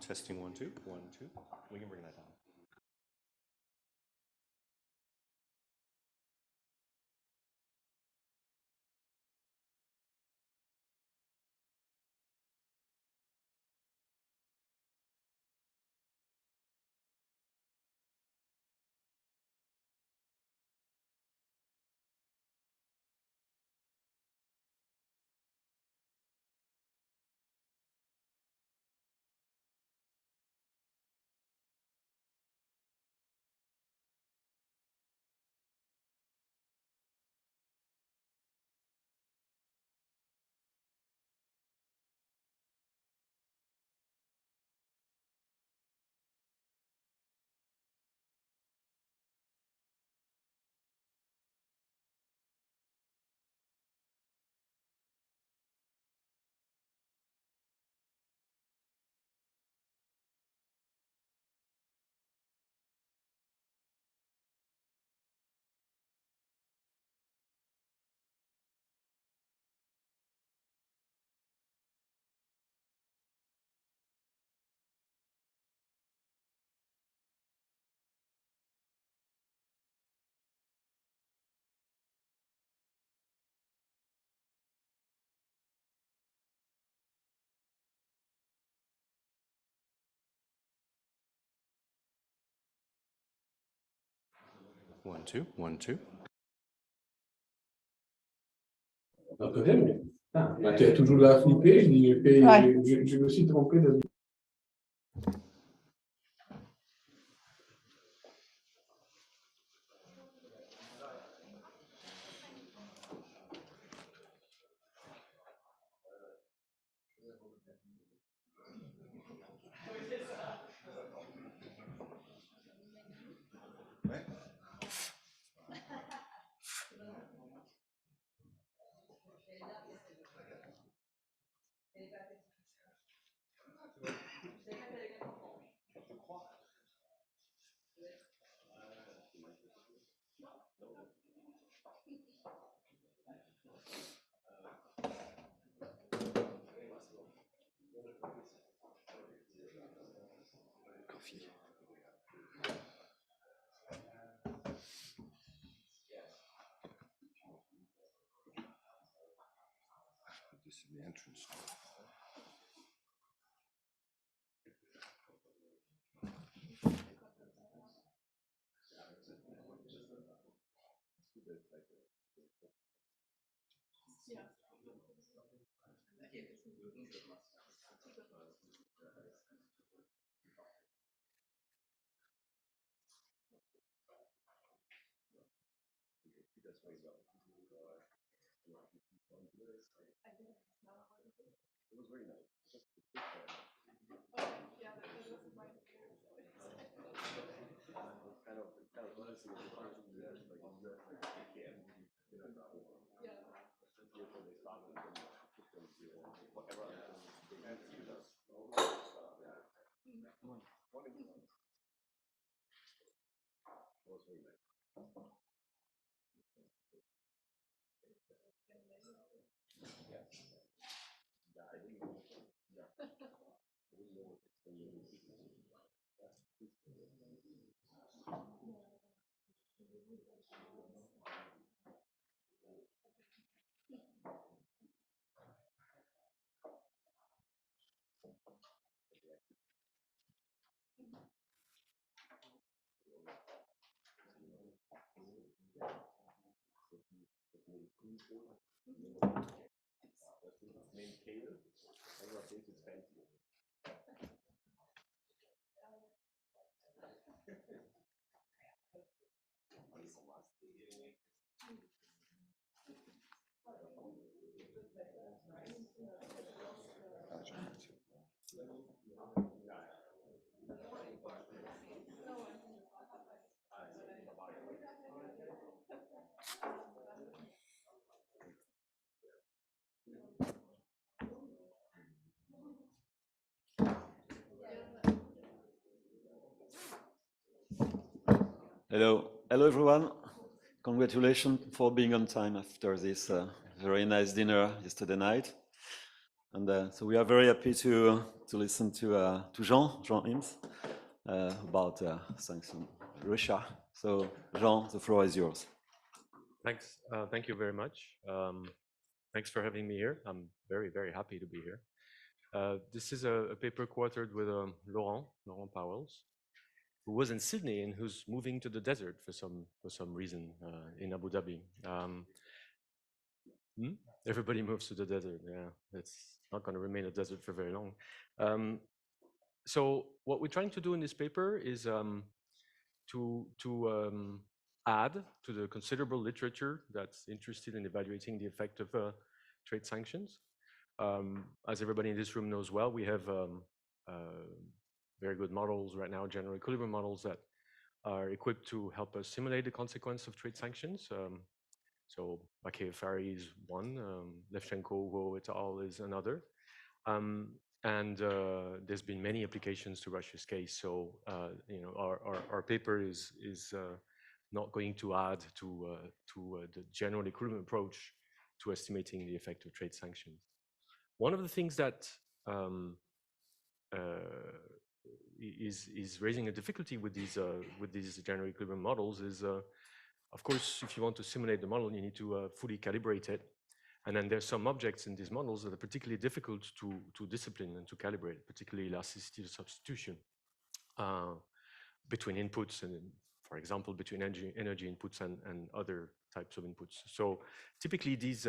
Testing 1, 2, 1, 2. We can bring that down. One, two, 1, 2. Tu as toujours la flipper, je me suis trompé de... This is the entrance. Hello everyone. Congratulations for being on time after this very nice dinner yesterday night. And so we are very happy to listen to Jean Ims about sanctions Russia. So Jean, the floor is yours. Thanks. Thank you very much. Thanks for having me here. I'm very, very happy to be here. This is a paper co-authored with Laurent Powells, who was in Sydney and who's moving to the desert for some reason in Abu Dhabi. Everybody moves to the desert. Yeah, it's not going to remain a desert for very long. So what we're trying to do in this paper is to add to the considerable literature that's interested in evaluating the effect of trade sanctions. As everybody in this room knows well, we have very good models right now, general equilibrium models that are equipped to help us simulate the consequence of trade sanctions. So Bakay-Fari is one, Levchenko, Wu et al. Is another. And there's been many applications to Russia's case. So our paper is not going to add to the general equilibrium approach to estimating the effect of trade sanctions. One of the things that is raising a difficulty with these general equilibrium models is, of course, if you want to simulate the model, you need to fully calibrate it. And then there's some objects in these models that are particularly difficult to discipline and to calibrate, particularly elasticity of substitution between inputs and, for example, between energy inputs and other types of inputs. So typically these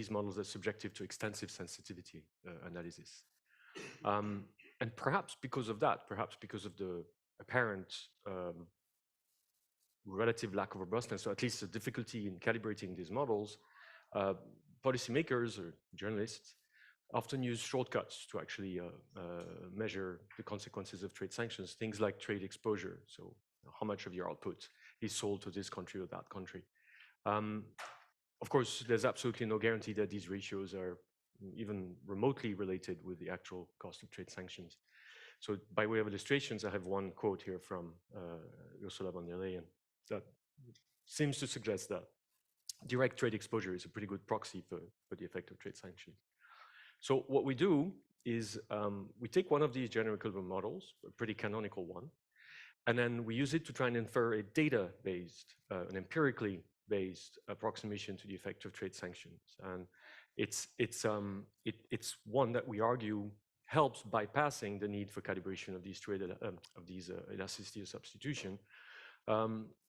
models are subjective to extensive sensitivity analysis. And perhaps because of that, perhaps because of the apparent relative lack of robustness, or at least the difficulty in calibrating these models, policymakers or journalists often use shortcuts to actually measure the consequences of trade sanctions, things like trade exposure. So how much of your output is sold to this country or that country. Of course, there's absolutely no guarantee that these ratios are even remotely related with the actual cost of trade sanctions. So by way of illustrations, I have one quote here from Ursula von der Leyen that seems to suggest that direct trade exposure is a pretty good proxy for the effect of trade sanctions. So what we do is we take one of these general equilibrium models, a pretty canonical one, and then we use it to try and infer a data-based, an empirically based approximation to the effect of trade sanctions. And it's one that we argue helps bypassing the need for calibration of these elasticity of substitution.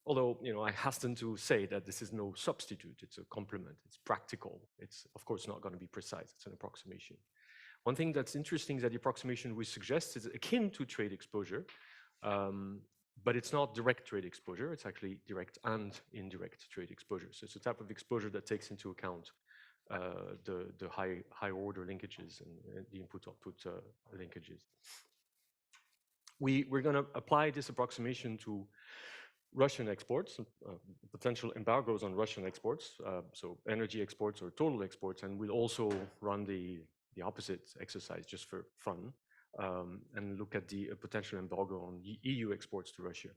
Although I hasten to say that this is no substitute, it's a complement, it's practical, it's of course not going to be precise, it's an approximation. One thing that's interesting is that the approximation we suggest is akin to trade exposure, but it's not direct trade exposure, it's actually direct and indirect trade exposure. So it's a type of exposure that takes into account the high order linkages and the input-output linkages. We're going to apply this approximation to Russian exports, potential embargoes on Russian exports, so energy exports or total exports, and we'll also run the opposite exercise just for fun and look at the potential embargo on EU exports to Russia.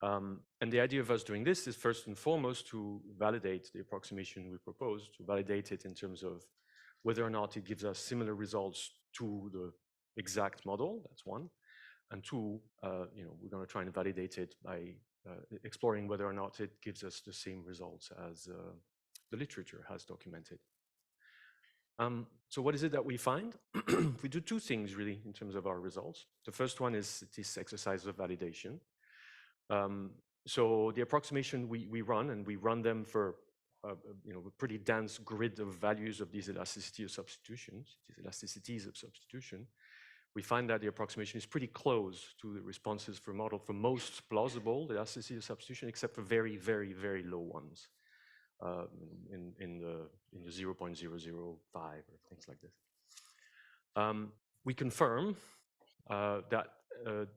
And the idea of us doing this is first and foremost to validate the approximation we propose, to validate it in terms of whether or not it gives us similar results to the exact model, that's one. And two, we're going to try and validate it by exploring whether or not it gives us the same results as the literature has documented. So what is it that we find? We do two things really in terms of our results. The first one is this exercise of validation. So the approximation we run, and we run them for a pretty dense grid of values of these elasticities of substitution. We find that the approximation is pretty close to the responses for model for most plausible elasticity of substitution, except for very, very, very low ones in the 0.005 or things like this. We confirm that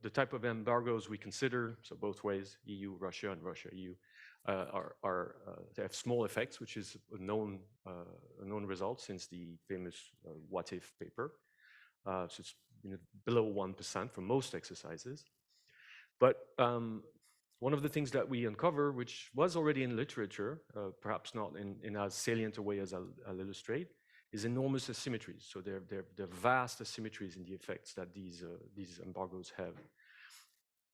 the type of embargoes we consider, so both ways, EU, Russia, and Russia, EU, they have small effects, which is a known result since the famous What If paper. So it's below 1% for most exercises. But one of the things that we uncover, which was already in literature, perhaps not in as salient a way as I'll illustrate, is enormous asymmetries. So there are vast asymmetries in the effects that these embargoes have.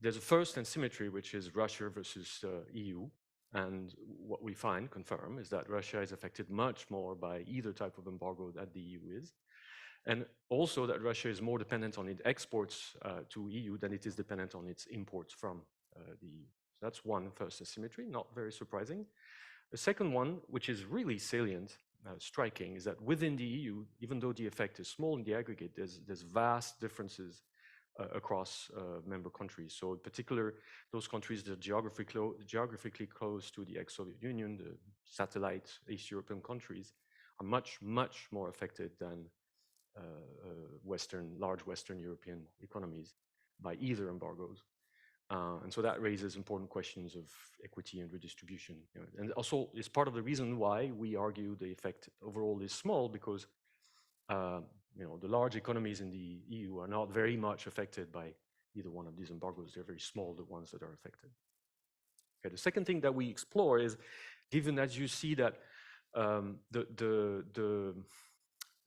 There's a first asymmetry, which is Russia versus EU. And what we find, confirm, is that Russia is affected much more by either type of embargo that the EU is. And also that Russia is more dependent on its exports to EU than it is dependent on its imports from the EU. So that's one first asymmetry, not very surprising. The second one, which is really salient, striking, is that within the EU, even though the effect is small in the aggregate, there's vast differences across member countries. So in particular, those countries that are geographically close to the ex-Soviet Union, the satellite East European countries, are much, much more affected than large Western European economies by either embargoes. And so that raises important questions of equity and redistribution. And also is part of the reason why we argue the effect overall is small, because the large economies in the EU are not very much affected by either one of these embargoes. They're very small, the ones that are affected. Okay, the second thing that we explore is, given as you see that the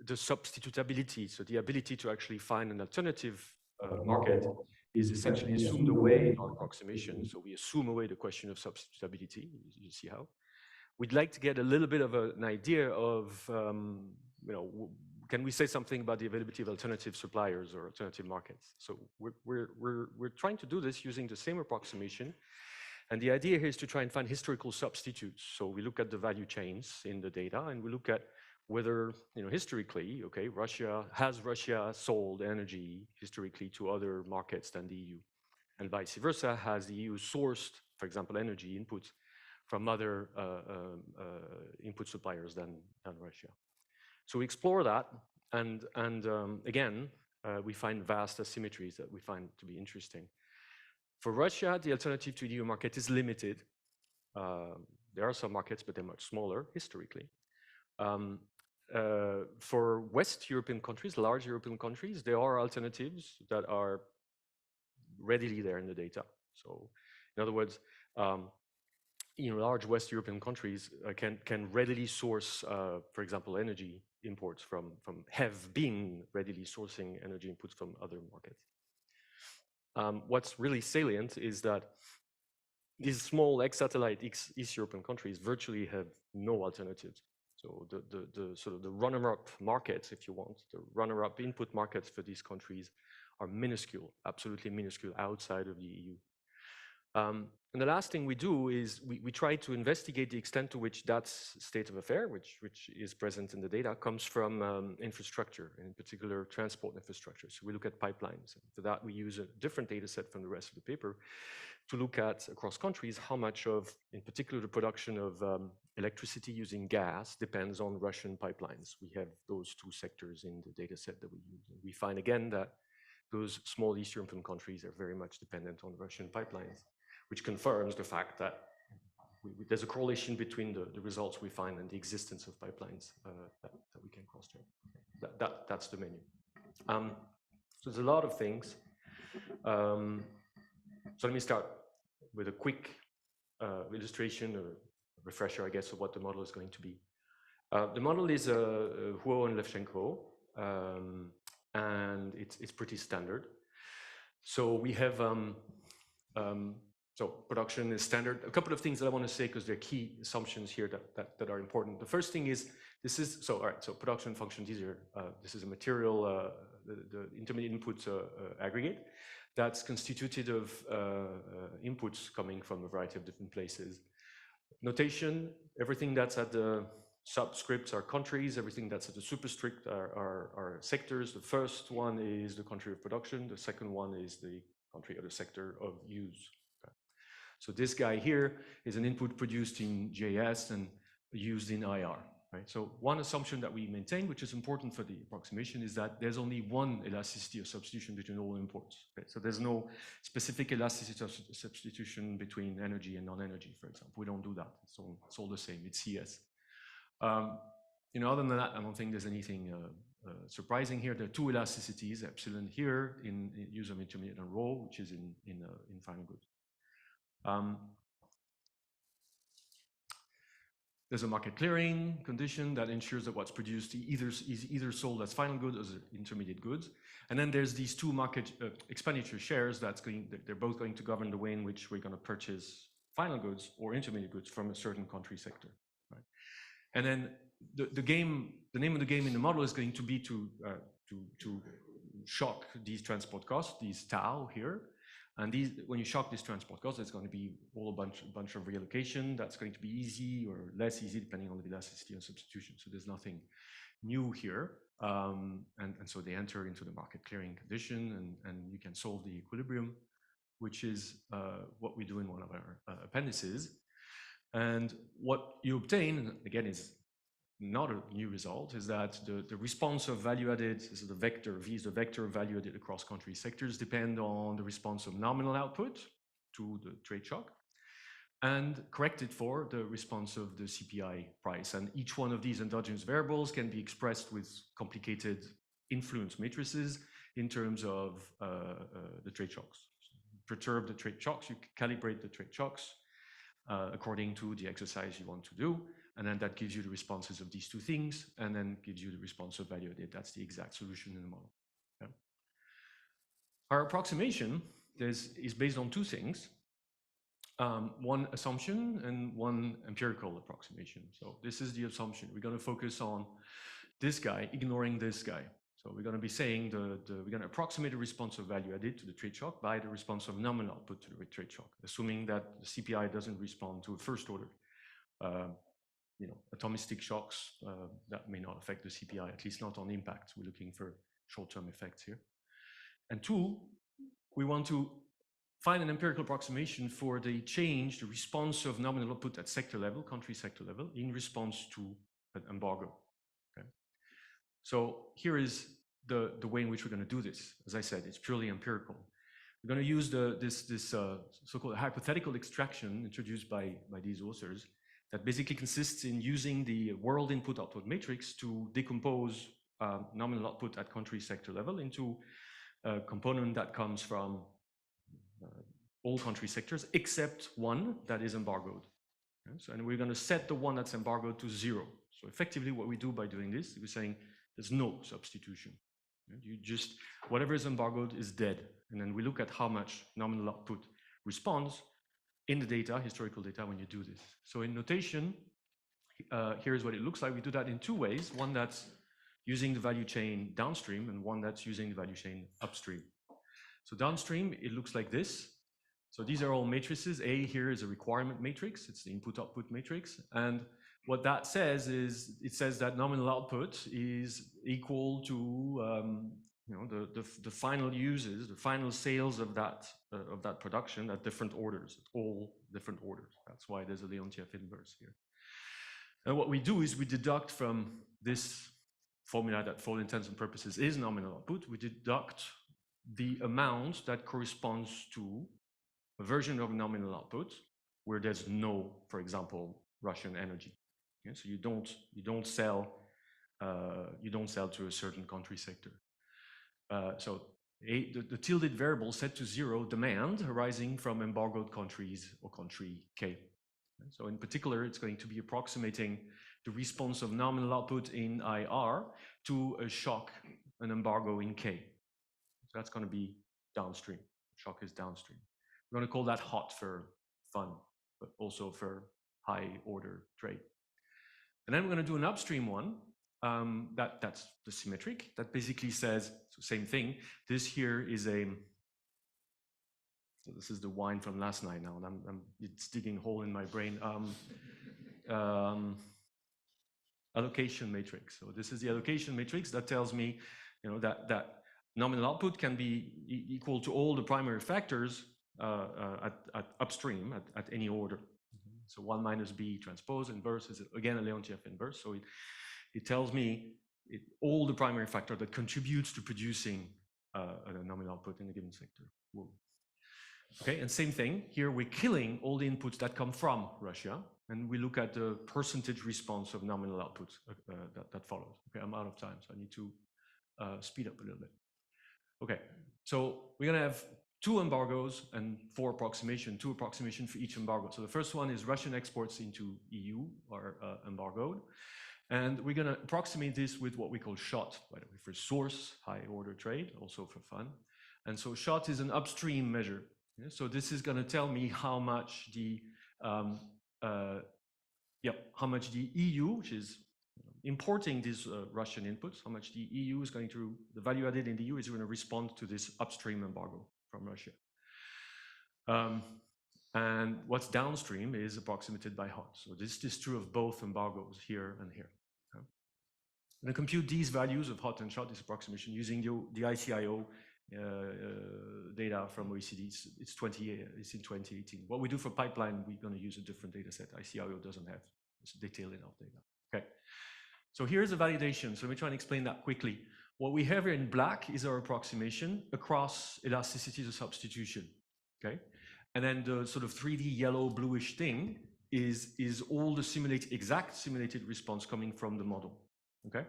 substitutability, so the ability to actually find an alternative market, is essentially assumed away in our approximation. So we assume away the question of substitutability. You see how? We'd like to get a little bit of an idea of, can we say something about the availability of alternative suppliers or alternative markets? So we're trying to do this using the same approximation. And the idea here is to try and find historical substitutes. So we look at the value chains in the data, and we look at whether, historically, okay, Russia sold energy historically to other markets than the EU, and vice versa, has the EU sourced, for example, energy inputs from other input suppliers than Russia. So we explore that, and again, we find vast asymmetries that we find to be interesting. For Russia, the alternative to the EU market is limited. There are some markets, but they're much smaller historically. For West European countries, large European countries, there are alternatives that are readily there in the data. So, in other words, large West European countries can readily source, for example, energy imports have been readily sourcing energy inputs from other markets. What's really salient is that these small ex-satellite East European countries virtually have no alternatives. So the sort of the runner-up markets, if you want, the runner-up input markets for these countries are minuscule, absolutely minuscule outside of the EU. And the last thing we do is we try to investigate the extent to which that state of affair, which is present in the data, comes from infrastructure, and in particular transport infrastructure. So we look at pipelines. And for that, we use a different data set from the rest of the paper to look at, across countries, how much of, in particular, the production of electricity using gas depends on Russian pipelines. We have those two sectors in the data set that we use. And we find again that those small East European countries are very much dependent on Russian pipelines, which confirms the fact that there's a correlation between the results we find and the existence of pipelines that we can cross-check. That's the menu. So there's a lot of things. So let me start with a quick illustration or refresher, I guess, of what the model is going to be. The model is Huo and Levchenko, and it's pretty standard. So we have so production is standard. A couple of things that I want to say, because there are key assumptions here that are important. The first thing is, all right, so production functions easier. This is a material, the intermediate input aggregate that's constituted of inputs coming from a variety of different places. Notation, everything that's at the subscripts are countries, everything that's at the superscript are sectors. The first one is the country of production, the second one is the country or the sector of use. So this guy here is an input produced in JS and used in IR. Right? So one assumption that we maintain, which is important for the approximation, is that there's only one elasticity of substitution between all imports. Right? So there's no specific elasticity of substitution between energy and non-energy, for example. We don't do that. It's all the same. It's CS. Other than that, I don't think there's anything surprising here. There are two elasticities, epsilon here in use of intermediate and rho, which is in final goods. There's a market clearing condition that ensures that what's produced is either sold as final goods or intermediate goods. And then there's these two market expenditure shares they're both going to govern the way in which we're going to purchase final goods or intermediate goods from a certain country sector. Right? And then the name of the game in the model is going to be to shock these transport costs, these tau here. And when you shock these transport costs, there's going to be a bunch of reallocation. That's going to be easy or less easy depending on the elasticity and substitution. So there's nothing new here. And so they enter into the market clearing condition, and you can solve the equilibrium, which is what we do in one of our appendices. And what you obtain, again, is not a new result, is that the response of value added, this is the vector, V is the vector of value added across country sectors, depend on the response of nominal output to the trade shock, and corrected for the response of the CPI price. And each one of these endogenous variables can be expressed with complicated influence matrices in terms of the trade shocks. So you perturb the trade shocks, you calibrate the trade shocks according to the exercise you want to do. And then that gives you the responses of these two things, and then gives you the response of value added. That's the exact solution in the model. Okay. Our approximation is based on two things, one assumption and one empirical approximation. So this is the assumption. We're going to focus on this guy, ignoring this guy. So we're going to be saying we're going to approximate the response of value added to the trade shock by the response of nominal output to the trade shock, assuming that the CPI doesn't respond to a first order atomistic shocks that may not affect the CPI, at least not on impact. We're looking for short-term effects here. And two, we want to find an empirical approximation for the response of nominal output at sector level, country sector level, in response to an embargo. Okay. So here is the way in which we're going to do this. As I said, it's purely empirical. We're going to use this so-called hypothetical extraction introduced by these authors, that basically consists in using the world input-output matrix to decompose nominal output at country sector level into a component that comes from all country sectors, except one that is embargoed. Okay? So, and we're going to set the one that's embargoed to 0. So effectively what we do by doing this, we're saying there's no substitution. You just, whatever is embargoed is dead. And then we look at how much nominal output responds in the data, historical data, when you do this. So in notation, here's what it looks like. We do that in two ways. One that's using the value chain downstream, and one that's using the value chain upstream. So downstream, it looks like this. So these are all matrices. A here is a requirement matrix. It's the input-output matrix. And what that says is, it says that nominal output is equal to the final uses, the final sales of that production at different orders, at all different orders. That's why there's a Leontief inverse here. And what we do is we deduct from this formula that for all intents and purposes is nominal output, we deduct the amount that corresponds to a version of nominal output where there's no, for example, Russian energy. Okay? So you don't sell to a certain country sector. So the tilde variable set to 0 demand arising from embargoed countries or country K. So in particular, it's going to be approximating the response of nominal output in IR to a shock, an embargo in K. So that's going to be downstream. Shock is downstream. We're going to call that hot for fun, but also for high order trade. And then we're going to do an upstream one. That's the symmetric. That basically says, so same thing. This here is so this is the wine from last night now, and it's digging a hole in my brain. Allocation matrix. So this is the allocation matrix that tells me, that nominal output can be equal to all the primary factors at upstream at any order. So 1 minus B transpose inverse is again a Leontief inverse. So it tells me all the primary factor that contributes to producing a nominal output in a given sector. Whoa. Okay, and same thing here. We're killing all the inputs that come from Russia, and we look at the percentage response of nominal outputs that follows. Okay, I'm out of time, so I need to speed up a little bit. Okay, so we're gonna have 2 embargoes and 4 approximation, 2 approximation for each embargo. So the first one is Russian exports into EU are embargoed. And we're going to approximate this with what we call SHOT, by the way, for source, high order trade, also for fun. And so SHOT is an upstream measure. Yeah? So this is going to tell me how much the EU, which is importing these Russian inputs, how much the EU is going to, the value added in the EU is going to respond to this upstream embargo from Russia. And what's downstream is approximated by HOT. So this is true of both embargoes here and here. Okay? And I compute these values of HOT and SHOT, this approximation, using the ICIO data from OECD. It's in 2018. What we do for pipeline, we're going to use a different data set. ICIO doesn't have this detailed enough data. Okay. So here's a validation. So let me try and explain that quickly. What we have here in black is our approximation across elasticities of substitution. Okay. And then the sort of 3D yellow bluish thing is all the exact simulated response coming from the model. Okay.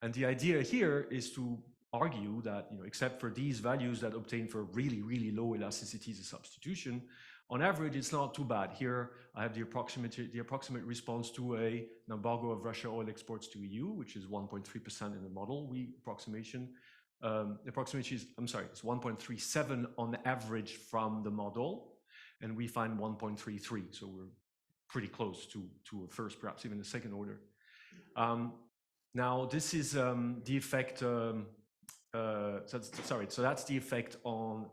And the idea here is to argue that, except for these values that obtain for really, really low elasticities of substitution, on average, it's not too bad. Here, I have the approximate response to an embargo of Russia oil exports to EU, which is 1.3% in the model. Approximation is, it's 1.37 on average from the model, and we find 1.33. So we're pretty close to a first, perhaps even a second order. Now, this is the effect. So that's the effect on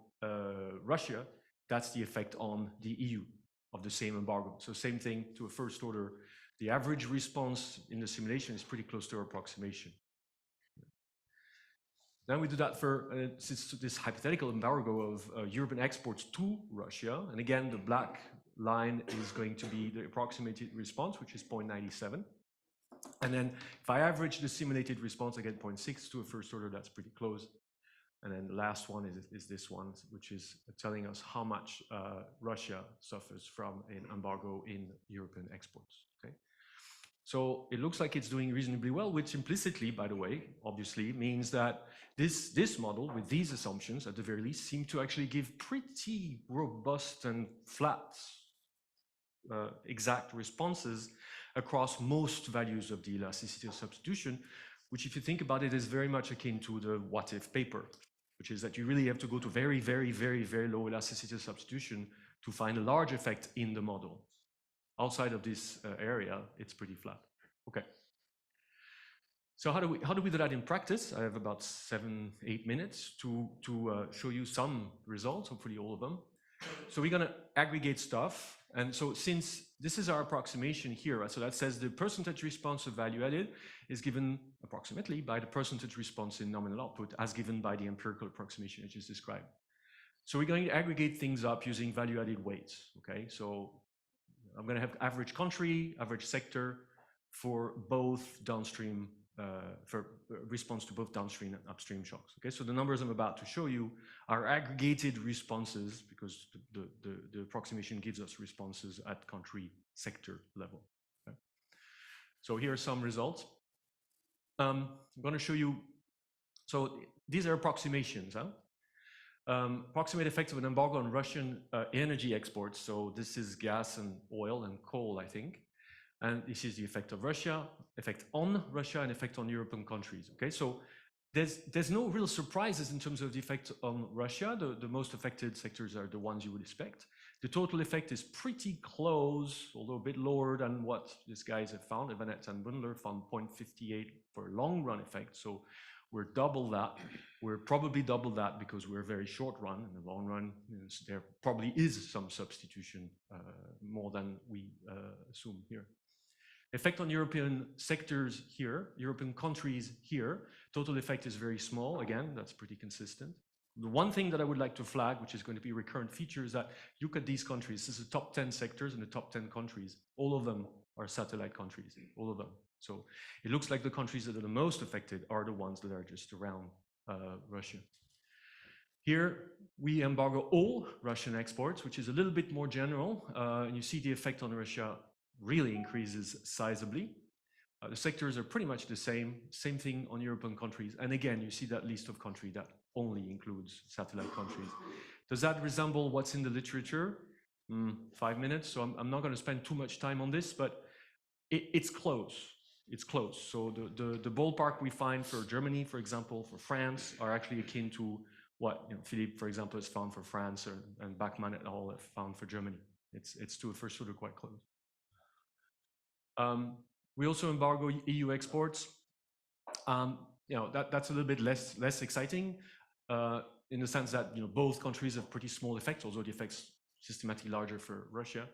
Russia. That's the effect on the EU of the same embargo. So same thing to a first order. The average response in the simulation is pretty close to our approximation. Then we do that for this hypothetical embargo of European exports to Russia. And again, the black line is going to be the approximated response, which is 0.97. And then if I average the simulated response, I get 0.6 to a first order. That's pretty close. And then the last one is this one, which is telling us how much Russia suffers from an embargo in European exports. Okay, so it looks like it's doing reasonably well, which implicitly, by the way, obviously means that this model with these assumptions, at the very least, seem to actually give pretty robust and flat exact responses across most values of the elasticity of substitution, which, if you think about it, is very much akin to the what if paper, which is that you really have to go to very, very, very, very low elasticity of substitution to find a large effect in the model. Outside of this area, it's pretty flat. Okay. So how do we do that in practice? I have about 7-8 minutes to show you some results, hopefully all of them. So we're going to aggregate stuff. And so since this is our approximation here, right? So that says the percentage response of value added is given approximately by the percentage response in nominal output as given by the empirical approximation I just described. So we're going to aggregate things up using value added weights. Okay, so I'm going to have average country, average sector for both downstream, for response to both downstream and upstream shocks. Okay, so the numbers I'm about to show you are aggregated responses because the approximation gives us responses at country sector level. Okay. So here are some results. I'm going to show you, so these are approximations. Approximate effects of an embargo on Russian energy exports. So this is gas and oil and coal, I think. And this is the effect of Russia, effect on Russia, and effect on European countries. Okay, so there's no real surprises in terms of the effect on Russia. The most affected sectors are the ones you would expect. The total effect is pretty close, although a bit lower than what these guys have found. Evanet and Bundler found 0.58 for a long run effect. So we're double that. We're probably double that because we're very short run. In the long run, there probably is some substitution more than we assume here. Effect on European sectors here, European countries here. Total effect is very small. Again, that's pretty consistent. The one thing that I would like to flag, which is going to be a recurrent feature, is that look at these countries. This is the top 10 sectors in the top 10 countries. All of them are satellite countries, all of them. So it looks like the countries that are the most affected are the ones that are just around Russia. Here, we embargo all Russian exports, which is a little bit more general. And you see the effect on Russia really increases sizably. The sectors are pretty much the same thing on European countries. And again, you see that list of countries that only includes satellite countries. Does that resemble what's in the literature? 5 minutes, so I'm not going to spend too much time on this, but it's close. It's close. So the ballpark we find for Germany, for example, for France, are actually akin to what Philippe, for example, has found for France, and Bachmann et al. Have found for Germany. It's to a first order quite close. We also embargo EU exports. That's a little bit less exciting in the sense that both countries have pretty small effects, although the effects systematically larger for Russia.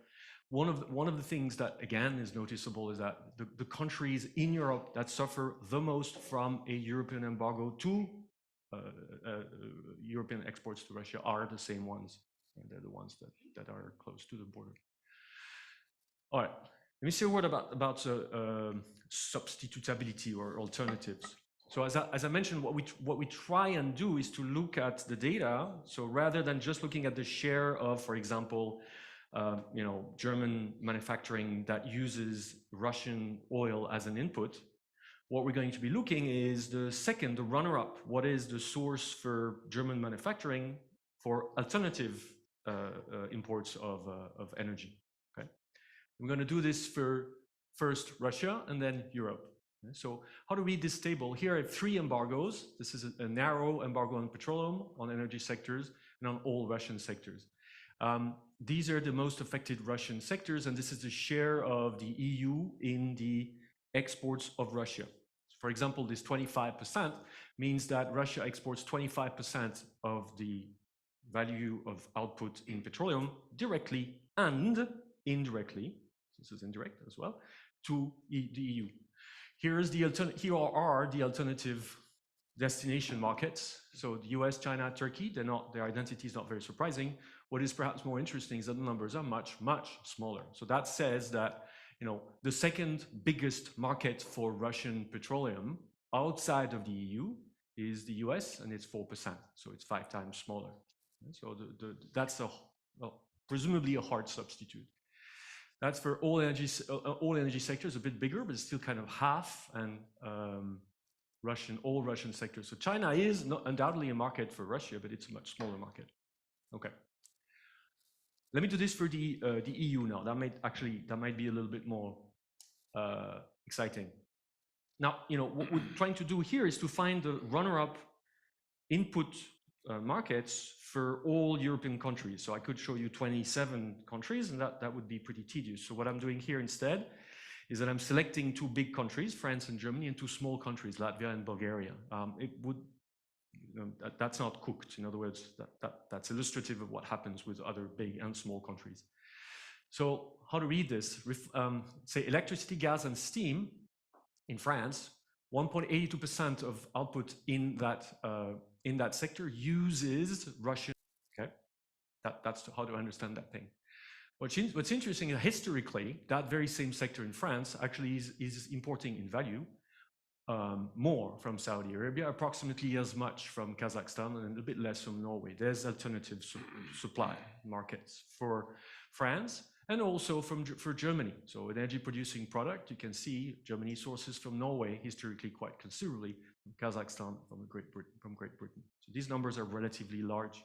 One of the things that again is noticeable is that the countries in Europe that suffer the most from a European embargo to European exports to Russia are the same ones. And they're the ones that are close to the border. All right, let me say a word about substitutability or alternatives. So as I mentioned, what we try and do is to look at the data. So rather than just looking at the share of, for example, German manufacturing that uses Russian oil as an input, what we're going to be looking is the runner-up. What is the source for German manufacturing for alternative imports of energy? Okay, we're going to do this for first Russia and then Europe. So how to read this table? Here I have 3 embargoes. This is a narrow embargo on petroleum, on energy sectors, and on all Russian sectors. These are the most affected Russian sectors, and this is the share of the EU in the exports of Russia. For example, this 25% means that Russia exports 25% of the value of output in petroleum directly and indirectly, this is indirect as well, to the EU. Here are the alternative destination markets. So the US, China, Turkey, their identity is not very surprising. What is perhaps more interesting is that the numbers are much, much smaller. So that says that the second biggest market for Russian petroleum outside of the EU is the US, and it's 4%. So it's 5 times smaller. So that's presumably a hard substitute. That's for all energy sectors, a bit bigger, but it's still kind of half, and all Russian sectors. So China is not undoubtedly a market for Russia, but it's a much smaller market. Okay. Let me do this for the EU now. That might be a little bit more exciting. Now, what we're trying to do here is to find the runner-up input markets for all European countries. So I could show you 27 countries, and that would be pretty tedious. So what I'm doing here instead is that I'm selecting 2 big countries, France and Germany, and 2 small countries, Latvia and Bulgaria. That's not cooked. In other words, that's illustrative of what happens with other big and small countries. So how to read this? Say electricity, gas, and steam in France, 1.82% of output in that sector uses Russian. Okay, that's how to understand that thing. What's interesting is historically, that very same sector in France actually is importing in value more from Saudi Arabia, approximately as much from Kazakhstan, and a bit less from Norway. There's alternative supply markets for France and also for Germany. So energy producing product, you can see Germany sources from Norway historically quite considerably, from Kazakhstan, from Great Britain. So these numbers are relatively large.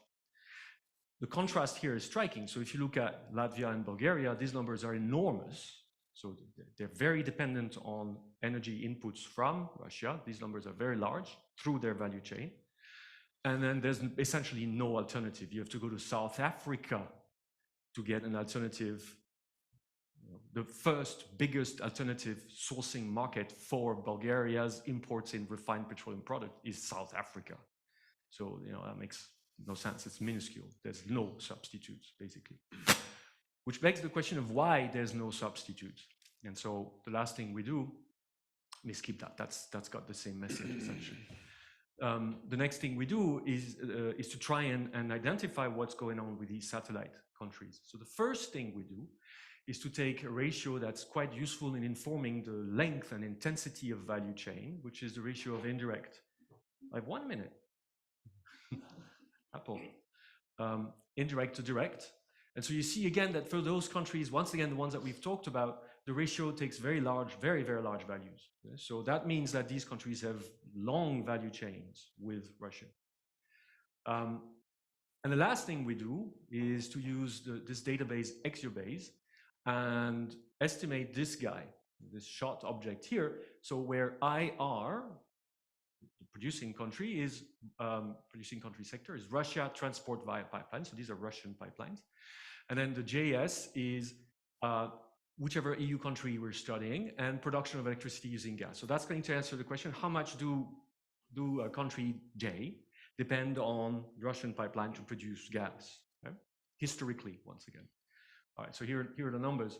The contrast here is striking. So if you look at Latvia and Bulgaria, these numbers are enormous. So they're very dependent on energy inputs from Russia. These numbers are very large through their value chain. And then there's essentially no alternative. You have to go to South Africa to get an alternative. The first biggest alternative sourcing market for Bulgaria's imports in refined petroleum product is South Africa. So, that makes no sense. It's minuscule. There's no substitutes, basically. Which begs the question of why there's no substitute. And so the last thing we do, we skip that. That's got the same message, essentially. The next thing we do is to try and identify what's going on with these satellite countries. So the first thing we do is to take a ratio that's quite useful in informing the length and intensity of value chain, which is the ratio of indirect. I have 1 minute. Apple. Indirect to direct. And so you see again that for those countries, once again, the ones that we've talked about, the ratio takes very, very large values. So that means that these countries have long value chains with Russia. And the last thing we do is to use this database XUrbase and estimate this guy, this shot object here. So where IR, the producing country sector is Russia transport via pipeline. So these are Russian pipelines. And then the JS is whichever EU country we're studying, and production of electricity using gas. So that's going to answer the question, how much do country J depend on Russian pipeline to produce gas, okay? Historically, once again. All right, so here are the numbers.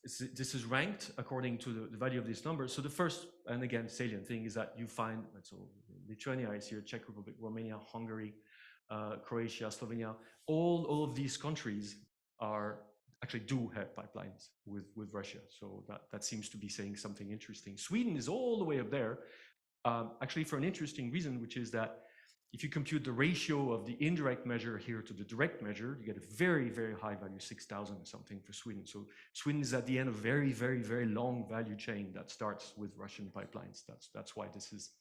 This is ranked according to the value of these numbers. So the first, and again, salient thing is that you find, so Lithuania is here, Czech Republic, Romania, Hungary, Croatia, Slovenia, all of these countries actually do have pipelines with Russia. So that seems to be saying something interesting. Sweden is all the way up there, actually for an interesting reason, which is that if you compute the ratio of the indirect measure here to the direct measure, you get a very, very high value, 6,000 or something for Sweden. So Sweden is at the end of a very, very, very long value chain that starts with Russian pipelines. That's why this is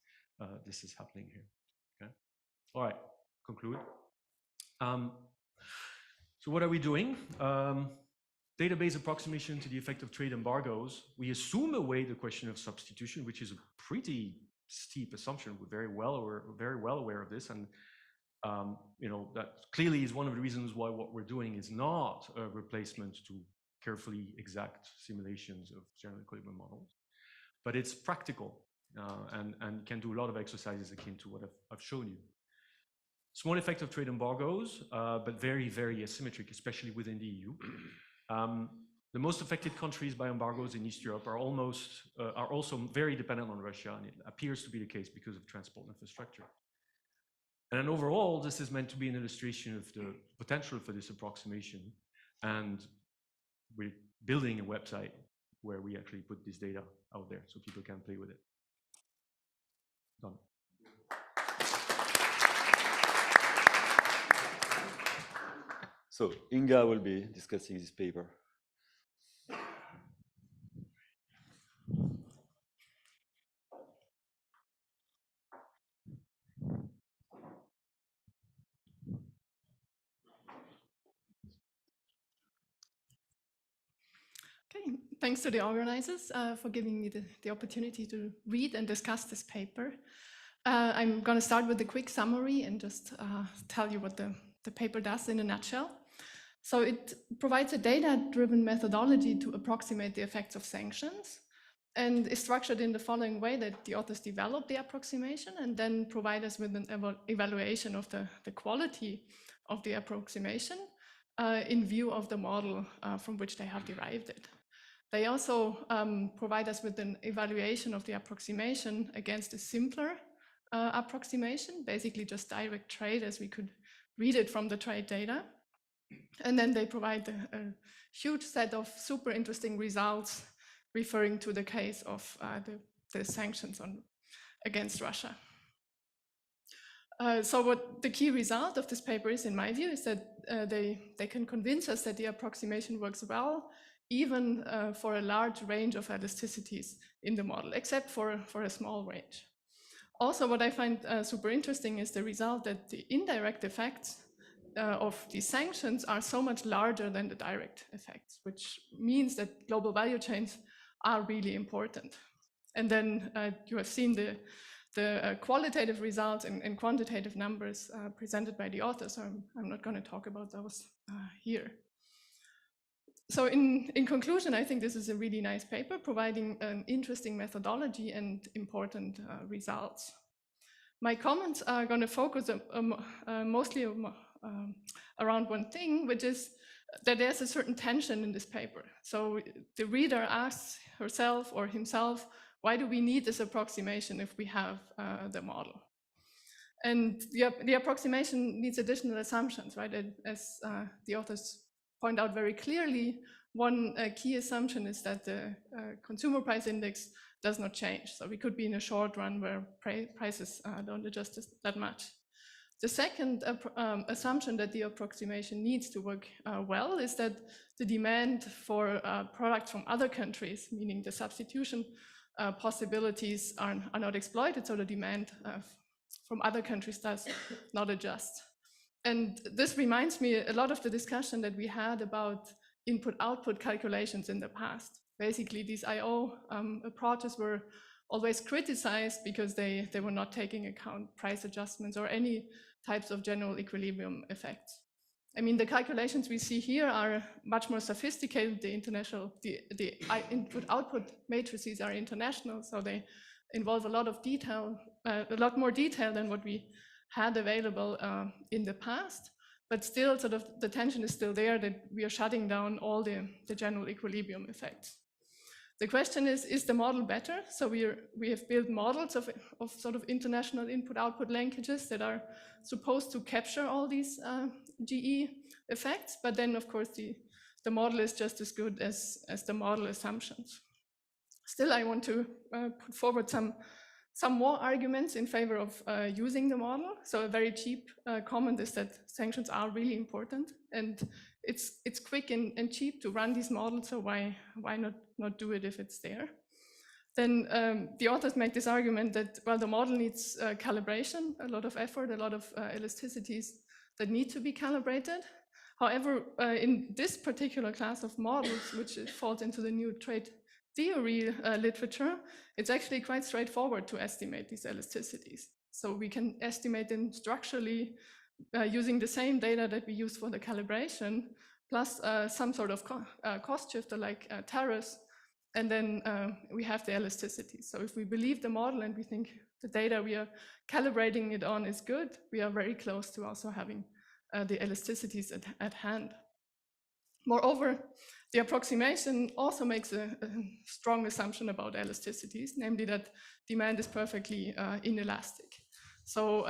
happening here. Okay. All right, conclude. So what are we doing? Database approximation to the effect of trade embargoes. We assume away the question of substitution, which is a pretty steep assumption. We're very well aware of this, and that clearly is one of the reasons why what we're doing is not a replacement to carefully exact simulations of general equilibrium models, but it's practical and can do a lot of exercises akin to what I've shown you. Small effect of trade embargoes, but very, very asymmetric, especially within the EU. The most affected countries by embargoes in East Europe are also very dependent on Russia, and it appears to be the case because of transport infrastructure. And then overall, this is meant to be an illustration of the potential for this approximation, and we're building a website where we actually put this data out there so people can play with it. Done. So Inga will be discussing this paper. Okay, thanks to the organizers for giving me the opportunity to read and discuss this paper. I'm going to start with a quick summary and just tell you what the paper does in a nutshell. So it provides a data-driven methodology to approximate the effects of sanctions, and is structured in the following way: that the authors develop the approximation and then provide us with an evaluation of the quality of the approximation in view of the model from which they have derived it. They also provide us with an evaluation of the approximation against a simpler approximation, basically just direct trade as we could read it from the trade data. And then they provide a huge set of super interesting results referring to the case of the sanctions against Russia. So what the key result of this paper is, in my view, is that they can convince us that the approximation works well, even for a large range of elasticities in the model, except for a small range. Also, what I find super interesting is the result that the indirect effects of these sanctions are so much larger than the direct effects, which means that global value chains are really important. And then you have seen the qualitative results and quantitative numbers presented by the authors, so I'm not going to talk about those here. So in conclusion, I think this is a really nice paper, providing an interesting methodology and important results. My comments are going to focus mostly around one thing, which is that there's a certain tension in this paper. So the reader asks herself or himself, why do we need this approximation if we have the model? And the approximation needs additional assumptions, right? As the authors point out very clearly, one key assumption is that the consumer price index does not change. So we could be in a short run where prices don't adjust that much. The second assumption that the approximation needs to work well is that the demand for products from other countries, meaning the substitution possibilities, are not exploited, so the demand from other countries does not adjust. And this reminds me a lot of the discussion that we had about input-output calculations in the past. Basically, these I/O approaches were always criticized because they were not taking account price adjustments or any types of general equilibrium effects. I mean, the calculations we see here are much more sophisticated. The input-output matrices are international, so they involve a lot of detail, a lot more detail than what we had available in the past. But still, sort of the tension is still there that we are shutting down all the general equilibrium effects. The question is the model better? So we have built models of sort of international input-output linkages that are supposed to capture all these GE effects, but then of course the model is just as good as the model assumptions. Still, I want to put forward some more arguments in favor of using the model. So a very cheap comment is that sanctions are really important, and it's quick and cheap to run these models, so why not do it if it's there? Then the authors make this argument that, well, the model needs calibration, a lot of effort, a lot of elasticities that need to be calibrated. However, in this particular class of models, which falls into the new trade theory literature, it's actually quite straightforward to estimate these elasticities. So we can estimate them structurally using the same data that we use for the calibration, plus some sort of cost shifter like tariffs, and then we have the elasticity. So if we believe the model and we think the data we are calibrating it on is good, we are very close to also having the elasticities at hand. Moreover, the approximation also makes a strong assumption about elasticities, namely that demand is perfectly inelastic. So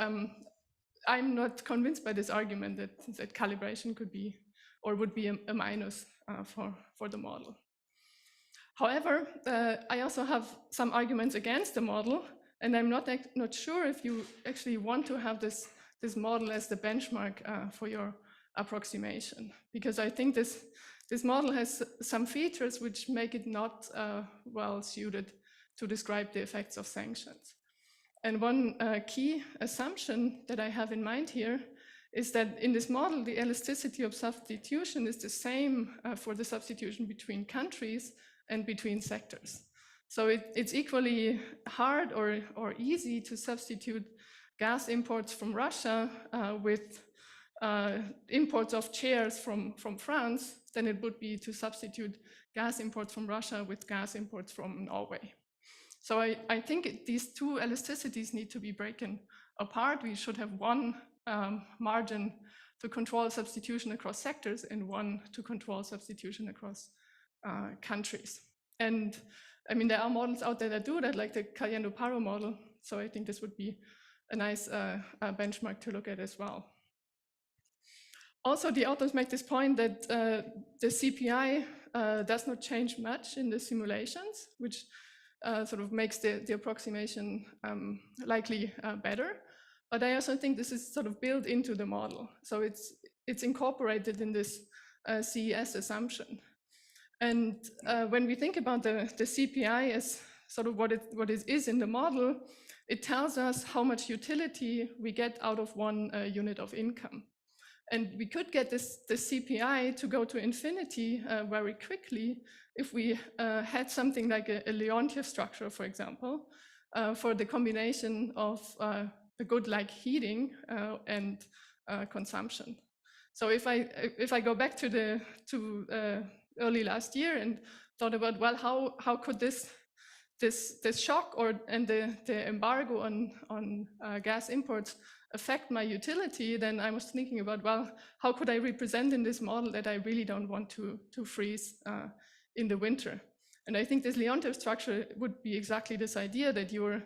I'm not convinced by this argument that calibration could be or would be a minus for the model. However, I also have some arguments against the model, and I'm not sure if you actually want to have this model as the benchmark for your approximation, because I think this model has some features which make it not well suited to describe the effects of sanctions. And one key assumption that I have in mind here is that in this model, the elasticity of substitution is the same for the substitution between countries and between sectors. So it's equally hard or easy to substitute gas imports from Russia with imports of chairs from France than it would be to substitute gas imports from Russia with gas imports from Norway. So I think these two elasticities need to be broken apart. We should have one margin to control substitution across sectors and one to control substitution across countries. And I mean, there are models out there that do that, like the Cayendo-Paro model. So I think this would be a nice benchmark to look at as well. Also, the authors make this point that the CPI does not change much in the simulations, which sort of makes the approximation likely better. But I also think this is sort of built into the model. So it's incorporated in this CES assumption. And when we think about the CPI as sort of what it is in the model, it tells us how much utility we get out of one unit of income. And we could get the CPI to go to infinity very quickly if we had something like a Leontief structure, for example, for the combination of a good like heating and consumption. So if I go back to early last year and thought about, well, how could this shock and the embargo on gas imports affect my utility, then I was thinking about, well, how could I represent in this model that I really don't want to freeze in the winter? And I think this Leontief structure would be exactly this idea that your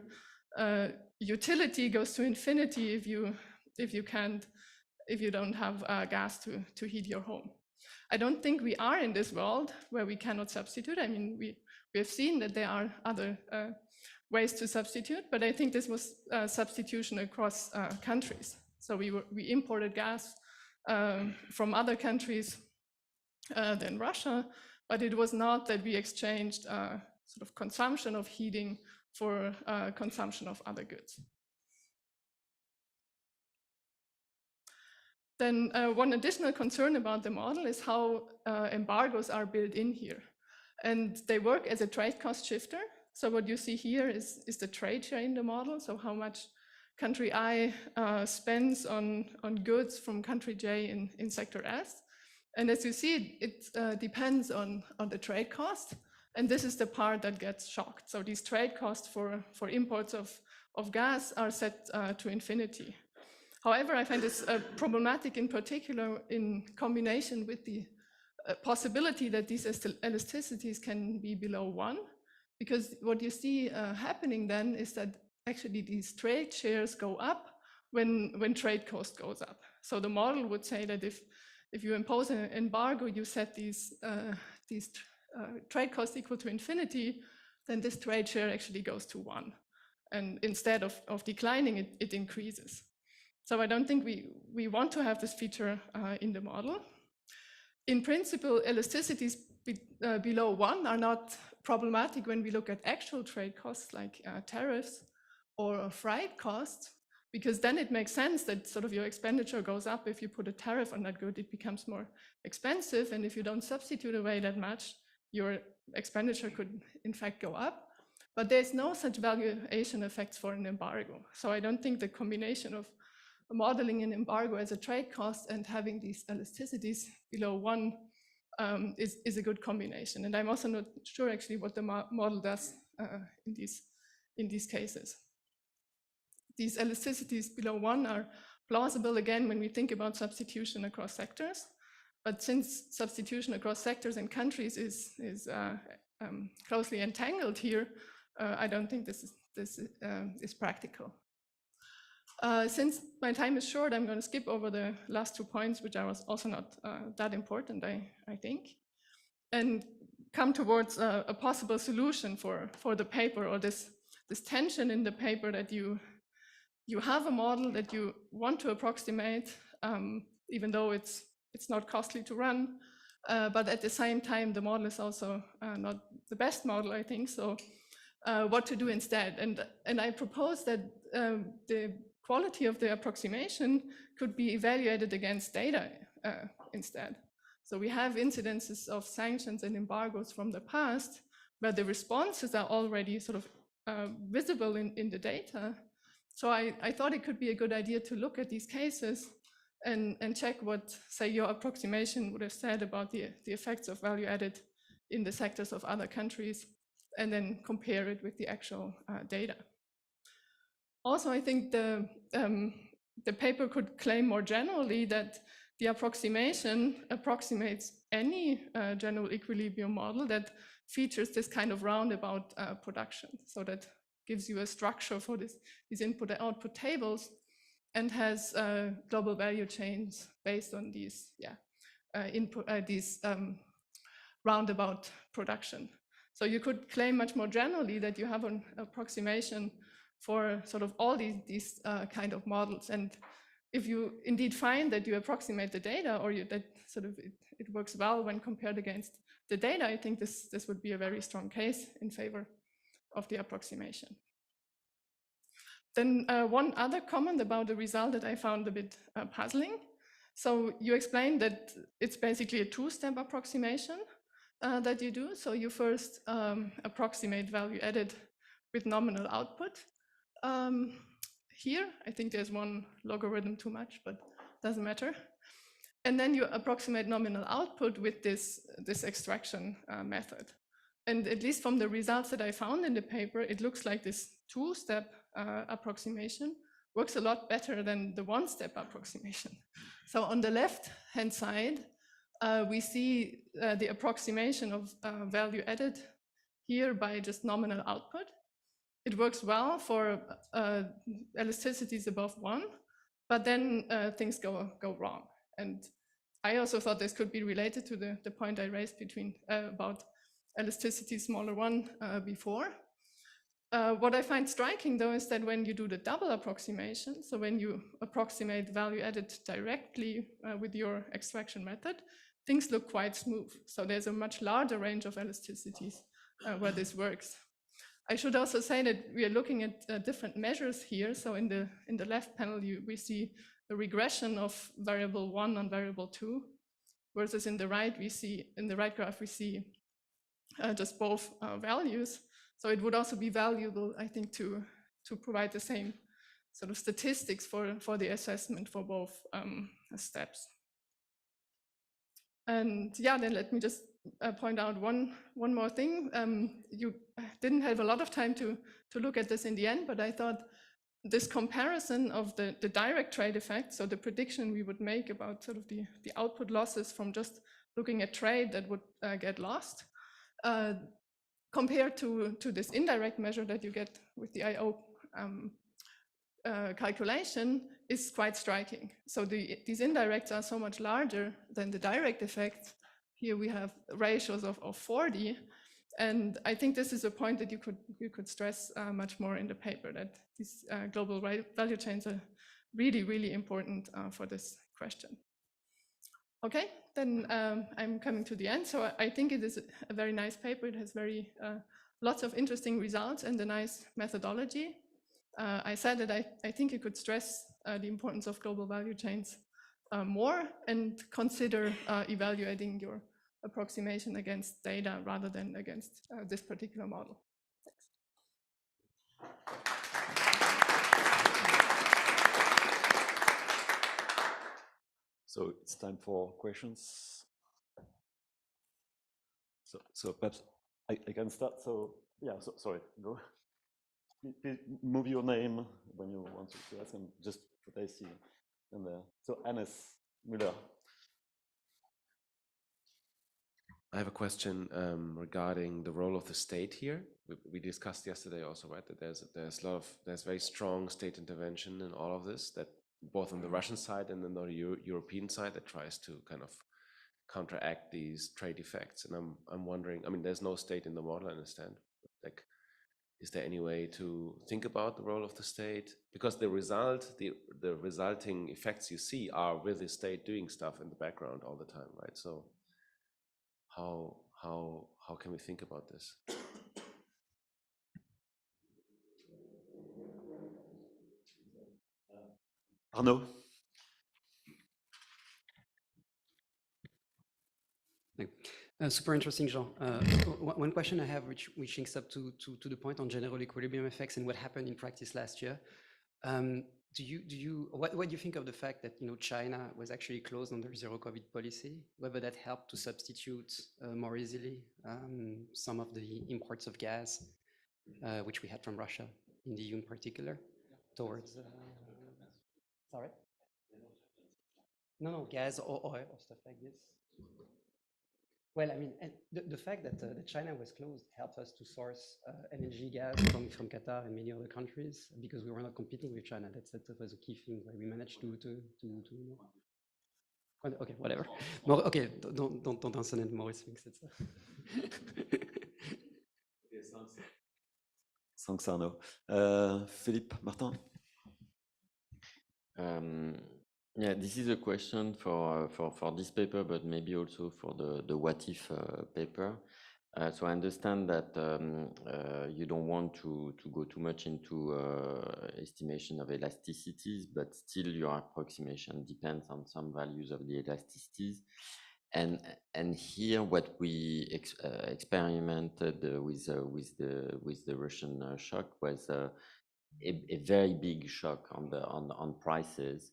utility goes to infinity if you don't have gas to heat your home. I don't think we are in this world where we cannot substitute. I mean, we have seen that there are other ways to substitute, but I think this was substitution across countries. So we imported gas from other countries than Russia, but it was not that we exchanged sort of consumption of heating for consumption of other goods. Then one additional concern about the model is how embargoes are built in here. And they work as a trade cost shifter. So what you see here is the trade share in the model. So how much country I spends on goods from country J in sector S. And as you see, it depends on the trade cost. And this is the part that gets shocked. So these trade costs for imports of gas are set to infinity. However, I find this problematic in particular in combination with the possibility that these elasticities can be below 1, because what you see happening then is that actually these trade shares go up when trade cost goes up. So the model would say that if you impose an embargo, you set these trade costs equal to infinity, then this trade share actually goes to 1. And instead of declining, it increases. So I don't think we want to have this feature in the model. In principle, elasticities below 1 are not problematic when we look at actual trade costs like tariffs or freight costs, because then it makes sense that sort of your expenditure goes up. If you put a tariff on that good, it becomes more expensive. And if you don't substitute away that much, your expenditure could in fact go up. But there's no such valuation effects for an embargo. So I don't think the combination of modeling an embargo as a trade cost and having these elasticities below 1 is a good combination. And I'm also not sure actually what the model does in these cases. These elasticities below 1 are plausible again when we think about substitution across sectors. But since substitution across sectors and countries is closely entangled here, I don't think this is practical. Since my time is short, I'm going to skip over the last 2 points, which are also not that important, I think, and come towards a possible solution for the paper, or this tension in the paper that you have a model that you want to approximate, even though it's not costly to run, but at the same time, the model is also not the best model, I think. So what to do instead? And I propose that the quality of the approximation could be evaluated against data instead. So we have incidences of sanctions and embargoes from the past, where the responses are already sort of visible in the data. So I thought it could be a good idea to look at these cases and check what, say, your approximation would have said about the effects of value added in the sectors of other countries, and then compare it with the actual data. Also, I think the paper could claim more generally that the approximation approximates any general equilibrium model that features this kind of roundabout production. So that gives you a structure for these input and output tables, and has global value chains based on these roundabout production. So you could claim much more generally that you have an approximation for sort of all these kind of models. And if you indeed find that you approximate the data, or that sort of it works well when compared against the data, I think this would be a very strong case in favor of the approximation. Then one other comment about the result that I found a bit puzzling. So you explained that it's basically a 2-step approximation that you do. So you first approximate value added with nominal output. Here, I think there's one logarithm too much, but doesn't matter. And then you approximate nominal output with this extraction method. And at least from the results that I found in the paper, it looks like this 2-step approximation works a lot better than the 1-step approximation. So on the left-hand side, we see the approximation of value added here by just nominal output. It works well for elasticities above 1, but then things go wrong. And I also thought this could be related to the point I raised about elasticity smaller 1 before. What I find striking, though, is that when you do the double approximation, so when you approximate value added directly with your extraction method, things look quite smooth. So there's a much larger range of elasticities where this works. I should also say that we are looking at different measures here. So in the left panel, we see a regression of variable 1 on variable 2, versus in the right graph we see just both values. So it would also be valuable, I think, to provide the same sort of statistics for the assessment for both steps. And yeah, then let me just point out one more thing. You didn't have a lot of time to look at this in the end, but I thought this comparison of the direct trade effect, so the prediction we would make about sort of the output losses from just looking at trade that would get lost, compared to this indirect measure that you get with the IO calculation, is quite striking. So these indirects are so much larger than the direct effect. Here we have ratios of 40. And I think this is a point that you could stress much more in the paper, that these global value chains are really, really important for this question. Okay, then I'm coming to the end. So I think it is a very nice paper. It has lots of interesting results and a nice methodology. I said that I think you could stress the importance of global value chains more and consider evaluating your approximation against data rather than against this particular model. Thanks. So it's time for questions. So perhaps I can start. So yeah, sorry, go. Please move your name when you want to ask, and just what I see in there. So Hannes Müller. I have a question regarding the role of the state here. We discussed yesterday also, right, that there's very strong state intervention in all of this, that both on the Russian side and then on the European side, that tries to kind of counteract these trade effects. And I'm wondering, I mean, there's no state in the model, I understand. Like, is there any way to think about the role of the state? Because the resulting effects you see are with the state doing stuff in the background all the time, right? So how can we think about this? Arnaud. Super interesting, Jean. One question I have, which links up to the point on general equilibrium effects and what happened in practice last year. What do you think of the fact that China was actually closed under zero COVID policy? Whether that helped to substitute more easily some of the imports of gas, which we had from Russia in the EU in particular, towards. Sorry. No, gas or oil or stuff like this. Well, I mean, the fact that China was closed helped us to source LNG gas from Qatar and many other countries because we were not competing with China. That was a key thing where we managed to. Okay, whatever. Okay, don't answer that. Maurice thinks it's. Thanks, Arnaud. Philippe Martin. Yeah, this is a question for this paper, but maybe also for the what if paper. So I understand that you don't want to go too much into estimation of elasticities, but still your approximation depends on some values of the elasticities. And here, what we experimented with the Russian shock was a very big shock on prices.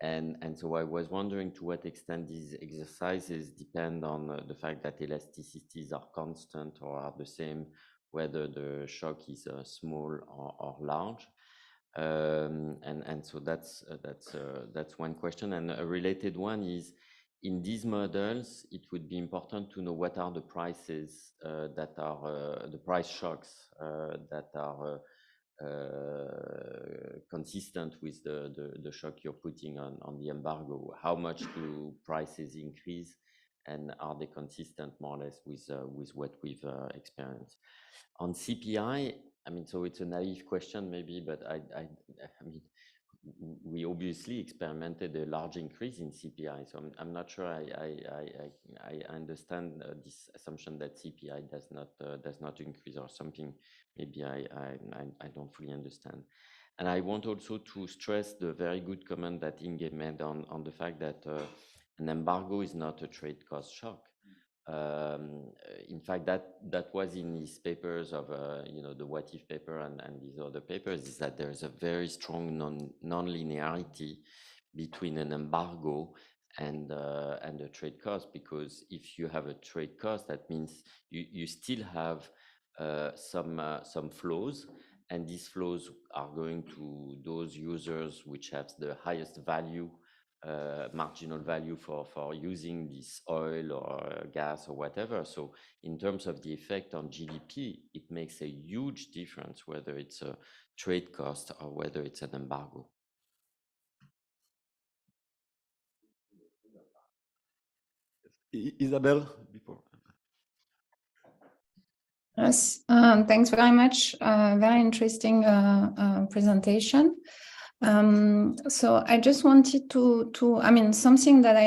And so I was wondering to what extent these exercises depend on the fact that elasticities are constant or are the same, whether the shock is small or large. And so that's one question. And a related one is, in these models, it would be important to know what are the prices that are the price shocks that are consistent with the shock you're putting on the embargo. How much do prices increase, and are they consistent more or less with what we've experienced? On CPI, I mean, so it's a naive question maybe, but I mean, we obviously experimented a large increase in CPI, so I'm not sure I understand this assumption that CPI does not increase or something. Maybe I don't fully understand. And I want also to stress the very good comment that Inge made on the fact that an embargo is not a trade cost shock. In fact, that was in his papers of, the What If paper and these other papers, is that there is a very strong non-linearity between an embargo and a trade cost, because if you have a trade cost, that means you still have some flows, and these flows are going to those users which have the highest value, marginal value for using this oil or gas or whatever. So in terms of the effect on GDP, it makes a huge difference whether it's a trade cost or whether it's an embargo. Isabel, before. Yes, thanks very much. Very interesting presentation. So I just wanted something that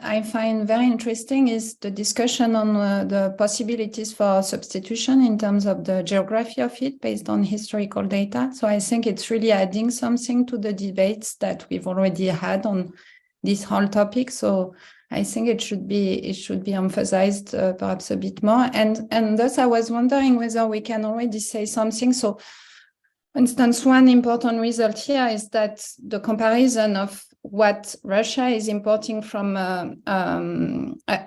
I find very interesting is the discussion on the possibilities for substitution in terms of the geography of it based on historical data. So I think it's really adding something to the debates that we've already had on this whole topic. So I think it should be emphasized perhaps a bit more. And thus I was wondering whether we can already say something. So, for instance, one important result here is that the comparison of what Russia is importing from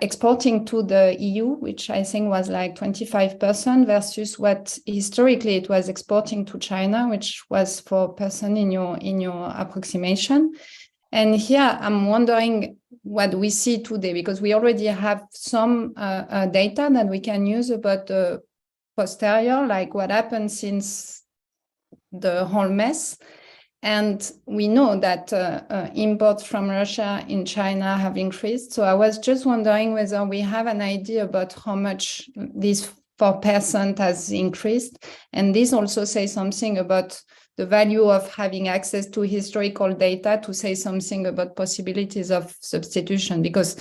exporting to the EU, which I think was like 25%, versus what historically it was exporting to China, which was 4% in your approximation. And here I'm wondering what we see today, because we already have some data that we can use about the posterior, like what happened since the whole mess. And we know that imports from Russia in China have increased. So I was just wondering whether we have an idea about how much this 4% has increased. And this also says something about the value of having access to historical data to say something about possibilities of substitution, because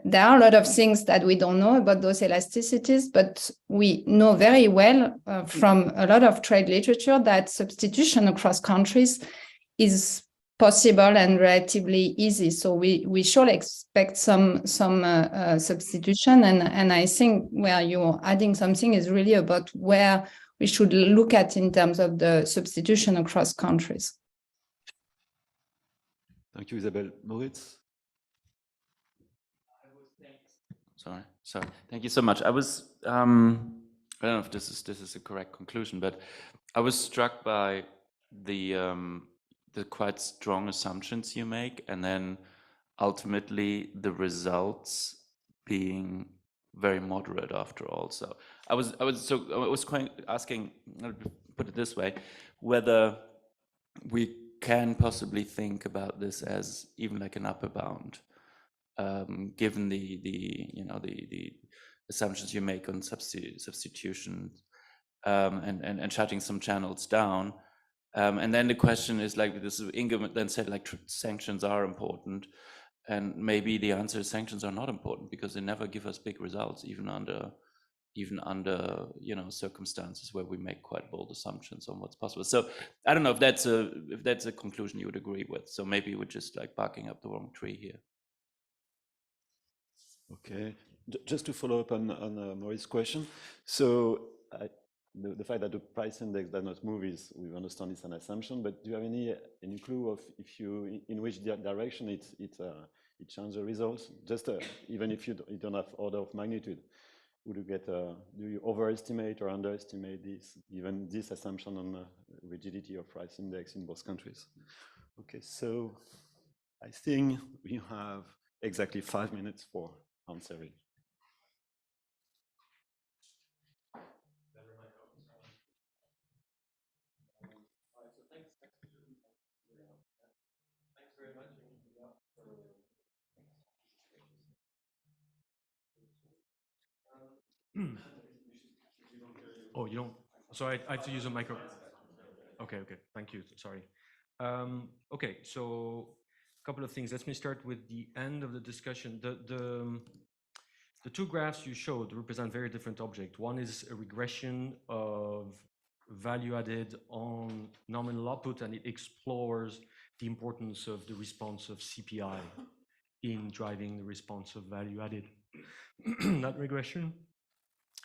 there are a lot of things that we don't know about those elasticities, but we know very well from a lot of trade literature that substitution across countries is possible and relatively easy. So we should expect some substitution. And I think where you're adding something is really about where we should look at in terms of the substitution across countries. Thank you, Isabel. Moritz? Sorry. Thank you so much. I was, I don't know if this is a correct conclusion, but I was struck by the quite strong assumptions you make, and then ultimately the results being very moderate after all. So I was quite asking, I'll put it this way, whether we can possibly think about this as even like an upper bound, given the assumptions you make on substitution and shutting some channels down. And then the question is like this, Inge then said like sanctions are important, and maybe the answer is sanctions are not important because they never give us big results, even under circumstances where we make quite bold assumptions on what's possible. So I don't know if that's a conclusion you would agree with. So maybe we're just like barking up the wrong tree here. Okay, just to follow up on Maurice's question. So the fact that the price index does not move is, we understand it's an assumption, but do you have any clue of in which direction it changes the results? Just even if you don't have order of magnitude, would you get do you overestimate or underestimate even this assumption on rigidity of price index in both countries? Okay, so I think we have exactly 5 minutes for answering. Oh, you don't? So I have to use a micro. Okay, thank you. Sorry. Okay, so a couple of things. Let me start with the end of the discussion. The two graphs you showed represent very different objects. One is a regression of value added on nominal output, and it explores the importance of the response of CPI in driving the response of value added. That regression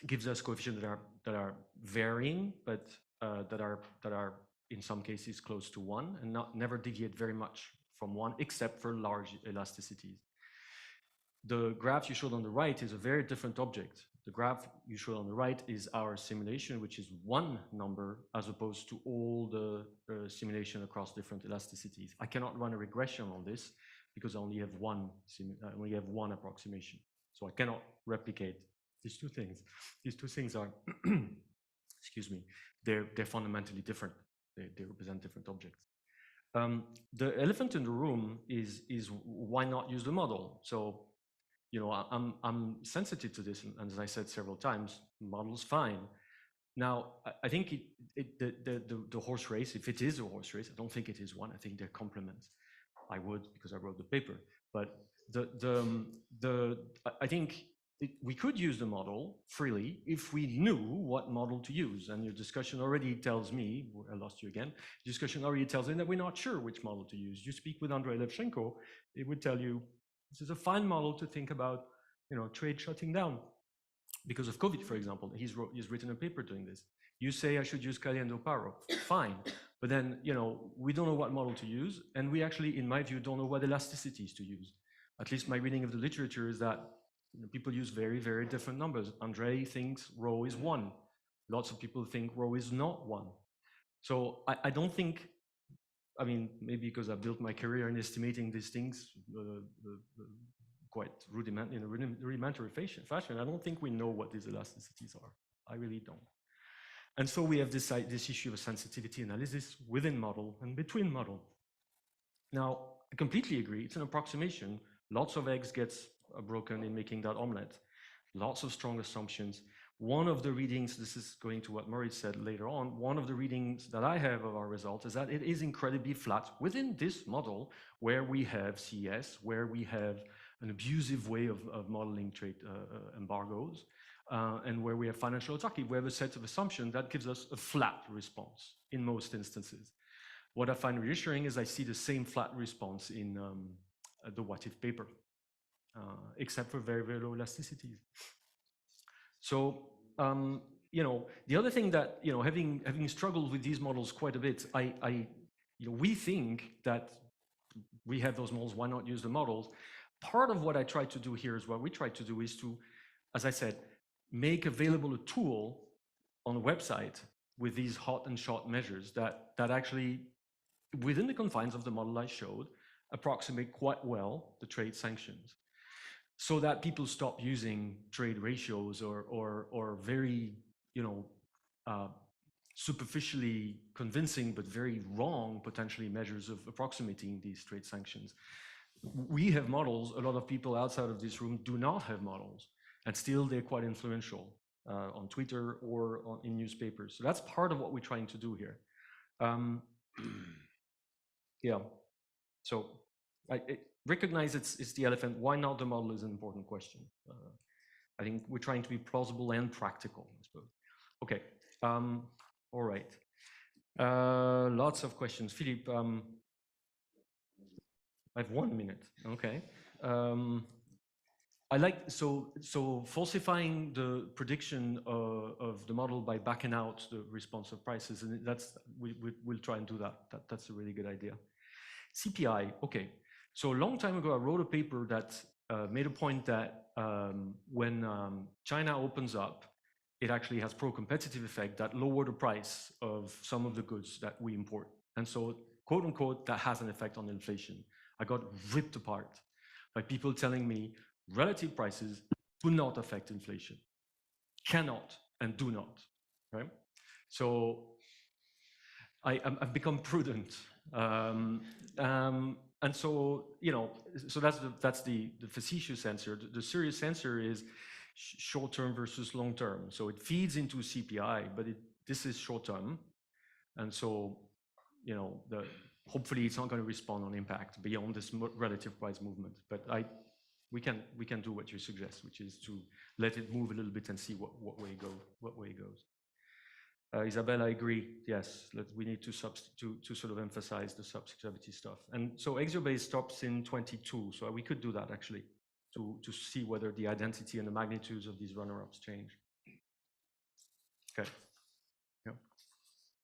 gives us coefficients that are varying, but that are in some cases close to 1 and never deviate very much from 1, except for large elasticities. The graph you showed on the right is a very different object. The graph you showed on the right is our simulation, which is one number, as opposed to all the simulation across different elasticities. I cannot run a regression on this because I only have one approximation. So I cannot replicate these two things. These two things are, excuse me, they're fundamentally different. They represent different objects. The elephant in the room is why not use the model? So, you know, I'm sensitive to this, and as I said several times, model's fine. Now, I think the horse race, if it is a horse race, I don't think it is one. I think they're complements. I would, because I wrote the paper. But I think we could use the model freely if we knew what model to use. And your discussion already tells me, I lost you again, discussion already tells me that we're not sure which model to use. You speak with Andrei Levchenko, it would tell you, this is a fine model to think about, you know, trade shutting down. Because of COVID, for example, he's written a paper doing this. You say I should use Caliendo Paro, fine. But then, you know, we don't know what model to use. And we actually, in my view, don't know what elasticities to use. At least my reading of the literature is that, you know, people use very, very different numbers. Andrei thinks rho is 1. Lots of people think rho is not 1. So I don't think, I mean, maybe because I built my career in estimating these things quite rudimentary fashion, I don't think we know what these elasticities are. I really don't. And so we have this issue of sensitivity analysis within model and between model. Now, I completely agree, it's an approximation. Lots of eggs gets broken in making that omelette. Lots of strong assumptions. One of the readings, this is going to what Murray said later on, one of the readings that I have of our result is that it is incredibly flat within this model where we have CES, where we have an abusive way of modeling trade embargoes, and where we have financial autarky, we have a set of assumptions that gives us a flat response in most instances. What I find reassuring is I see the same flat response in the what if paper, except for very, very low elasticities. So, you know, the other thing that, you know, having struggled with these models quite a bit, you know, we think that we have those models, why not use the models? Part of what I try to do here is what we try to do is to, as I said, make available a tool on a website with these hot and shot measures that actually, within the confines of the model I showed, approximate quite well the trade sanctions, so that people stop using trade ratios or very, you know, superficially convincing but very wrong potentially measures of approximating these trade sanctions. We have models. A lot of people outside of this room do not have models, and still they're quite influential on Twitter or in newspapers. So that's part of what we're trying to do here. Yeah. So I recognize it's the elephant. Why not the model is an important question. I think we're trying to be plausible and practical, I suppose. Okay. All right. Lots of questions. Philippe, I have 1 minute. Okay. I like, so falsifying the prediction of the model by backing out the response of prices, and we'll try and do that. That's a really good idea. CPI, okay. So a long time ago, I wrote a paper that made a point that when China opens up, it actually has pro-competitive effect that lower the price of some of the goods that we import. And so, quote unquote, that has an effect on inflation. I got ripped apart by people telling me relative prices do not affect inflation, cannot and do not, right? So I've become prudent. And so, you know, so that's the facetious answer. The serious answer is short-term versus long-term. So it feeds into CPI, but this is short-term. And so, you know, hopefully it's not going to respond on impact beyond this relative price movement. But we can do what you suggest, which is to let it move a little bit and see what way it goes. Isabel, I agree. Yes, we need to sort of emphasize the subsidiarity stuff. And so Exobase stops in 22. So we could do that actually to see whether the identity and the magnitudes of these runner-ups change. Okay. Yeah.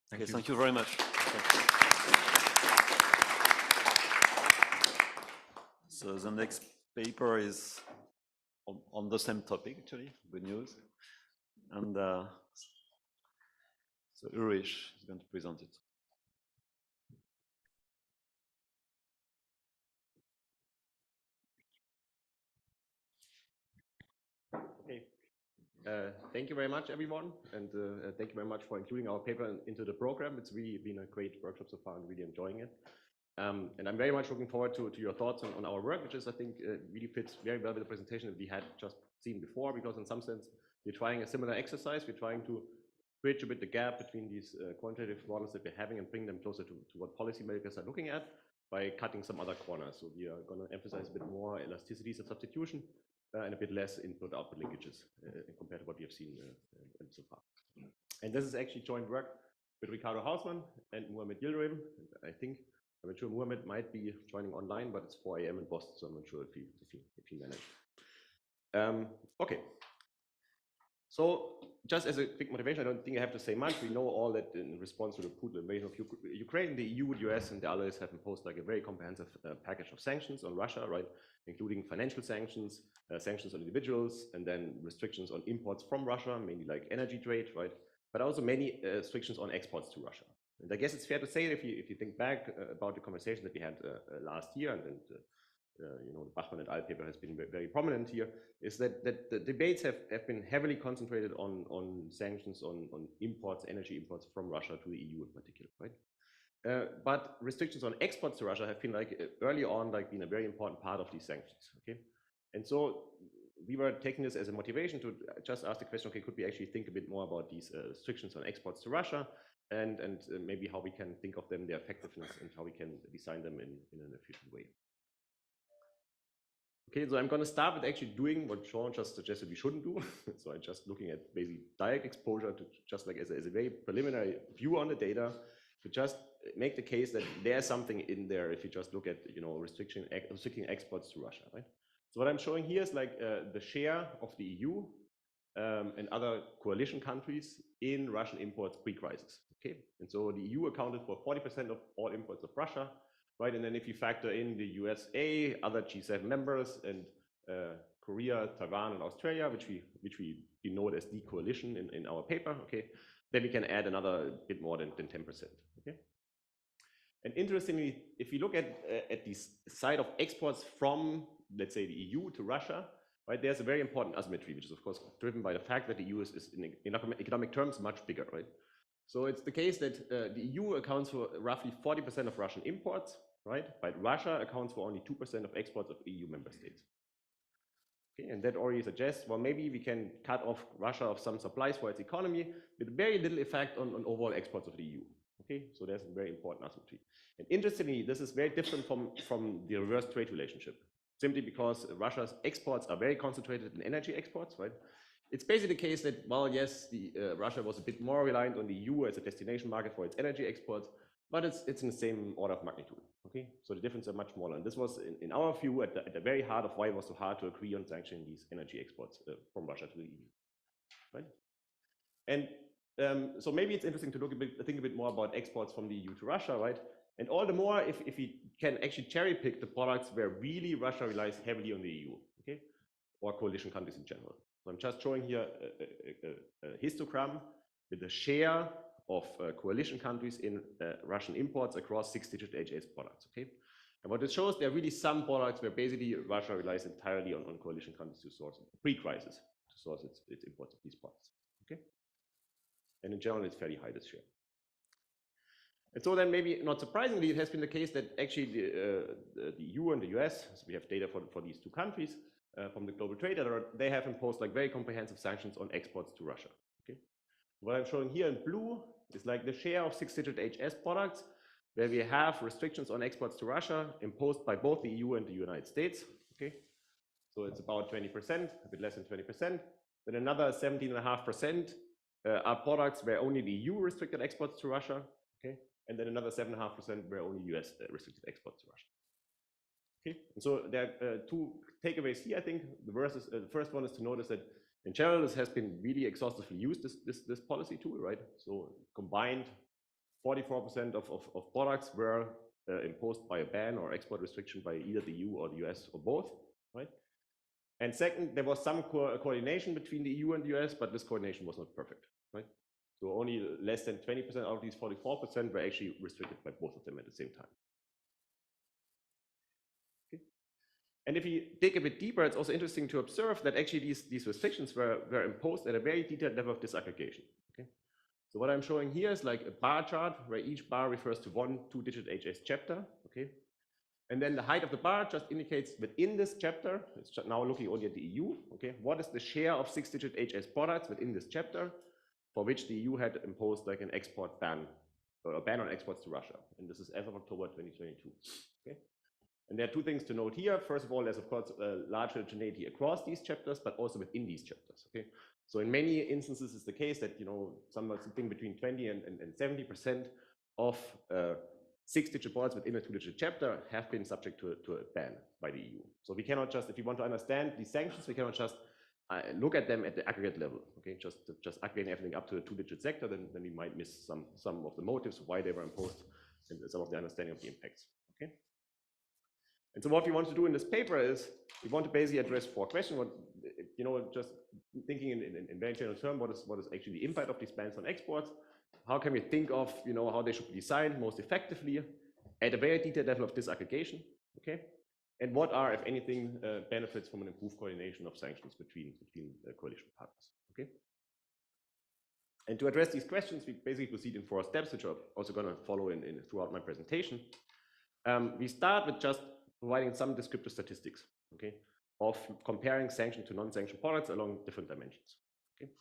Thank you. Thank you very much. So the next paper is on the same topic, actually, good news. And so Ulrich is going to present it. Okay. Thank you very much, everyone. And thank you very much for including our paper into the program. It's really been a great workshop so far and really enjoying it. And I'm very much looking forward to your thoughts on our work, which is, I think, really fits very well with the presentation that we had just seen before, because in some sense, we're trying a similar exercise. We're trying to bridge a bit the gap between these quantitative models that we're having and bring them closer to what policymakers are looking at by cutting some other corners. So we are going to emphasize a bit more elasticities of substitution and a bit less input-output linkages compared to what we have seen so far. And this is actually joint work with Ricardo Hausmann and Mohamed Yildirim. I think, I'm not sure Mohamed might be joining online, but it's 4 a.m. in Boston, so I'm not sure if he managed. Okay. So just as a quick motivation, I don't think I have to say much. We know all that in response to the brutal invasion of Ukraine, the EU, the US, and the others have imposed like a very comprehensive package of sanctions on Russia, right? Including financial sanctions, sanctions on individuals, and then restrictions on imports from Russia, mainly like energy trade, right? But also many restrictions on exports to Russia. And I guess it's fair to say that if you think back about the conversation that we had last year, and you know, the Bachmann et al. Paper has been very prominent here, is that the debates have been heavily concentrated on sanctions on imports, energy imports from Russia to the EU in particular, right? But restrictions on exports to Russia have been like early on been a very important part of these sanctions, okay? And so we were taking this as a motivation to just ask the question, okay, could we actually think a bit more about these restrictions on exports to Russia and maybe how we can think of them, their effectiveness, and how we can design them in an efficient way. Okay, so I'm going to start with actually doing what Sean just suggested we shouldn't do. So I'm just looking at basically direct exposure to just like as a very preliminary view on the data to just make the case that there's something in there if you just look at, you know, restricting exports to Russia, right? So what I'm showing here is like the share of the EU and other coalition countries in Russian imports pre-crisis, okay? And so the EU accounted for 40% of all imports of Russia, right? And then if you factor in the USA, other G7 members, and Korea, Taiwan, and Australia, which we denote as the coalition in our paper, okay, then we can add another bit more than 10%, okay? And interestingly, if you look at the side of exports from, let's say, the EU to Russia, right, there's a very important asymmetry, which is of course driven by the fact that the EU is in economic terms much bigger, right? So it's the case that the EU accounts for roughly 40% of Russian imports, right? But Russia accounts for only 2% of exports of EU member states. Okay, and that already suggests, well, maybe we can cut off Russia of some supplies for its economy with very little effect on overall exports of the EU. Okay, so there's a very important asymmetry. And interestingly, this is very different from the reverse trade relationship, simply because Russia's exports are very concentrated in energy exports, right? It's basically the case that, well, yes, Russia was a bit more reliant on the EU as a destination market for its energy exports, but it's in the same order of magnitude, okay? So the differences are much smaller. And this was, in our view, at the very heart of why it was so hard to agree on sanctioning these energy exports from Russia to the EU, right? And so maybe it's interesting to think a bit more about exports from the EU to Russia, right? And all the more if we can actually cherry pick the products where really Russia relies heavily on the EU, okay? Or coalition countries in general. So I'm just showing here a histogram with the share of coalition countries in Russian imports across 6-digit HS products, okay? And what it shows, there are really some products where basically Russia relies entirely on coalition countries to source pre-crisis, to source its imports of these products, okay? And in general, it's fairly high, this share. And so then maybe not surprisingly, it has been the case that actually the EU and the US, so we have data for these two countries from the global trade, they have imposed like very comprehensive sanctions on exports to Russia, okay? What I'm showing here in blue is like the share of 6-digit HS products where we have restrictions on exports to Russia imposed by both the EU and the United States, okay? So it's about 20%, a bit less than 20%. Then another 17.5% are products where only the EU restricted exports to Russia, okay, and then another 7.5% where only US restricted exports to Russia. Okay, and so there are two takeaways here. I think the first one is to notice that in general this has been really exhaustively used, this policy tool, right? So combined 44% of products were imposed by a ban or export restriction by either the EU or the US or both, right? And second, there was some coordination between the EU and the US, but this coordination was not perfect, right? So only less than 20% out of these 44% were actually restricted by both of them at the same time. Okay. And if you dig a bit deeper, it's also interesting to observe that actually these restrictions were imposed at a very detailed level of disaggregation. Okay. So what I'm showing here is like a bar chart where each bar refers to one 2-digit HS chapter. Okay. And then the height of the bar just indicates within this chapter, it's now looking only at the EU, okay, what is the share of 6-digit HS products within this chapter for which the EU had imposed like an export ban, or a ban on exports to Russia. And this is as of October 2022. Okay. And there are two things to note here. First of all, there's of course a large heterogeneity across these chapters, but also within these chapters. Okay. So in many instances, it's the case that, you know, something between 20 and 70% of 6-digit products within a 2-digit chapter have been subject to a ban by the EU. So we cannot just, if we want to understand these sanctions, we cannot just look at them at the aggregate level. Okay, just aggregating everything up to a 2-digit sector, then we might miss some of the motives why they were imposed and some of the understanding of the impacts. Okay. And so what we want to do in this paper is we want to basically address 4 questions. What, you know, just thinking in very general terms, what is actually the impact of these bans on exports? How can we think of, you know, how they should be designed most effectively at a very detailed level of disaggregation? Okay, and what are, if anything, benefits from an improved coordination of sanctions between coalition partners? Okay, and to address these questions, we basically proceed in 4 steps, which are also going to follow throughout my presentation. We start with just providing some descriptive statistics, okay, of comparing sanctioned to non-sanctioned products along different dimensions. Okay.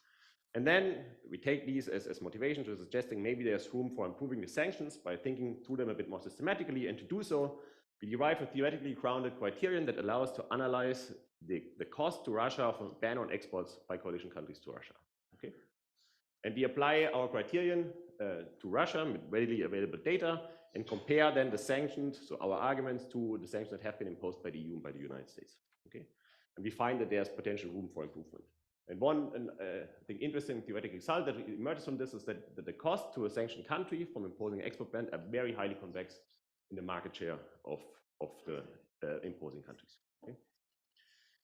And then we take these as motivation to suggesting maybe there's room for improving the sanctions by thinking through them a bit more systematically. And to do so, we derive a theoretically grounded criterion that allows to analyze the cost to Russia of a ban on exports by coalition countries to Russia. Okay. And we apply our criterion to Russia with readily available data and compare then the sanctions, so our arguments, to the sanctions that have been imposed by the EU and by the United States. Okay. And we find that there's potential room for improvement. And one, I think, interesting theoretical result that emerges from this is that the cost to a sanctioned country from imposing an export ban are very highly convex in the market share of the imposing countries. Okay?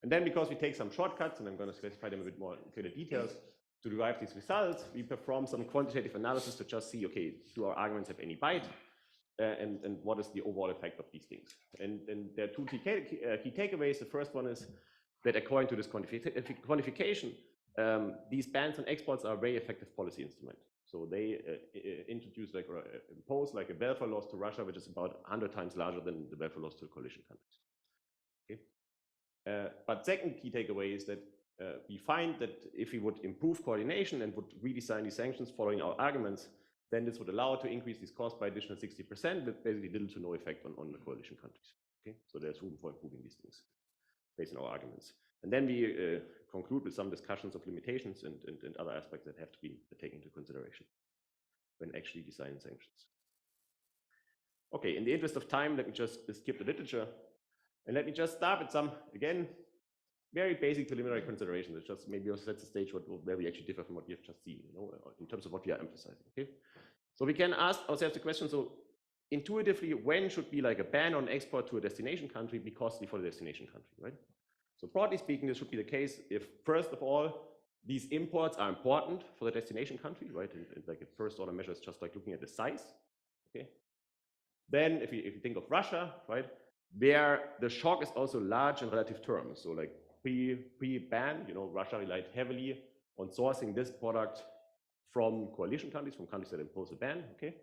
And then because we take some shortcuts, and I'm going to specify them a bit more in further details, to derive these results, we perform some quantitative analysis to just see, okay, do our arguments have any bite? And what is the overall effect of these things? And there are 2 key takeaways. The first one is that according to this quantification, these bans on exports are a very effective policy instrument. So they introduce or impose like a welfare loss to Russia, which is about 100 times larger than the welfare loss to coalition countries. Okay. But second key takeaway is that we find that if we would improve coordination and would redesign these sanctions following our arguments, then this would allow to increase these costs by additional 60% with basically little to no effect on the coalition countries. Okay. So there's room for improving these things based on our arguments. And then we conclude with some discussions of limitations and other aspects that have to be taken into consideration when actually designing sanctions. Okay, in the interest of time, let me just skip the literature. And let me just start with some, again, very basic preliminary considerations that just maybe also sets the stage where we actually differ from what we have just seen, you know, in terms of what we are emphasizing. Okay, so we can ask ourselves the question, so intuitively, when should be like a ban on export to a destination country be costly for the destination country, right? So broadly speaking, this should be the case if, first of all, these imports are important for the destination country, right? And like a first order measure is just like looking at the size, okay? Then if you think of Russia, right, where the shock is also large in relative terms. So like pre-ban, you know, Russia relied heavily on sourcing this product from coalition countries, from countries that impose a ban, okay?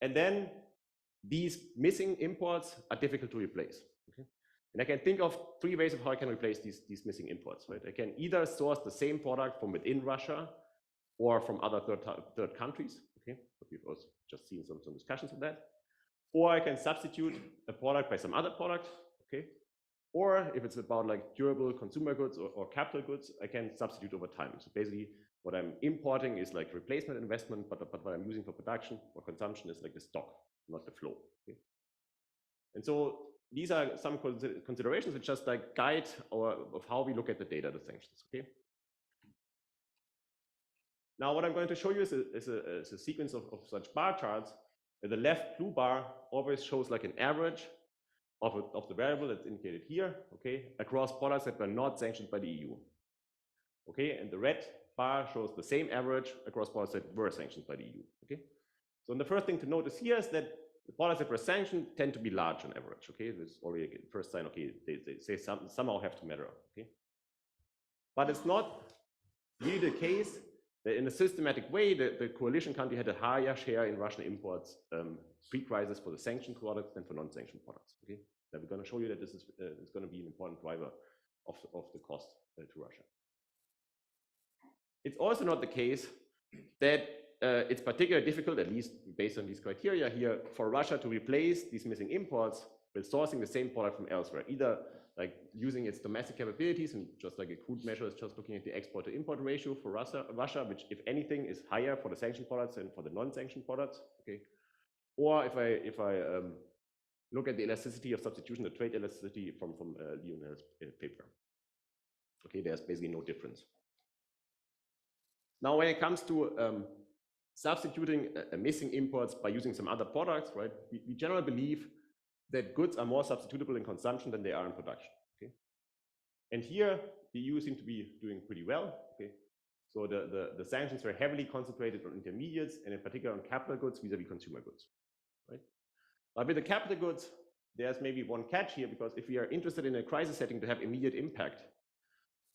And then these missing imports are difficult to replace. Okay? And I can think of 3 ways of how I can replace these missing imports. Right? I can either source the same product from within Russia or from other third countries. Okay, but we've also just seen some discussions of that. Or I can substitute a product by some other product. Okay, or if it's about like durable consumer goods or capital goods, I can substitute over time. So basically, What I'm importing is like replacement investment, but what I'm using for production or consumption is like the stock, not the flow. Okay? And so these are some considerations which just like guide of how we look at the data, the sanctions. Okay. Now, what I'm going to show you is a sequence of such bar charts. The left blue bar always shows like an average of the variable that's indicated here, okay, across products that were not sanctioned by the EU. Okay, and the red bar shows the same average across products that were sanctioned by the EU. Okay, so the first thing to notice here is that the products that were sanctioned tend to be large on average. Okay, this is already a first sign. Okay, they say somehow have to matter. Okay, but it's not really the case that in a systematic way the coalition country had a higher share in Russian imports pre-crisis for the sanctioned products than for non-sanctioned products. Okay, now we're going to show you that this is going to be an important driver of the cost to Russia. It's also not the case that it's particularly difficult, at least based on these criteria here, for Russia to replace these missing imports with sourcing the same product from elsewhere, either like using its domestic capabilities, and just like a crude measure is just looking at the export to import ratio for Russia, which if anything is higher for the sanctioned products than for the non-sanctioned products. Okay, or if I look at the elasticity of substitution, the trade elasticity from Lionel's paper. Okay, there's basically no difference. Now, when it comes to substituting missing imports by using some other products, right? We generally believe that goods are more substitutable in consumption than they are in production. Okay, and here the EU seems to be doing pretty well. Okay, so the sanctions were heavily concentrated on intermediates and in particular on capital goods vis-a-vis consumer goods. Right, but with the capital goods, there's maybe one catch here, because if we are interested in a crisis setting to have immediate impact,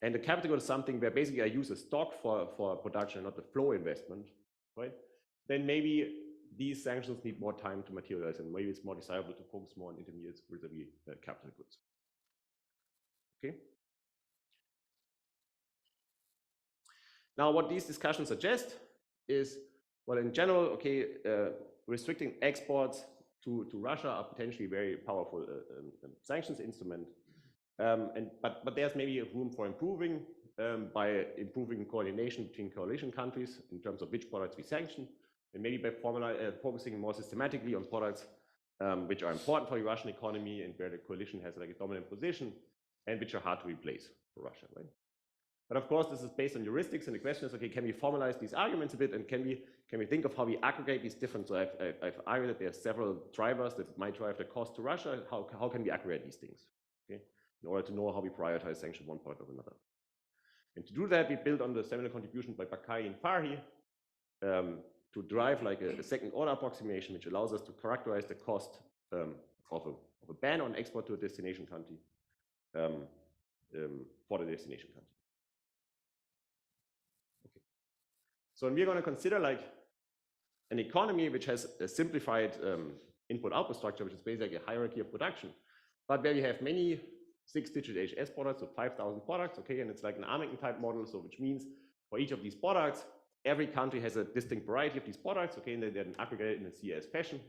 and the capital good is something where basically I use a stock for production, not the flow investment, right? Then maybe these sanctions need more time to materialize, and maybe it's more desirable to focus more on intermediates vis-a-vis capital goods. Okay. Now, what these discussions suggest is, well, in general, okay, restricting exports to Russia are potentially very powerful sanctions instrument. But there's maybe room for improving by improving coordination between coalition countries in terms of which products we sanction, and maybe by focusing more systematically on products which are important for the Russian economy and where the coalition has like a dominant position and which are hard to replace for Russia, right? But of course, this is based on heuristics, and the question is, okay, can we formalize these arguments a bit, and can we think of how we aggregate these different? So I've argued that there are several drivers that might drive the cost to Russia. How can we aggregate these things? Okay, in order to know how we prioritize sanction one product or another. And to do that, we build on the seminal contribution by Bakai and Farhi to drive like a second order approximation, which allows us to characterize the cost of a ban on export to a destination country for the destination country. Okay. So we're going to consider like an economy which has a simplified input-output structure, which is basically a hierarchy of production, but where you have many 6-digit HS products, so 5,000 products, okay, and it's like an Armington type model, so which means for each of these products, every country has a distinct variety of these products, okay, and they're then aggregated in a CS fashion,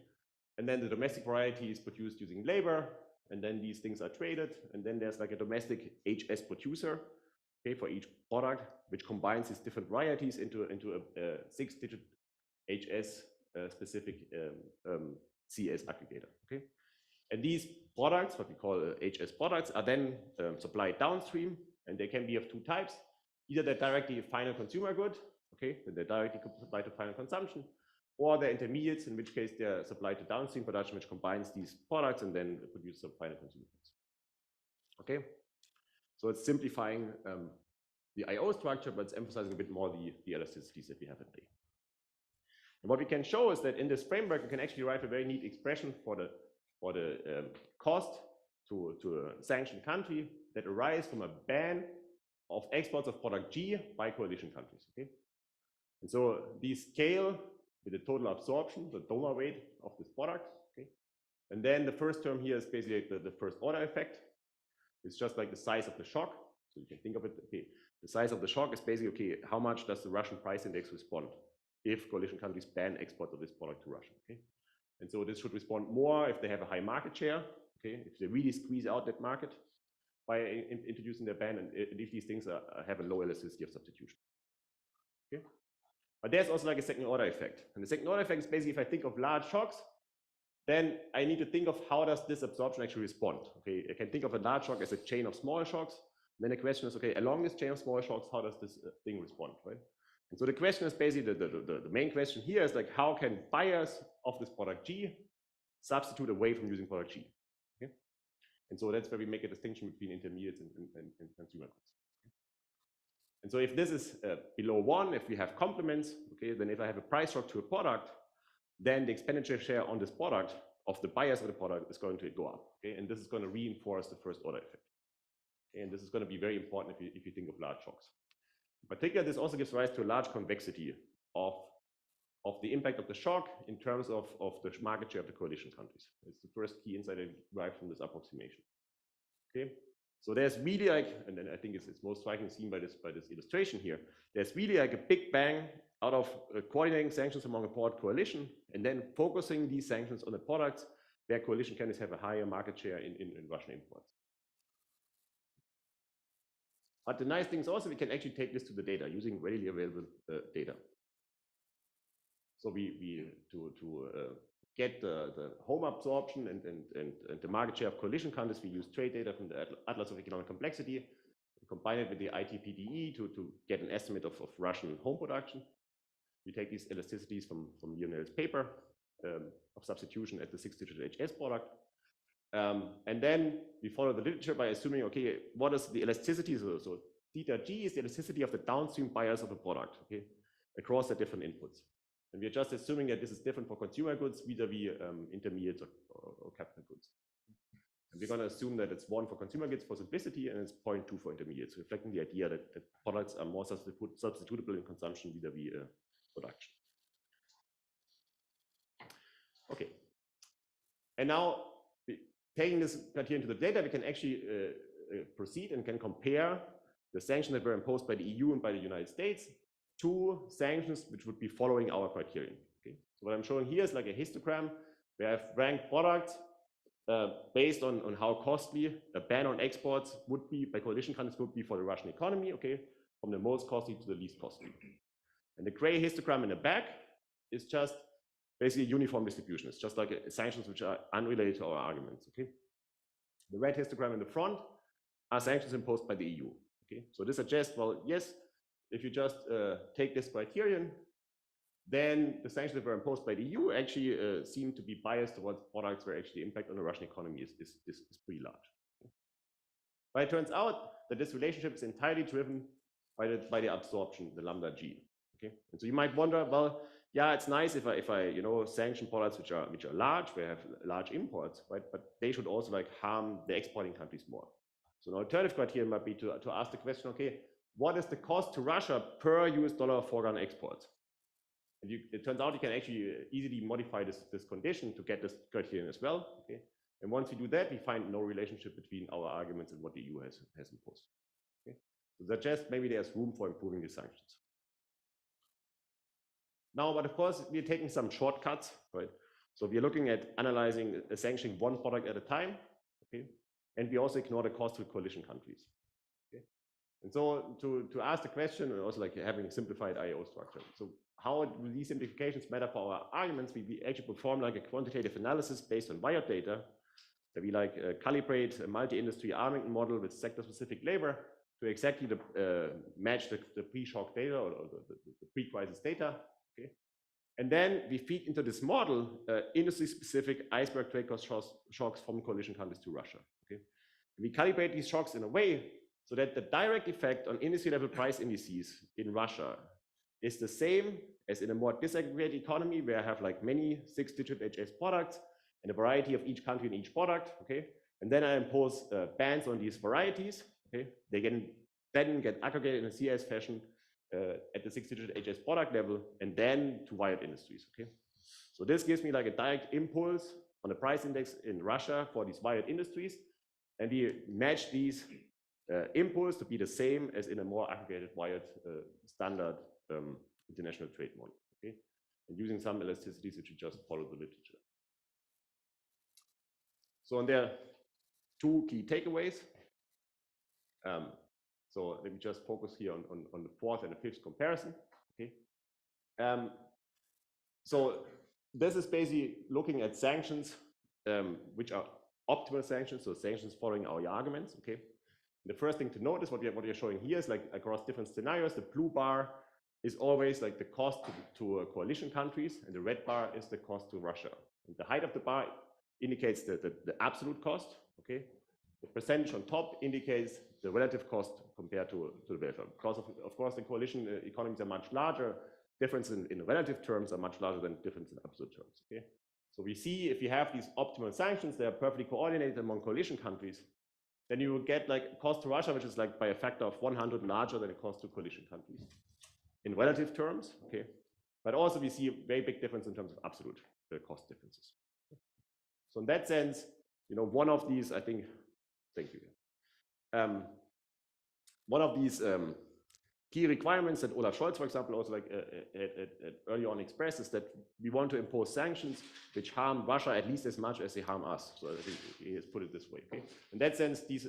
and then the domestic variety is produced using labor, and then these things are traded, and then there's like a domestic HS producer, okay, for each product, which combines these different varieties into a 6-digit HS specific CS aggregator, okay. And these products, what we call HS products, are then supplied downstream, and they can be of two types. Either they're directly a final consumer good, okay, then they're directly supplied to final consumption, or they're intermediates, in which case they're supplied to downstream production, which combines these products and then produces some final consumer goods. Okay, so it's simplifying the IO structure, but it's emphasizing a bit more the elasticities that we have at play. And what we can show is that in this framework, you can actually write a very neat expression for the cost to a sanctioned country that arise from a ban of exports of product G by coalition countries. Okay, and so these scale with the total absorption, the donor weight of this product. Okay, and then the first term here is basically the first order effect. It's just like the size of the shock. So you can think of it. Okay, the size of the shock is basically, okay, how much does the Russian price index respond if coalition countries ban exports of this product to Russia? Okay. And so this should respond more if they have a high market share, okay, if they really squeeze out that market by introducing their ban, and if these things have a low elasticity of substitution. Okay? But there's also like a second order effect. And the second order effect is basically if I think of large shocks, then I need to think of how does this absorption actually respond. Okay, I can think of a large shock as a chain of small shocks. Then the question is, okay, along this chain of small shocks, how does this thing respond, right? And so the question is basically, the main question here is like, how can buyers of this product G substitute away from using product G? Okay? And so that's where we make a distinction between intermediates and consumer goods. And so if this is below 1, if we have complements, okay, then if I have a price shock to a product, then the expenditure share on this product of the buyers of the product is going to go up. Okay? And this is going to reinforce the first order effect. Okay? And this is going to be very important if you think of large shocks. In particular, this also gives rise to a large convexity of the impact of the shock in terms of the market share of the coalition countries. It's the first key insight I derive from this approximation. Okay, so there's really like, and then I think it's most striking seen by this illustration here. There's really like a big bang out of coordinating sanctions among a broad coalition, and then focusing these sanctions on the products where coalition countries have a higher market share in Russian imports. But the nice thing is also we can actually take this to the data using readily available data. So we get the home absorption and the market share of coalition countries, we use trade data from the Atlas of Economic Complexity, combine it with the ITPDE to get an estimate of Russian home production. We take these elasticities from Lionel's paper of substitution at the 6-digit HS product. And then we follow the literature by assuming, okay, what is the elasticity? So theta G is the elasticity of the downstream buyers of a product, okay, across the different inputs. And we're just assuming that this is different for consumer goods vis-a-vis intermediates or capital goods. And we're going to assume that it's 1 for consumer goods for simplicity and it's 0.2 for intermediates, reflecting the idea that products are more substitutable in consumption vis-a-vis production. Okay. And now, taking this criteria into the data, we can actually proceed and can compare the sanctions that were imposed by the EU and by the United States to sanctions which would be following our criterion. Okay? So what I'm showing here is like a histogram where I've ranked products based on how costly a ban on exports would be by coalition countries would be for the Russian economy, okay, from the most costly to the least costly. And the gray histogram in the back is just basically a uniform distribution. It's just like sanctions which are unrelated to our arguments, okay? The red histogram in the front are sanctions imposed by the EU, okay? So this suggests, well, yes, if you just take this criterion, then the sanctions that were imposed by the EU actually seem to be biased towards products where actually the impact on the Russian economy is pretty large. Okay? But it turns out that this relationship is entirely driven by the absorption, the lambda G. Okay, and so you might wonder, well, yeah, it's nice if I sanction products which are large, where I have large imports, right? But they should also like harm the exporting countries more. So an alternative criterion might be to ask the question, okay, what is the cost to Russia per US dollar of foregone exports? And it turns out you can actually easily modify this condition to get this criterion as well. Okay, and once we do that, we find no relationship between our arguments and what the EU has imposed. Okay, so that just maybe there's room for improving the sanctions. Now, but of course, we're taking some shortcuts, right? So we're looking at analyzing, sanctioning one product at a time, okay? And we also ignore the cost to coalition countries, okay? And so to ask the question, and also like having a simplified IO structure. So how do these simplifications matter for our arguments? We actually perform like a quantitative analysis based on wired data, that we like calibrate a multi-industry Armington model with sector-specific labor to exactly match the pre-shock data or the pre-crisis data. Okay. And then we feed into this model industry-specific iceberg trade cost shocks from coalition countries to Russia. Okay. And we calibrate these shocks in a way so that the direct effect on industry-level price indices in Russia is the same as in a more disaggregated economy where I have like many 6-digit HS products and a variety of each country in each product. Okay. And then I impose bans on these varieties. Okay. They then get aggregated in a CS fashion at the 6-digit HS product level, and then to wired industries, okay? So this gives me like a direct impulse on the price index in Russia for these wired industries, and we match these impulse to be the same as in a more aggregated wired standard international trade model, okay? And using some elasticities which you just follow the literature. So and there are 2 key takeaways. So let me just focus here on the 4th and the 5th comparison. Okay. So this is basically looking at sanctions, which are optimal sanctions, so sanctions following our arguments. Okay. The first thing to note is what you're showing here is like across different scenarios. The blue bar is always like the cost to coalition countries, and the red bar is the cost to Russia. And the height of the bar indicates the absolute cost. Okay. The percentage on top indicates the relative cost compared to the welfare. Because of course the coalition economies are much larger. Difference in relative terms are much larger than difference in absolute terms. Okay. So we see if you have these optimal sanctions, they are perfectly coordinated among coalition countries, then you will get like a cost to Russia, which is like by a factor of 100 larger than a cost to coalition countries in relative terms. Okay. But also we see a very big difference in terms of absolute cost differences. So in that sense, one of these, I think, thank you. One of these key requirements that Olaf Scholz, for example, also like early on expressed is that we want to impose sanctions which harm Russia at least as much as they harm us. So I think he has put it this way. Okay? In that sense, these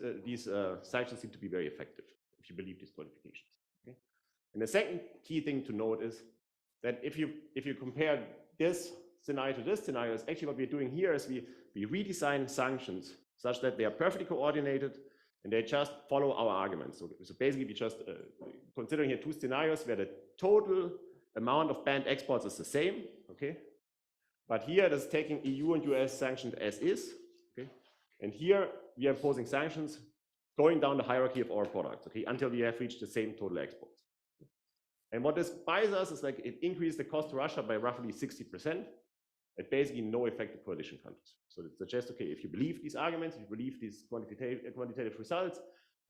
sanctions seem to be very effective if you believe these qualifications. Okay? And the second key thing to note is that if you compare this scenario to this scenario, is actually what we're doing here is we redesign sanctions such that they are perfectly coordinated and they just follow our arguments. So basically, we just considering here two scenarios where the total amount of banned exports is the same, okay? But here it is taking EU and US sanctioned as is, okay? And here we are imposing sanctions going down the hierarchy of our products, okay, until we have reached the same total exports. And what this buys us is like it increased the cost to Russia by roughly 60%. At basically no effect to coalition countries. So it suggests, okay, if you believe these arguments, if you believe these quantitative results,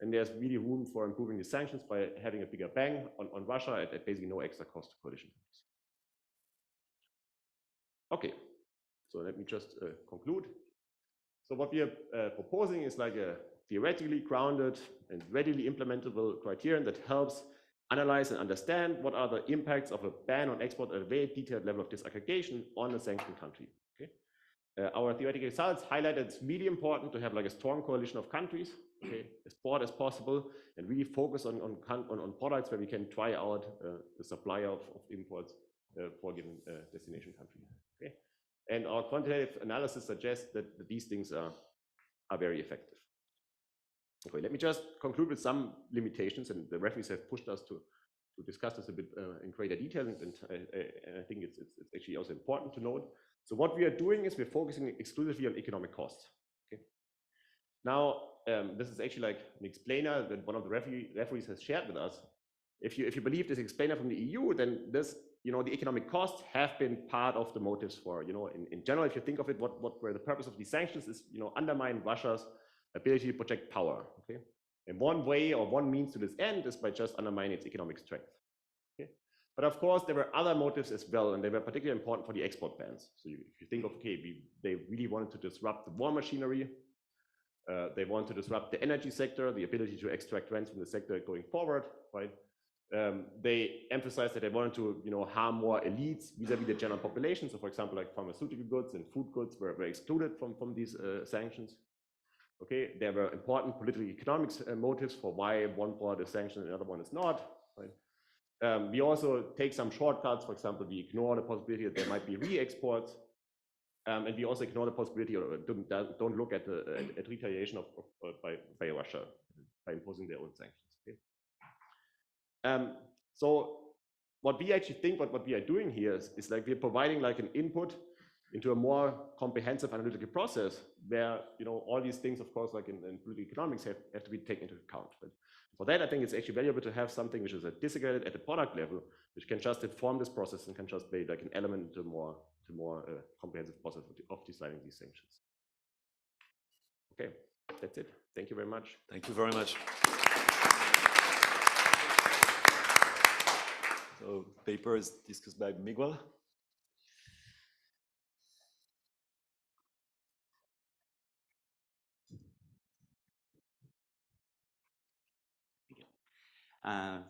then there's really room for improving the sanctions by having a bigger bang on Russia at basically no extra cost to coalition countries. Okay, so let me just conclude. So what we are proposing is like a theoretically grounded and readily implementable criterion that helps analyze and understand what are the impacts of a ban on export at a very detailed level of disaggregation on a sanctioned country. Okay? Our theoretical results highlight that it's really important to have like a strong coalition of countries, okay, as broad as possible, and really focus on products where we can try out the supply of imports for a given destination country. Okay? And our quantitative analysis suggests that these things are very effective. Okay, let me just conclude with some limitations, and the referees have pushed us to discuss this a bit in greater detail, and I think it's actually also important to note. So what we are doing is we're focusing exclusively on economic costs. Okay. Now, this is actually like an explainer that one of the referees has shared with us. If you believe this explainer from the EU, then this, the economic costs have been part of the motives for, in general, if you think of it, what were the purpose of these sanctions is, undermine Russia's ability to project power. Okay, and one way or one means to this end is by just undermining its economic strength. Okay, but of course there were other motives as well, and they were particularly important for the export bans. So if you think of, okay, they really wanted to disrupt the war machinery, they want to disrupt the energy sector, the ability to extract rents from the sector going forward, right? They emphasized that they wanted to, harm more elites vis-a-vis the general population. So, for example, like pharmaceutical goods and food goods were excluded from these sanctions. Okay, there were important political economics motives for why one part is sanctioned and the other one is not. Right? We also take some shortcuts. For example, we ignore the possibility that there might be re-exports, and we also ignore the possibility or don't look at retaliation by Russia by imposing their own sanctions. Okay? So what we actually think, what we are doing here is like we're providing like an input into a more comprehensive analytical process where, all these things, of course, like in political economics have to be taken into account. But for that, I think it's actually valuable to have something which is disaggregated at the product level, which can just inform this process and can just be like an element to more comprehensive process of deciding these sanctions. Okay, that's it. Thank you very much. Thank you very much. So paper is discussed by Miguel.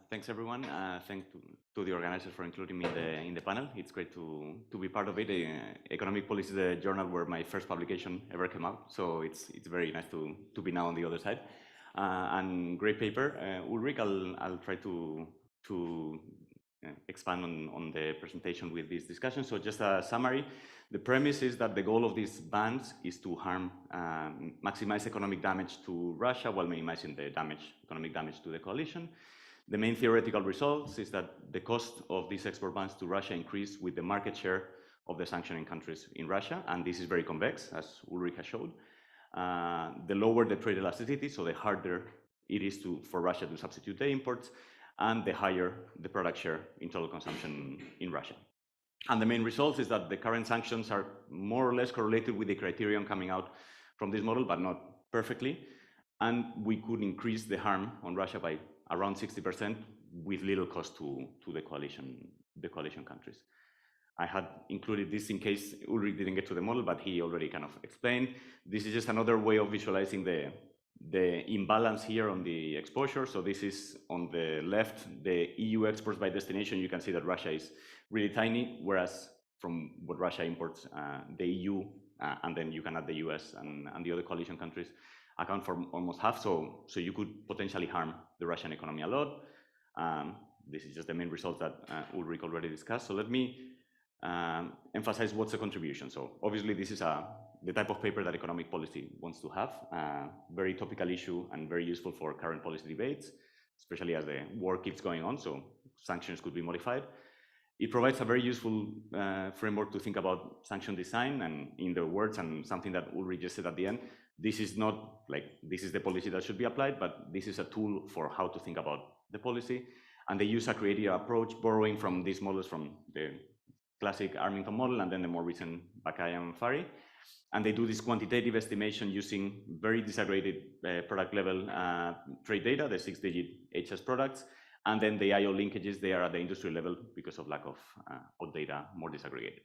Thanks everyone. Thanks to the organizers for including me in the panel. It's great to be part of it. Economic Policy is a journal where my first publication ever came out, so it's very nice to be now on the other side. And great paper, Ulrich. I'll try to expand on the presentation with this discussion. So just a summary, the premise is that the goal of these bans is to maximize economic damage to Russia while minimizing the economic damage to the coalition. The main theoretical results is that the cost of these export bans to Russia increase with the market share of the sanctioning countries in Russia, and this is very convex, as Ulrich has showed. The lower the trade elasticity, so the harder it is for Russia to substitute the imports, and the higher the product share in total consumption in Russia. And the main result is that the current sanctions are more or less correlated with the criterion coming out from this model, but not perfectly. And we could increase the harm on Russia by around 60% with little cost to the coalition countries. I had included this in case Ulrich didn't get to the model, but he already kind of explained. This is just another way of visualizing the imbalance here on the exposure. So this is on the left, the EU exports by destination. You can see that Russia is really tiny, whereas from what Russia imports, the EU, and then you can add the US and the other coalition countries account for almost half. So you could potentially harm the Russian economy a lot. This is just the main results that Ulrich already discussed. So let me emphasize what's the contribution. So obviously this is the type of paper that economic policy wants to have, very topical issue and very useful for current policy debates, especially as the war keeps going on, so sanctions could be modified. It provides a very useful framework to think about sanction design, and in their words, and something that Ulrich just said at the end, this is not like, this is the policy that should be applied, but this is a tool for how to think about the policy. And they use a creative approach, borrowing from these models from the classic Armington model and then the more recent Bakay and Fari. And they do this quantitative estimation using very disaggregated product level trade data, the 6-digit HS products, and then the IO linkages, they are at the industry level because of lack of data, more disaggregated.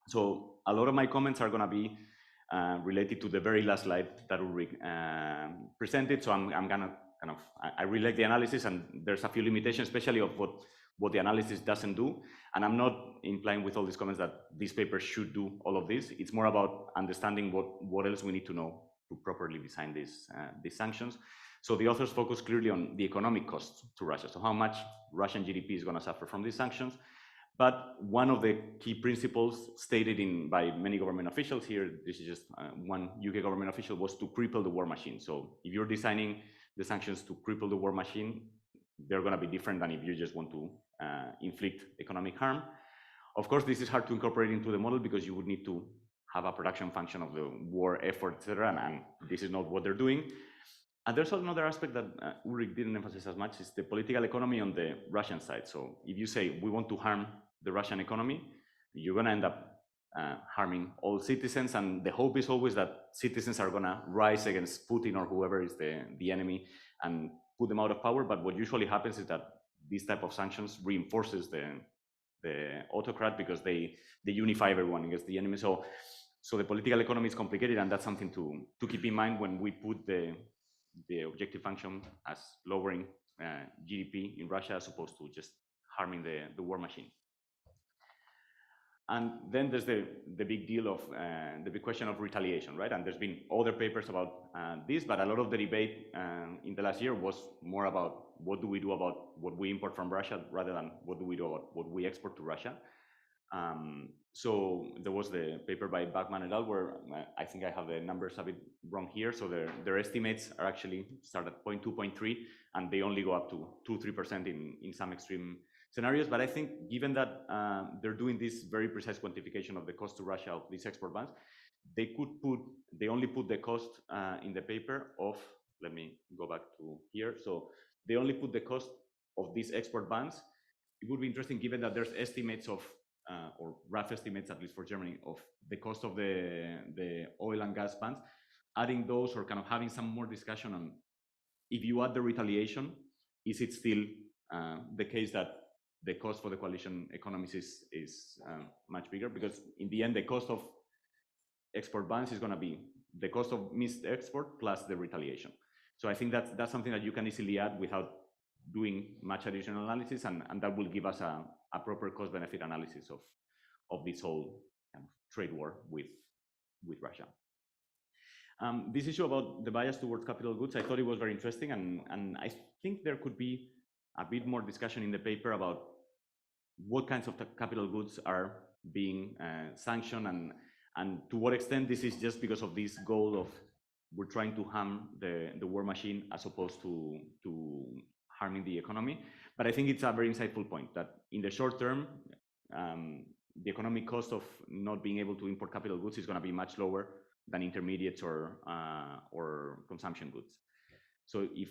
So a lot of my comments are gonna be related to the very last slide that Ulrich presented. So I'm gonna kind of, I really like the analysis, and there's a few limitations, especially of what the analysis doesn't do. And I'm not implying with all these comments that this paper should do all of this. It's more about understanding what else we need to know to properly design these sanctions. So the authors focus clearly on the economic costs to Russia. So how much Russian GDP is going to suffer from these sanctions. But one of the key principles stated by many government officials here, this is just one UK government official, was to cripple the war machine. So if you're designing the sanctions to cripple the war machine, they're going to be different than if you just want to inflict economic harm. Of course, this is hard to incorporate into the model because you would need to have a production function of the war effort, etc. And this is not what they're doing. And there's another aspect that Ulrich didn't emphasize as much, is the political economy on the Russian side. So if you say we want to harm the Russian economy, you're going to end up harming all citizens. And the hope is always that citizens are going to rise against Putin or whoever is the enemy and put them out of power. But what usually happens is that this type of sanctions reinforces the autocrat because they unify everyone against the enemy. So the political economy is complicated, and that's something to keep in mind when we put the objective function as lowering GDP in Russia as opposed to just harming the war machine. And then there's the big deal of the big question of retaliation, right? And there's been other papers about this, but a lot of the debate in the last year was more about what do we do about what we import from Russia rather than what do we do about what we export to Russia. So there was the paper by Bachmann et al. Where I think I have the numbers a bit wrong here. So their estimates are actually start at 0.2, 0.3, and they only go up to 2-3% in some extreme scenarios. But I think given that they're doing this very precise quantification of the cost to Russia of these export bans, they only put the cost in the paper of, let me go back to here. So they only put the cost of these export bans. It would be interesting, given that there's estimates of, or rough estimates, at least for Germany, of the cost of the oil and gas bans, adding those or kind of having some more discussion on if you add the retaliation, is it still the case that the cost for the coalition economies is much bigger? Because in the end, the cost of export bans is going to be the cost of missed export plus the retaliation. So I think that's something that you can easily add without doing much additional analysis, and that will give us a proper cost-benefit analysis of this whole kind of trade war with Russia. This issue about the bias towards capital goods, I thought it was very interesting, and I think there could be a bit more discussion in the paper about what kinds of capital goods are being sanctioned, and to what extent this is just because of this goal of we're trying to harm the war machine as opposed to harming the economy. But I think it's a very insightful point that in the short term, the economic cost of not being able to import capital goods is going to be much lower than intermediates or consumption goods. So if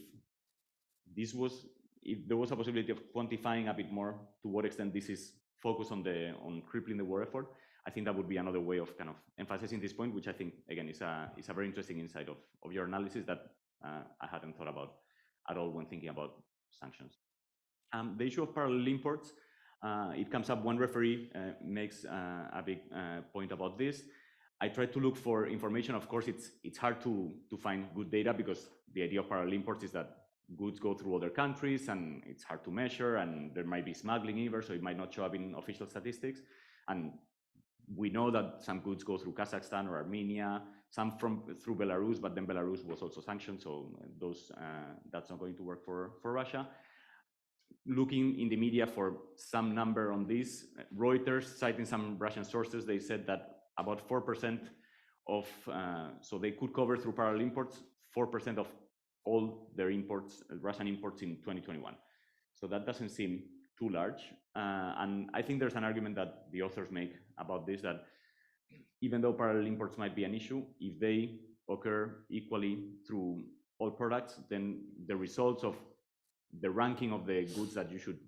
there was a possibility of quantifying a bit more to what extent this is focused on crippling the war effort, I think that would be another way of kind of emphasizing this point, which I think again is a very interesting insight of your analysis that I hadn't thought about at all when thinking about sanctions. The issue of parallel imports, it comes up. One referee makes a big point about this. I tried to look for information. Of course, it's hard to find good data because the idea of parallel imports is that goods go through other countries and it's hard to measure, and there might be smuggling either, so it might not show up in official statistics. And we know that some goods go through Kazakhstan or Armenia, some through Belarus, but then Belarus was also sanctioned, so that's not going to work for Russia. Looking in the media for some number on this, Reuters, citing some Russian sources, they said that about 4% of, so they could cover through parallel imports, 4% of all their imports, Russian imports in 2021. So that doesn't seem too large. And I think there's an argument that the authors make about this, that even though parallel imports might be an issue, if they occur equally through all products, then the results of the ranking of the goods that you should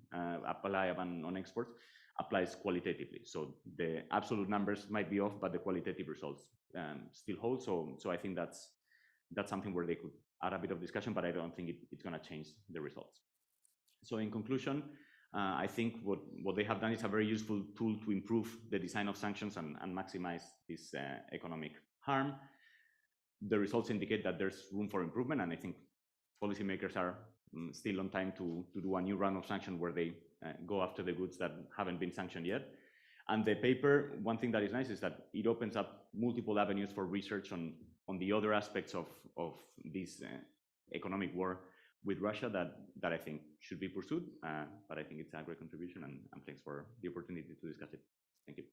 apply on exports applies qualitatively. So the absolute numbers might be off, but the qualitative results still hold. So I think that's something where they could add a bit of discussion, but I don't think it's going to change the results. So in conclusion, I think what they have done is a very useful tool to improve the design of sanctions and maximize this economic harm. The results indicate that there's room for improvement, and I think policymakers are still on time to do a new round of sanctions where they go after the goods that haven't been sanctioned yet. And the paper, one thing that is nice is that it opens up multiple avenues for research on the other aspects of this economic war with Russia that I think should be pursued. But I think it's a great contribution, and thanks for the opportunity to discuss it. Thank you.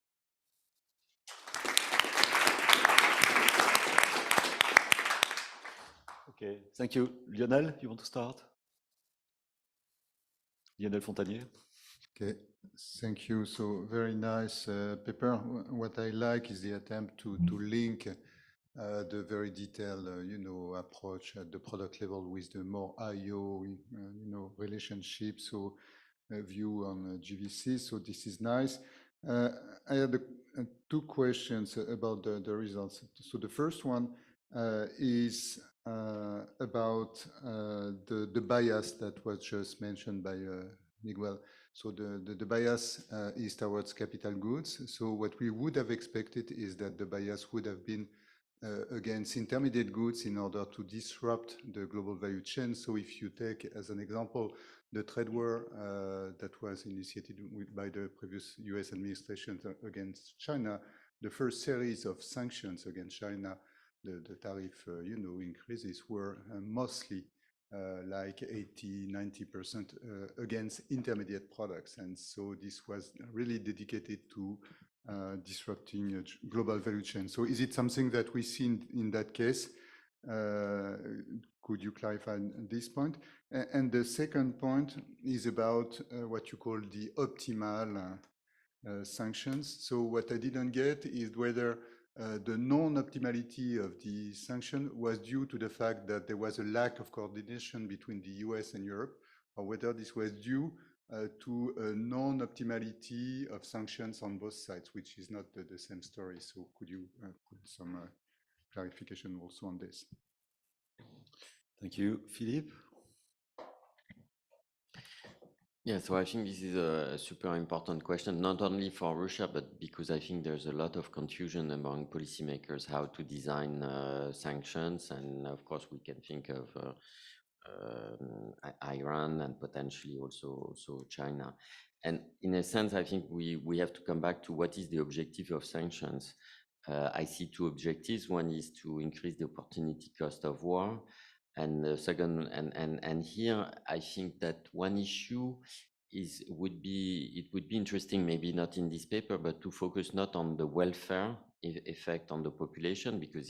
Okay, thank you. Lionel, you want to start? Lionel Fontanier. Okay, thank you. So very nice paper. What I like is the attempt to link the very detailed, approach at the product level with the more IO, relationship. So a view on GVC. So this is nice. I had two questions about the results. So the first one is about the bias that was just mentioned by Miguel. So the bias is towards capital goods. So what we would have expected is that the bias would have been against intermediate goods in order to disrupt the global value chain. So if you take as an example the trade war that was initiated by the previous US administration against China, the first series of sanctions against China, the tariff increases were mostly like 80–90% against intermediate products. And so this was really dedicated to disrupting a global value chain. So is it something that we see in that case? Could you clarify this point? And the second point is about what you call the optimal sanctions. So what I didn't get is whether the non-optimality of the sanction was due to the fact that there was a lack of coordination between the US and Europe, or whether this was due to a non-optimality of sanctions on both sides, which is not the same story. So could you put some clarification also on this? Thank you. Philippe? Yeah, so I think this is a super important question, not only for Russia, but because I think there's a lot of confusion among policymakers how to design sanctions. And of course, we can think of Iran and potentially also China. And in a sense, I think we have to come back to what is the objective of sanctions. I see two objectives. One is to increase the opportunity cost of war. And the second, and here I think that one issue would be interesting, maybe not in this paper, but to focus not on the welfare effect on the population, because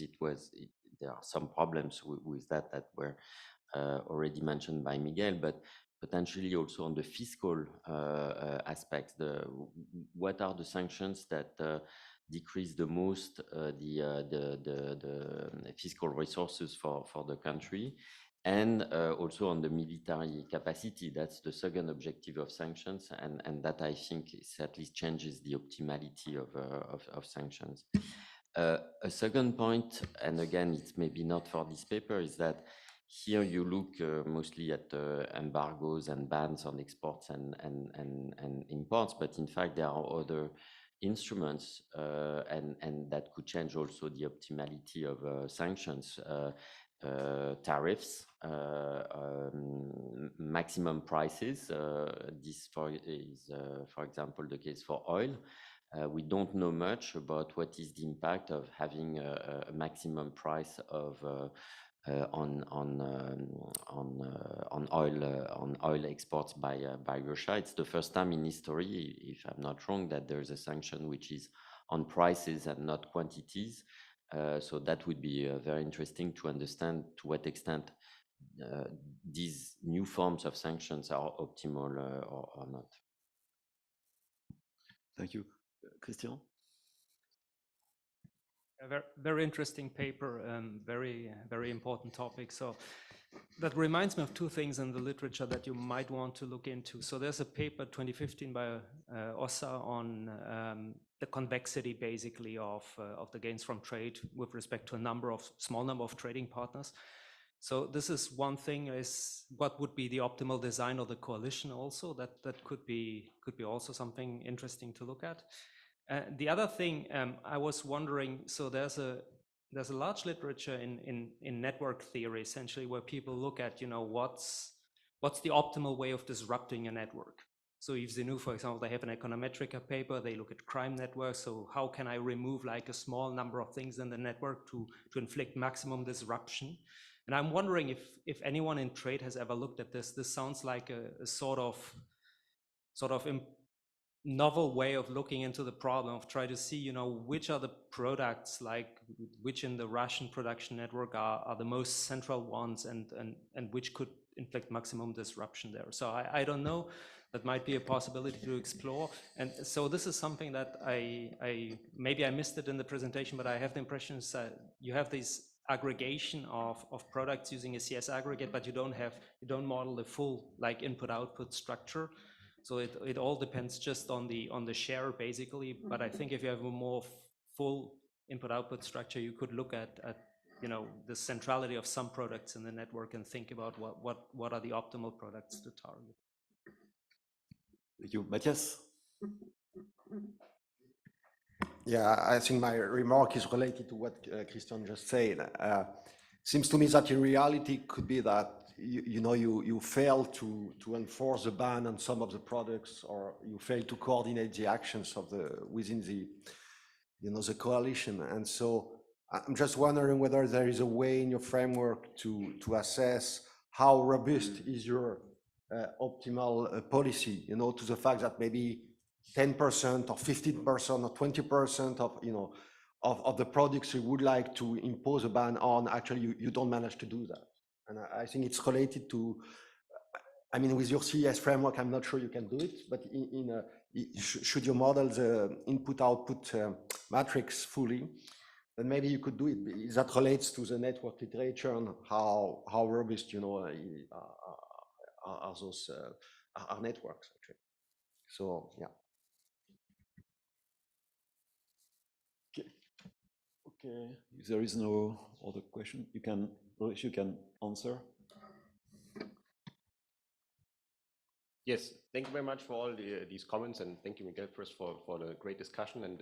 there are some problems with that were already mentioned by Miguel, but potentially also on the fiscal aspects. What are the sanctions that decrease the most the fiscal resources for the country? And also on the military capacity. That's the second objective of sanctions, and that I think at least changes the optimality of sanctions. A second point, and again, it's maybe not for this paper, is that here you look mostly at embargoes and bans on exports and imports, but in fact there are other instruments and that could change also the optimality of sanctions. Tariffs, maximum prices. This is, for example, the case for oil. We don't know much about what is the impact of having a maximum price of on oil exports by Russia. It's the first time in history, if I'm not wrong, that there's a sanction which is on prices and not quantities. So that would be very interesting to understand to what extent these new forms of sanctions are optimal or not. Thank you. Christian? A very interesting paper, very important topic. So that reminds me of two things in the literature that you might want to look into. So there's a paper 2015 by Ossa on the convexity basically of the gains from trade with respect to a small number of trading partners. So this is one thing, is what would be the optimal design of the coalition also. That could be also something interesting to look at. The other thing I was wondering, so there's a large literature in network theory, essentially, where people look at, what's the optimal way of disrupting a network. So if Zenu, for example, they have an econometrica paper, they look at crime networks. So how can I remove like a small number of things in the network to inflict maximum disruption? And I'm wondering if anyone in trade has ever looked at this. This sounds like a sort of novel way of looking into the problem, of try to see, which are the products, like which in the Russian production network are the most central ones, and which could inflict maximum disruption there. So I don't know, that might be a possibility to explore. And so this is something that maybe I missed it in the presentation, but I have the impression that you have this aggregation of products using a CS aggregate, but you don't model the full like input-output structure. So it all depends just on the share basically. But I think if you have a more full input-output structure, you could look at the centrality of some products in the network and think about what are the optimal products to target. Thank you. Matthias? Yeah, I think my remark is related to what Christian just said. Seems to me that in reality could be that you fail to enforce the ban on some of the products, or you fail to coordinate the actions within the coalition. And so I'm just wondering whether there is a way in your framework to assess how robust is your optimal policy, to the fact that maybe 10% or 15% or 20% of the products you would like to impose a ban on, actually you don't manage to do that. And I think it's related to, with your CS framework, I'm not sure you can do it, but should you model the input-output matrix fully, then maybe you could do it. That relates to the network literature and how robust, are those are networks, actually. So, yeah. Okay, if there is no other question, you can answer. Yes, thank you very much for all these comments, and thank you, Miguel, first for the great discussion. And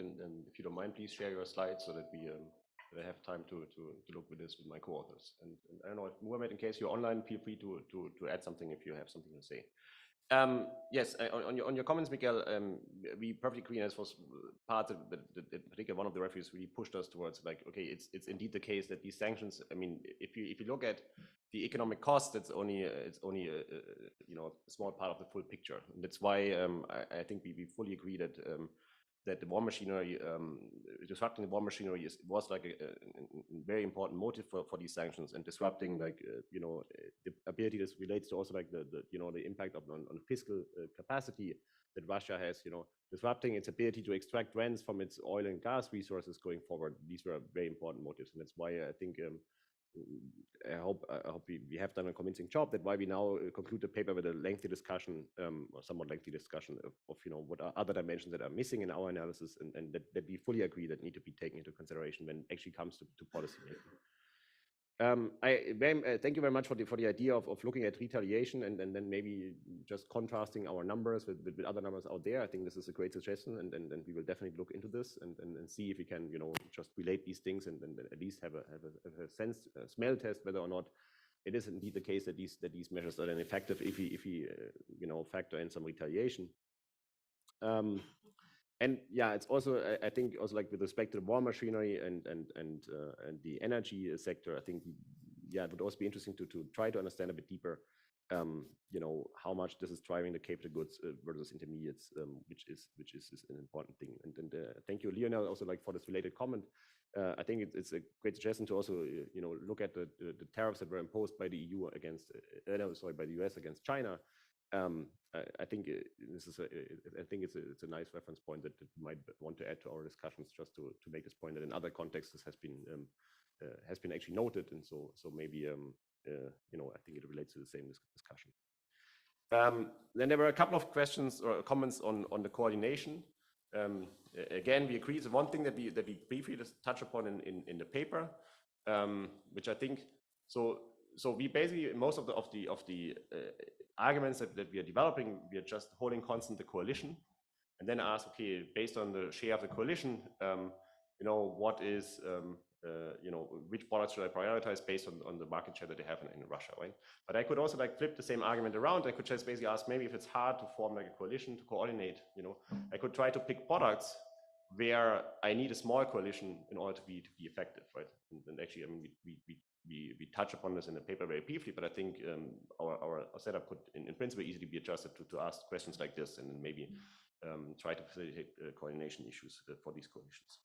if you don't mind, please share your slides so that I have time to look with this with my co-authors. And I don't know, if Muhammad, in case you're online, feel free to add something if you have something to say. Yes, on your comments, Miguel, we perfectly agree. As was part of particularly one of the referees really pushed us towards, like, okay, it's indeed the case that these sanctions. If you look at the economic cost, it's only you know, a small part of the full picture. And that's why I think we fully agree that that the war machinery, disrupting the war machinery was like a very important motive for these sanctions, and disrupting, like, you know, the ability. This relates to also like the you know, the impact on fiscal capacity that Russia has, you know, disrupting its ability to extract rents from its oil and gas resources going forward. These were very important motives, and that's why I think I hope we have done a convincing job. That why we now conclude the paper with a lengthy discussion, or somewhat lengthy discussion of you know, what are other dimensions that are missing in our analysis, and that we fully agree that need to be taken into consideration when it actually comes to policy making. Thank you very much for the idea of looking at retaliation and then maybe just contrasting our numbers with other numbers out there. I think this is a great suggestion, and we will definitely look into this and see if we can, you know, just relate these things and at least have a sense, smell test whether or not it is indeed the case that these measures are then effective if we you know, factor in some retaliation. And yeah, it's also, I think also like with respect to the war machinery and the energy sector, I think, yeah, it would also be interesting to try to understand a bit deeper, you know, how much this is driving the capital goods versus intermediates, which is an important thing. And thank you, Lionel, also like for this related comment. I think it's a great suggestion to also, you know, look at the tariffs that were imposed by the EU against, by the US against China. I think this is it's a nice reference point that we might want to add to our discussions, just to make this point that in other contexts this has been actually noted, and so maybe you know, I think it relates to the same discussion. Then there were a couple of questions or comments on the coordination. Again, we agree. So one thing that we briefly just touch upon in the paper, which I think so we basically, most of the arguments that we are developing, we are just holding constant the coalition, and then ask, okay, based on the share of the coalition, you know, what is you know, which products should I prioritize based on the market share that they have in Russia, right? But I could also like flip the same argument around. I could just basically ask, maybe if it's hard to form like a coalition to coordinate, you know, I could try to pick products where I need a small coalition in order to be effective, right? And actually, I mean, we touch upon this in the paper very briefly, but I think our setup could in principle easily be adjusted to ask questions like this, and then maybe try to facilitate coordination issues for these coalitions.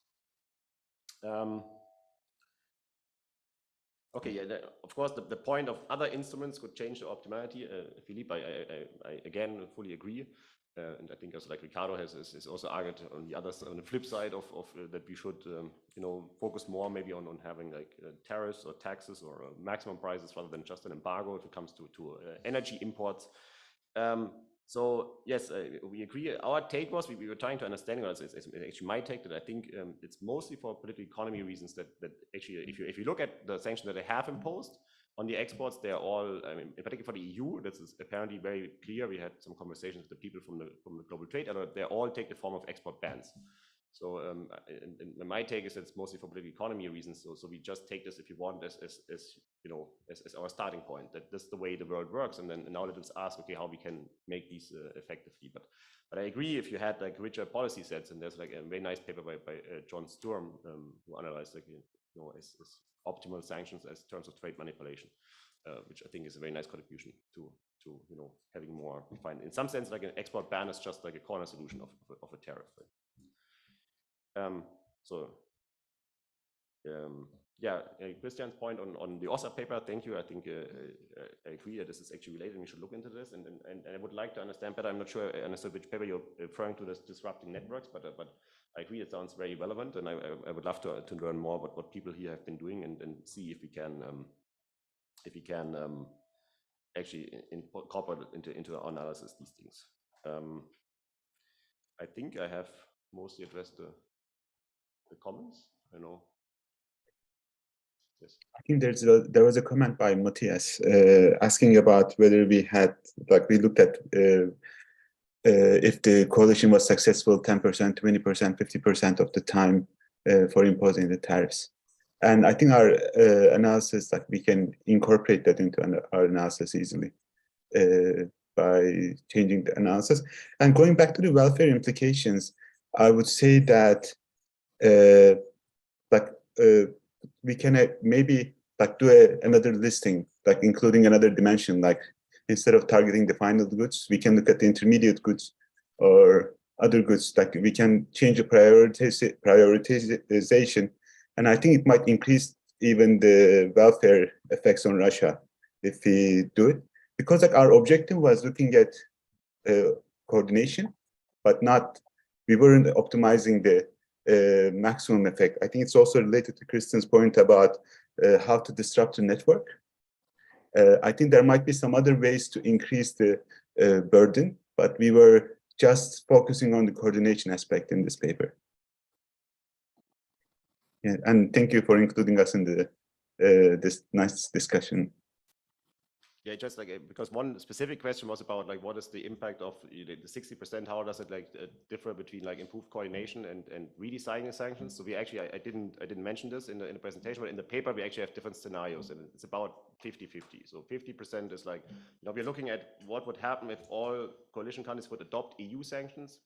Okay, yeah, of course, the point of other instruments could change the optimality. Philippe, I again fully agree. And I think also like Ricardo has also argued on the flip side of that we should you know, focus more maybe on having like tariffs or taxes or maximum prices rather than just an embargo if it comes to energy imports. So yes, we agree. Our take was we were trying to understand, it's actually my take, that I think it's mostly for political economy reasons that actually if you look at the sanctions that they have imposed on the exports, they're all, I mean, in particular for the EU, this is apparently very clear. We had some conversations with the people from the Global Trade, they all take the form of export bans. So and my take is that it's mostly for political economy reasons. So we just take this, if you want, as you know, as our starting point, that this is the way the world works. And then now let us ask, okay, how we can make these effectively. But I agree, if you had like richer policy sets, and there's like a very nice paper by John Sturm, who analyzed like, you know, as optimal sanctions as terms of trade manipulation, which I think is a very nice contribution to you know, having more refined. In some sense, like an export ban is just like a corner solution of a tariff. Right? Yeah, Christian's point on the OSA paper, thank you. I think I agree that this is actually related and we should look into this. And I would like to understand better. I'm not sure I understood which paper you're referring to, this disrupting networks, but I agree it sounds very relevant, and I would love to learn more about what people here have been doing and see if we can actually incorporate into our analysis these things. I think I have mostly addressed the comments. I know. Yes. I think there was a comment by Matthias asking about whether we had, like, we looked at if the coalition was successful 10%, 20%, 50% of the time for imposing the tariffs. And I think our analysis, like, we can incorporate that into our analysis easily by changing the analysis. And going back to the welfare implications, I would say that we can maybe like do another listing, like including another dimension, like instead of targeting the final goods, we can look at the intermediate goods or other goods, like we can change the prioritization. And I think it might increase even the welfare effects on Russia if we do it. Because like our objective was looking at coordination, but we weren't optimizing the maximum effect. I think it's also related to Kristen's point about how to disrupt the network. I think there might be some other ways to increase the burden, but we were just focusing on the coordination aspect in this paper. Yeah, and thank you for including us in this nice discussion. Yeah, just like because one specific question was about like what is the impact of the 60%? How does it like differ between like improved coordination and redesigning the sanctions? So we actually I didn't mention this in the presentation, but in the paper we actually have different scenarios, and it's about 50-50. So 50% is like, we're looking at what would happen if all coalition countries would adopt EU sanctions.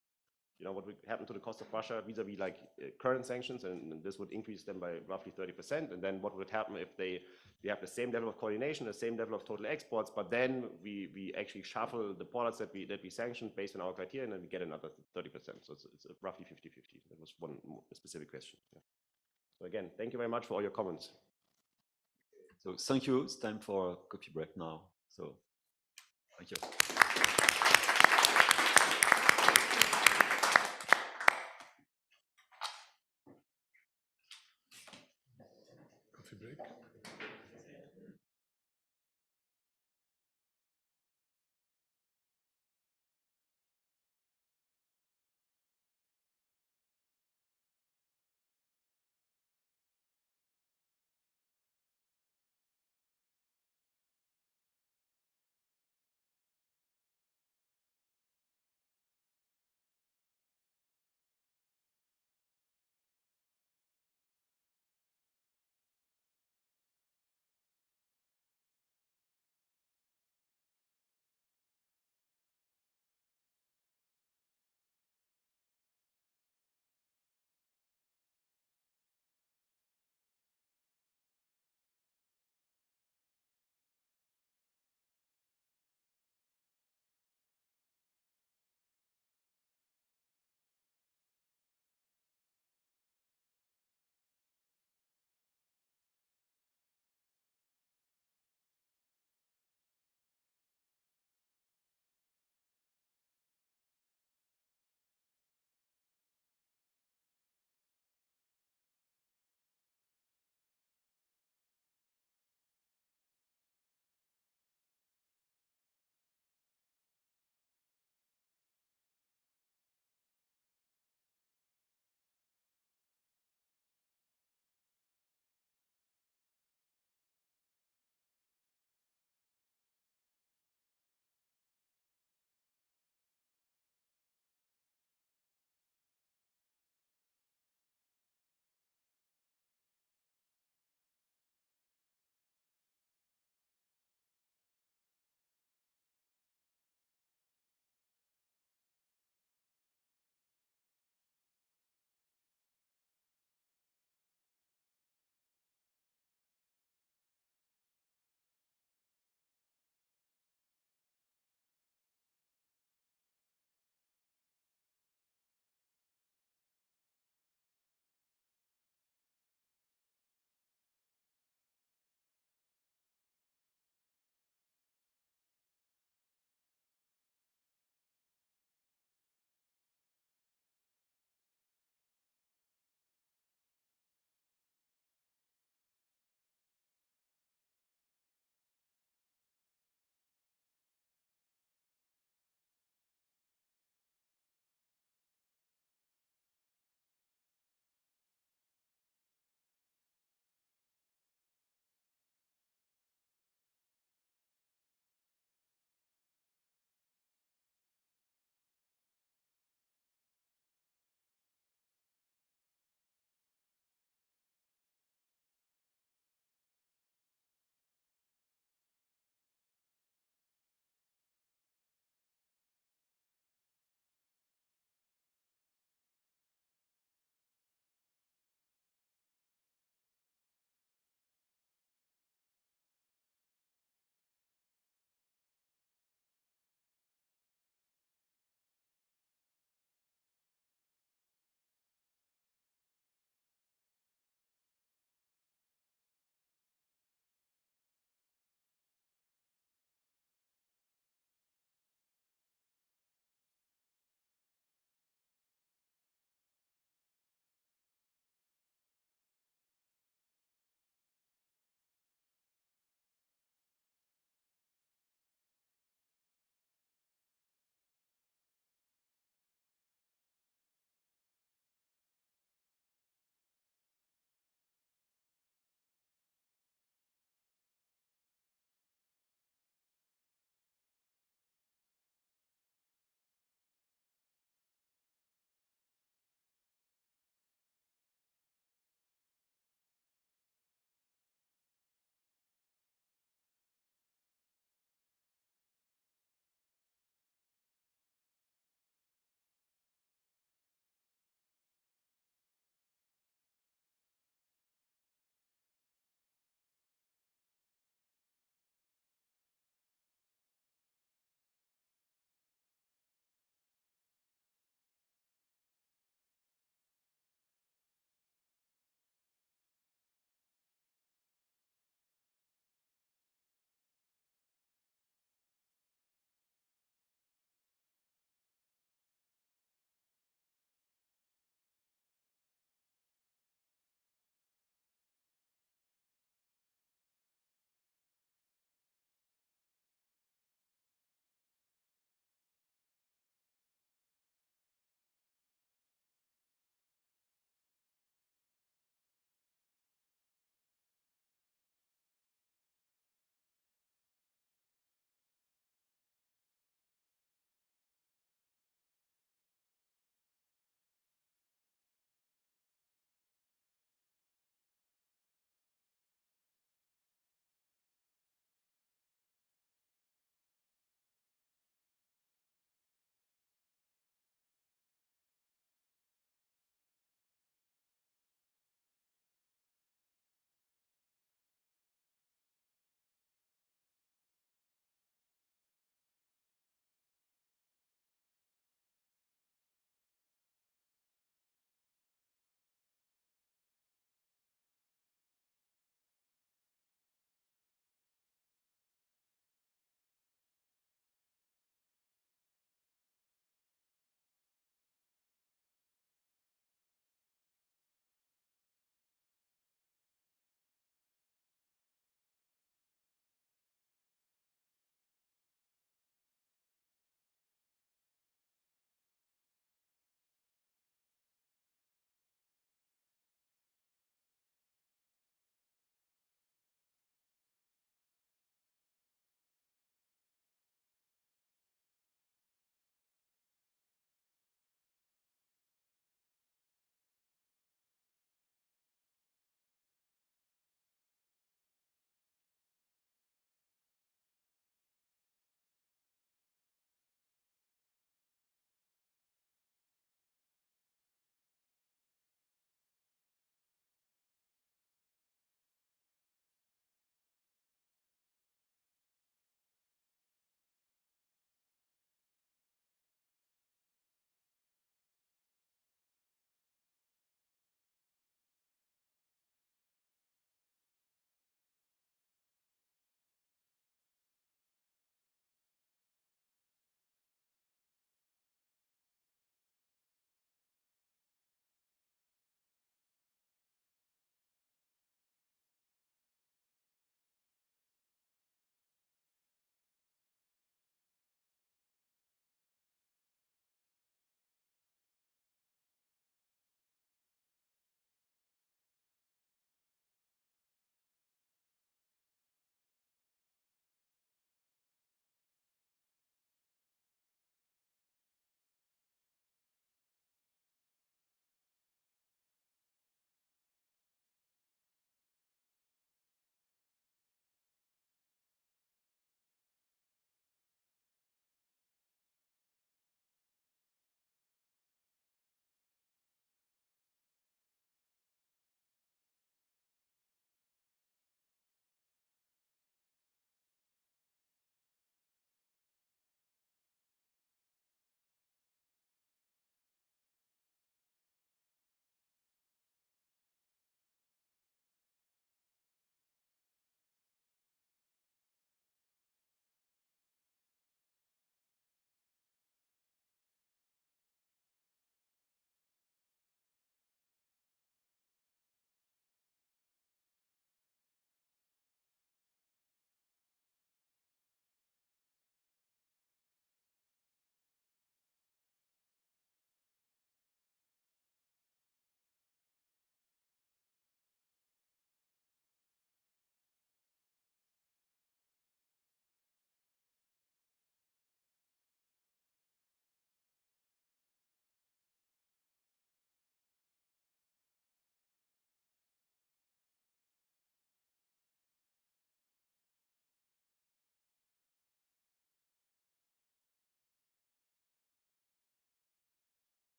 What would happen to the cost of Russia vis-a-vis like current sanctions, and this would increase them by roughly 30%. And then what would happen if they have the same level of coordination, the same level of total exports, but then we actually shuffle the products that we sanctioned based on our criteria, and then we get another 30%. So it's roughly 50-50. That was one specific question. Yeah. So again, thank you very much for all your comments. So thank you. It's time for a coffee break now. So thank you. Coffee break.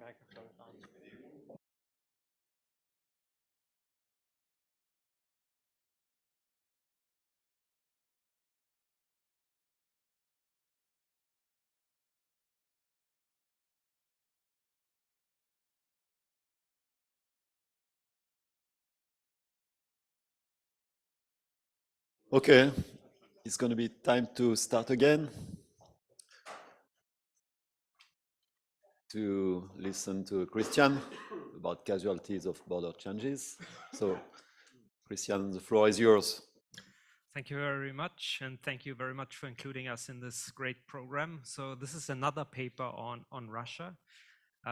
microphone on. Okay, it's going to be time to start again, to listen to Christian about casualties of border changes. So, Christian, the floor is yours. Thank you very much, and thank you very much for including us in this great program. So this is another paper on Russia,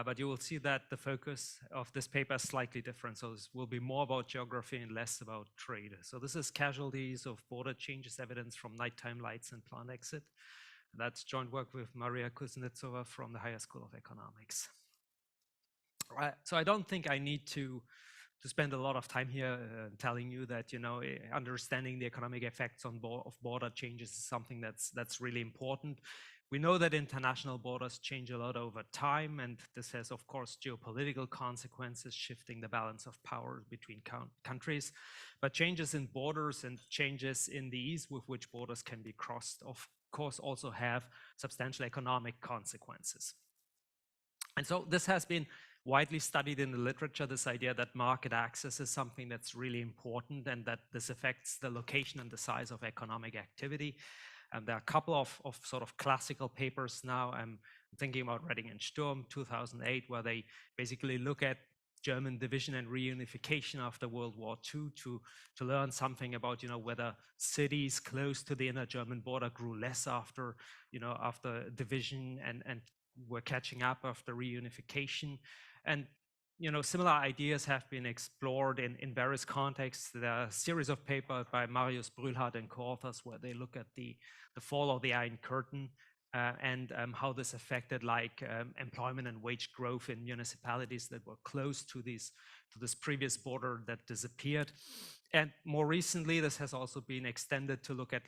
but you will see that the focus of this paper is slightly different. So this will be more about geography and less about trade. So this is Casualties of Border Changes Evidence from Nighttime Lights and Planned Exit. That's joint work with Maria Kuznetsova from the Higher School of Economics. So I don't think I need to spend a lot of time here telling you that, understanding the economic effects of border changes is something that's really important. We know that international borders change a lot over time, and this has, of course, geopolitical consequences, shifting the balance of power between countries. But changes in borders and changes in the ease with which borders can be crossed, of course, also have substantial economic consequences. And so this has been widely studied in the literature, this idea that market access is something that's really important and that this affects the location and the size of economic activity. And there are a couple of sort of classical papers now. I'm thinking about Redding and Sturm, 2008, where they basically look at German division and reunification after World War II to learn something about, whether cities close to the inner German border grew less after division and were catching up after reunification. And similar ideas have been explored in various contexts. There are a series of papers by Marius Brühlhardt and co-authors where they look at the fall of the Iron Curtain and how this affected employment and wage growth in municipalities that were close to this previous border that disappeared. And more recently, this has also been extended to look at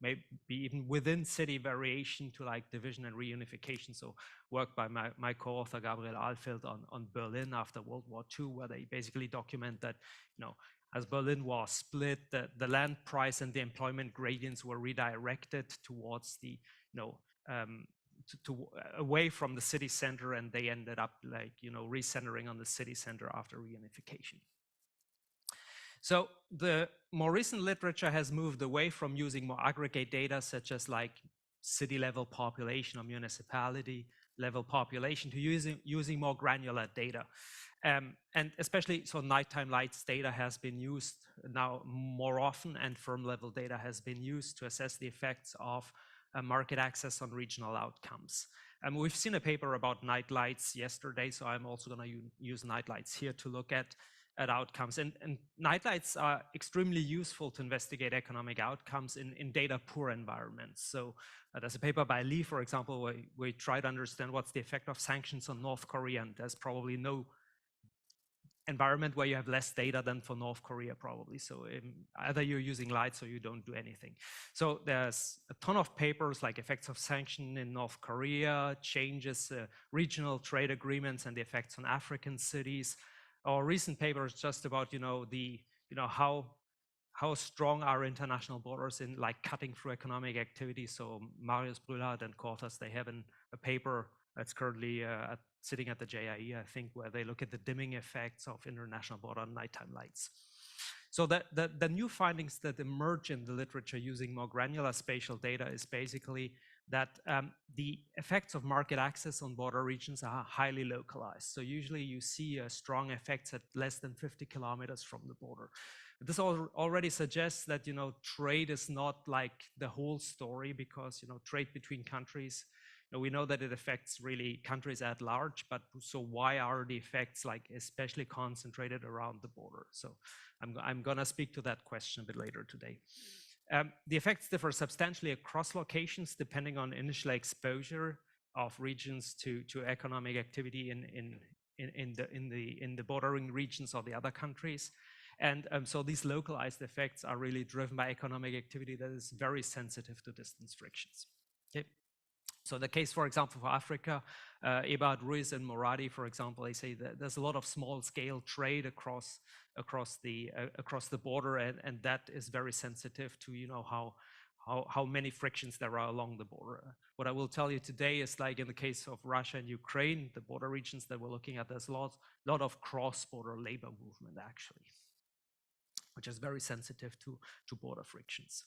maybe even within city variation to division and reunification. So work by my co-author Gabriel Alfeld on Berlin after World War II, where they basically document that, as Berlin was split, the land price and the employment gradients were redirected towards the, away from the city center, and they ended up recentering on the city center after reunification. So the more recent literature has moved away from using more aggregate data, such as city level population or municipality level population, to using more granular data. And especially, so nighttime lights data has been used now more often, and firm level data has been used to assess the effects of market access on regional outcomes. We've seen a paper about night lights yesterday, so I'm also going to use night lights here to look at outcomes. And night lights are extremely useful to investigate economic outcomes in data poor environments. So there's a paper by Lee, for example, where we try to understand what's the effect of sanctions on North Korea, and there's probably no environment where you have less data than for North Korea, probably. So either you're using lights or you don't do anything. So there's a ton of papers like effects of sanction in North Korea, changes, regional trade agreements and the effects on African cities. Our recent paper is just about, how strong are international borders in cutting through economic activity. So Marius Brühlhardt and co-authors, they have a paper that's currently sitting at the JIE, I think, where they look at the dimming effects of international border nighttime lights. So the new findings that emerge in the literature using more granular spatial data is basically that the effects of market access on border regions are highly localized. So usually you see strong effects at less than 50 kilometers from the border. This already suggests that, trade is not the whole story, because, trade between countries, we know that it affects really countries at large, but so why are the effects especially concentrated around the border? So I'm gonna speak to that question a bit later today. The effects differ substantially across locations depending on initial exposure of regions to economic activity in the bordering regions or the other countries. And so these localized effects are really driven by economic activity that is very sensitive to distance frictions. Okay. So the case, for example, for Africa, Ebad Ruiz and Moradi, for example, they say that there's a lot of small-scale trade across the border, and that is very sensitive to how many frictions there are along the border. What I will tell you today is, like in the case of Russia and Ukraine, the border regions that we're looking at, there's a lot of cross-border labor movement actually, which is very sensitive to border frictions.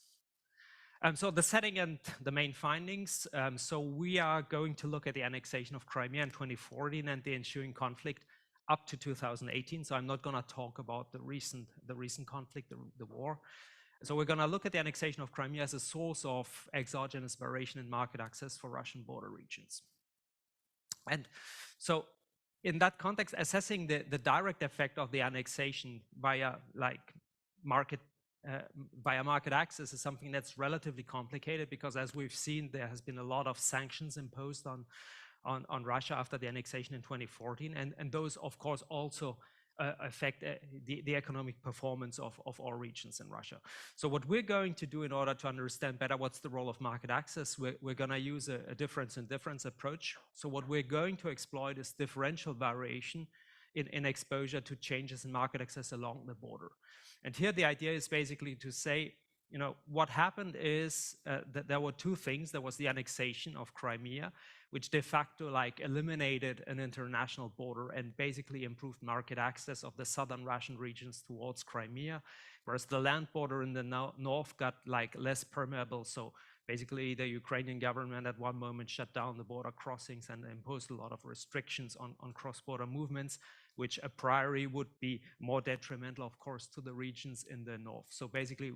So the setting and the main findings. So we are going to look at the annexation of Crimea in 2014 and the ensuing conflict up to 2018. So I'm not going to talk about the recent conflict, the war. So we're going to look at the annexation of Crimea as a source of exogenous variation in market access for Russian border regions. And so in that context, assessing the direct effect of the annexation via market access is something that's relatively complicated, because as we've seen, there has been a lot of sanctions imposed on Russia after the annexation in 2014, and those of course also affect the economic performance of all regions in Russia. So what we're going to do in order to understand better what's the role of market access, we're going to use a difference in difference approach. So what we're going to exploit is differential variation in exposure to changes in market access along the border. And here the idea is basically to say, what happened is that there were two things. There was the annexation of Crimea, which de facto eliminated an international border and basically improved market access of the southern Russian regions towards Crimea, whereas the land border in the north got less permeable. So basically the Ukrainian government at one moment shut down the border crossings and imposed a lot of restrictions on cross-border movements, which a priori would be more detrimental, of course, to the regions in the north. So basically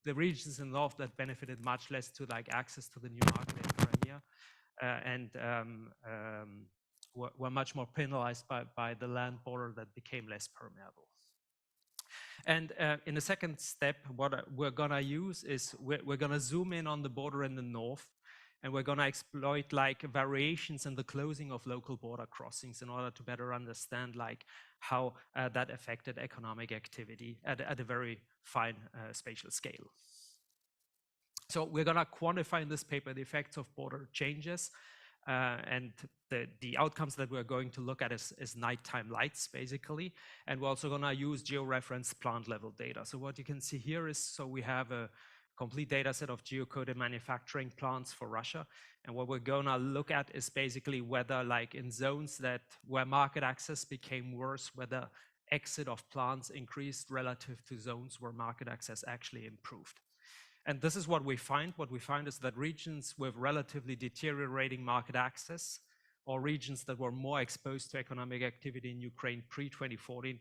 the regions in the north that benefited much less to access to the new market in Crimea, and were much more penalized by the land border that became less permeable. And in the second step, what we're going to use is we're going to zoom in on the border in the north, and we're going to exploit variations in the closing of local border crossings in order to better understand how that affected economic activity at a very fine spatial scale. So we're going to quantify in this paper the effects of border changes, and the outcomes that we're going to look at is nighttime lights, basically. And we're also going to use georeferenced plant level data. So what you can see here is, so we have a complete data set of geocoded manufacturing plants for Russia. And what we're going to look at is basically whether in zones where market access became worse, whether exit of plants increased relative to zones where market access actually improved. And this is what we find. What we find is that regions with relatively deteriorating market access, or regions that were more exposed to economic activity in Ukraine pre-2014,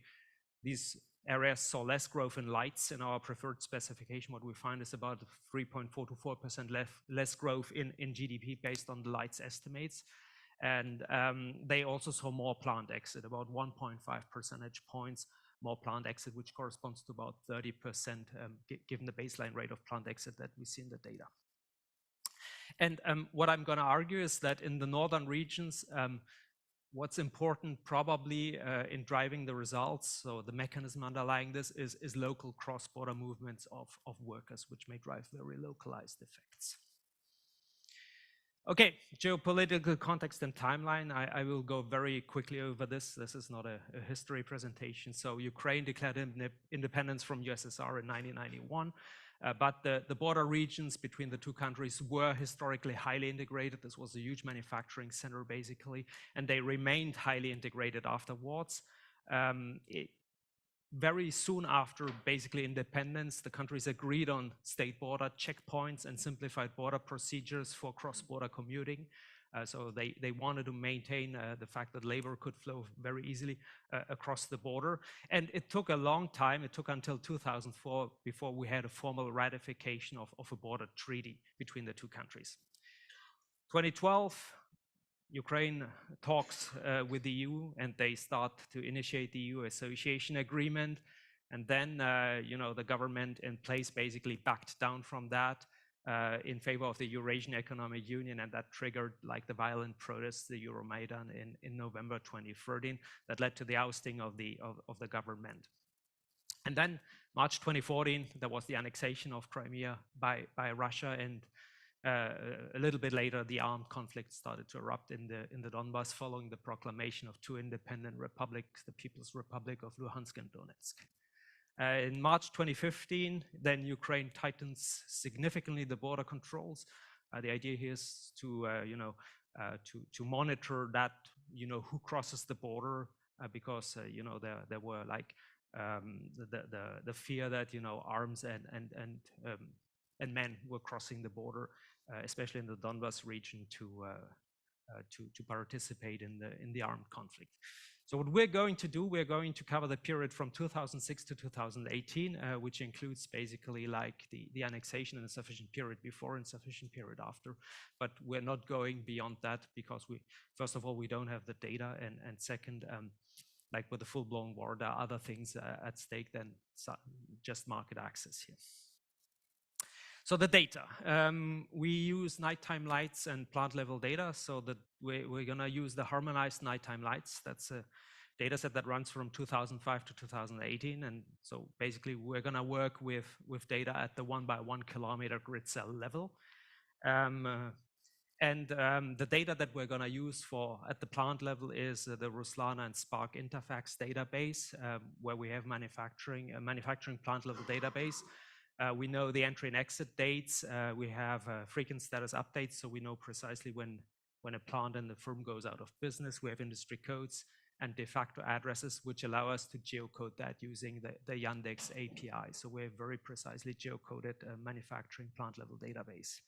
these areas saw less growth in lights in our preferred specification. What we find is about 3.4 to 4% less growth in GDP based on the lights estimates. And they also saw more plant exit, about 1.5 percentage points more plant exit, which corresponds to about 30% given the baseline rate of plant exit that we see in the data. And what I'm going to argue is that in the northern regions, what's important probably in driving the results, so the mechanism underlying this is local cross-border movements of workers, which may drive very localized effects. Okay, geopolitical context and timeline. I will go very quickly over this. This is not a history presentation. So Ukraine declared independence from USSR in 1991, but the border regions between the two countries were historically highly integrated. This was a huge manufacturing center, basically, and they remained highly integrated afterwards. Very soon after basically independence, the countries agreed on state border checkpoints and simplified border procedures for cross-border commuting. So they wanted to maintain the fact that labor could flow very easily across the border. And it took a long time. It took until 2004 before we had a formal ratification of a border treaty between the two countries. 2012, Ukraine talks with the EU, and they start to initiate the EU association agreement. And then, the government in place basically backed down from that in favor of the Eurasian Economic Union, and that triggered the violent protests, the Euromaidan in November 2013, that led to the ousting of the government. And then March 2014, there was the annexation of Crimea by Russia, and a little bit later, the armed conflict started to erupt in the Donbas following the proclamation of two independent republics, the People's Republic of Luhansk and Donetsk. In March 2015, then Ukraine tightens significantly the border controls. The idea here is to monitor that, who crosses the border, because there were like the fear that arms and men were crossing the border, especially in the Donbas region, to participate in the armed conflict. So what we're going to do, we're going to cover the period from 2006 to 2018, which includes basically like the annexation and a sufficient period before and sufficient period after. But we're not going beyond that because first of all, we don't have the data, and second, like with the full-blown war, there are other things at stake than just market access here. So the data, we use nighttime lights and plant level data. So that we're gonna use the harmonized nighttime lights. That's a data set that runs from 2005 to 2018. And so basically we're gonna work with data at the 1 by 1 kilometer grid cell level. The data that we're gonna use at the plant level is the Ruslana and Spark Interfax database, where we have manufacturing plant level database. We know the entry and exit dates. We have frequent status updates, so we know precisely when a plant and the firm goes out of business. We have industry codes and de facto addresses, which allow us to geocode that using the Yandex API. So we have very precisely geocoded manufacturing plant level database.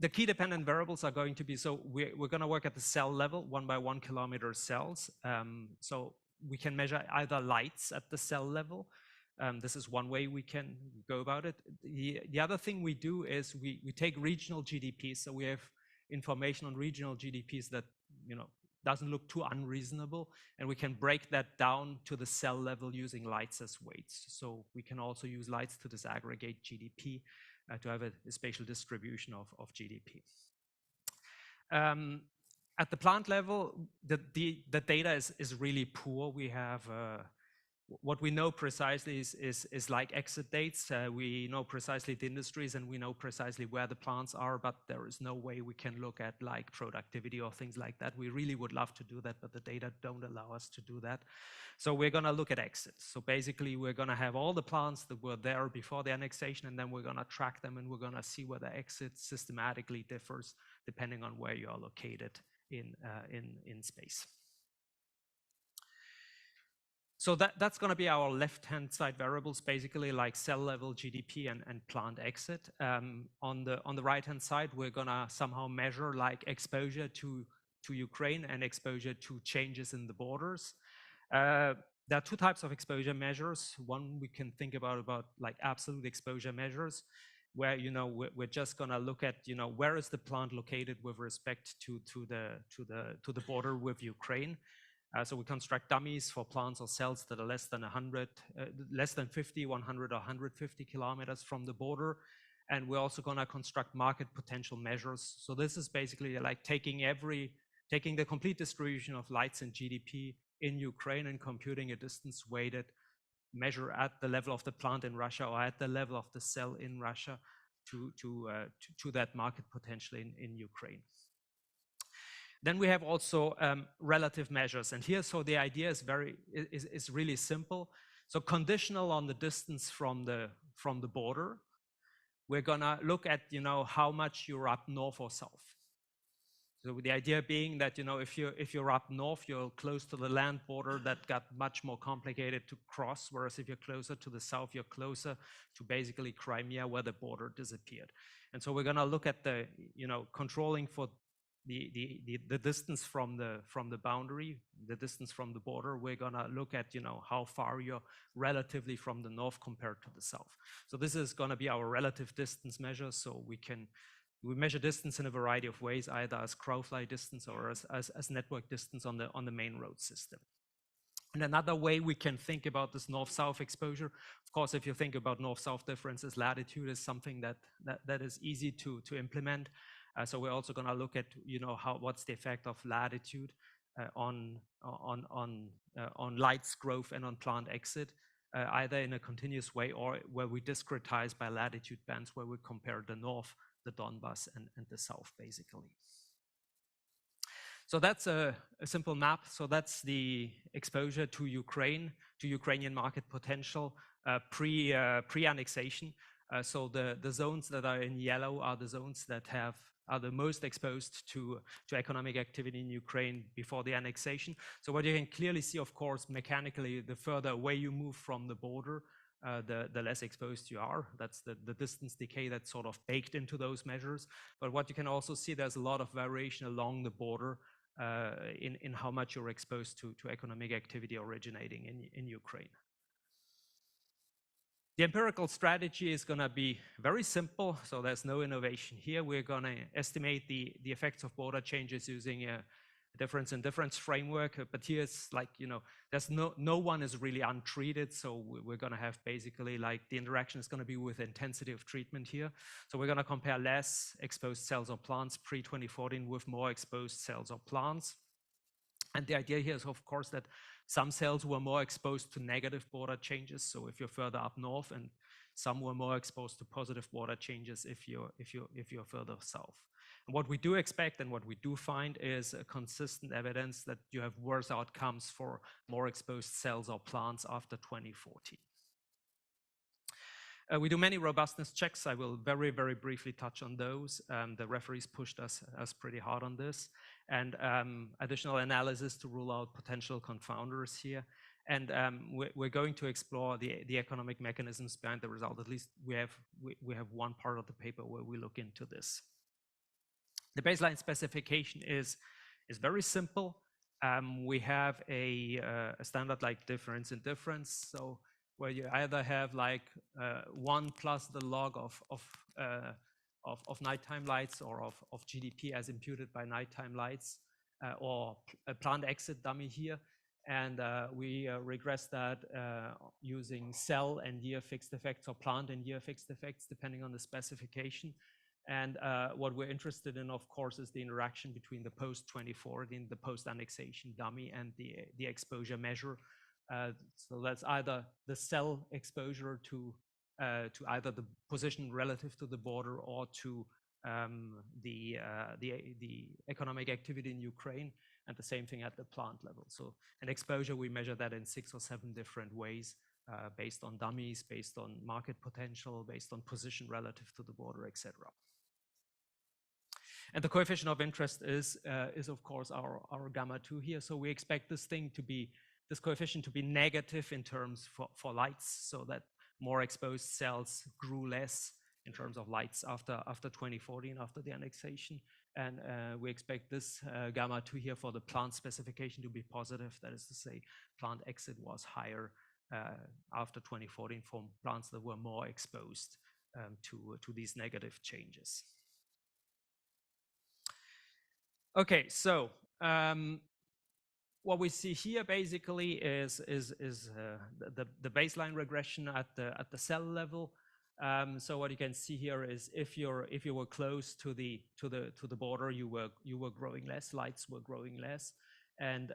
The key dependent variables are going to be, so we're going to work at the cell level, 1 by 1 kilometer cells. So we can measure either lights at the cell level. This is one way we can go about it. The other thing we do is we take regional GDPs. So we have information on regional GDPs that doesn't look too unreasonable, and we can break that down to the cell level using lights as weights. So we can also use lights to disaggregate GDP to have a spatial distribution of GDP. At the plant level, the data is really poor. We have what we know precisely is like exit dates. We know precisely the industries, and we know precisely where the plants are, but there is no way we can look at like productivity or things like that. We really would love to do that, but the data don't allow us to do that. So we're gonna look at exits. So basically we're gonna have all the plants that were there before the annexation, and then we're gonna track them, and we're gonna see where the exit systematically differs depending on where you are located in space. So that's going to be our left-hand side variables, basically like cell level GDP and plant exit. On the right-hand side, we're going to somehow measure like exposure to Ukraine and exposure to changes in the borders. There are two types of exposure measures. One we can think about like absolute exposure measures, where we're just going to look at where is the plant located with respect to the border with Ukraine. So we construct dummies for plants or cells that are less than 50, 100, or 150 kilometers from the border. And we're also going to construct market potential measures. So this is basically like taking the complete distribution of lights and GDP in Ukraine and computing a distance weighted measure at the level of the plant in Russia or at the level of the cell in Russia to that market potential in Ukraine. Then we have also relative measures, and here, so the idea is really simple. So conditional on the distance from the border, we're gonna look at how much you're up north or south. So the idea being that if you're up north, you're close to the land border that got much more complicated to cross, whereas if you're closer to the south, you're closer to basically Crimea, where the border disappeared. And so we're gonna look at the controlling for the distance from the boundary, the distance from the border. We're gonna look at how far you're relatively from the north compared to the south. So this is gonna be our relative distance measure. So we measure distance in a variety of ways, either as crowfly distance or as network distance on the main road system. And another way we can think about this north-south exposure, of course, if you think about north-south differences, latitude is something that is easy to implement. So we're also going to look at what's the effect of latitude on lights growth and on plant exit. either in a continuous way or where we discretize by latitude bands, where we compare the north, the Donbass, and the south, basically. So that's a simple map. So that's the exposure to Ukraine, to Ukrainian market potential pre-annexation. So the zones that are in yellow are the zones that are the most exposed to economic activity in Ukraine before the annexation. So what you can clearly see, of course, mechanically, the further away you move from the border, the less exposed you are. That's the distance decay that's sort of baked into those measures. But what you can also see, there's a lot of variation along the border in how much you're exposed to economic activity originating in Ukraine. The empirical strategy is going to be very simple, so there's no innovation here. We're going to estimate the effects of border changes using a difference in difference framework, but here it's like, there's no one is really untreated, so we're going to have basically like the interaction is going to be with intensity of treatment here. So we're going to compare less exposed cells or plants pre-2014 with more exposed cells or plants. And the idea here is, of course, that some cells were more exposed to negative border changes, so if you're further up north, and some were more exposed to positive border changes if you're further south. And what we do expect and what we do find is a consistent evidence that you have worse outcomes for more exposed cells or plants after 2014. We do many robustness checks. I will very, very briefly touch on those. The referees pushed us pretty hard on this. And additional analysis to rule out potential confounders here. And we're going to explore the economic mechanisms behind the result. At least we have one part of the paper where we look into this. The baseline specification is very simple. We have a standard like difference in difference. So where you either have like 1 plus the log of nighttime lights or of GDP as imputed by nighttime lights, or a plant exit dummy here. And we regress that using cell and year fixed effects or plant and year fixed effects, depending on the specification. And what we're interested in, of course, is the interaction between the post-2014, the post-annexation dummy, and the exposure measure. So that's either the cell exposure to either the position relative to the border or to the economic activity in Ukraine, and the same thing at the plant level. So an exposure, we measure that in 6 or 7 different ways, based on dummies, based on market potential, based on position relative to the border, etc. And the coefficient of interest is of course our gamma 2 here. So we expect this coefficient to be negative in terms for lights, so that more exposed cells grew less in terms of lights after 2014, after the annexation. And we expect this gamma 2 here for the plant specification to be positive. That is to say, plant exit was higher after 2014 from plants that were more exposed to these negative changes. Okay, so what we see here basically is the baseline regression at the cell level. So what you can see here is if you were close to the border, you were growing less, lights were growing less, and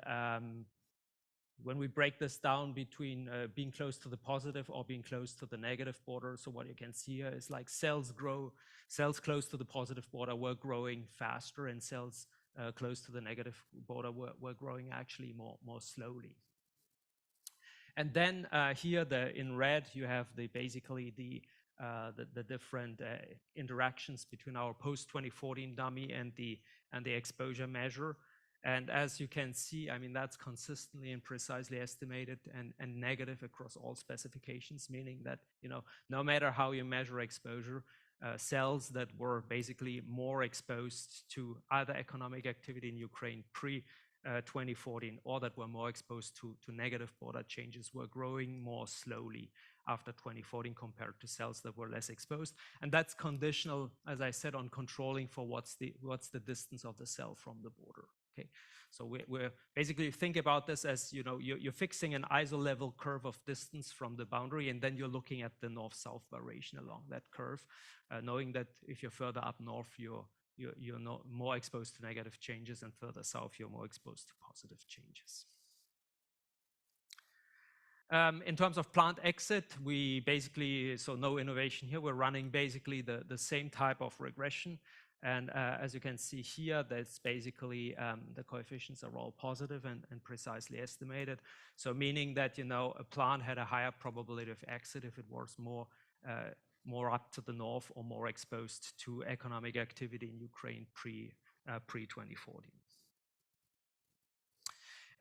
when we break this down between being close to the positive or being close to the negative border, so what you can see here is like cells close to the positive border were growing faster, and cells close to the negative border were growing actually more slowly. And then here in red you have basically the different interactions between our post-2014 dummy and the exposure measure. And as you can see, I mean, that's consistently and precisely estimated and negative across all specifications, meaning that, no matter how you measure exposure, cells that were basically more exposed to either economic activity in Ukraine pre-2014 or that were more exposed to negative border changes were growing more slowly after 2014 compared to cells that were less exposed. And that's conditional, as I said, on controlling for what's the distance of the cell from the border. Okay, so we're basically think about this as, you're fixing an iso-level curve of distance from the boundary, and then you're looking at the north-south variation along that curve, knowing that if you're further up north, you're not more exposed to negative changes, and further south, you're more exposed to positive changes. In terms of plant exit, we basically, so no innovation here, we're running basically the same type of regression. And as you can see here, that's basically the coefficients are all positive and precisely estimated. So meaning that, you know, a plant had a higher probability of exit if it was more up to the north or more exposed to economic activity in Ukraine pre-2014.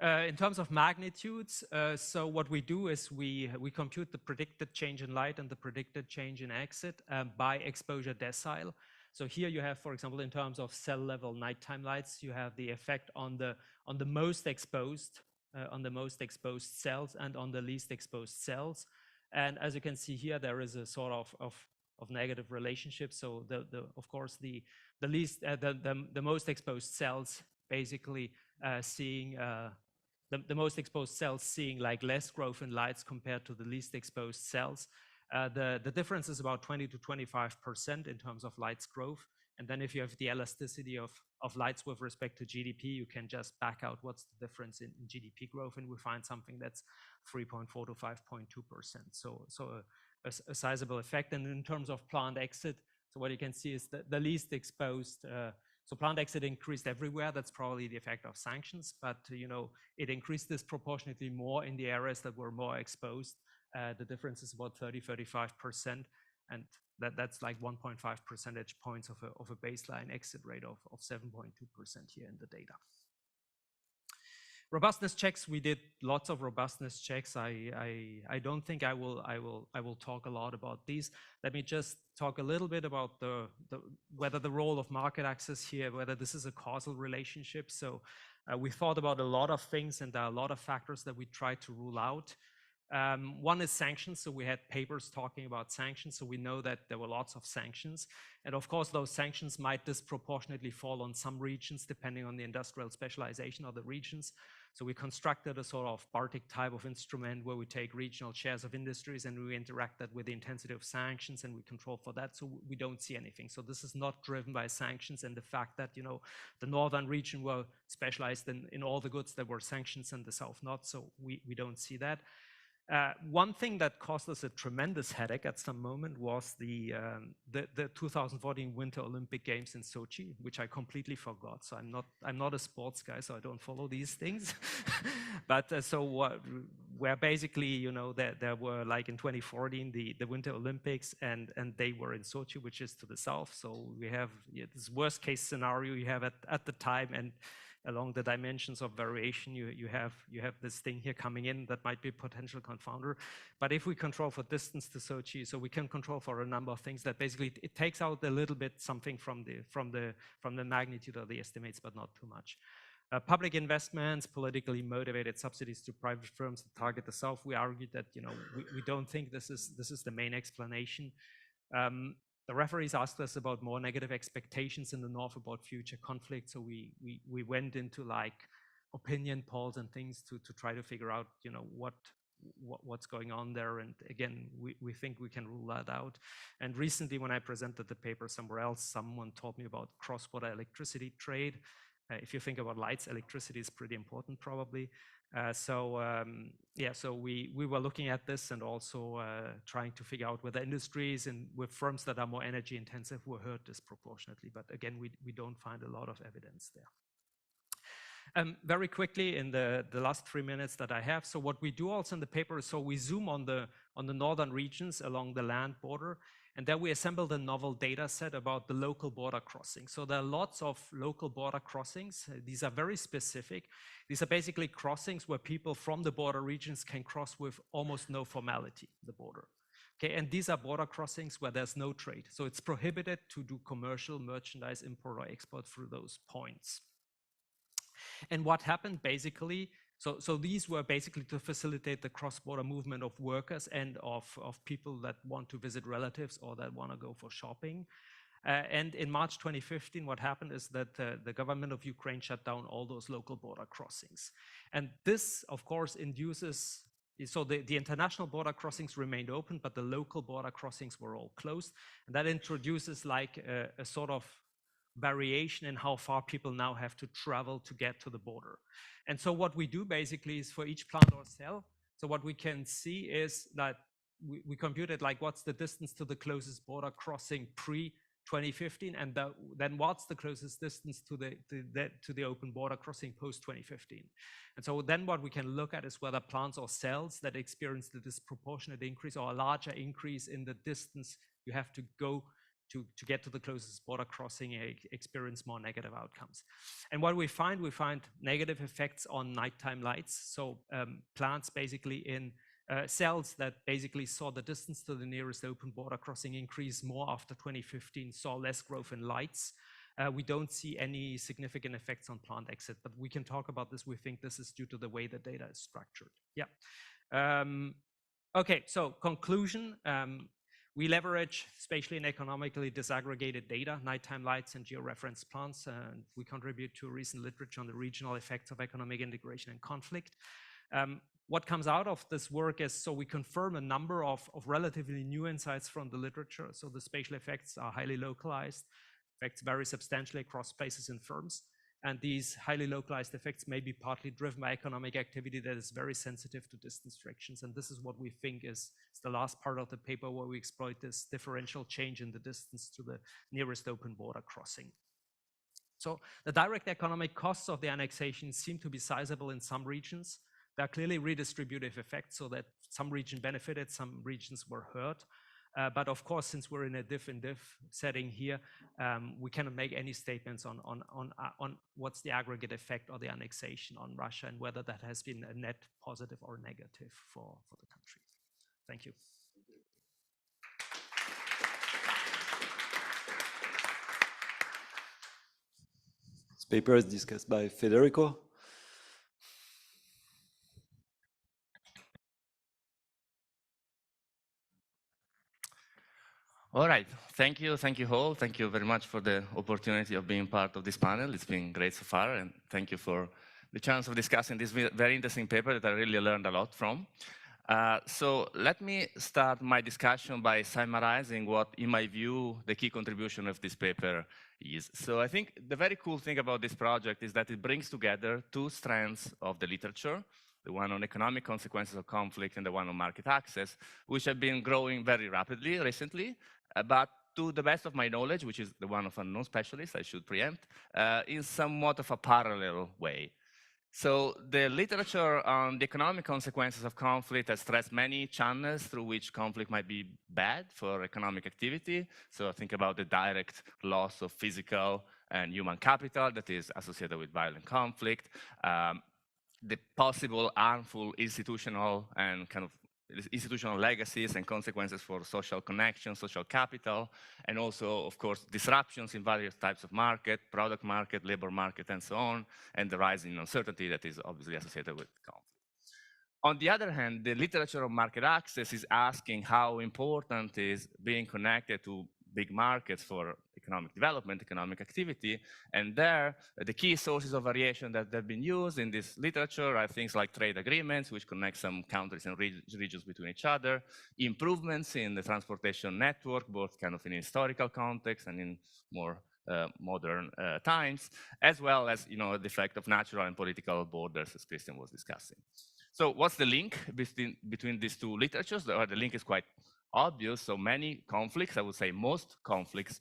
In terms of magnitudes, so what we do is we compute the predicted change in light and the predicted change in exit by exposure decile. So here you have, for example, in terms of cell level nighttime lights, you have the effect on the most exposed cells and on the least exposed cells. And as you can see here, there is a sort of negative relationship. So of course the most exposed cells basically seeing the most exposed cells seeing like less growth in lights compared to the least exposed cells. The difference is about 20 to 25% in terms of lights growth. And then if you have the elasticity of lights with respect to GDP, you can just back out what's the difference in GDP growth, and we find something that's 3.4 to 5.2%. So a sizable effect. And in terms of plant exit, so what you can see is that the least exposed, so plant exit increased everywhere. That's probably the effect of sanctions, but you know, it increased disproportionately more in the areas that were more exposed. The difference is about 30–35%, and that's like 1.5 percentage points of a baseline exit rate of 7.2% here in the data. Robustness checks, we did lots of robustness checks. I don't think I will talk a lot about these. Let me just talk a little bit about whether the role of market access here, whether this is a causal relationship. So we thought about a lot of things, and there are a lot of factors that we tried to rule out. One is sanctions. So we had papers talking about sanctions. So we know that there were lots of sanctions. And of course, those sanctions might disproportionately fall on some regions, depending on the industrial specialization of the regions. So we constructed a sort of Bartik type of instrument where we take regional shares of industries and we interact that with the intensity of sanctions, and we control for that. So we don't see anything. So this is not driven by sanctions and the fact that, you know, the northern region were specialized in all the goods that were sanctions and the south not. So we don't see that. One thing that caused us a tremendous headache at some moment was the 2014 Winter Olympic Games in Sochi, which I completely forgot. So I'm not a sports guy, so I don't follow these things. But where basically, you know, there were like in 2014 the Winter Olympics, and they were in Sochi, which is to the south. So we have this worst case scenario you have at the time, and along the dimensions of variation, you have this thing here coming in that might be a potential confounder. But if we control for distance to Sochi, so we can control for a number of things that basically it takes out a little bit something from the magnitude of the estimates, but not too much. Public investments, politically motivated subsidies to private firms that target the south. We argued that, you know, we don't think this is the main explanation. The referees asked us about more negative expectations in the north about future conflict. So we went into like opinion polls and things to try to figure out, you know, what's going on there. And again, we think we can rule that out. And recently when I presented the paper somewhere else, someone told me about cross-border electricity trade. If you think about lights, electricity is pretty important probably. So we were looking at this and also trying to figure out whether industries and with firms that are more energy intensive were hurt disproportionately. But again, we don't find a lot of evidence there. Very quickly in the last 3 minutes that I have. So what we do also in the paper is, so we zoom on the northern regions along the land border, and then we assembled a novel data set about the local border crossings. So there are lots of local border crossings. These are very specific. These are basically crossings where people from the border regions can cross with almost no formality, the border. Okay, and these are border crossings where there's no trade. So it's prohibited to do commercial merchandise import or export through those points. And what happened basically, so these were basically to facilitate the cross-border movement of workers and of people that want to visit relatives or that want to go for shopping. And in March 2015, what happened is that the government of Ukraine shut down all those local border crossings. And this, of course, induces, so the international border crossings remained open, but the local border crossings were all closed. And that introduces like a sort of variation in how far people now have to travel to get to the border. And so what we do basically is for each plant or cell, So what we can see is that we computed like what's the distance to the closest border crossing pre-2015, and then what's the closest distance to the open border crossing post-2015. And so then what we can look at is whether plants or cells that experience the disproportionate increase or a larger increase in the distance you have to go to get to the closest border crossing experience more negative outcomes. And what we find negative effects on nighttime lights. So plants basically in cells that basically saw the distance to the nearest open border crossing increase more after 2015 saw less growth in lights. We don't see any significant effects on plant exit, but we can talk about this. We think this is due to the way the data is structured. Yeah. Okay, so conclusion. We leverage spatially and economically disaggregated data, nighttime lights and georeferenced plants, and we contribute to recent literature on the regional effects of economic integration and conflict. What comes out of this work is, so we confirm a number of relatively new insights from the literature. So the spatial effects are highly localized, effects vary substantially across places and firms. And these highly localized effects may be partly driven by economic activity that is very sensitive to distance frictions. And this is what we think is the last part of the paper where we exploit this differential change in the distance to the nearest open border crossing. So the direct economic costs of the annexation seem to be sizable in some regions. There are clearly redistributive effects, so that some regions benefited, some regions were hurt. But of course, since we're in a diff setting here, we cannot make any statements on what's the aggregate effect of the annexation on Russia and whether that has been a net positive or negative for the country. Thank you. This paper is discussed by Federico. All right, thank you all. Thank you very much for the opportunity of being part of this panel. It's been great so far, and thank you for the chance of discussing this very interesting paper that I really learned a lot from. So let me start my discussion by summarizing what, in my view, the key contribution of this paper is. So I think the very cool thing about this project is that it brings together two strands of the literature, the one on economic consequences of conflict and the one on market access, which have been growing very rapidly recently, but to the best of my knowledge, which is the one of a non-specialist, I should preempt, in somewhat of a parallel way. So the literature on the economic consequences of conflict has stressed many channels through which conflict might be bad for economic activity. So think about the direct loss of physical and human capital that is associated with violent conflict, the possible harmful institutional and kind of institutional legacies and consequences for social connections, social capital, and also, of course, disruptions in various types of market, product market, labor market, and so on, and the rising uncertainty that is obviously associated with conflict. On the other hand, the literature of market access is asking how important is being connected to big markets for economic development, economic activity, and there the key sources of variation that have been used in this literature are things like trade agreements, which connect some countries and regions between each other, improvements in the transportation network, both kind of in historical context and in more modern times, as well as the effect of natural and political borders, as Christian was discussing. So what's the link between these two literatures? The link is quite obvious. So many conflicts, I would say most conflicts,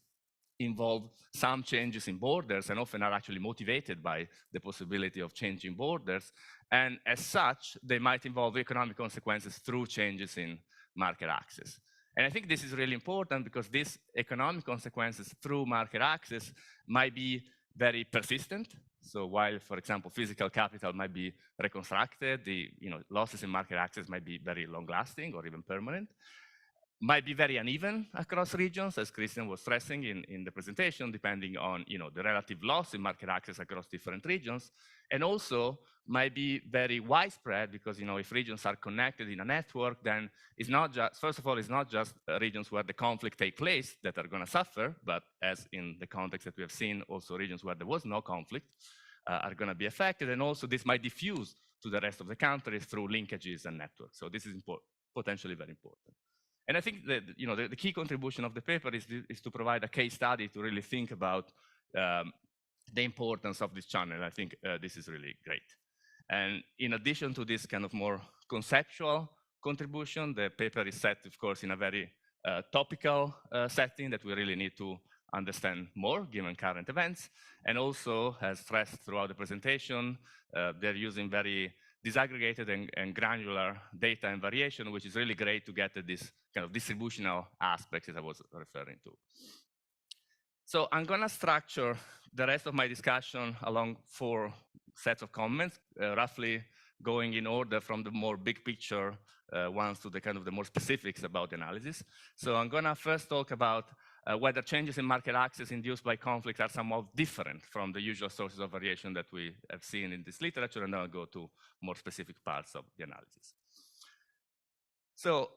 involve some changes in borders and often are actually motivated by the possibility of changing borders. And as such, they might involve economic consequences through changes in market access. And I think this is really important because these economic consequences through market access might be very persistent. So while, for example, physical capital might be reconstructed, the losses in market access might be very long-lasting or even permanent. Might be very uneven across regions, as Christian was stressing in the presentation, depending on the relative loss in market access across different regions, and also might be very widespread because if regions are connected in a network, then it's not just, first of all, it's not just regions where the conflict take place that are going to suffer, but as in the context that we have seen, also regions where there was no conflict are going to be affected, and also this might diffuse to the rest of the country through linkages and networks. So this is potentially very important. And I think that the key contribution of the paper is to provide a case study to really think about the importance of this channel. I think this is really great. And in addition to this kind of more conceptual contribution. The paper is set, of course, in a very topical setting that we really need to understand more given current events. And also, as stressed throughout the presentation, they're using very disaggregated and granular data and variation, which is really great to get at this kind of distributional aspects that I was referring to. So I'm going to structure the rest of my discussion along 4 sets of comments, roughly going in order from the more big picture ones to the kind of the more specifics about the analysis. So I'm going to first talk about whether changes in market access induced by conflict are somewhat different from the usual sources of variation that we have seen in this literature, and then I'll go to more specific parts of the analysis. So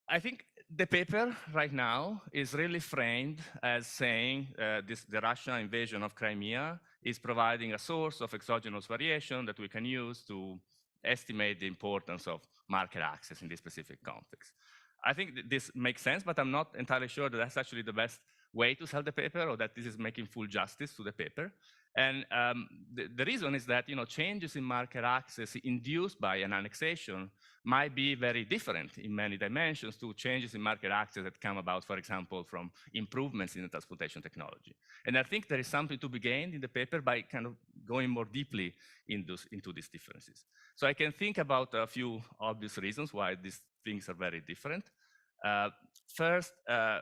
I think the paper right now is really framed as saying the Russian invasion of Crimea is providing a source of exogenous variation that we can use to estimate the importance of market access in this specific context. I think this makes sense, but I'm not entirely sure that that's actually the best way to sell the paper, or that this is making full justice to the paper. And the reason is that changes in market access induced by an annexation might be very different in many dimensions to changes in market access that come about, for example, from improvements in the transportation technology. And I think there is something to be gained in the paper by kind of going more deeply into these differences. So I can think about a few obvious reasons why these things are very different. First,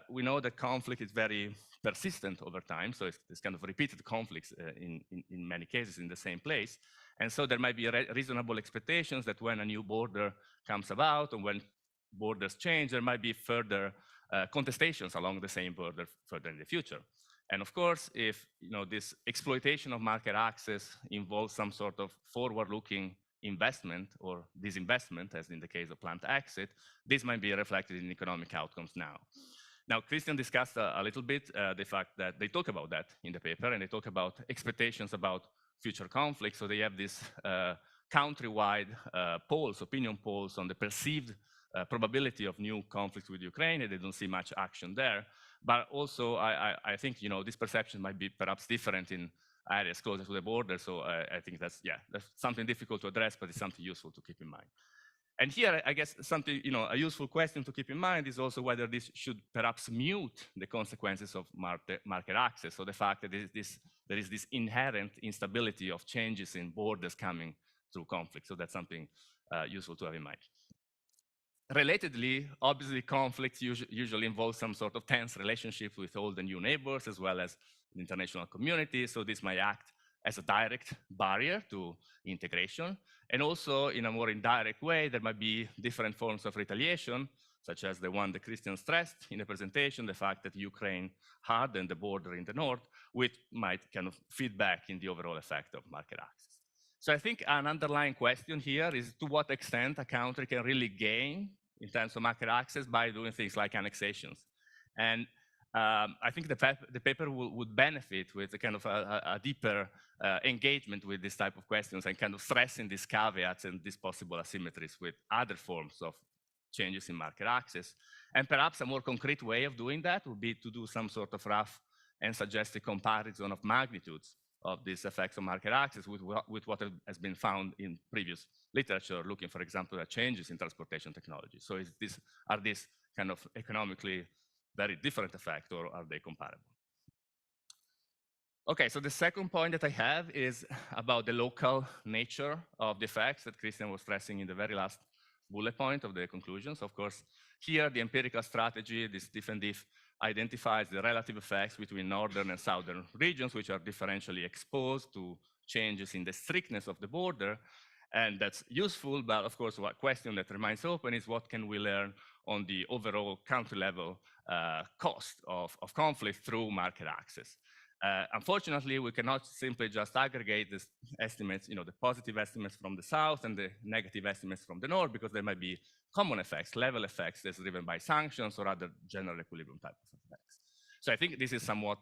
we know that conflict is very persistent over time, so it's kind of repeated conflicts in many cases in the same place. And so there might be reasonable expectations that when a new border comes about, and when borders change, there might be further contestations along the same border further in the future. And of course, if this exploitation of market access involves some sort of forward-looking investment or disinvestment, as in the case of plant exit, this might be reflected in economic outcomes now. Now, Christian discussed a little bit the fact that they talk about that in the paper, and they talk about expectations about future conflicts. So they have this countrywide polls, opinion polls on the perceived probability of new conflicts with Ukraine, and they don't see much action there. But also, I think this perception might be perhaps different in areas closer to the border. So I think that's something difficult to address, but it's something useful to keep in mind. And here, I guess something, a useful question to keep in mind is also whether this should perhaps mute the consequences of market access. So the fact that there is this inherent instability of changes in borders coming through conflict. So that's something useful to have in mind. Relatedly, obviously, conflicts usually involve some sort of tense relationship with old and new neighbors, as well as the international community. So this might act as a direct barrier to integration. And also, in a more indirect way, there might be different forms of retaliation, such as the one that Christian stressed in the presentation, the fact that Ukraine hardened the border in the north, which might kind of feed back in the overall effect of market access. So I think an underlying question here is to what extent a country can really gain in terms of market access by doing things like annexations. And I think the paper would benefit with a kind of a deeper engagement with this type of questions and kind of stressing these caveats and these possible asymmetries with other forms of changes in market access. And perhaps a more concrete way of doing that would be to do some sort of rough and suggested comparison of magnitudes of these effects of market access with what has been found in previous literature, looking, for example, at changes in transportation technology. So are these kind of economically very different effects, or are they comparable? Okay, so the second point that I have is about the local nature of the effects that Christian was stressing in the very last bullet point of the conclusions. Of course, here the empirical strategy, this diff identifies the relative effects between northern and southern regions, which are differentially exposed to changes in the strictness of the border. And that's useful, but of course, one question that remains open is what can we learn on the overall country level cost of conflict through market access. Unfortunately, we cannot simply just aggregate these estimates, the positive estimates from the south and the negative estimates from the north, because there might be common effects, level effects that's driven by sanctions or other general equilibrium type of effects. So I think this is somewhat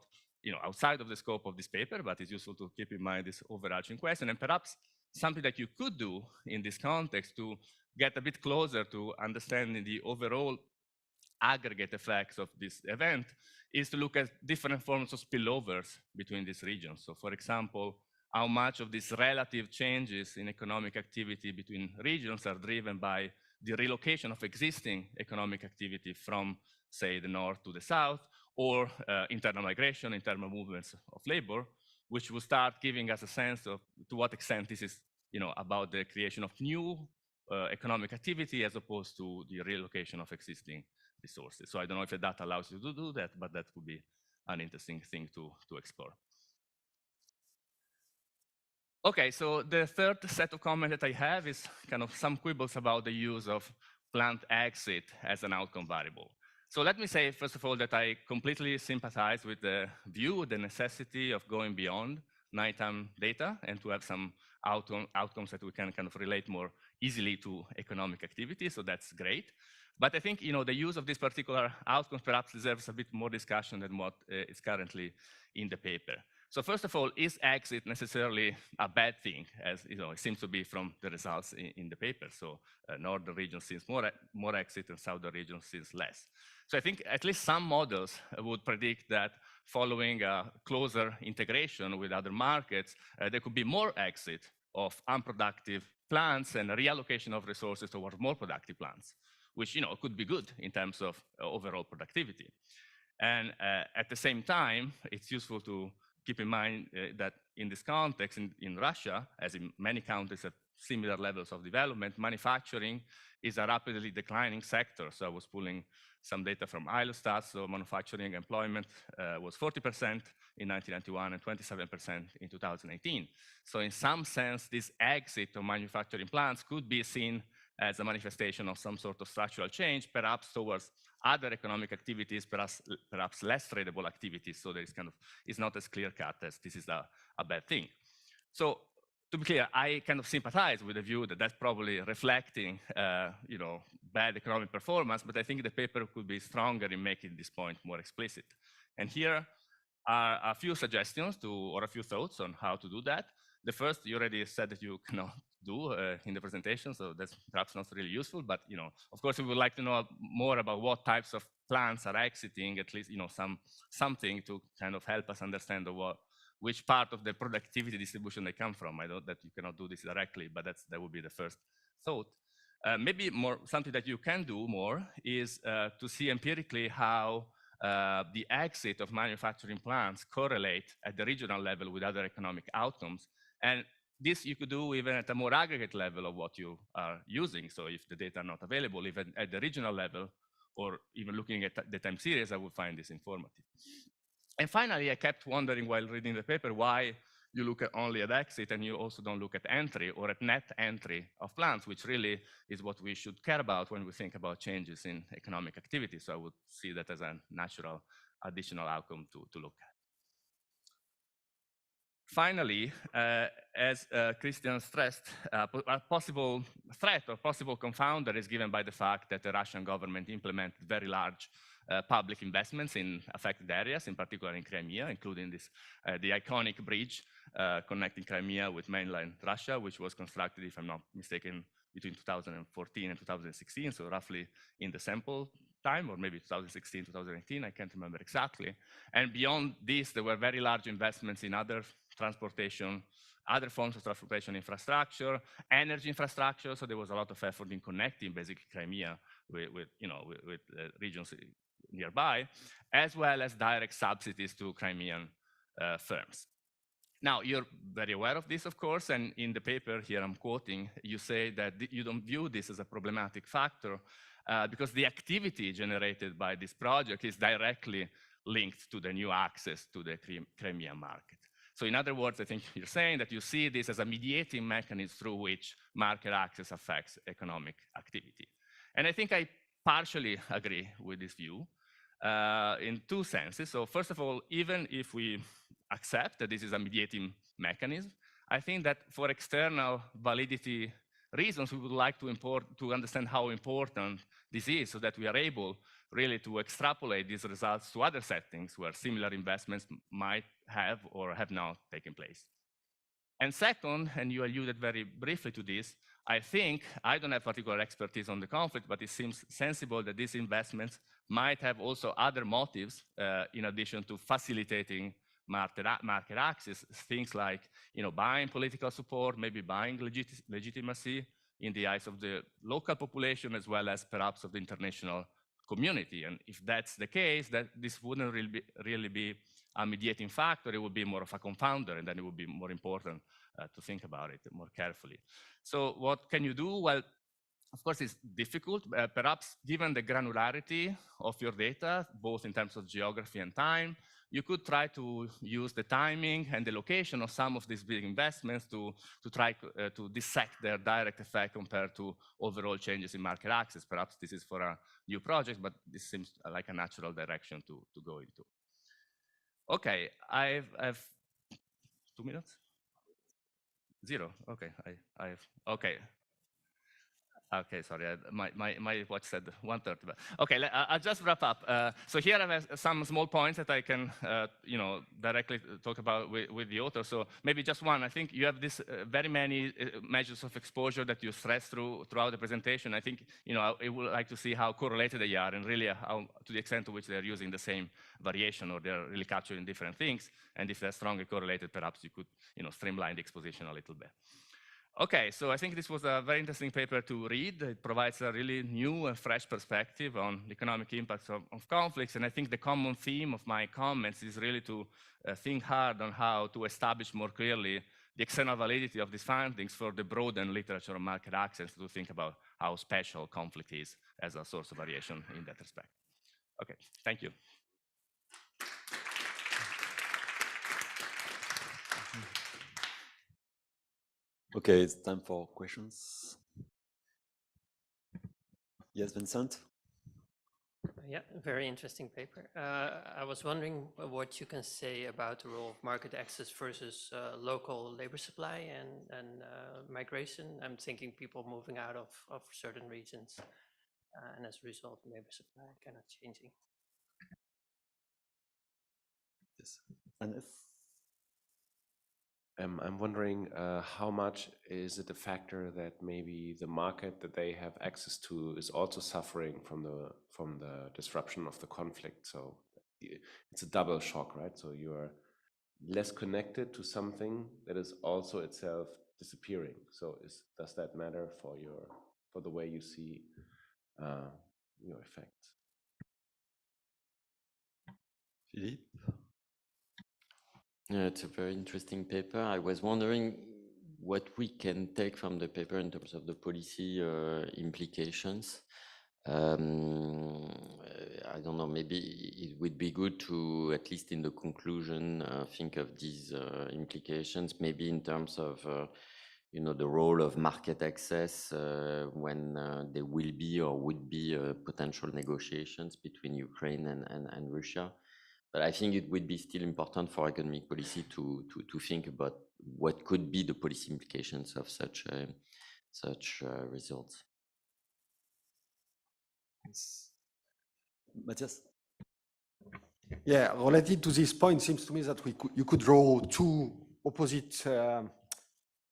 outside of the scope of this paper, but it's useful to keep in mind this overarching question. And perhaps something that you could do in this context to get a bit closer to understanding the overall aggregate effects of this event is to look at different forms of spillovers between these regions. So for example, how much of these relative changes in economic activity between regions are driven by the relocation of existing economic activity from, say, the north to the south, or internal migration, internal movements of labor, which will start giving us a sense of to what extent this is, about the creation of new economic activity as opposed to the relocation of existing resources. So I don't know if the data allows you to do that, but that would be an interesting thing to explore. Okay, so the third set of comments that I have is kind of some quibbles about the use of plant exit as an outcome variable. So let me say, first of all, that I completely sympathize with the view, the necessity of going beyond nighttime data and to have some outcomes that we can kind of relate more easily to economic activity, so that's great. But I think the use of this particular outcomes perhaps deserves a bit more discussion than what is currently in the paper. So first of all, is exit necessarily a bad thing, as it seems to be from the results in the paper? So northern region sees more exit and southern region sees less. So I think at least some models would predict that following a closer integration with other markets, there could be more exit of unproductive plants and a reallocation of resources towards more productive plants, which could be good in terms of overall productivity. And at the same time, it's useful to keep in mind that in this context, in Russia, as in many countries at similar levels of development, manufacturing is a rapidly declining sector. So I was pulling some data from Eurostat. So manufacturing employment was 40% in 1991 and 27% in 2018. So in some sense, this exit of manufacturing plants could be seen as a manifestation of some sort of structural change, perhaps towards other economic activities, perhaps less tradable activities. So there is it's not as clear cut as this is a bad thing. So to be clear, I kind of sympathize with the view that that's probably reflecting, bad economic performance, but I think the paper could be stronger in making this point more explicit. And here are a few suggestions or a few thoughts on how to do that. The first, you already said that you cannot do in the presentation, so that's perhaps not really useful, but of course we would like to know more about what types of plants are exiting, at least something to kind of help us understand which part of the productivity distribution they come from. I know that you cannot do this directly, but that would be the first thought. Maybe something that you can do more is to see empirically how the exit of manufacturing plants correlate at the regional level with other economic outcomes. And this you could do even at a more aggregate level of what you are using. So if the data are not available, even at the regional level, or even looking at the time series, I would find this informative. And finally, I kept wondering while reading the paper why you look only at exit and you also don't look at entry or at net entry of plants, which really is what we should care about when we think about changes in economic activity. So I would see that as a natural additional outcome to look at. Finally, as Christian stressed, a possible threat or possible confounder is given by the fact that the Russian government implemented very large public investments in affected areas, in particular in Crimea, including the iconic bridge connecting Crimea with mainland Russia, which was constructed, if I'm not mistaken, between 2014 and 2016, so roughly in the sample time, or maybe 2016, 2018, I can't remember exactly. And beyond this, there were very large investments in other forms of transportation infrastructure, energy infrastructure. So there was a lot of effort in connecting basically Crimea with regions nearby, as well as direct subsidies to Crimean firms. Now, you're very aware of this, of course, and in the paper here I'm quoting, you say that you don't view this as a problematic factor because the activity generated by this project is directly linked to the new access to the Crimean market. So in other words, I think you're saying that you see this as a mediating mechanism through which market access affects economic activity. And I think I partially agree with this view in two senses. So first of all, even if we accept that this is a mediating mechanism, I think that for external validity reasons, we would like to understand how important this is so that we are able really to extrapolate these results to other settings where similar investments might have or have not taken place. And second, and you alluded very briefly to this, I think, I don't have particular expertise on the conflict, but it seems sensible that these investments might have also other motives in addition to facilitating market access, things like buying political support, maybe buying legitimacy in the eyes of the local population as well as perhaps of the international community. And if that's the case, that this wouldn't really be a mediating factor, it would be more of a confounder, and then it would be more important to think about it more carefully. So what can you do? Well, of course, it's difficult, perhaps given the granularity of your data, both in terms of geography and time, you could try to use the timing and the location of some of these big investments to try to dissect their direct effect compared to overall changes in market access. Perhaps this is for a new project, but this seems like a natural direction to go into. Okay, I've 2 minutes? 0, okay, okay. Okay, sorry, my watch said 1:30, but okay, I'll just wrap up. So here I have some small points that I can, directly talk about with the author. So maybe just one. I think you have this very many measures of exposure that you stress throughout the presentation. I think, I would like to see how correlated they are and really how, to the extent to which they're using the same variation or they're really capturing different things. And if they're strongly correlated, perhaps you could, streamline the exposition a little bit. Okay, so I think this was a very interesting paper to read. It provides a really new and fresh perspective on the economic impacts of conflicts. And I think the common theme of my comments is really to think hard on how to establish more clearly the external validity of these findings for the broadened literature on market access, to think about how special conflict is as a source of variation in that respect. Okay, thank you. Okay, it's time for questions. Yes, Vincent? Yeah, very interesting paper. I was wondering what you can say about the role of market access versus local labor supply and migration. I'm thinking people moving out of certain regions, and as a result, labor supply kind of changing. Yes. I'm wondering how much is it a factor that maybe the market that they have access to is also suffering from the disruption of the conflict. So it's a double shock, right? So you are less connected to something that is also itself disappearing. So does that matter for the way you see your effects? Philippe? Yeah, it's a very interesting paper. I was wondering what we can take from the paper in terms of the policy implications. I don't know, maybe it would be good to, at least in the conclusion, think of these implications, maybe in terms of, the role of market access when there will be or would be potential negotiations between Ukraine and Russia. But I think it would be still important for economic policy to think about what could be the policy implications of such results. Matthias? Yeah, related to this point, seems to me that you could draw two opposite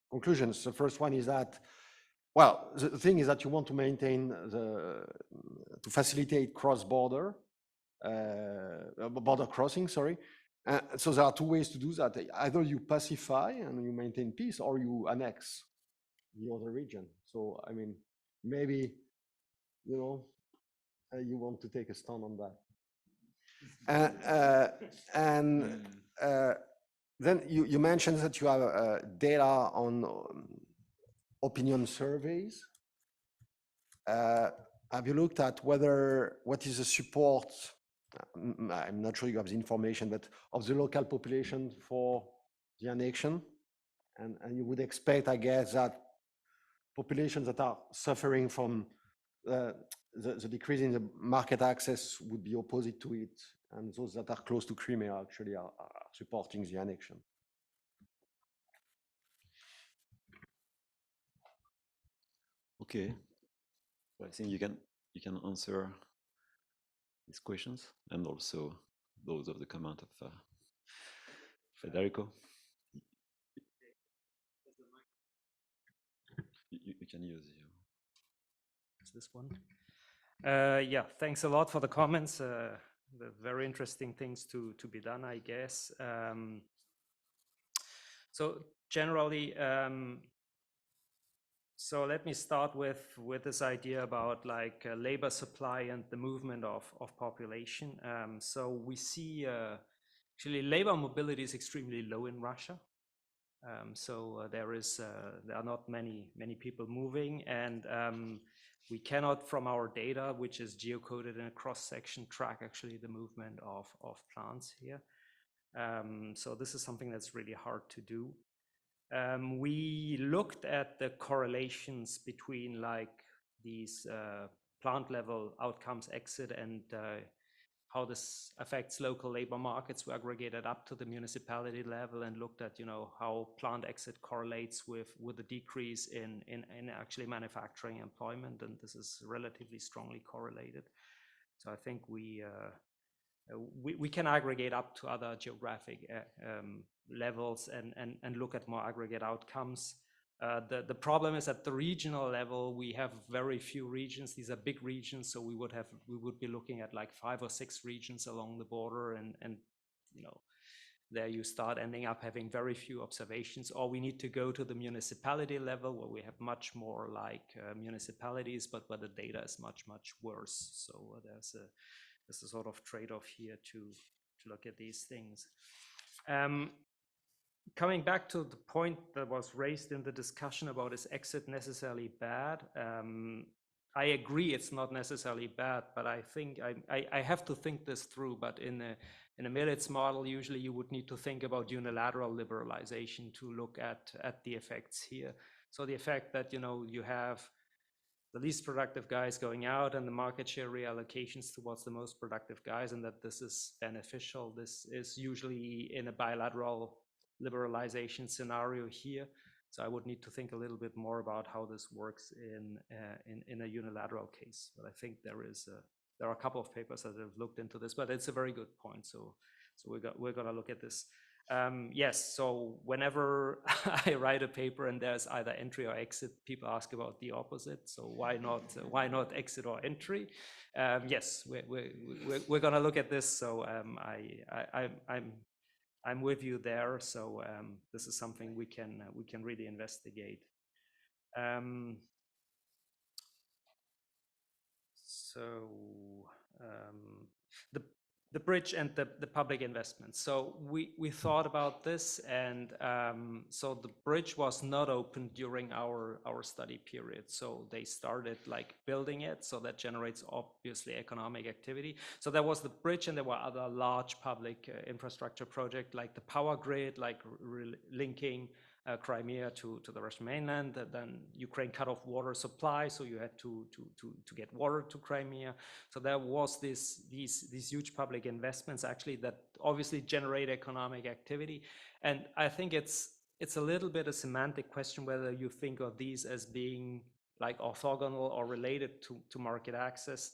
conclusions. The first one is that, well, the thing is that you want to maintain to facilitate cross-border, border crossing, sorry. So there are two ways to do that. Either you pacify and you maintain peace, or you annex the other region. So, I mean, maybe, you want to take a stand on that. Then you mentioned that you have data on opinion surveys. Have you looked at what is the support? I'm not sure you have the information, but of the local population for the annexion, and you would expect, I guess, that populations that are suffering from the decrease in the market access would be opposite to it, and those that are close to Crimea actually are supporting the annexion. Okay, well, I think you can answer these questions and also those of the comment of Federico. You can use this one. Yeah, thanks a lot for the comments. very interesting things to be done, I guess. So generally, so let me start with this idea about like labor supply and the movement of population. So we see actually labor mobility is extremely low in Russia. There are not many people moving, and we cannot, from our data, which is geocoded in a cross section, track actually the movement of plants here. So this is something that's really hard to do. We looked at the correlations between like these plant level outcomes exit and how this affects local labor markets. We aggregated up to the municipality level and looked at, you know, how plant exit correlates with the decrease in actually manufacturing employment, and this is relatively strongly correlated. So I think we can aggregate up to other geographic levels and look at more aggregate outcomes. The problem is at the regional level, we have very few regions. These are big regions, so we would be looking at like 5 or 6 regions along the border, and you know, there you start ending up having very few observations. Or we need to go to the municipality level where we have much more like municipalities, but where the data is much worse. So there's a sort of trade-off here to look at these things. Coming back to the point that was raised in the discussion about is exit necessarily bad? I agree it's not necessarily bad, but I think I have to think this through. But in a Milits model, usually you would need to think about unilateral liberalization to look at the effects here. So the effect that, you know, you have the least productive guys going out and the market share reallocations towards the most productive guys, and that this is beneficial. This is usually in a bilateral liberalization scenario here. So I would need to think a little bit more about how this works in a unilateral case. But I think there are a couple of papers that have looked into this, but it's a very good point. So we're gonna look at this. Yes, so whenever I write a paper and there's either entry or exit, people ask about the opposite. So why not exit or entry? Yes, we're gonna look at this. So I'm with you there. So this is something we can really investigate. The bridge and the public investment. So we thought about this, and so the bridge was not open during our study period. So they started like building it, so that generates obviously economic activity. So there was the bridge, and there were other large public infrastructure projects like the power grid, like linking Crimea to the Russian mainland. Then Ukraine cut off water supply, so you had to get water to Crimea. So there was these huge public investments actually that obviously generate economic activity. And I think it's a little bit a semantic question whether you think of these as being like orthogonal or related to market access,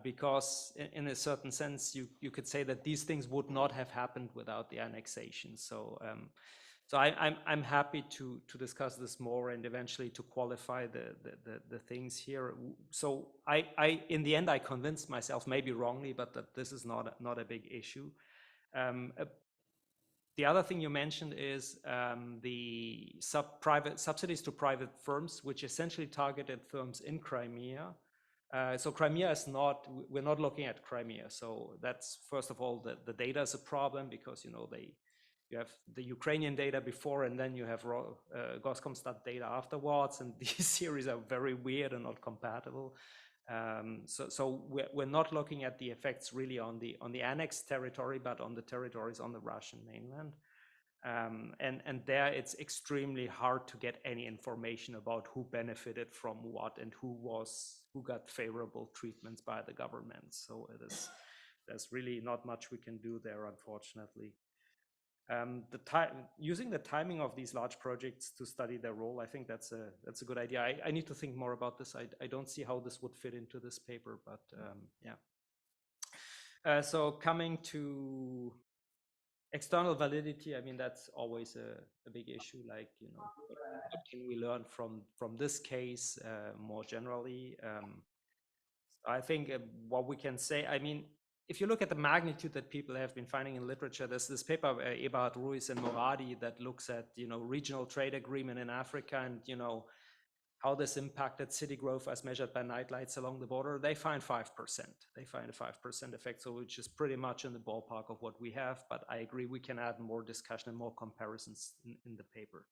because in a certain sense you could say that these things would not have happened without the annexation. So I'm happy to discuss this more and eventually to qualify the things here. So I in the end I convinced myself, maybe wrongly, but that this is not a big issue. The other thing you mentioned is the private subsidies to private firms, which essentially targeted firms in Crimea. So Crimea is not, we're not looking at Crimea. So that's, first of all, the data is a problem because, you know, you have the Ukrainian data before, and then you have Goskomstat data afterwards, and these series are very weird and not compatible. So we're not looking at the effects really on the annexed territory, but on the territories on the Russian mainland. And there it's extremely hard to get any information about who benefited from what and who got favorable treatments by the government. So there's really not much we can do there, unfortunately. Using the timing of these large projects to study their role, I think that's a good idea. I need to think more about this. I don't see how this would fit into this paper, but yeah. So coming to external validity, I mean, that's always a big issue. Like, you know, what can we learn from this case more generally? I think what we can say, I mean, if you look at the magnitude that people have been finding in literature, there's this paper by Eberhard Ruiz and Moradi that looks at, regional trade agreement in Africa and, how this impacted city growth as measured by nightlights along the border. They find 5%. They find a 5% effect, so which is pretty much in the ballpark of what we have. But I agree we can add more discussion and more comparisons in the paper.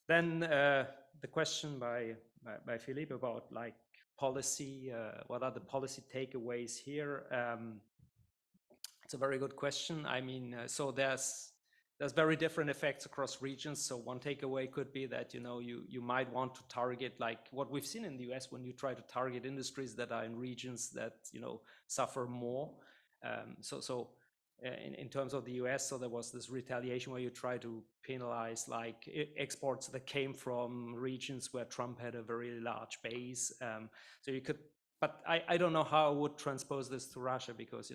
Then the question by Philippe about like policy, what are the policy takeaways here? It's a very good question. I mean, so there's very different effects across regions. So one takeaway could be that, you might want to target like what we've seen in the US when you try to target industries that are in regions that, suffer more. In terms of the US, so there was this retaliation where you try to penalize like exports that came from regions where Trump had a very large base. So you could, but I don't know how I would transpose this to Russia because,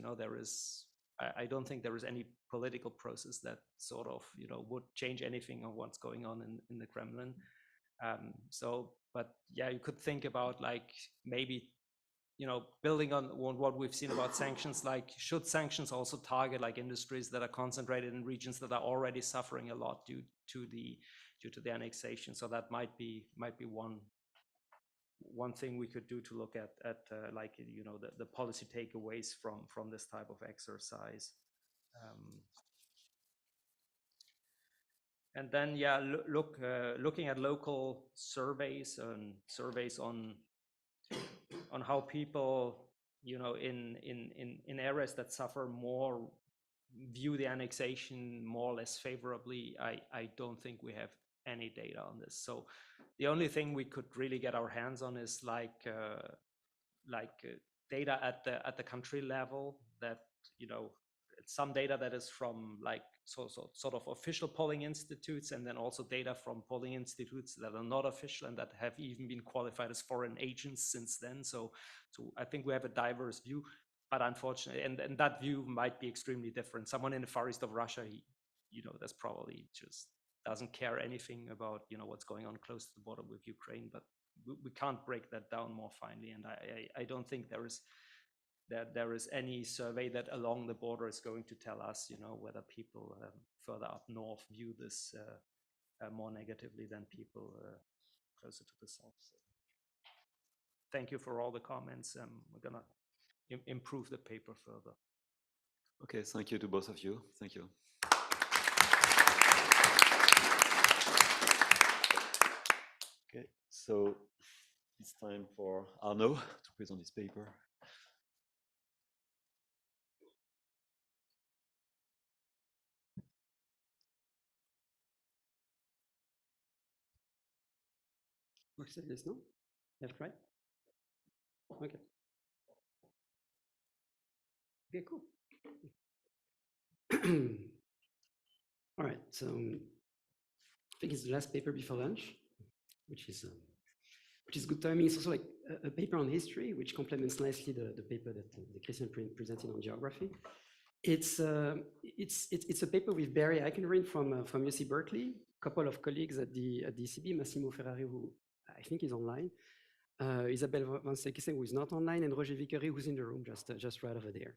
I don't think there is any political process that sort of, would change anything on what's going on in the Kremlin. But yeah, you could think about like maybe, building on what we've seen about sanctions, like should sanctions also target like industries that are concentrated in regions that are already suffering a lot due to the annexation? So that might be one thing we could do to look at like, the policy takeaways from this type of exercise. And then, yeah, looking at local surveys and surveys on how people, in areas that suffer more view the annexation more or less favorably, I don't think we have any data on this. So the only thing we could really get our hands on is like data at the country level that, some data that is from like sort of official polling institutes, and then also data from polling institutes that are not official and that have even been qualified as foreign agents since then. So I think we have a diverse view, but unfortunately, and that view might be extremely different. Someone in the far east of Russia, that's probably just doesn't care anything about, what's going on close to the border with Ukraine, but we can't break that down more finely. And I don't think there is any survey that along the border is going to tell us, whether people further up north view this more negatively than people closer to the south. So thank you for all the comments. We're gonna improve the paper further. Okay, thank you to both of you. Thank you. Okay, so it's time for Arnaud to present his paper. Works like this, no? Left, right? Okay. Okay, cool. All right, so I think it's the last paper before lunch, which is good timing. It's also like a paper on history, which complements nicely the paper that Christian presented on geography. It's a paper with Barry Eichengreen from UC Berkeley, a couple of colleagues at the ECB, Massimo Ferrari, who I think is online, Isabelle Van Sekesen, who is not online, and Roger Vickery, who's in the room just right over there.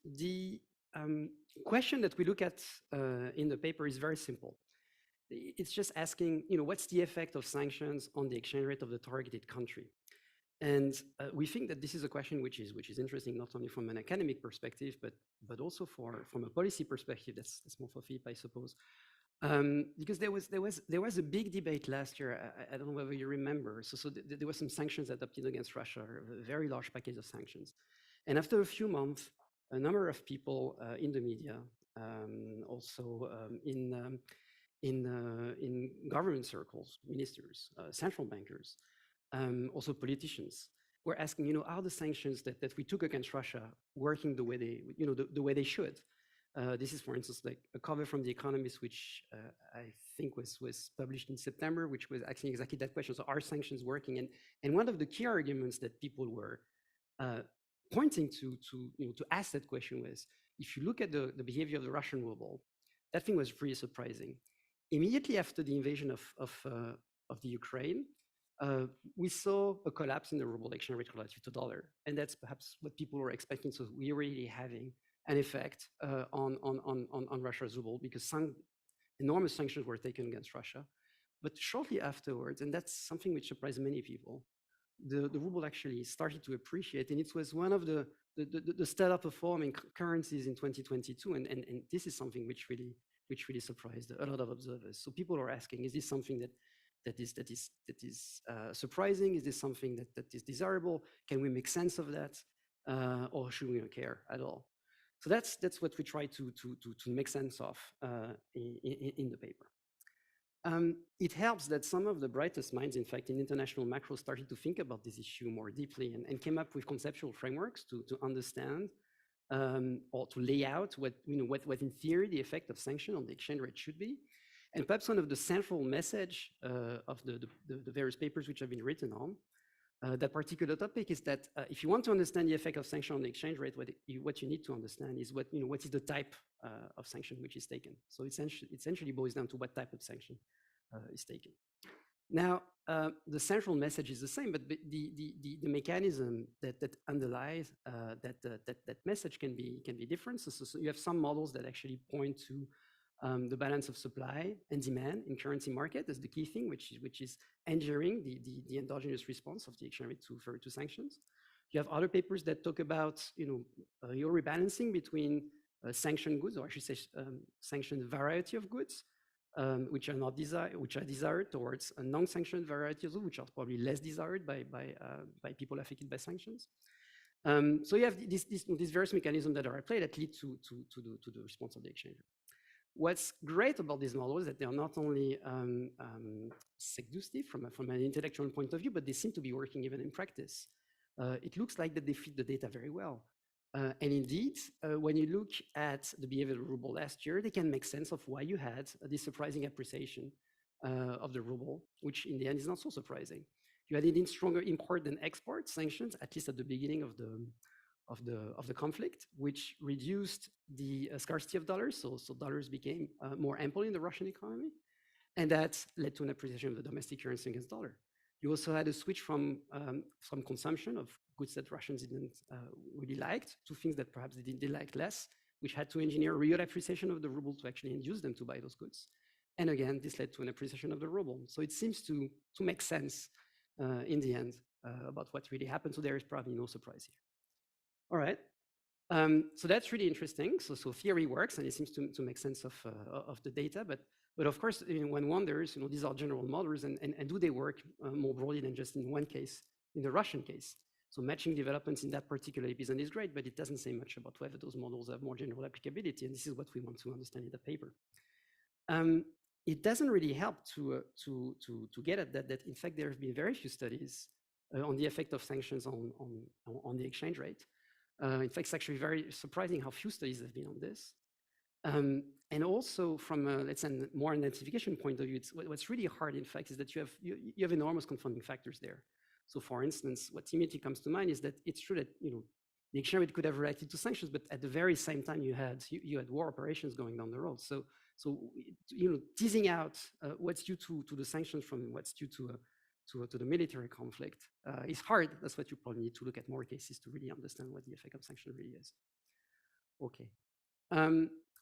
The question that we look at in the paper is very simple. It's just asking, what's the effect of sanctions on the exchange rate of the targeted country? And we think that this is a question which is interesting not only from an academic perspective, but also from a policy perspective. That's more for Philippe, I suppose. Because there was a big debate last year. I don't know whether you remember. So there were some sanctions adopted against Russia, a very large package of sanctions. And after a few months, a number of people in the media, also in government circles, ministers, central bankers, also politicians, were asking, are the sanctions that we took against Russia working the way they, the way they should? This is, for instance, like a cover from The Economist, which I think was published in September, which was asking exactly that question. So are sanctions working? And one of the key arguments that people were pointing to ask that question was, if you look at the behavior of the Russian ruble, that thing was pretty surprising. Immediately after the invasion of the Ukraine, we saw a collapse in the ruble exchange rate relative to dollar, and that's perhaps what people were expecting. So we're really having an effect on Russia's ruble because some enormous sanctions were taken against Russia. But shortly afterwards, and that's something which surprised many people, the ruble actually started to appreciate, and it was one of the stellar performing currencies in 2022, and this is something which really surprised a lot of observers. So people are asking, is this something that is surprising? Is this something that is desirable? Can we make sense of that, or should we not care at all? So that's what we try to make sense of in the paper. It helps that some of the brightest minds, in fact, in international macro started to think about this issue more deeply and came up with conceptual frameworks to understand or to lay out what in theory the effect of sanction on the exchange rate should be. And perhaps one of the central message of the various papers which have been written on that particular topic is that if you want to understand the effect of sanction on the exchange rate, what you need to understand is what is the type of sanction which is taken. So essentially boils down to what type of sanction is taken. Now, the central message is the same, but the mechanism that underlies that message can be different. So you have some models that actually point to the balance of supply and demand in currency market as the key thing, which is engineering the endogenous response of the exchange rate to sanctions. You have other papers that talk about your rebalancing between sanctioned goods, or I should say sanctioned variety of goods, which are desired towards a non-sanctioned variety of goods, which are probably less desired by people affected by sanctions. So you have these various mechanisms that are at play that lead to the response of the exchange rate. What's great about these models is that they are not only seductive from an intellectual point of view, but they seem to be working even in practice. It looks like that they fit the data very well. And indeed, when you look at the behavior of the ruble last year, they can make sense of why you had this surprising appreciation of the ruble, which in the end is not so surprising. You had indeed stronger import than export sanctions, at least at the beginning of the conflict, which reduced the scarcity of dollars. So dollars became more ample in the Russian economy, and that led to an appreciation of the domestic currency against dollar. You also had a switch from consumption of goods that Russians didn't really liked to things that perhaps they liked less, which had to engineer real appreciation of the ruble to actually induce them to buy those goods. And again, this led to an appreciation of the ruble. So it seems to make sense in the end about what really happened. So there is probably no surprise here. All right. So that's really interesting. So theory works, and it seems to make sense of the data. But of course, one wonders, these are general models, and do they work more broadly than just in one case, in the Russian case? So matching developments in that particular episode is great, but it doesn't say much about whether those models have more general applicability, and this is what we want to understand in the paper. It doesn't really help to get at that in fact there have been very few studies on the effect of sanctions on the exchange rate. In fact, it's actually very surprising how few studies have been on this. And also from a, let's say, more identification point of view, what's really hard, in fact, is that you have enormous confounding factors there. So for instance, what immediately comes to mind is that it's true that the exchange rate could have reacted to sanctions, but at the very same time you had war operations going down the road. So teasing out what's due to the sanctions from what's due to the military conflict is hard. That's what you probably need to look at more cases to really understand what the effect of sanction really is. Okay.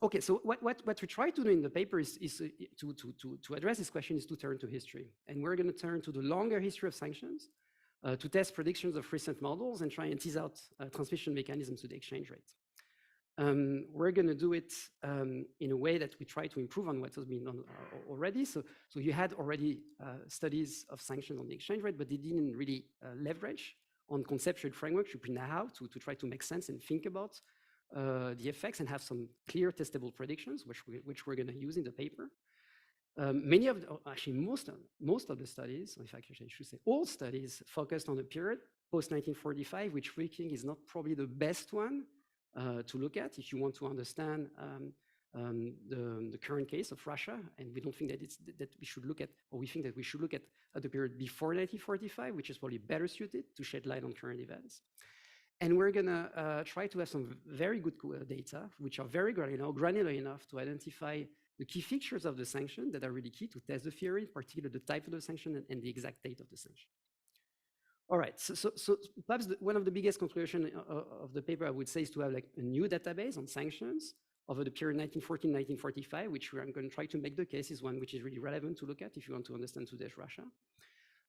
Okay, so what we try to do in the paper is to address this question is to turn to history. And we're going to turn to the longer history of sanctions to test predictions of recent models and try and tease out transmission mechanisms to the exchange rate. We're going to do it in a way that we try to improve on what has been done already. So you had already studies of sanctions on the exchange rate, but they didn't really leverage on conceptual frameworks you now have to try to make sense and think about the effects and have some clear testable predictions, which we're going to use in the paper. Many of actually most of the studies, in fact, I should say all studies focused on the period post-1945, which we think is not probably the best one to look at if you want to understand the current case of Russia. And we don't think that we should look at, or we think that we should look at the period before 1945, which is probably better suited to shed light on current events. And we're going to try to have some very good data, which are very granular enough to identify the key features of the sanction that are really key to test the theory, in particular the type of the sanction and the exact date of the sanction. All right, so perhaps one of the biggest conclusions of the paper, I would say, is to have like a new database on sanctions over the period 1914-1945, which I'm going to try to make the case is one which is really relevant to look at if you want to understand today's Russia.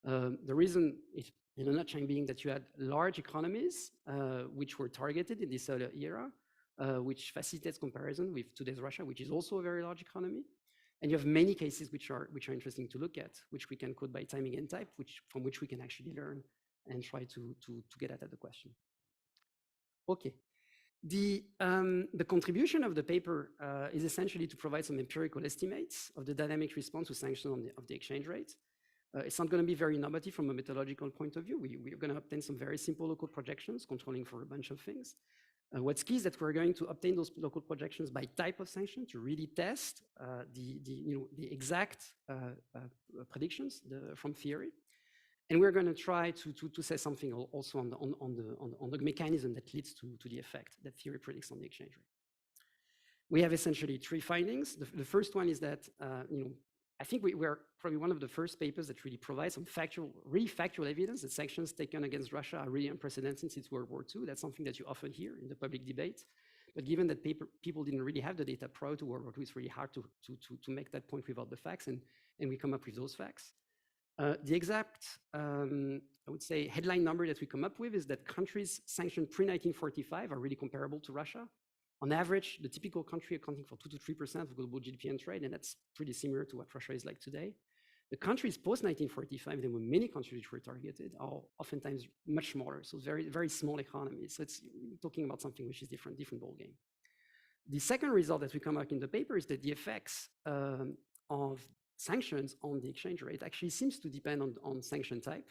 The reason is, in a nutshell, being that you had large economies which were targeted in this earlier era, which facilitates comparison with today's Russia, which is also a very large economy. And you have many cases which are interesting to look at, which we can code by timing and type, from which we can actually learn and try to get at the question. Okay. The contribution of the paper is essentially to provide some empirical estimates of the dynamic response to sanctions of the exchange rate. It's not going to be very innovative from a methodological point of view. We're going to obtain some very simple local projections controlling for a bunch of things. What's key is that we're going to obtain those local projections by type of sanction to really test the exact predictions from theory. And we're going to try to say something also on the mechanism that leads to the effect that theory predicts on the exchange rate. We have essentially three findings. The first one is that I think we're probably one of the first papers that really provides some really factual evidence that sanctions taken against Russia are really unprecedented since World War II. That's something that you often hear in the public debate. But given that people didn't really have the data prior to World War II, it's really hard to make that point without the facts, and we come up with those facts. The exact, I would say, headline number that we come up with is that countries sanctioned pre-1945 are really comparable to Russia. On average, the typical country accounting for 2 to 3% of global GDP and trade, and that's pretty similar to what Russia is like today. The countries post-1945, there were many countries which were targeted, are oftentimes much smaller, so very, very small economies. So it's talking about something which is different ballgame. The second result that we come up in the paper is that the effects of sanctions on the exchange rate actually seems to depend on sanction type.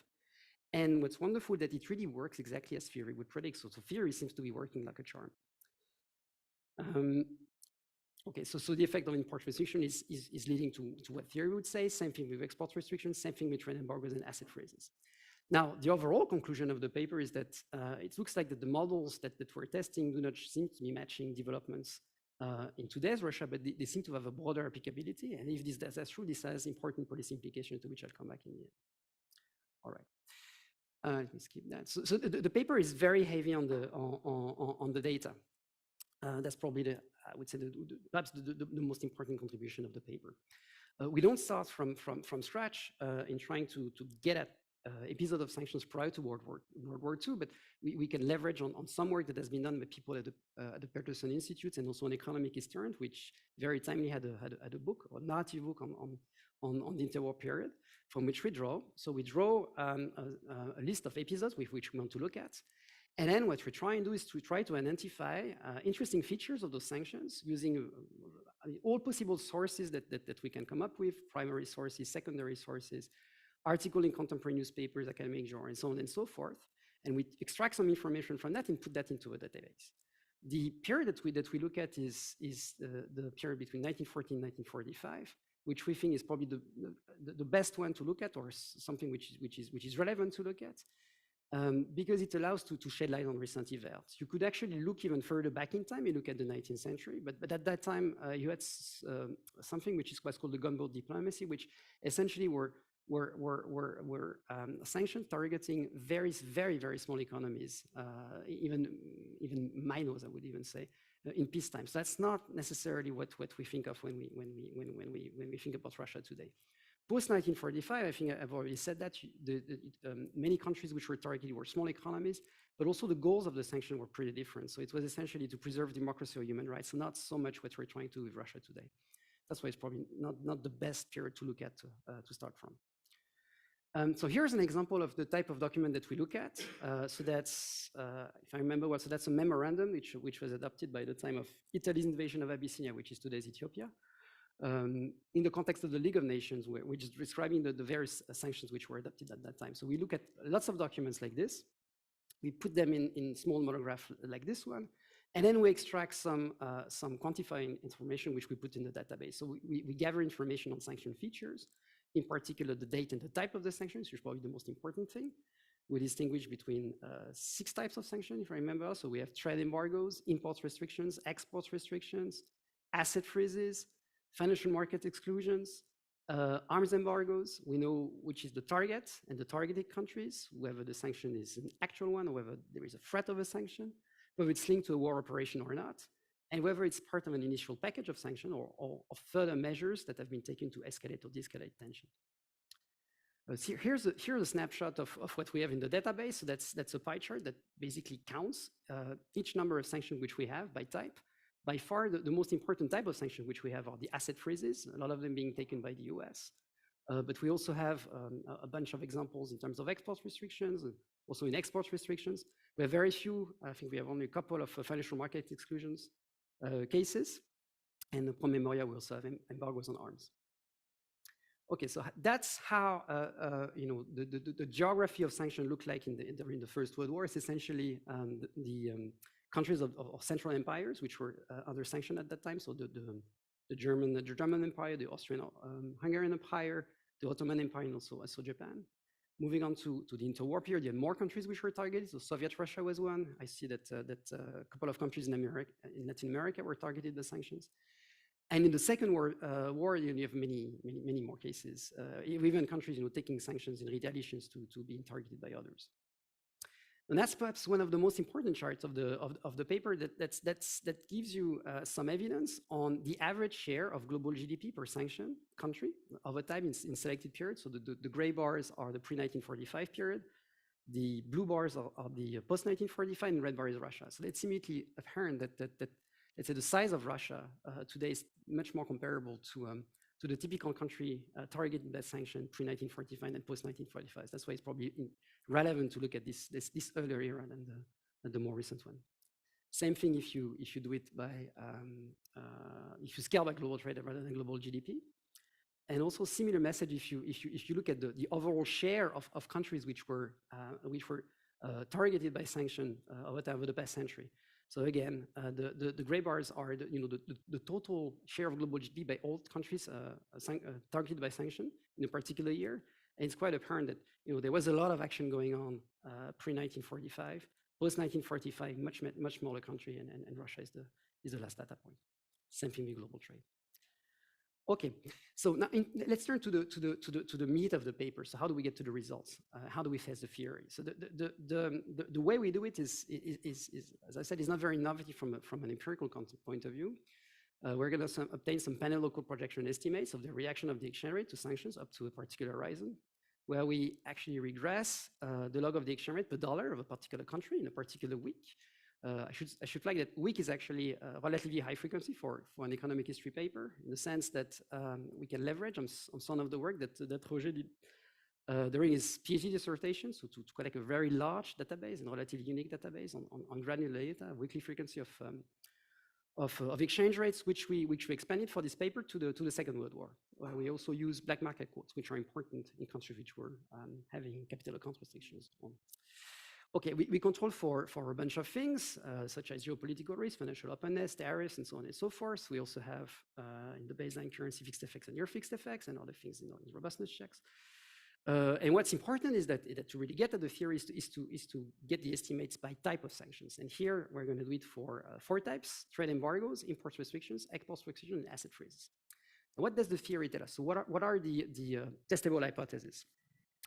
And what's wonderful that it really works exactly as theory would predict. So theory seems to be working like a charm. Okay, so the effect of import restriction is leading to what theory would say. Same thing with export restrictions, same thing with trade embargoes and asset freezes. Now, the overall conclusion of the paper is that it looks like that the models that we're testing do not seem to be matching developments in today's Russia, but they seem to have a broader applicability. And if that's true, this has important policy implications to which I'll come back in the end. All right, let me skip that. So the paper is very heavy on the data. That's probably I would say perhaps the most important contribution of the paper. We don't start from scratch in trying to get at episode of sanctions prior to World War II, but we can leverage on some work that has been done by people at the Peterson Institute and also an economic historian, which very timely had a book or narrative book on the interwar period from which we draw. So we draw a list of episodes with which we want to look at. And then what we try and do is to try to identify interesting features of those sanctions using all possible sources that we can come up with, primary sources, secondary sources, article in contemporary newspapers, academic journals, and so on and so forth. And we extract some information from that and put that into a database. The period that we look at is the period between 1914 and 1945, which we think is probably the best one to look at, or something which is relevant to look at. Because it allows to shed light on recent events. You could actually look even further back in time. You look at the 19th century, but at that time you had something which is what's called the gunboat diplomacy, which essentially were sanctions targeting very small economies, even minors, I would even say, in peacetime. So that's not necessarily what we think of when we think about Russia today. Post-1945, I think I've already said that, many countries which were targeted were small economies, but also the goals of the sanction were pretty different. So it was essentially to preserve democracy or human rights, so not so much what we're trying to do with Russia today. That's why it's probably not the best period to look at to start from. So here's an example of the type of document that we look at. So that's, if I remember well, so that's a memorandum which was adopted by the time of Italy's invasion of Abyssinia, which is today's Ethiopia. In the context of the League of Nations, which is describing the various sanctions which were adopted at that time. So we look at lots of documents like this. We put them in small monographs like this one, and then we extract some quantifying information which we put in the database. So we gather information on sanction features, in particular the date and the type of the sanctions, which is probably the most important thing. We distinguish between 6 types of sanctions, if I remember. So we have trade embargoes, import restrictions, export restrictions, asset freezes, financial market exclusions, arms embargoes. We know which is the target and the targeted countries, whether the sanction is an actual one or whether there is a threat of a sanction, whether it's linked to a war operation or not, and whether it's part of an initial package of sanction or of further measures that have been taken to escalate or de-escalate tension. Here's a snapshot of what we have in the database. So that's a pie chart that basically counts each number of sanctions which we have by type. By far, the most important type of sanction which we have are the asset freezes, a lot of them being taken by the US. But we also have a bunch of examples in terms of export restrictions, also in export restrictions. We have very few, I think we have only a couple of financial market exclusions cases. And from memoria, we also have embargoes on arms. Okay, so that's how the geography of sanction looked like during the First World War. It's essentially the countries of Central Empires, which were under sanction at that time. So the German Empire, the Austrian-Hungarian Empire, the Ottoman Empire, and also Japan. Moving on to the interwar period, you had more countries which were targeted. So Soviet Russia was one. I see that a couple of countries in Latin America were targeted by sanctions. And in the Second War, you have many more cases. Even countries, taking sanctions in retaliations to being targeted by others. And that's perhaps one of the most important charts of the paper that gives you some evidence on the average share of global GDP per sanction country over time in selected periods. So the gray bars are the pre-1945 period. The blue bars are the post-1945, and the red bar is Russia. So it's immediately apparent that let's say the size of Russia today is much more comparable to the typical country targeted by sanction pre-1945 and post-1945. That's why it's probably relevant to look at this earlier era than the more recent one. Same thing if you do it by if you scale by global trade rather than global GDP. And also similar message if you look at the overall share of countries which were targeted by sanction over the past century. So again, the gray bars are the total share of global GDP by all countries targeted by sanction in a particular year. And it's quite apparent that there was a lot of action going on pre-1945, post-1945, much smaller country, and Russia is the last data point. Same thing with global trade. Okay, so now let's turn to the meat of the paper. So how do we get to the results? How do we face the theory? So the way we do it is as I said, is not very innovative from an empirical point of view. We're going to obtain some pan-local projection estimates of the reaction of the exchange rate to sanctions up to a particular horizon, where we actually regress the log of the exchange rate per dollar of a particular country in a particular week. I should flag that week is actually a relatively high frequency for an economic history paper, in the sense that we can leverage on some of the work that Roger did during his PhD dissertation, so to collect a very large database and relatively unique database on granular data, weekly frequency of exchange rates, which we expanded for this paper to the Second World War. We also use black market quotes, which are important in countries which were having capital account restrictions on. Okay, we control for a bunch of things, such as geopolitical risk, financial openness, tariffs, and so on and so forth. We also have in the baseline currency fixed effects and near fixed effects and other things in robustness checks. And what's important is that to really get at the theory is to get the estimates by type of sanctions. And here we're going to do it for 4 types: trade embargoes, import restrictions, export restrictions, and asset freezes. And what does the theory tell us? So what are the testable hypotheses?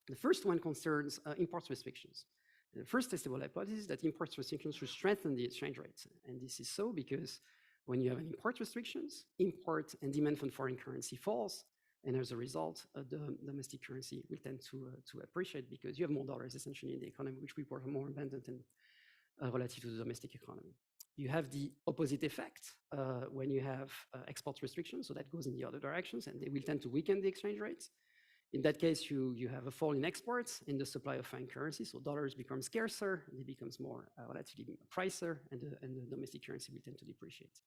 The first one concerns import restrictions. The first testable hypothesis is that import restrictions should strengthen the exchange rates. And this is so because when you have an import restrictions, import and demand for foreign currency falls. And as a result, the domestic currency will tend to appreciate because you have more dollars essentially in the economy, which we are more abundant and relative to the domestic economy. You have the opposite effect when you have export restrictions. So that goes in the other directions, and they will tend to weaken the exchange rates. In that case, you have a fall in exports in the supply of foreign currency. So dollars become scarcer, and it becomes more relatively pricier, and the domestic currency will tend to depreciate.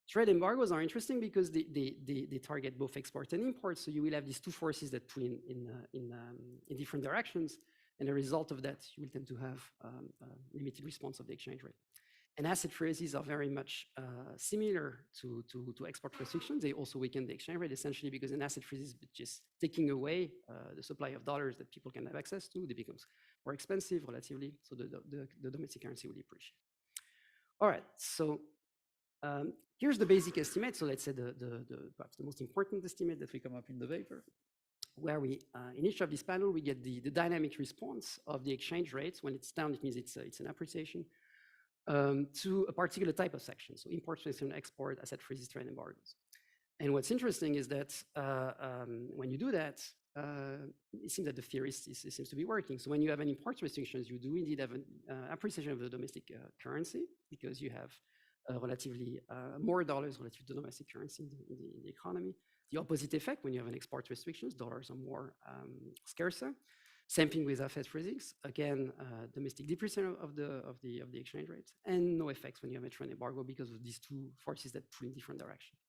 Trade embargoes are interesting because they target both export and import. So you will have these two forces that pull in different directions. And the result of that, you will tend to have limited response of the exchange rate. And asset freezes are very much similar to export restrictions. They also weaken the exchange rate essentially because an asset freeze is just taking away the supply of dollars that people can have access to. They become more expensive relatively, so the domestic currency will depreciate. All right, so Here's the basic estimate. So let's say perhaps the most important estimate that we come up in the paper, where we, in each of these panels, we get the dynamic response of the exchange rates. When it's down, it means it's an appreciation to a particular type of sanction. So import, restriction, export, asset freezes, trade embargoes. And what's interesting is that when you do that, it seems that the theory seems to be working. So when you have an import restrictions, you do indeed have an appreciation of the domestic currency, because you have relatively more dollars relative to domestic currency in the economy. The opposite effect, when you have an export restrictions, dollars are more scarcer. Same thing with asset freezings. Again, domestic depreciation of the exchange rates, and no effects when you have a trade embargo because of these two forces that pull in different directions.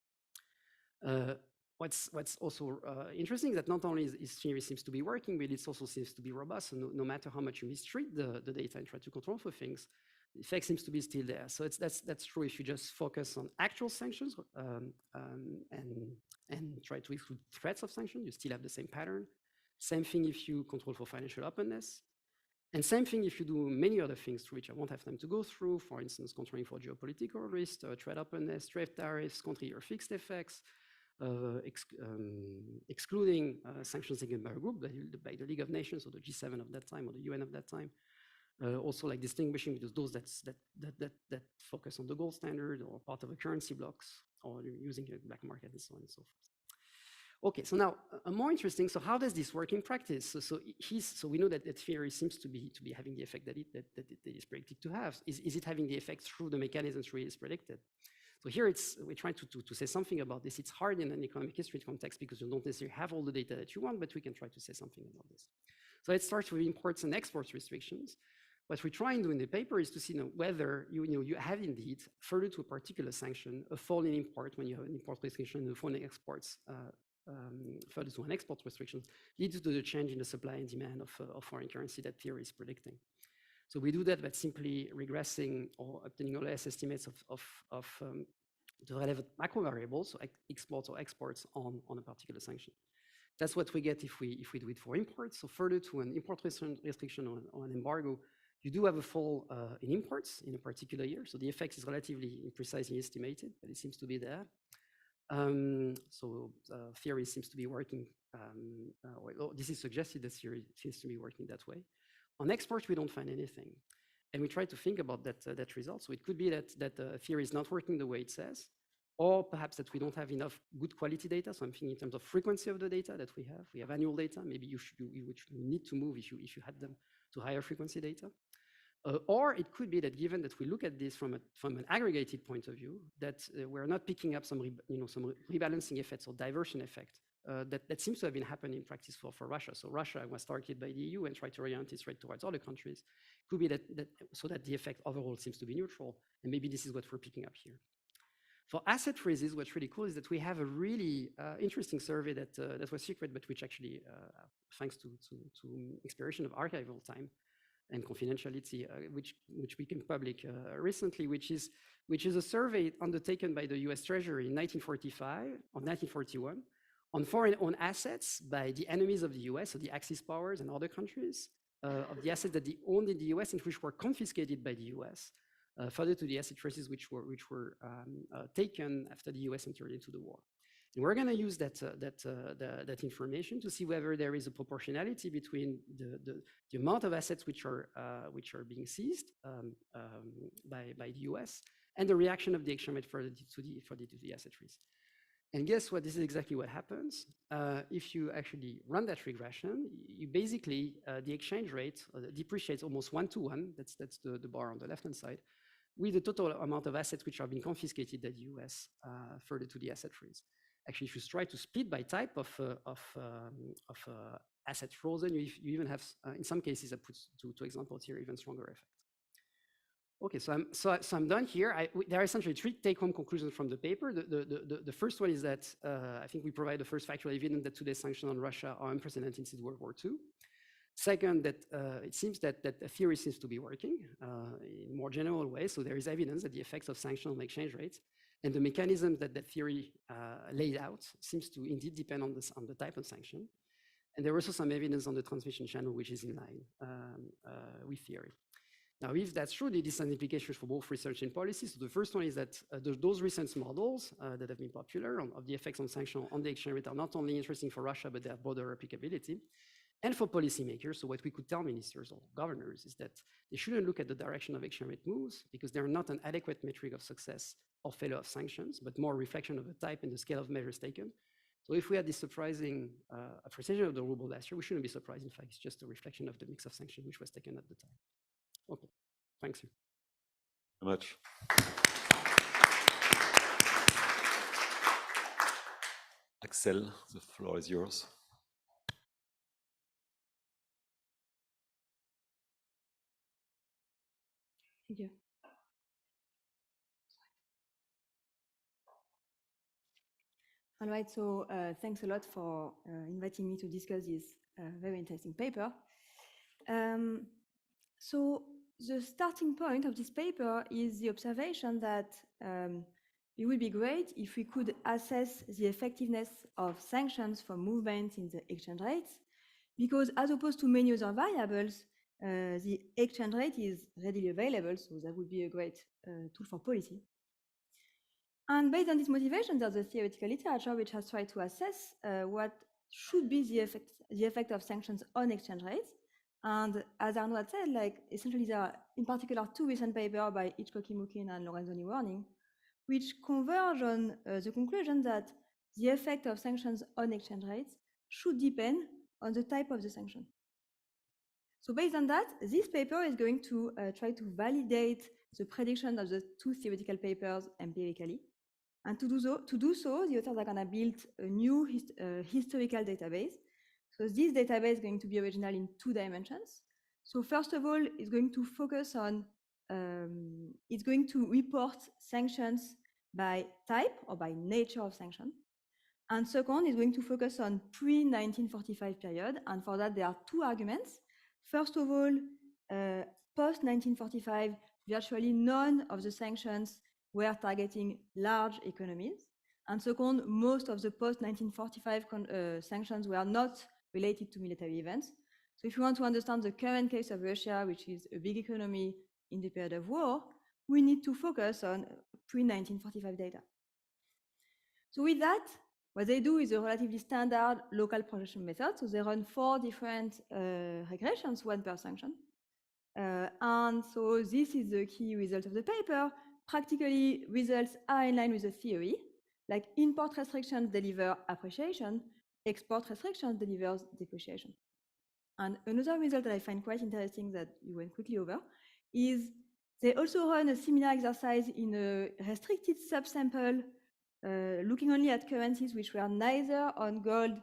What's also interesting is that not only is theory seems to be working, but it also seems to be robust. So no matter how much you mistreat the data and try to control for things, the effect seems to be still there. So that's true if you just focus on actual sanctions and try to exclude threats of sanctions, you still have the same pattern. Same thing if you control for financial openness. And same thing if you do many other things through which I won't have time to go through, for instance, controlling for geopolitical risk, trade openness, trade tariffs, country or fixed effects, excluding sanctions taken by a group, by the League of Nations or the G7 of that time or the UN of that time. Also like distinguishing between those that focus on the gold standard or part of a currency blocks or using a black market and so on and so forth. Okay, so now more interesting. So how does this work in practice? So we know that the theory seems to be having the effect that it is predicted to have. Is it having the effect through the mechanisms where it is predicted? So here we're trying to say something about this. It's hard in an economic history context because you don't necessarily have all the data that you want, but we can try to say something about this. So it starts with imports and exports restrictions. What we try and do in the paper is to see whether you have indeed, further to a particular sanction, a fall in import when you have an import restriction and a fall in exports further to an export restriction, leads to the change in the supply and demand of foreign currency that theory is predicting. So we do that by simply regressing or obtaining OLS estimates of the relevant macro variables, so exports or exports on a particular sanction. That's what we get if we do it for imports. So further to an import restriction or an embargo, you do have a fall in imports in a particular year. So the effect is relatively precisely estimated, but it seems to be there. Theory seems to be working, this is suggested that theory seems to be working that way. On exports, we don't find anything. And we try to think about that result. So it could be that theory is not working the way it says, or perhaps that we don't have enough good quality data. So I'm thinking in terms of frequency of the data that we have. We have annual data, maybe you need to move if you had them to higher frequency data. Or it could be that given that we look at this from an aggregated point of view, that we're not picking up some rebalancing effects or diversion effect that seems to have been happening in practice for Russia. So Russia was targeted by the EU and tried to orient its trade towards other countries. Could be so that the effect overall seems to be neutral, and maybe this is what we're picking up here. For asset freezes, what's really cool is that we have a really interesting survey that was secret, but which actually, thanks to expiration of archival time and confidentiality, which became public recently, which is a survey undertaken by the US Treasury in 1945 or 1941 on foreign-owned assets by the enemies of the US, so the Axis powers and other countries, of the assets that they owned in the US and which were confiscated by the US, further to the asset freezes which were taken after the US entered into the war. And we're going to use that information to see whether there is a proportionality between the amount of assets which are being seized by the US and the reaction of the exchange rate for the asset freeze. And guess what? This is exactly what happens. If you actually run that regression, you basically, the exchange rate depreciates almost 1-to-1, that's the bar on the left-hand side, with the total amount of assets which are being confiscated by the US further to the asset freeze. Actually, if you try to split by type of asset frozen, you even have, in some cases, I put two examples here, even stronger effect. Okay, so I'm done here. There are essentially three take-home conclusions from the paper. The first one is that I think we provide the first factual evidence that today's sanctions on Russia are unprecedented since World War II. Second, that it seems that the theory seems to be working in a more general way. So there is evidence that the effects of sanctions on exchange rates and the mechanism that theory laid out seems to indeed depend on the type of sanction. And there is also some evidence on the transmission channel, which is in line with theory. Now, if that's true, this has implications for both research and policy. So the first one is that those recent models that have been popular of the effects on sanctions on the exchange rate are not only interesting for Russia, but they have broader applicability. And for policymakers, so what we could tell ministers or governors is that they shouldn't look at the direction of exchange rate moves because they're not an adequate metric of success or failure of sanctions, but more a reflection of the type and the scale of measures taken. So if we had this surprising appreciation of the ruble last year, we shouldn't be surprised. In fact, it's just a reflection of the mix of sanctions which was taken at the time. Okay, thanks you. Very much. Axel, the floor is yours. Thank you. All right, so thanks a lot for inviting me to discuss this very interesting paper. So the starting point of this paper is the observation that it would be great if we could assess the effectiveness of sanctions for movements in the exchange rates, because as opposed to many other variables, the exchange rate is readily available, so that would be a great tool for policy. And based on this motivation, there's a theoretical literature which has tried to assess what should be the effect of sanctions on exchange rates. And as Arnaud had said, like essentially there are in particular two recent papers by Hitchcock-Imukin and Lorenzoni-Warning, which converge on the conclusion that the effect of sanctions on exchange rates should depend on the type of the sanction. So based on that, this paper is going to try to validate the prediction of the two theoretical papers empirically. And to do so, the authors are going to build a new historical database. So this database is going to be original in 2 dimensions. So first of all, it's going to focus on, it's going to report sanctions by type or by nature of sanction. And second, it's going to focus on pre-1945 period. And for that, there are 2 arguments. First of all, post-1945, virtually none of the sanctions were targeting large economies. And second, most of the post-1945 sanctions were not related to military events. So if you want to understand the current case of Russia, which is a big economy in the period of war, we need to focus on pre-1945 data. So with that, what they do is a relatively standard local projection method. So they run 4 different regressions, 1 per sanction. And so this is the key result of the paper. Practically, results are in line with the theory. Like import restrictions deliver appreciation, export restrictions delivers depreciation. And another result that I find quite interesting that you went quickly over is they also run a similar exercise in a restricted subsample, looking only at currencies which were neither on gold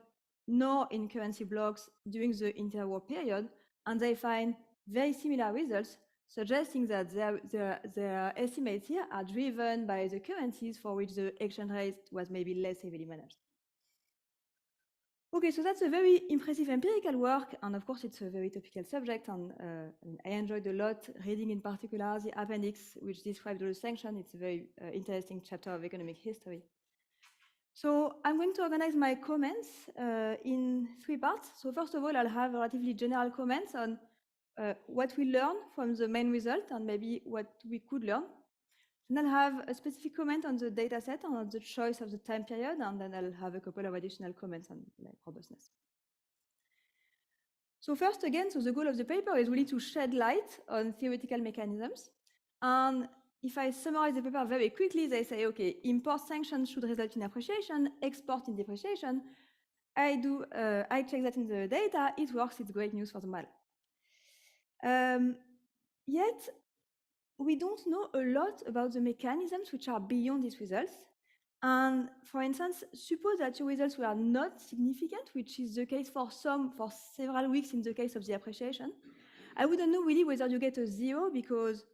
nor in currency blocks during the interwar period, and they find very similar results, suggesting that their estimates here are driven by the currencies for which the exchange rate was maybe less heavily managed. Okay, so that's a very impressive empirical work, and of course it's a very topical subject, and I enjoyed a lot reading in particular the appendix which describes the sanctions. It's a very interesting chapter of economic history. So I'm going to organize my comments in 3 parts. So first of all, I'll have relatively general comments on what we learned from the main result and maybe what we could learn. Then I'll have a specific comment on the data set and on the choice of the time period, and then I'll have a couple of additional comments on robustness. So first, again, so the goal of the paper is really to shed light on theoretical mechanisms. And if I summarize the paper very quickly, they say, okay, import sanctions should result in appreciation, export in depreciation. I check that in the data, it works, it's great news for the model. Yet, we don't know a lot about the mechanisms which are beyond these results. And for instance, suppose that your results were not significant, which is the case for several weeks in the case of the appreciation. I wouldn't know really whether you get a 0 because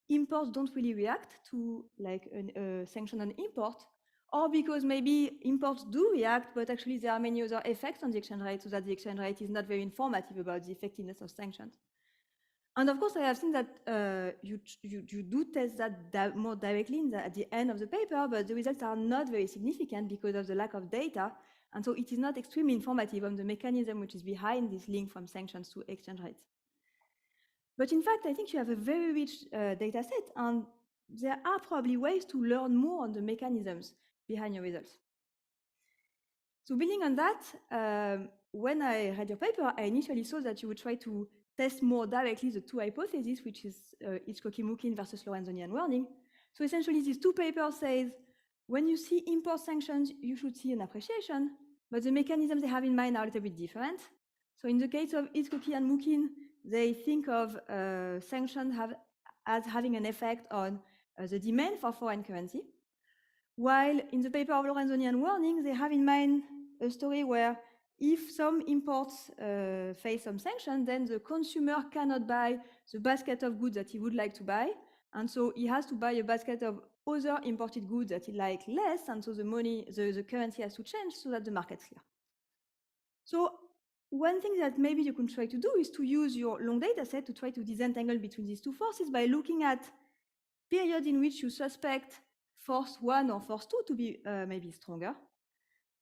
imports don't really react to like a sanction on import, or because maybe imports do react, but actually there are many other effects on the exchange rate, so that the exchange rate is not very informative about the effectiveness of sanctions. And of course, I have seen that you do test that more directly at the end of the paper, but the results are not very significant because of the lack of data. And so it is not extremely informative on the mechanism which is behind this link from sanctions to exchange rates. But in fact, I think you have a very rich data set, and there are probably ways to learn more on the mechanisms behind your results. So building on that, when I read your paper, I initially thought that you would try to test more directly the two hypotheses, which is Hitchcock-Mukin versus Lorenzonian warning. So essentially, these two papers say, when you see import sanctions, you should see an appreciation, but the mechanisms they have in mind are a little bit different. So in the case of Hitchcock and Mukin, they think of sanctions as having an effect on the demand for foreign currency. While in the paper of Lorenzonian warning, they have in mind a story where if some imports face some sanctions, then the consumer cannot buy the basket of goods that he would like to buy. And so he has to buy a basket of other imported goods that he likes less. And so the currency has to change so that the market's clear. So one thing that maybe you can try to do is to use your long data set to try to disentangle between these two forces by looking at periods in which you suspect force 1 or force 2 to be maybe stronger.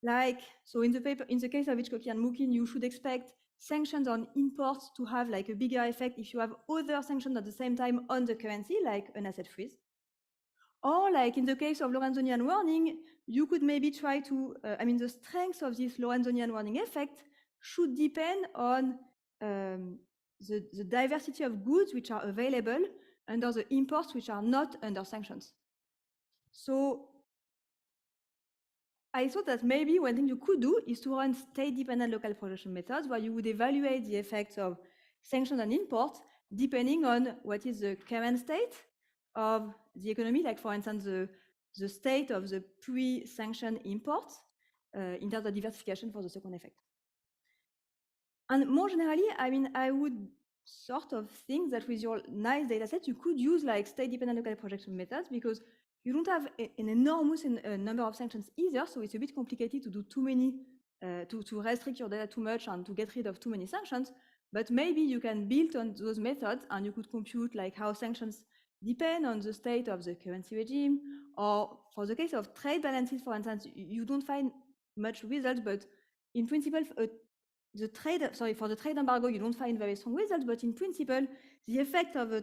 Like, so in the paper, in the case of Hitchcock and Mukin, you should expect sanctions on imports to have like a bigger effect if you have other sanctions at the same time on the currency, like an asset freeze. Or like in the case of Lorenzonian warning, you could maybe try to, the strength of this Lorenzonian warning effect should depend on the diversity of goods which are available under the imports which are not under sanctions. So I thought that maybe one thing you could do is to run state-dependent local projection methods where you would evaluate the effects of sanctions and imports depending on what is the current state of the economy, like for instance, the state of the pre-sanction imports in terms of diversification for the second effect. And more generally, I would sort of think that with your nice data set, you could use like state-dependent local projection methods because you don't have an enormous number of sanctions either, so it's a bit complicated to do too many, to restrict your data too much and to get rid of too many sanctions. But maybe you can build on those methods and you could compute like how sanctions depend on the state of the currency regime, or for the case of trade balances, for instance, you don't find much results, but in principle, for the trade embargo, you don't find very strong results, but in principle, the effect of a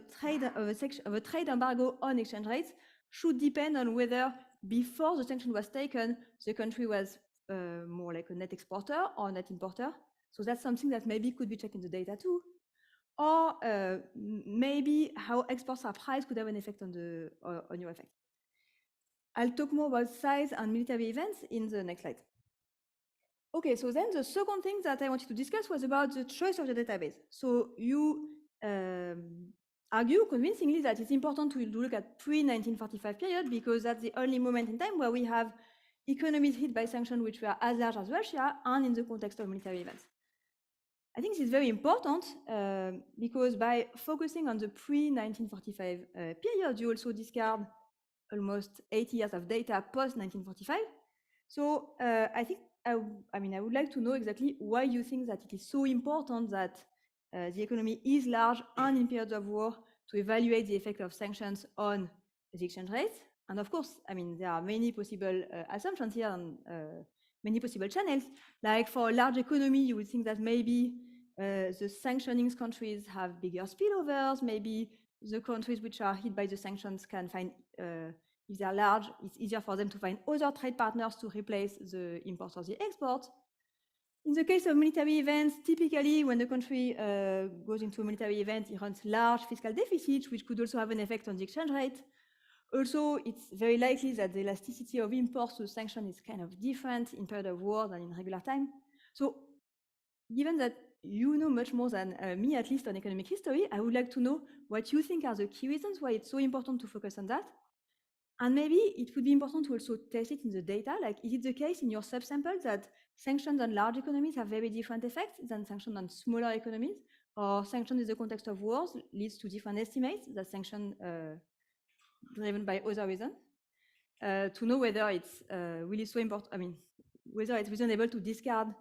trade embargo on exchange rates should depend on whether before the sanction was taken, the country was more like a net exporter or net importer. So that's something that maybe could be checked in the data too. Or maybe how exports are priced could have an effect on your effect. I'll talk more about size and military events in the next slide. Okay, so then the second thing that I wanted to discuss was about the choice of the database. So you argue convincingly that it's important to look at pre-1945 period because that's the only moment in time where we have economies hit by sanctions which were as large as Russia and in the context of military events. I think this is very important because by focusing on the pre-1945 period, you also discard almost 80 years of data post-1945. So I think, I would like to know exactly why you think that it is so important that the economy is large and in periods of war to evaluate the effect of sanctions on the exchange rates. And of course, there are many possible assumptions here and many possible channels. Like for a large economy, you would think that maybe the sanctioning countries have bigger spillovers, maybe the countries which are hit by the sanctions can find, if they are large, it's easier for them to find other trade partners to replace the imports or the exports. In the case of military events, typically when the country goes into a military event, it runs large fiscal deficits, which could also have an effect on the exchange rate. Also, it's very likely that the elasticity of imports to sanction is kind of different in period of war than in regular time. So given that you know much more than me, at least on economic history, I would like to know what you think are the key reasons why it's so important to focus on that. And maybe it would be important to also test it in the data. Like, is it the case in your subsample that sanctions on large economies have very different effects than sanctions on smaller economies? Or sanctions in the context of wars leads to different estimates that sanctions driven by other reasons? To know whether it's really so important, whether it's reasonable to discard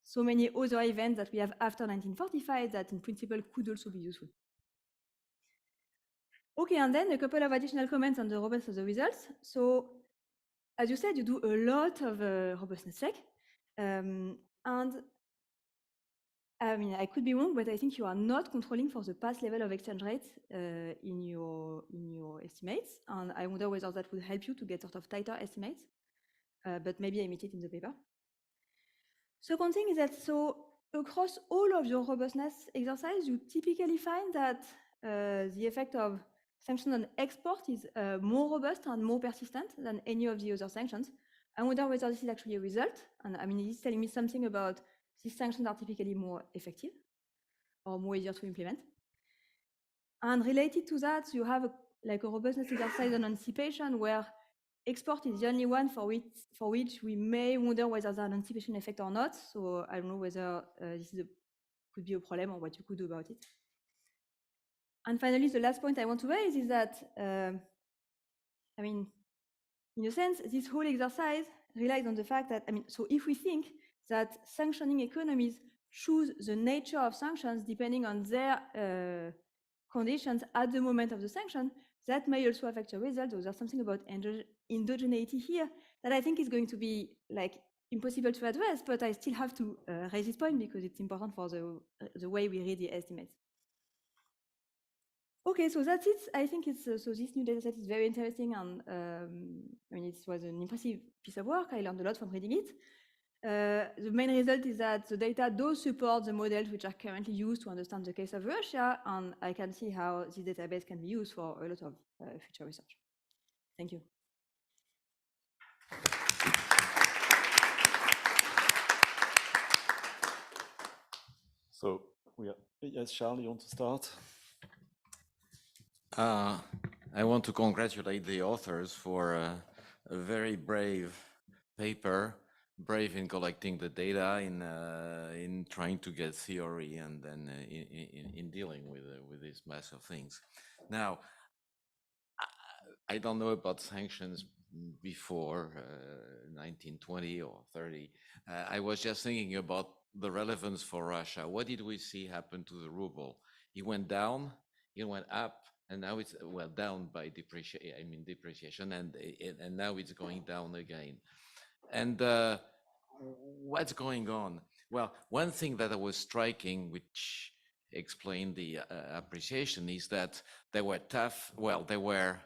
so many other events that we have after 1945 that in principle could also be useful. Okay, and then a couple of additional comments on the robustness of the results. So, as you said, you do a lot of robustness check. And I mean, I could be wrong, but I think you are not controlling for the past level of exchange rates in your estimates, and I wonder whether that would help you to get sort of tighter estimates. But maybe I meet it in the paper. Second thing is that so across all of your robustness exercise, you typically find that the effect of sanctions on export is more robust and more persistent than any of the other sanctions. I wonder whether this is actually a result. And I mean, it's telling me something about these sanctions are typically more effective or more easier to implement. And related to that, you have like a robustness exercise on anticipation where export is the only one for which we may wonder whether there's an anticipation effect or not. So I don't know whether this could be a problem or what you could do about it. And finally, the last point I want to raise is that, I mean, in a sense, this whole exercise relies on the fact that, I mean, so if we think that sanctioning economies choose the nature of sanctions depending on their conditions at the moment of the sanction, that may also affect your result. So there's something about endogeneity here that I think is going to be like impossible to address, but I still have to raise this point because it's important for the way we read the estimates. Okay, so that's it. I think it's so this new dataset is very interesting, and I mean it was an impressive piece of work. I learned a lot from reading it. The main result is that the data does support the models which are currently used to understand the case of Russia, and I can see how this database can be used for a lot of future research. Thank you. So, yes, Charles, you want to start? I want to congratulate the authors for a very brave paper, brave in collecting the data, in trying to get theory, and then in dealing with this mess of things. Now, I don't know about sanctions before 1920 or 30. I was just thinking about the relevance for Russia. What did we see happen to the ruble? It went down, it went up, and now it's down by depreciation, and now it's going down again. And what's going on? Well, one thing that was striking, which explained the appreciation, is that there were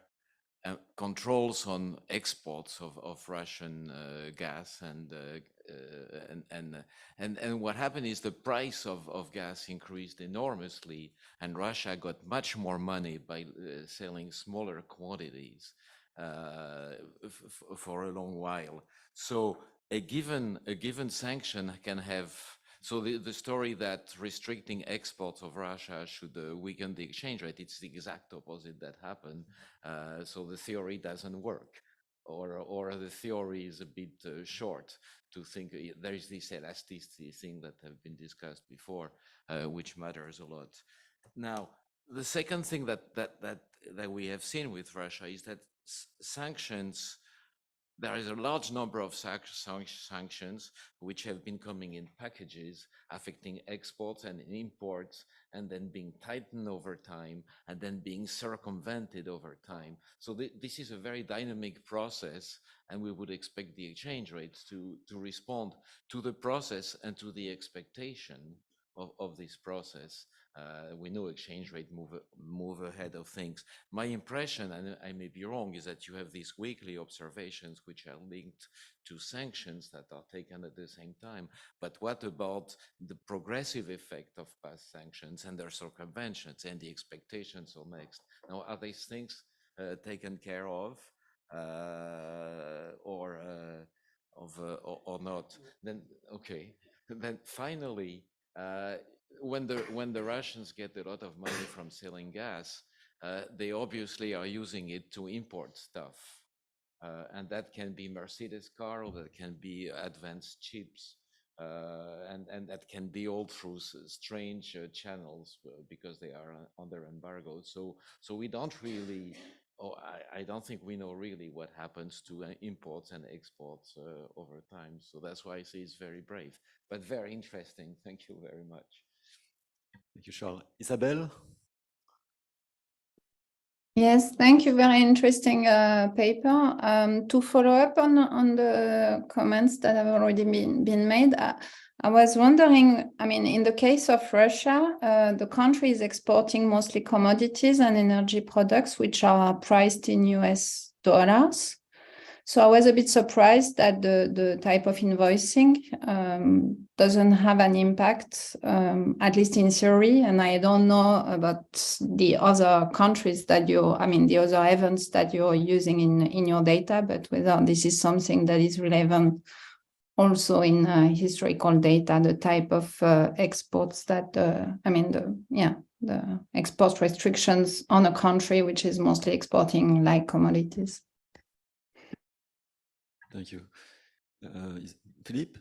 controls on exports of Russian gas, and what happened is the price of gas increased enormously, and Russia got much more money by selling smaller quantities for a long while. So a given sanction can have. So the story that restricting exports of Russia should weaken the exchange rate, it's the exact opposite that happened. So the theory doesn't work, or the theory is a bit short to think. There is this elasticity thing that have been discussed before, which matters a lot. Now, the second thing that we have seen with Russia is that sanctions. There is a large number of sanctions which have been coming in packages affecting exports and imports, and then being tightened over time, and then being circumvented over time. So this is a very dynamic process, and we would expect the exchange rates to respond to the process and to the expectation of this process. We know exchange rate move ahead of things. My impression, and I may be wrong, is that you have these weekly observations which are linked to sanctions that are taken at the same time. But what about the progressive effect of past sanctions and their circumventions and the expectations on next? Now, are these things taken care of, or not? Then okay. Then finally. When the Russians get a lot of money from selling gas, they obviously are using it to import stuff. And that can be Mercedes car, or that can be advanced chips. And that can be all through strange channels because they are under embargo. So we don't really, I don't think we know really what happens to imports and exports over time. So that's why I say it's very brave, but very interesting. Thank you very much. Thank you, Charles. Isabelle? Yes, thank you. Very interesting paper. To follow up on the comments that have already been made, I was wondering, I mean, in the case of Russia, the country is exporting mostly commodities and energy products, which are priced in US dollars. So I was a bit surprised that the type of invoicing doesn't have an impact, at least in theory. And I don't know about the other countries that the other events that you're using in your data, but whether this is something that is relevant also in historical data, the type of exports that, the export restrictions on a country which is mostly exporting like commodities. Thank you. Philippe?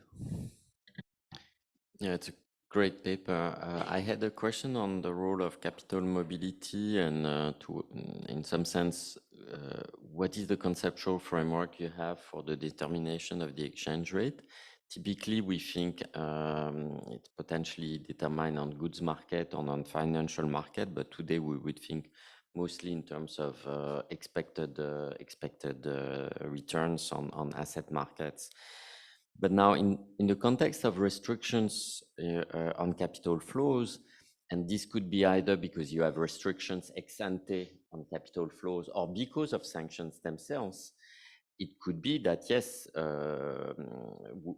Yeah, it's a great paper. I had a question on the role of capital mobility and in some sense, what is the conceptual framework you have for the determination of the exchange rate? Typically, we think it's potentially determined on goods market or on financial market, but today we would think mostly in terms of expected returns on asset markets. But now in the context of restrictions on capital flows, and this could be either because you have restrictions ex ante on capital flows or because of sanctions themselves, it could be that, yes,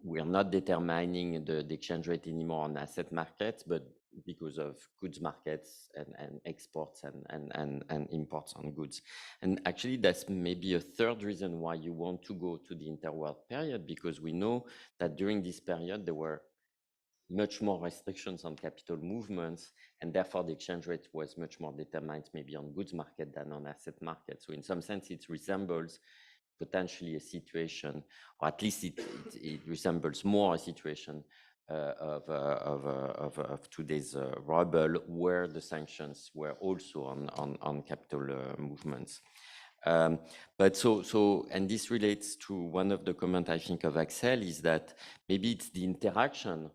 we are not determining the exchange rate anymore on asset markets, but because of goods markets and exports and imports on goods. And actually, that's maybe a third reason why you want to go to the interworld period, because we know that during this period, there were much more restrictions on capital movements, and therefore the exchange rate was much more determined maybe on goods market than on asset market. So in some sense, it resembles potentially a situation, or at least it resembles more a situation of today's ruble, where the sanctions were also on capital movements. But and this relates to one of the comments I think of Axel, is that maybe it's the interaction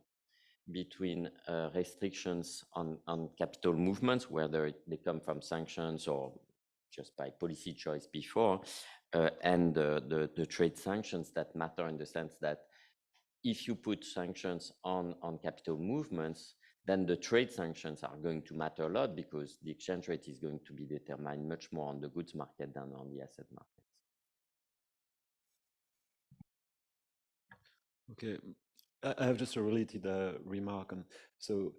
between restrictions on capital movements, whether they come from sanctions or just by policy choice before, and the trade sanctions that matter, in the sense that if you put sanctions on capital movements, then the trade sanctions are going to matter a lot, because the exchange rate is going to be determined much more on the goods market than on the asset markets. Okay, I have just a related remark on. So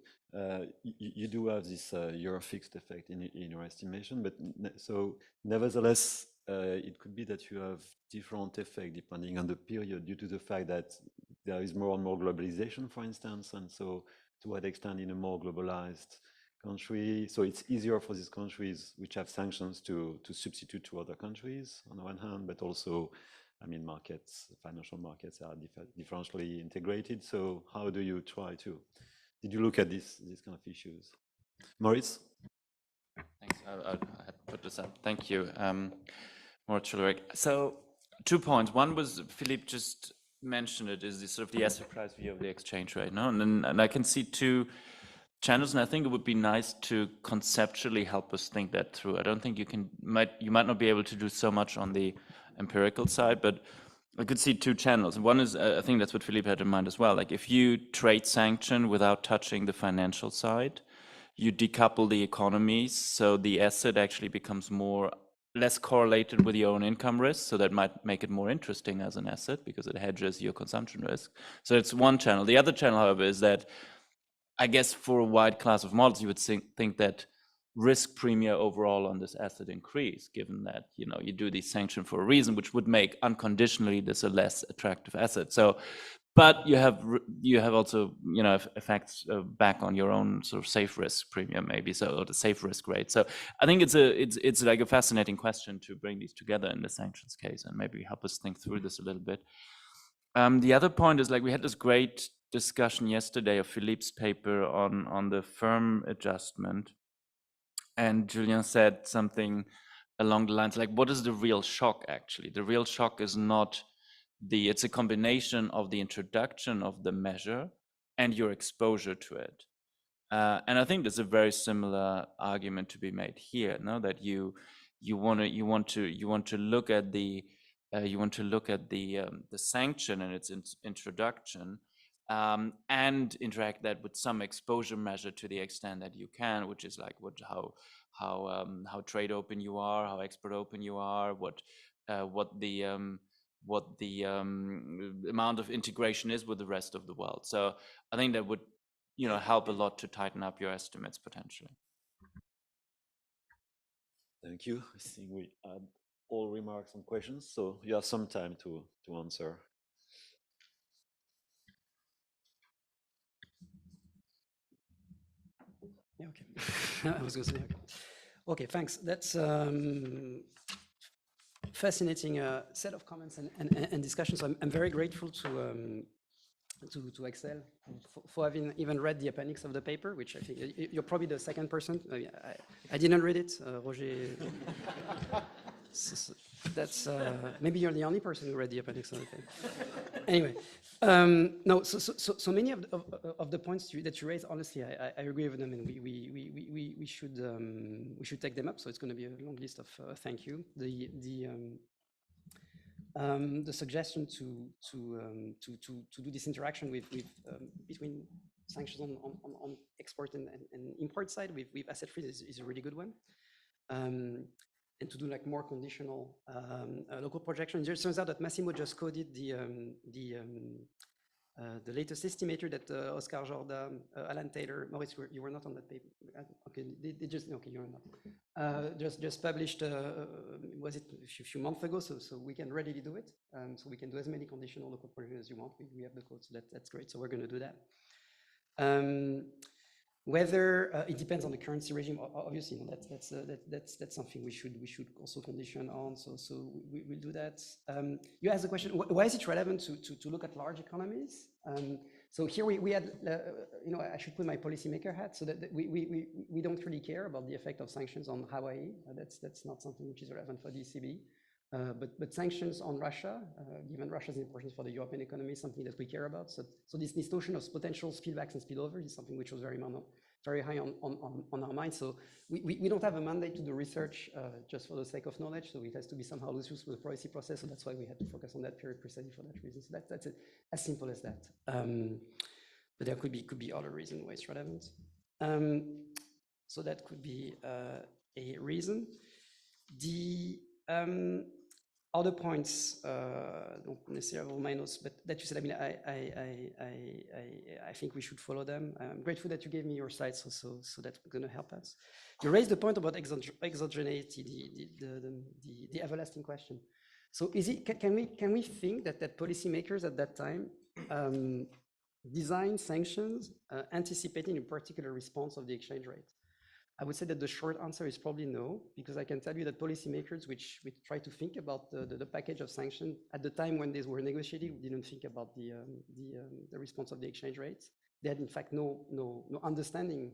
you do have this euro fixed effect in your estimation, but so nevertheless, it could be that you have different effect depending on the period, due to the fact that there is more and more globalization, for instance, and so to what extent in a more globalized country, so it's easier for these countries which have sanctions to substitute to other countries on the one hand, but also, I mean, markets, financial markets are differentially integrated. So how do you try to, did you look at these kind of issues? Maurice? Thanks. I'll put this up. Thank you, Moritz Schulrich. So 2 points. One was, Philippe just mentioned it, is the sort of the asset price view of the exchange rate, no? And I can see 2 channels, and I think it would be nice to conceptually help us think that through. I don't think you might not be able to do so much on the empirical side, but I could see 2 channels. And one is, I think that's what Philippe had in mind as well. Like, if you trade sanction without touching the financial side, you decouple the economies, so the asset actually becomes less correlated with your own income risk. So that might make it more interesting as an asset, because it hedges your consumption risk. So it's one channel. The other channel, however, is that, I guess for a wide class of models, you would think that risk premia overall on this asset increase, given that you do these sanctions for a reason, which would make unconditionally this a less attractive asset. So, but you have also effects back on your own sort of safe risk premium, maybe, so, or the safe risk rate. So I think it's like a fascinating question to bring these together in the sanctions case, and maybe help us think through this a little bit. The other point is, like, we had this great discussion yesterday of Philippe's paper on the firm adjustment, and Julien said something along the lines like, what is the real shock actually? The real shock is not it's a combination of the introduction of the measure and your exposure to it. And I think there's a very similar argument to be made here, no? That you want to look at the sanction and its introduction and interact that with some exposure measure to the extent that you can, which is like how trade open you are, how export open you are, what the amount of integration is with the rest of the world. So I think that would help a lot to tighten up your estimates potentially. Thank you. I think we had all remarks and questions, so you have some time to answer. Yeah, okay. I was going to say, okay, thanks. That's fascinating set of comments and discussions. I'm very grateful to Excel for having even read the appendix of the paper, which I think you're probably the second person. I didn't read it, Roger. That's maybe you're the only person who read the appendix of the paper. Anyway, no. So many of the points that you raised, honestly, I agree with them, and we should take them up. So it's going to be a long list of thank you. The suggestion to do this interaction between sanctions on export and import side with asset freeze is a really good one. And to do like more conditional local projection. It turns out that Massimo just coded the latest estimator that Oscar Jorda, Alan Taylor, Maurice, you were not on that paper. Okay, they just okay, you're not. Just published. Was it a few months ago? So we can readily do it. So we can do as many conditional local projections as you want. We have the code, so that's great. So we're going to do that. Whether it depends on the currency regime, obviously, that's something we should also condition on. So we'll do that. You asked the question: why is it relevant to look at large economies? So here we had, I should put my policymaker hat, so that we don't really care about the effect of sanctions on Hawaii. That's not something which is relevant for the ECB. But sanctions on Russia, given Russia's importance for the European economy, is something that we care about. So this notion of potential spillbacks and spillover is something which was very high on our mind. So we don't have a mandate to do research just for the sake of knowledge. So it has to be somehow loose with the policy process. So that's why we had to focus on that period precisely for that reason. So that's it, as simple as that. But there could be other reasons why it's relevant. So that could be a reason. The other points, don't necessarily have my notes, but that you said, I mean, I think we should follow them. I'm grateful that you gave me your slides, so that's going to help us. You raised the point about exogeneity, the everlasting question. So can we think that policymakers at that time designed sanctions anticipating a particular response of the exchange rate? I would say that the short answer is probably no, because I can tell you that policymakers which try to think about the package of sanctions at the time when these were negotiated, didn't think about the response of the exchange rates. They had in fact no understanding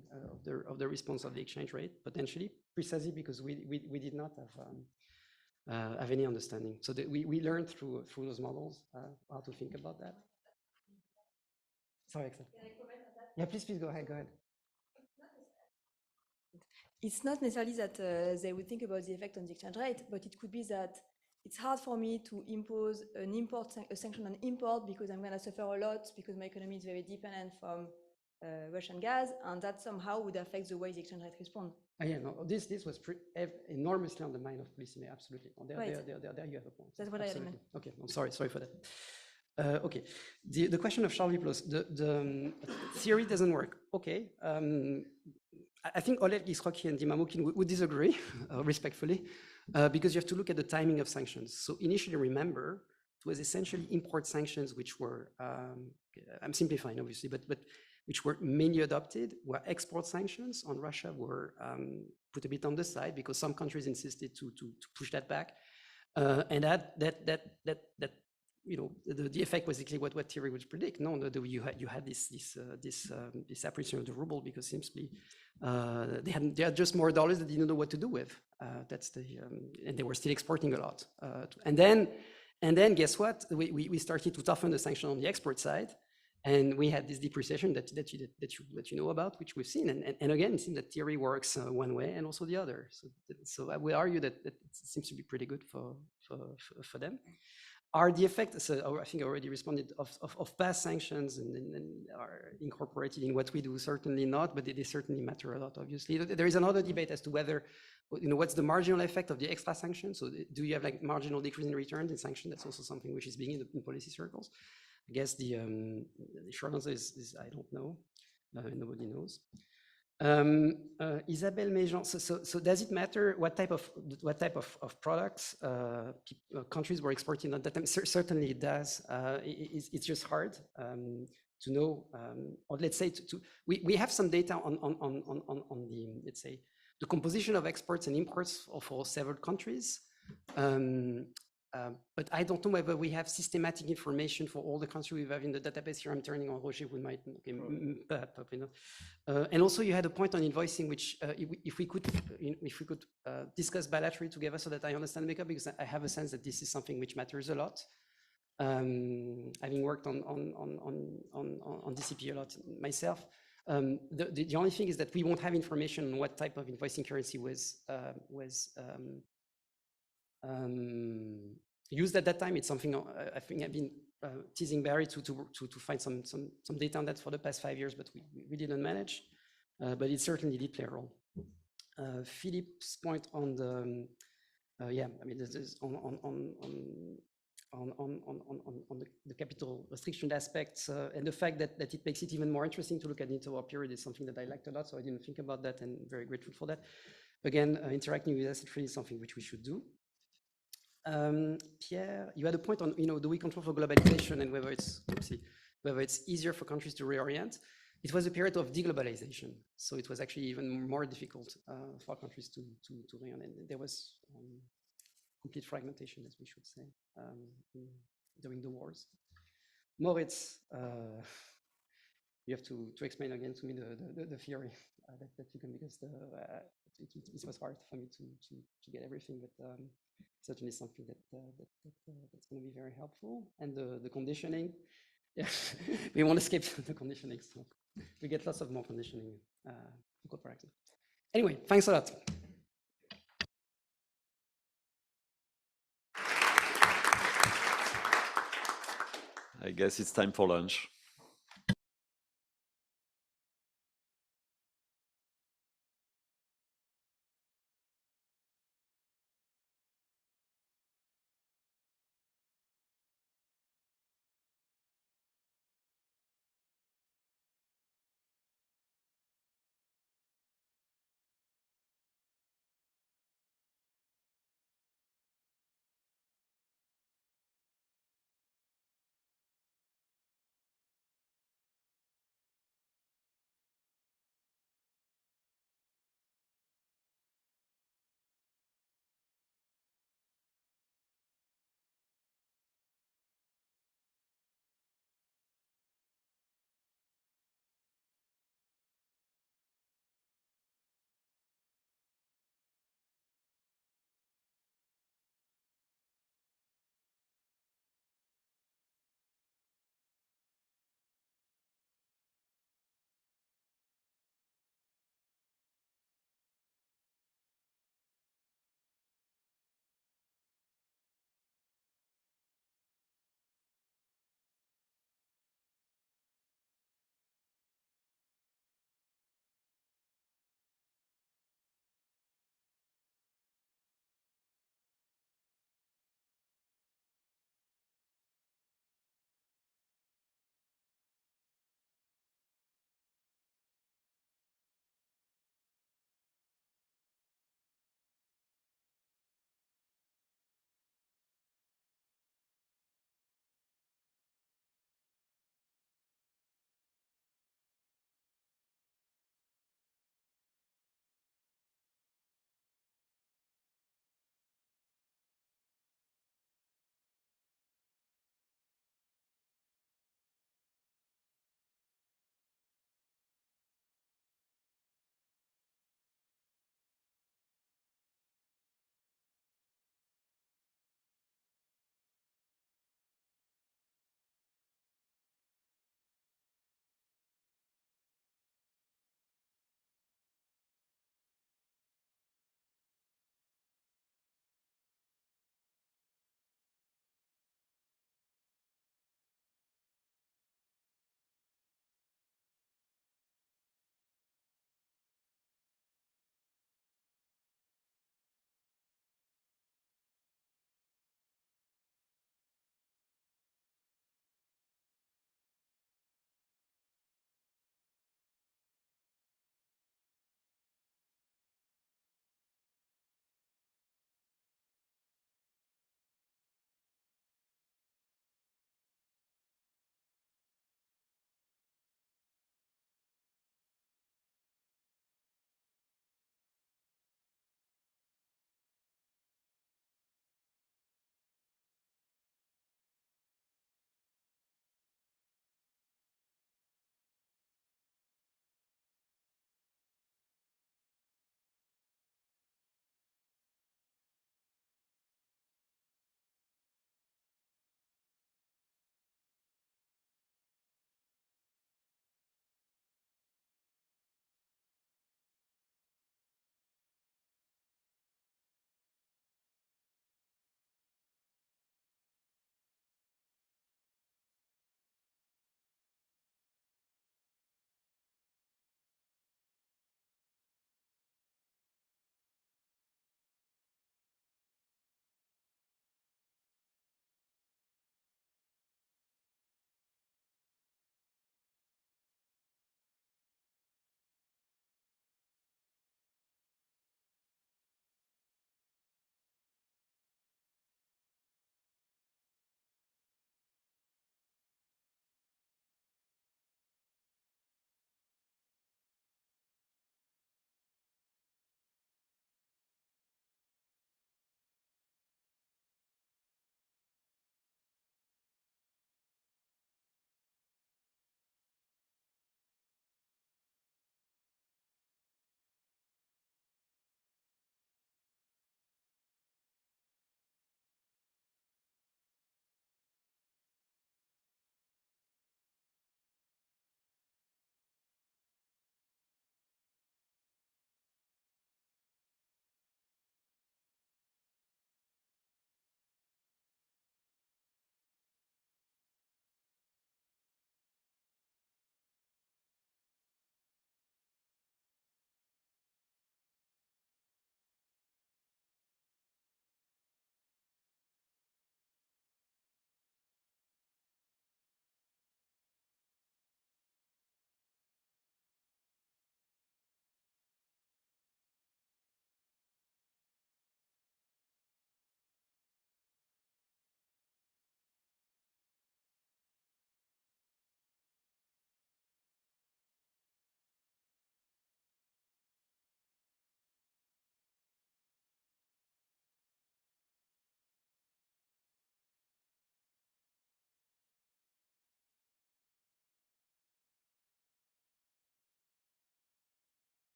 of the response of the exchange rate, potentially, precisely because we did not have any understanding. So we learned through those models how to think about that. Sorry, Axel. Can I comment on that? Yeah, please go ahead. It's not necessarily that they would think about the effect on the exchange rate, but it could be that it's hard for me to impose a sanction on import because I'm going to suffer a lot because my economy is very dependent from Russian gas, and that somehow would affect the way the exchange rate responds. Yeah, no, this was enormously on the mind of policymakers. Absolutely. There you have a point. That's what absolutely. I meant. Okay, I'm sorry for that. Okay, the question of Charlie Plus, the theory doesn't work. Okay. I think Oleg Isroki and Dima Mukin would disagree, respectfully, because you have to look at the timing of sanctions. So initially, remember, it was essentially import sanctions, which were, I'm simplifying, obviously, but which were mainly adopted, where export sanctions on Russia were put a bit on the side because some countries insisted to push that back. And that the effect was exactly what Thierry would predict. No, you had this appreciation of the ruble because simply they had just more dollars that they didn't know what to do with. And they were still exporting a lot. And then guess what? We started to toughen the sanction on the export side, and we had this depreciation that you know about, which we've seen. And again, it seems that theory works one way and also the other. So I would argue that it seems to be pretty good for them. are the effects, so I think I already responded, of past sanctions and are incorporated in what we do? Certainly not, but they certainly matter a lot, obviously. There is another debate as to whether, what's the marginal effect of the extra sanctions? So do you have like marginal decrease in returns in sanction? That's also something which is being in policy circles. I guess the short answer is I don't know. Nobody knows. Isabelle Méjean, so does it matter what type of products countries were exporting at that time? Certainly it does. It's just hard to know, or let's say we have some data on the, let's say, the composition of exports and imports for several countries. But I don't know whether we have systematic information for all the countries we have in the database. Here I'm turning on Roger, we might, and also you had a point on invoicing, which if we could discuss bilaterally together so that I understand the makeup, because I have a sense that this is something which matters a lot. Having worked on DCP a lot myself, the only thing is that we won't have information on what type of invoicing currency was used at that time. It's something I think I've been teasing Barry to find some data on that for the past 5 years, but we didn't manage. But it certainly did play a role. Philippe's point on the yeah, I mean, this is on the capital restriction aspects and the fact that it makes it even more interesting to look at the interwar period is something that I liked a lot. So I didn't think about that, and very grateful for that. Again, interacting with asset free is something which we should do. Pierre, you had a point on, do we control for globalization and whether it's easier for countries to reorient. It was a period of deglobalization, so it was actually even more difficult for countries to reorient. There was complete fragmentation, as we should say, during the wars. Moritz, you have to explain again to me the theory that you can, because it was hard for me to get everything, but certainly something that's going to be very helpful. And the conditioning, yeah, we won't escape the conditioning. So we get lots of more conditioning for practice. Anyway, thanks a lot. I guess it's time for lunch.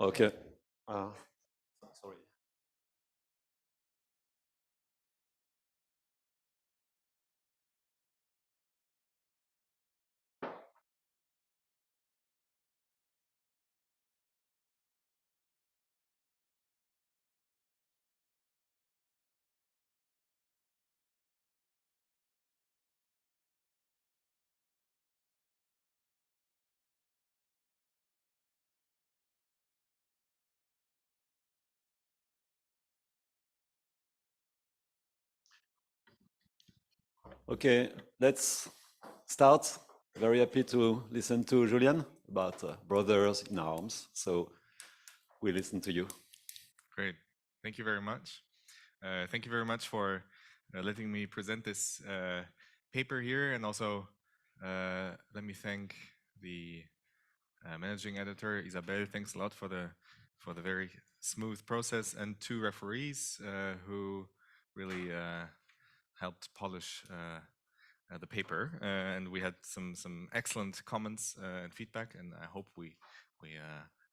Okay. Sorry. Okay, let's start. Very happy to listen to Julian about brothers in arms. So we listen to you. Great. Thank you very much. Thank you very much for letting me present this paper here. And also, let me thank the managing editor, Isabel. Thanks a lot for the very smooth process, and two referees who really helped polish the paper, and we had some excellent comments and feedback, and I hope we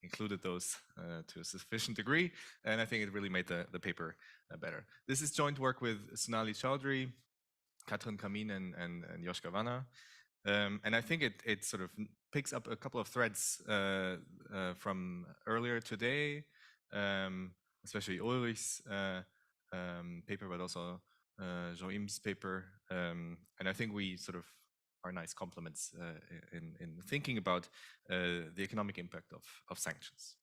included those to a sufficient degree, and I think it really made the paper better. This is joint work with Sonali Chaudhry, Katrin Kamin, and Joschka Vanna. And I think it sort of picks up a couple of threads from earlier today, especially Ulrich's paper, but also Joim's paper. And I think we sort of are nice complements in thinking about the economic impact of sanctions.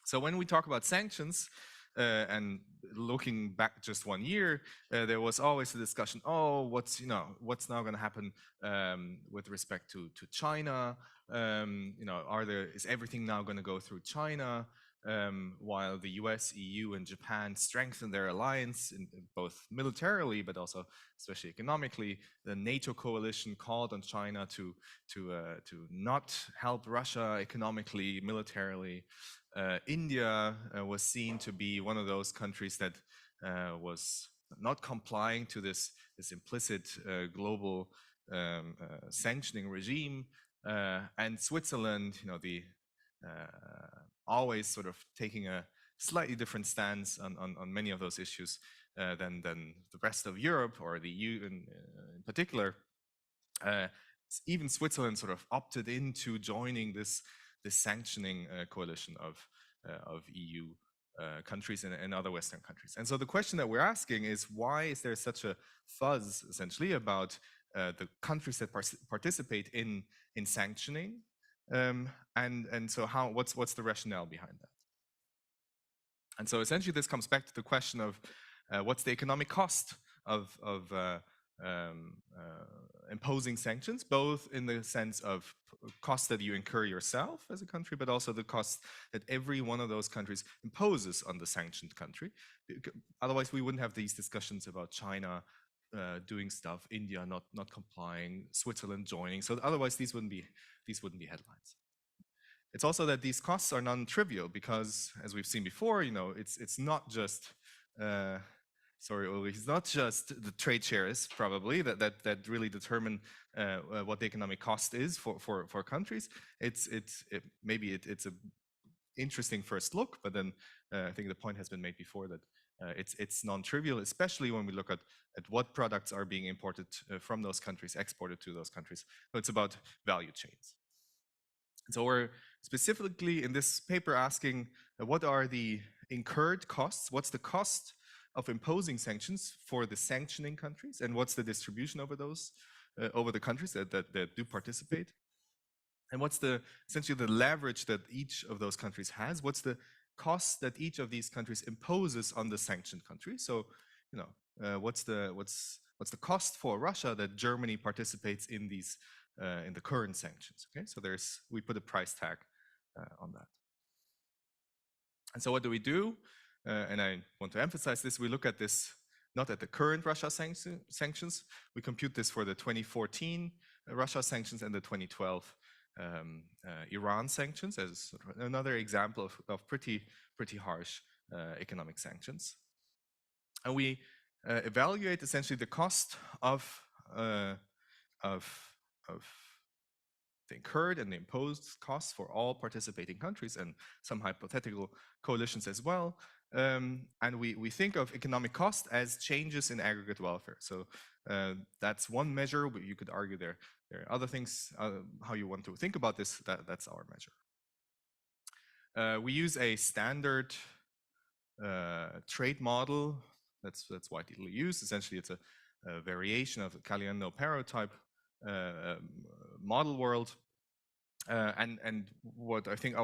So when we talk about sanctions, and looking back just 1 year, there was always a discussion. Oh, what's now going to happen with respect to China? Is everything now going to go through China? While the US, EU, and Japan strengthen their alliance, in both militarily but also especially economically, the NATO coalition called on China to not help Russia economically, militarily. India was seen to be one of those countries that was not complying to this implicit global sanctioning regime, and Switzerland, always sort of taking a slightly different stance on many of those issues than the rest of Europe or the EU in particular. Even Switzerland sort of opted into joining this sanctioning coalition of EU countries and other Western countries. And so the question that we're asking is, why is there such a fuzz, essentially, about the countries that participate in sanctioning? And so what's the rationale behind that? And so essentially this comes back to the question of what's the economic cost of imposing sanctions, both in the sense of costs that you incur yourself as a country, but also the costs that every one of those countries imposes on the sanctioned country. Otherwise, we wouldn't have these discussions about China doing stuff, India not complying, Switzerland joining. So otherwise, these wouldn't be headlines. It's also that these costs are non-trivial because, as we've seen before, it's not just it's not just the trade shares probably that really determine what the economic cost is for countries. It's an interesting first look, but then I think the point has been made before that it's non-trivial, especially when we look at what products are being imported from those countries, exported to those countries. So it's about value chains. So we're specifically in this paper asking what are the incurred costs? What's the cost of imposing sanctions for the sanctioning countries, and what's the distribution over those over the countries that do participate? And what's essentially the leverage that each of those countries has? What's the cost that each of these countries imposes on the sanctioned country? So, what's the cost for Russia that Germany participates in these in the current sanctions? Okay, so we put a price tag on that. And so what do? And I want to emphasize this. We look at this not at the current Russia sanctions. We compute this for the 2014 Russia sanctions and the 2012 Iran sanctions as another example of pretty harsh economic sanctions. And we evaluate essentially the cost of incurred and the imposed costs for all participating countries and some hypothetical coalitions as well. And we think of economic cost as changes in aggregate welfare. So that's one measure, but you could argue there are other things, how you want to think about this, that's our measure. We use a standard trade model that's widely used. Essentially, it's a variation of the Caliendo-Pero type model world. And what I think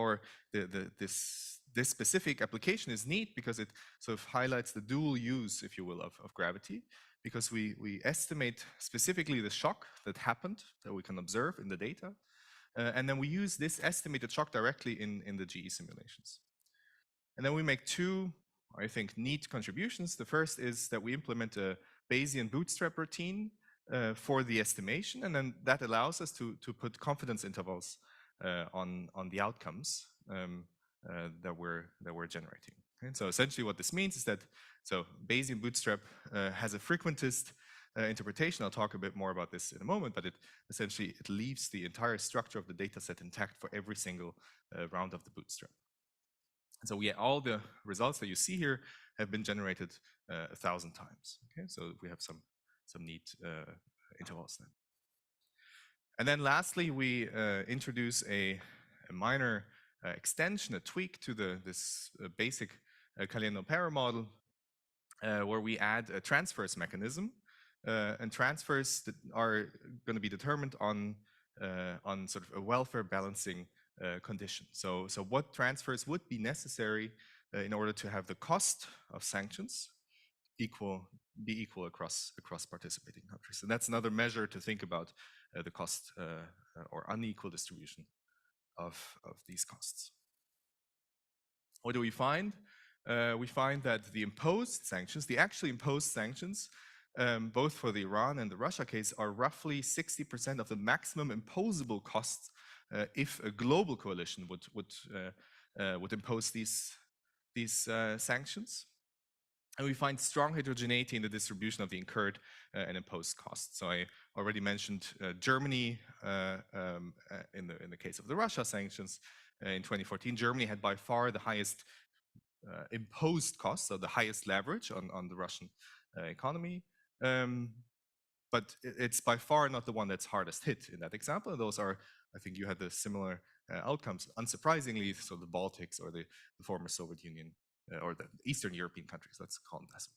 this specific application is neat because it sort of highlights the dual use, if you will, of gravity, because we estimate specifically the shock that happened that we can observe in the data, and then we use this estimated shock directly in the GE simulations. And then we make two, I think, neat contributions. The first is that we implement a Bayesian bootstrap routine for the estimation, and then that allows us to put confidence intervals on the outcomes that we're generating. Okay? So essentially what this means is that Bayesian bootstrap has a frequentist interpretation. I'll talk a bit more about this in a moment, but it leaves the entire structure of the data set intact for every single round of the bootstrap. And so all the results that you see here have been generated 1,000 times. Okay, so we have some neat intervals then. And then lastly, we introduce a minor extension, a tweak to this basic Caliendo-Pero model, where we add a transfers mechanism, and transfers that are going to be determined on sort of a welfare balancing condition. So what transfers would be necessary in order to have the cost of sanctions be equal across participating countries. And that's another measure to think about the cost or unequal distribution of these costs. What do we find? We find that the imposed sanctions, the actually imposed sanctions, both for the Iran and the Russia case, are roughly 60% of the maximum imposable costs if a global coalition would impose these sanctions. And we find strong heterogeneity in the distribution of the incurred and imposed costs. So I already mentioned Germany in the case of the Russia sanctions. In 2014, Germany had by far the highest imposed costs, so the highest leverage on the Russian economy. But it's by far not the one that's hardest hit in that example. Those are, I think you had the similar outcomes. Unsurprisingly, so the Baltics or the former Soviet Union or the Eastern European countries, let's call them that.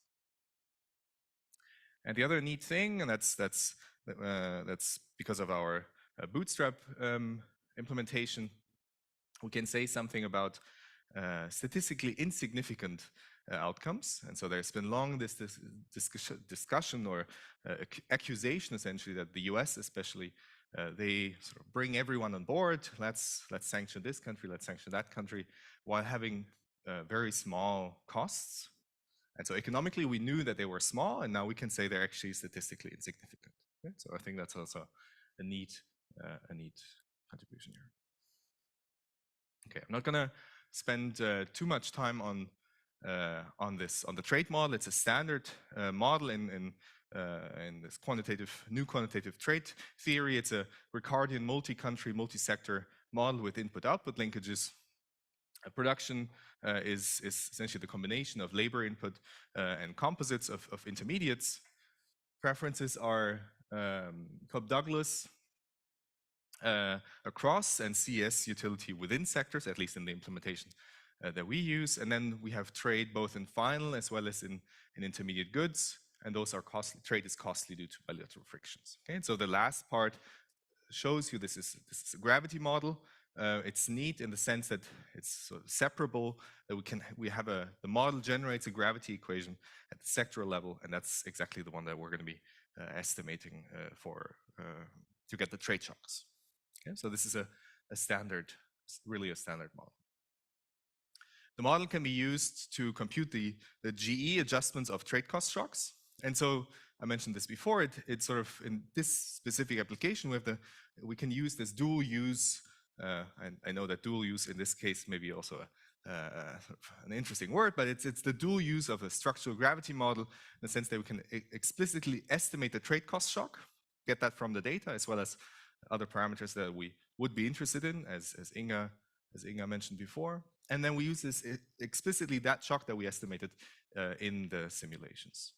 And the other neat thing, and that's because of our bootstrap implementation, we can say something about statistically insignificant outcomes. And so there's been long this discussion or accusation essentially that the US especially, they sort of bring everyone on board. Let's sanction this country, let's sanction that country, while having very small costs. And so economically we knew that they were small, and now we can say they're actually statistically insignificant. Okay? So I think that's also a neat contribution here. Okay, I'm not gonna spend too much time on the trade model. It's a standard model in this new quantitative trade theory. It's a Ricardian multi-country, multi-sector model with input-output linkages. Production is essentially the combination of labor input and composites of intermediates. Preferences are Cobb-Douglas across and CS utility within sectors, at least in the implementation that we use. And then we have trade both in final as well as in intermediate goods. And those are costly. Trade is costly due to bilateral frictions. Okay, and so the last part shows you this is a gravity model. It's neat in the sense that it's sort of separable. That the model generates a gravity equation at the sectoral level, and that's exactly the one that we're going to be estimating to get the trade shocks. Okay, so this is really a standard model. The model can be used to compute the GE adjustments of trade cost shocks. And so I mentioned this before, it's sort of in this specific application, we can use this dual use, and I know that dual use in this case may be also an interesting word, but it's the dual use of a structural gravity model in the sense that we can explicitly estimate the trade cost shock, get that from the data, as well as other parameters that we would be interested in, as Inga mentioned before. And then we use this explicitly, that shock that we estimated in the simulations.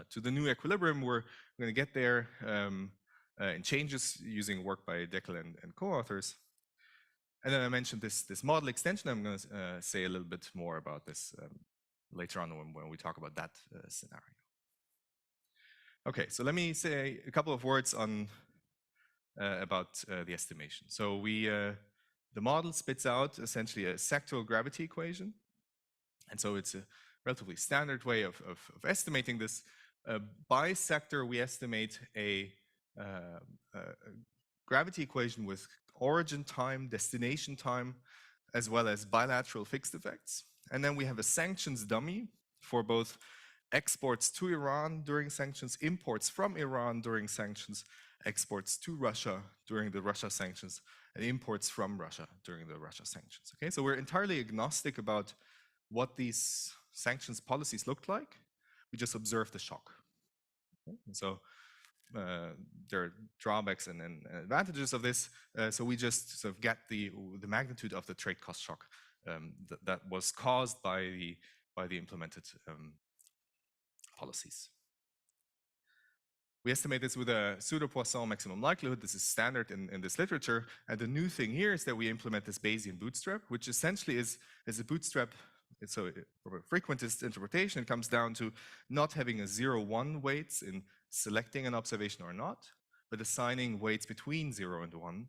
To the new equilibrium, we're going to get there in changes using work by Deckel and co-authors. And then I mentioned this model extension. I'm going to say a little bit more about this later on when we talk about that scenario. Okay, so let me say a couple of words on about the estimation. So the model spits out essentially a sectoral gravity equation. And so it's a relatively standard way of estimating this. By sector, we estimate a gravity equation with origin time, destination time, as well as bilateral fixed effects. And then we have a sanctions dummy for both exports to Iran during sanctions, imports from Iran during sanctions, exports to Russia during the Russia sanctions, and imports from Russia during the Russia sanctions. Okay, so we're entirely agnostic about what these sanctions policies looked like. We just observe the shock. Okay? And so there are drawbacks and advantages of this. So we just sort of get the magnitude of the trade cost shock that was caused by the implemented policies. We estimate this with a pseudo-Poisson maximum likelihood. This is standard in this literature. And the new thing here is that we implement this Bayesian bootstrap, which essentially is a bootstrap. So for a frequentist interpretation, it comes down to not having a 0-1 weights in selecting an observation or not, but assigning weights between 0 and 1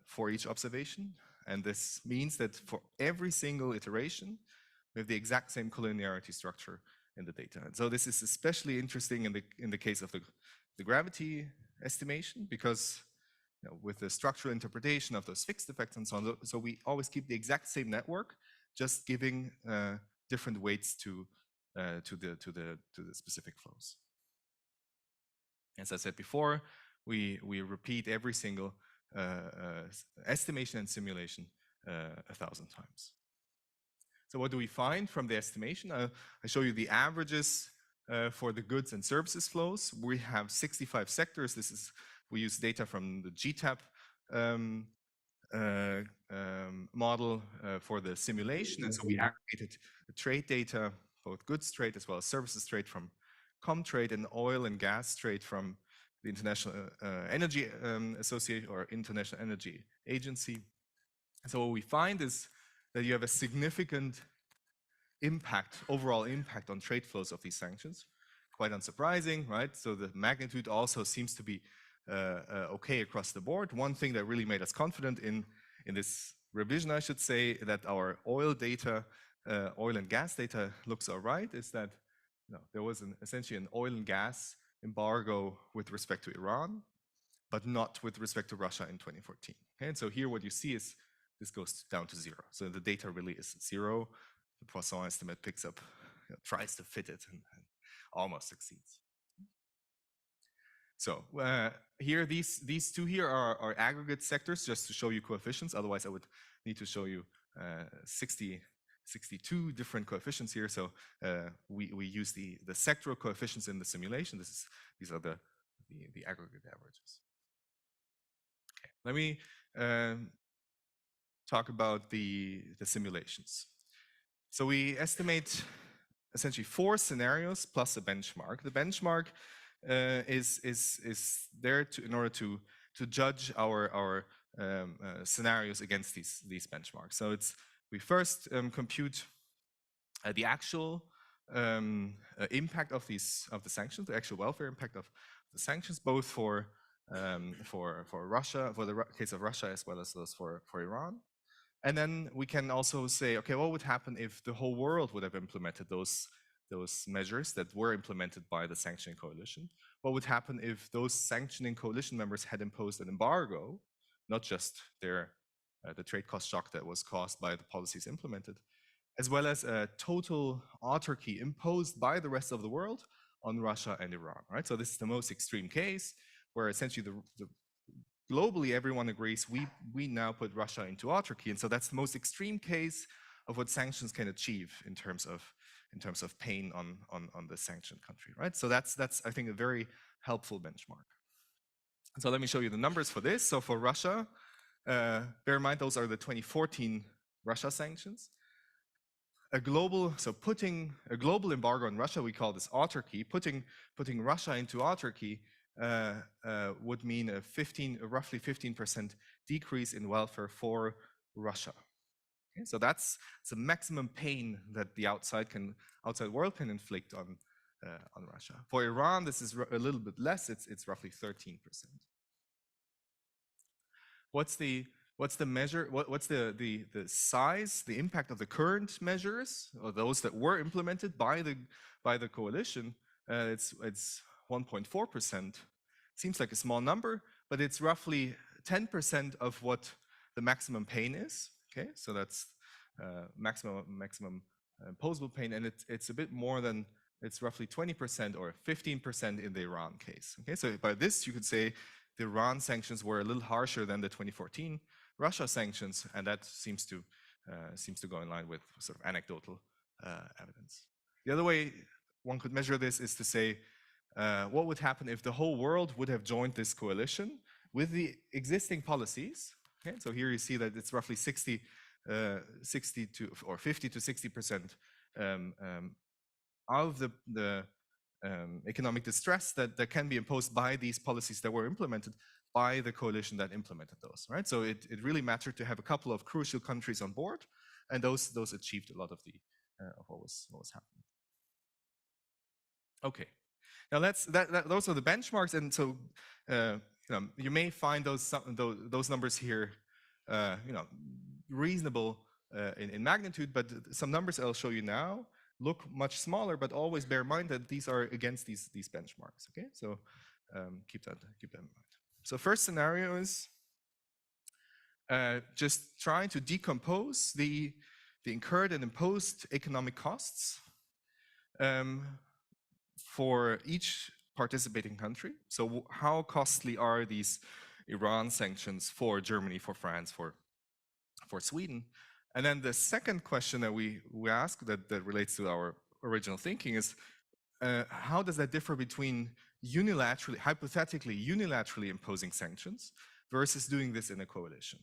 for each observation. And this means that for every single iteration, we have the exact same collinearity structure in the data. And so this is especially interesting in the case of the gravity estimation, because with the structural interpretation of those fixed effects and so on, so we always keep the exact same network, just giving different weights to the specific flows. As I said before, we repeat every single estimation and simulation 1,000 times. So what do we find from the estimation? I show you the averages for the goods and services flows. We have 65 sectors. We use data from the GTAP model for the simulation. And so we aggregated the trade data, both goods trade as well as services trade from Comtrade, and oil and gas trade from the International Energy Association or International Energy Agency. So what we find is that you have a significant impact, overall impact on trade flows of these sanctions. Quite unsurprising, right? So the magnitude also seems to be okay across the board. One thing that really made us confident in this revision, I should say, that our oil data, oil and gas data looks all right, is that there was essentially an oil and gas embargo with respect to Iran, but not with respect to Russia in 2014. Okay? And so here what you see is this goes down to 0. So the data really is 0. The Poisson estimate picks up, tries to fit it and almost succeeds. So here, these two here are aggregate sectors, just to show you coefficients. Otherwise, I would need to show you 62 different coefficients here. So we use the sectoral coefficients in the simulation. These are the aggregate averages. Okay. Let me talk about the simulations. So we estimate essentially 4 scenarios plus a benchmark. The benchmark is there in order to judge our scenarios against these benchmarks. So we first compute the actual impact of the sanctions, the actual welfare impact of the sanctions, both for Russia, for the case of Russia, as well as those for Iran. And then we can also say, okay, what would happen if the whole world would have implemented those measures that were implemented by the sanctioning coalition? What would happen if those sanctioning coalition members had imposed an embargo, not just the trade cost shock that was caused by the policies implemented, as well as a total autarky imposed by the rest of the world on Russia and Iran, right? So this is the most extreme case where essentially globally everyone agrees we now put Russia into autarky, and so that's the most extreme case of what sanctions can achieve in terms of pain on the sanctioned country, right? So that's I think a very helpful benchmark. So let me show you the numbers for this. So for Russia, bear in mind those are the 2014 Russia sanctions. Putting a global embargo on Russia, we call this autarky. Putting Russia into autarky would mean a roughly 15% decrease in welfare for Russia. Okay, so that's the maximum pain that the outside world can inflict on Russia. For Iran, this is a little bit less. It's roughly 13%. What's the measure? What's the size, the impact of the current measures, or those that were implemented by the coalition? It's 1.4%. Seems like a small number, but it's roughly 10% of what the maximum pain is. Okay, so that's maximum imposable pain, and it's a bit more than, it's roughly 20% or 15% in the Iran case. Okay, so by this you could say the Iran sanctions were a little harsher than the 2014 Russia sanctions, and that seems to go in line with sort of anecdotal evidence. The other way one could measure this is to say, what would happen if the whole world would have joined this coalition with the existing policies? Okay, so here you see that it's roughly 50 to 60% of the economic distress that can be imposed by these policies that were implemented by the coalition that implemented those, right? So it really mattered to have a couple of crucial countries on board, and those achieved a lot of what was happening. Okay, now those are the benchmarks, and so you may find those numbers here, reasonable in magnitude, but some numbers I'll show you now look much smaller, but always bear in mind that these are against these benchmarks. Okay, so keep that in mind. So first scenario is just trying to decompose the incurred and imposed economic costs for each participating country. So how costly are these Iran sanctions for Germany, for France, for Sweden? And then the second question that we ask that relates to our original thinking is, how does that differ between hypothetically unilaterally imposing sanctions versus doing this in a coalition?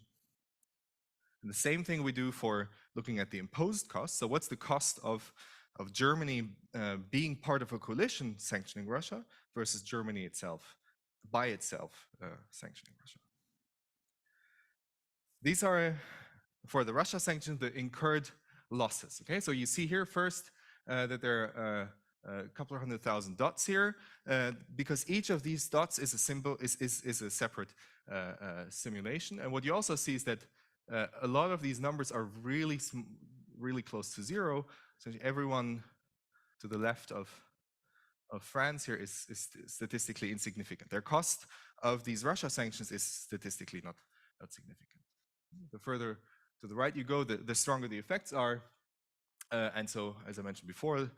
And the same thing we do for looking at the imposed costs. So what's the cost of Germany being part of a coalition sanctioning Russia versus Germany itself, by itself, sanctioning Russia? These are, for the Russia sanctions, the incurred losses. Okay, so you see here first that there are a couple of 100,000 dots here, because each of these dots is a symbol, is a separate simulation. And what you also see is that a lot of these numbers are really close to zero. So everyone to the left of France here is statistically insignificant. Their cost of these Russia sanctions is statistically not significant. The further to the right you go, the stronger the effects are. And so, as I mentioned before,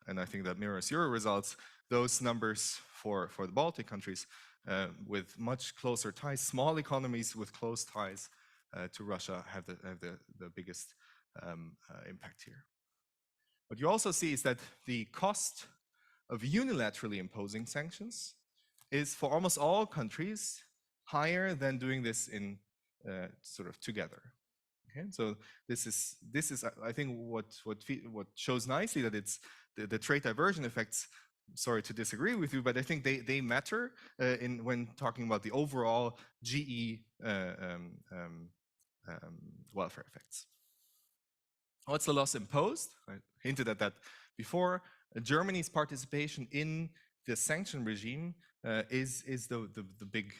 and I think that mirrors your results, those numbers for the Baltic countries with much closer ties, small economies with close ties to Russia have the biggest impact here. What you also see is that the cost of unilaterally imposing sanctions is, for almost all countries, higher than doing this in sort of together. Okay, so this is I think what shows nicely that it's the trade diversion effects. Sorry to disagree with you, but I think they matter when talking about the overall GE welfare effects. What's the loss imposed? I hinted at that before. Germany's participation in the sanction regime is the big.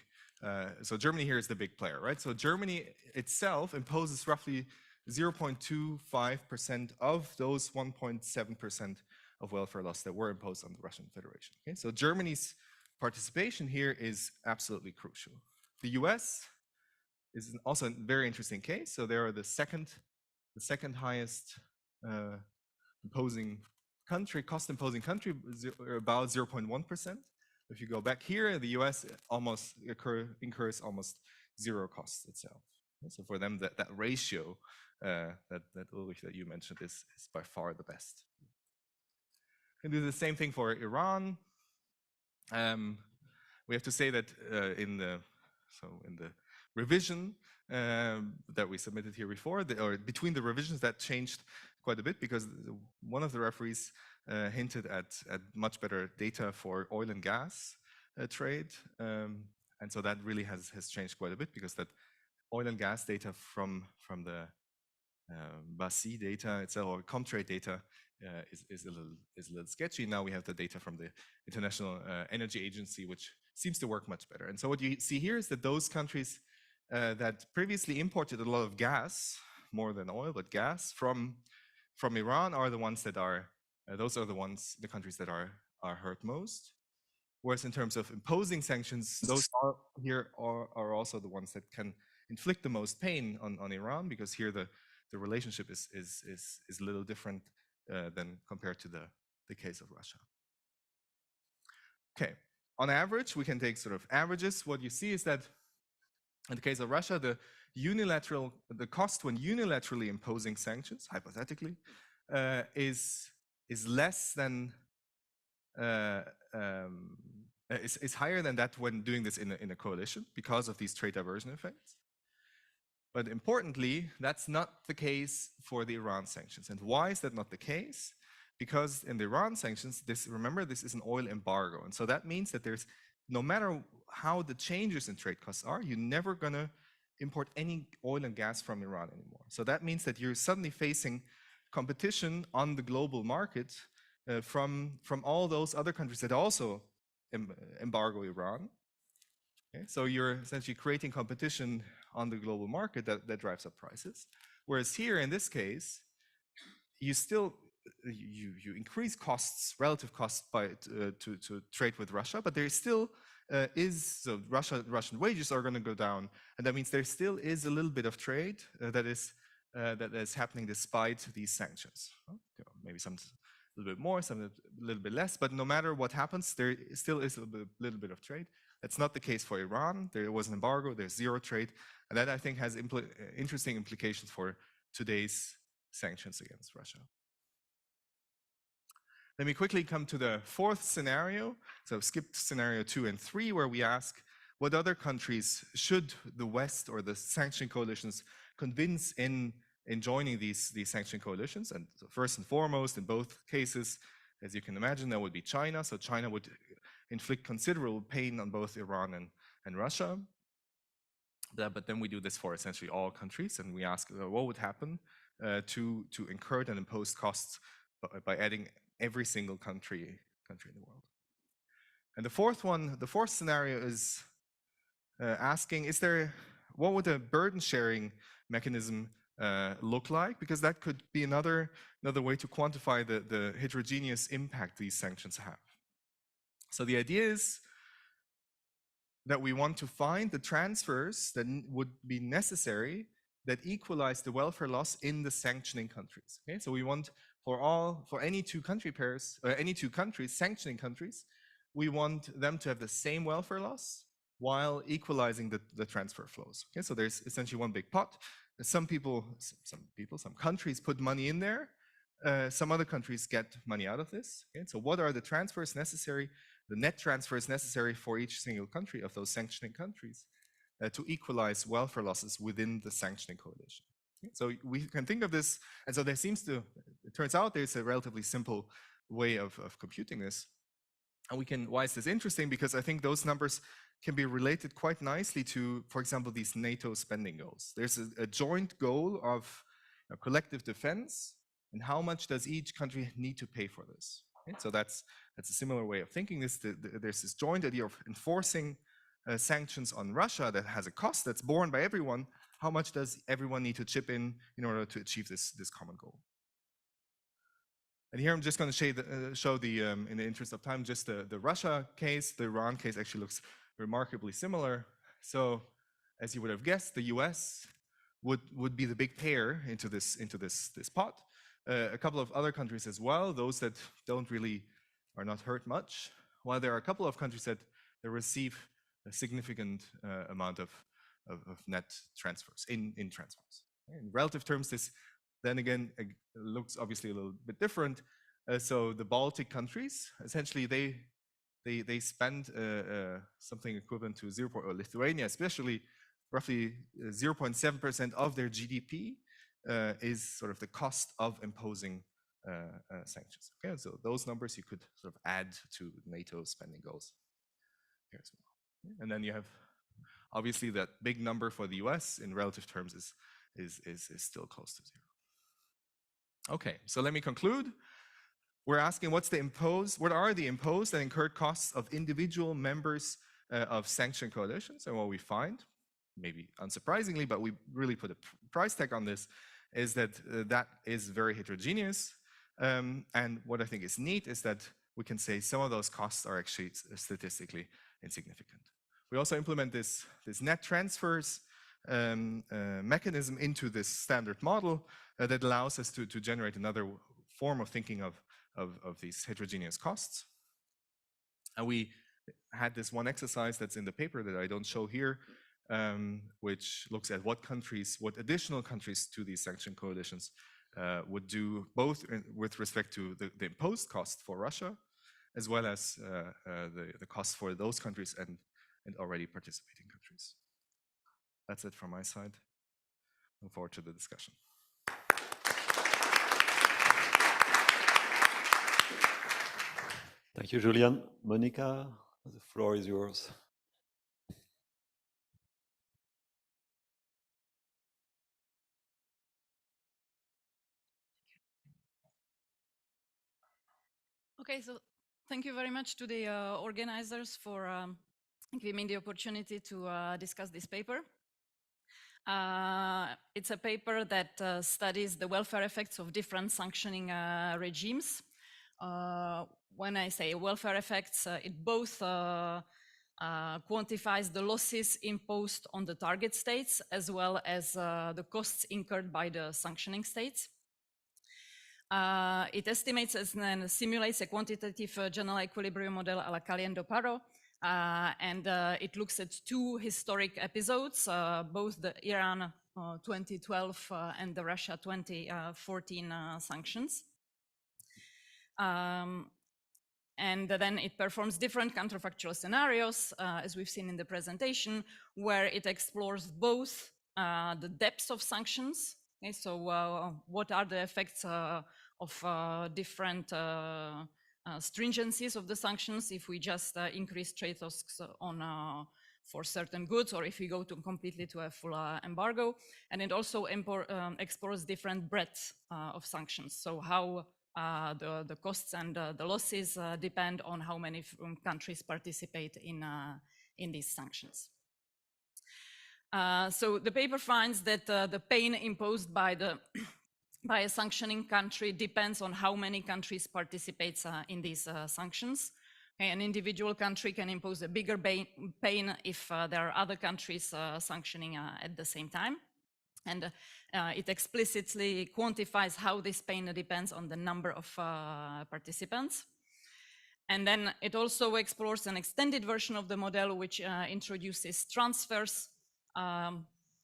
So Germany here is the big player, right? So Germany itself imposes roughly 0.25% of those 1.7% of welfare loss that were imposed on the Russian Federation. Okay? So Germany's participation here is absolutely crucial. The US is also a very interesting case. So they are the second highest cost imposing country, about 0.1%. If you go back here, the US almost incurs almost zero costs itself. So for them, that ratio that Ulrich that you mentioned is by far the best. And do the same thing for Iran. we have to say that in the revision that we submitted here before, or between the revisions, that changed quite a bit, because one of the referees hinted at much better data for oil and gas trade, and so that really has changed quite a bit, because that oil and gas data from the BASI data itself, or Comtrade data, is a little sketchy. Now we have the data from the International Energy Agency, which seems to work much better. And so what you see here is that those countries that previously imported a lot of gas, more than oil, but gas from Iran, are the ones that are, those are the countries that are hurt most. Whereas in terms of imposing sanctions, those are also the ones that can inflict the most pain on Iran, because here the relationship is a little different than compared to the case of Russia. Okay, on average, we can take sort of averages. What you see is that in the case of Russia, the cost when unilaterally imposing sanctions, hypothetically, is less than is higher than that when doing this in a coalition, because of these trade diversion effects. But importantly, that's not the case for the Iran sanctions. And why is that not the case? Because in the Iran sanctions, remember, this is an oil embargo. And so that means that there's, no matter how the changes in trade costs are, you're never going to import any oil and gas from Iran anymore. So that means that you're suddenly facing competition on the global market from all those other countries that also embargo Iran. Okay? So you're essentially creating competition on the global market that drives up prices. Whereas here, in this case, you still you increase costs, relative costs, to trade with Russia, but there still so Russian wages are going to go down, and that means there still is a little bit of trade that is happening despite these sanctions. Okay, maybe some a little bit more, some a little bit less, but no matter what happens, there still is a little bit of trade. That's not the case for Iran. There was an embargo, there's zero trade, and that, I think, has interesting implications for today's sanctions against Russia. Let me quickly come to the fourth scenario. So I've skipped scenario 2 and 3, where we ask what other countries should the West or the sanction coalitions convince in joining these sanction coalitions. And so first and foremost, in both cases, as you can imagine, that would be China. So China would inflict considerable pain on both Iran and Russia. But then we do this for essentially all countries, and we ask what would happen to incur and impose costs by adding every single country in the world. And the fourth scenario is asking, what would a burden sharing mechanism look like? Because that could be another way to quantify the heterogeneous impact these sanctions have. So the idea is that we want to find the transfers that would be necessary that equalize the welfare loss in the sanctioning countries. Okay, so we want for any two country pairs, any two countries, sanctioning countries, we want them to have the same welfare loss while equalizing the transfer flows. Okay, so there's essentially one big pot. Some countries put money in there. Some other countries get money out of this. Okay, so what are the transfers necessary, the net transfers necessary for each single country of those sanctioning countries to equalize welfare losses within the sanctioning coalition? Okay, so we can think of this, and so it turns out there's a relatively simple way of computing this. And why is this interesting? Because I think those numbers can be related quite nicely to, for example, these NATO spending goals. There's a joint goal of collective defense, and how much does each country need to pay for this? Okay? So that's a similar way of thinking this. There's this joint idea of enforcing sanctions on Russia that has a cost that's borne by everyone. How much does everyone need to chip in order to achieve this common goal? And here I'm just going to show in the interest of time, just the Russia case. The Iran case actually looks remarkably similar. So, as you would have guessed, the US would be the big payer into this pot. A couple of other countries as well, those that are not hurt much, while there are a couple of countries that receive a significant amount of net transfers, in transfers. In relative terms, this then again looks obviously a little bit different. So the Baltic countries, essentially, they spend something equivalent to or Lithuania, especially roughly 0.7% of their GDP is sort of the cost of imposing sanctions. Okay, so those numbers you could sort of add to NATO spending goals here as well. And then you have obviously that big number for the US in relative terms is still close to 0. Okay, so let me conclude. We're asking what are the imposed and incurred costs of individual members of sanctioned coalitions, and what we find, maybe unsurprisingly, but we really put a price tag on this, is that that is very heterogeneous. And what I think is neat is that we can say some of those costs are actually statistically insignificant. We also implement this net transfers mechanism into this standard model that allows us to generate another form of thinking of these heterogeneous costs. And we had this one exercise that's in the paper that I don't show here, which looks at what additional countries to these sanctioned coalitions would do, both with respect to the imposed cost for Russia, as well as the cost for those countries and already participating countries. That's it from my side. Looking forward to the discussion. Thank you, Julian. Monica, the floor is yours. Okay, so thank you very much to the organizers for giving me the opportunity to discuss this paper. It's a paper that studies the welfare effects of different sanctioning regimes. When I say welfare effects, it both quantifies the losses imposed on the target states as well as the costs incurred by the sanctioning states. It estimates and simulates a quantitative general equilibrium model a la Caliendo-Paro, and it looks at two historic episodes, both the Iran 2012 and the Russia 2014 sanctions. And then it performs different counterfactual scenarios, as we've seen in the presentation, where it explores both the depths of sanctions. Okay, so what are the effects of different stringencies of the sanctions if we just increase trade tasks on for certain goods, or if we go completely to a full embargo. And it also explores different breadths of sanctions. So how the costs and the losses depend on how many countries participate in these sanctions. So the paper finds that the pain imposed by by a sanctioning country depends on how many countries participate in these sanctions. An individual country can impose a bigger pain if there are other countries sanctioning at the same time. And it explicitly quantifies how this pain depends on the number of participants. And then it also explores an extended version of the model, which introduces transfers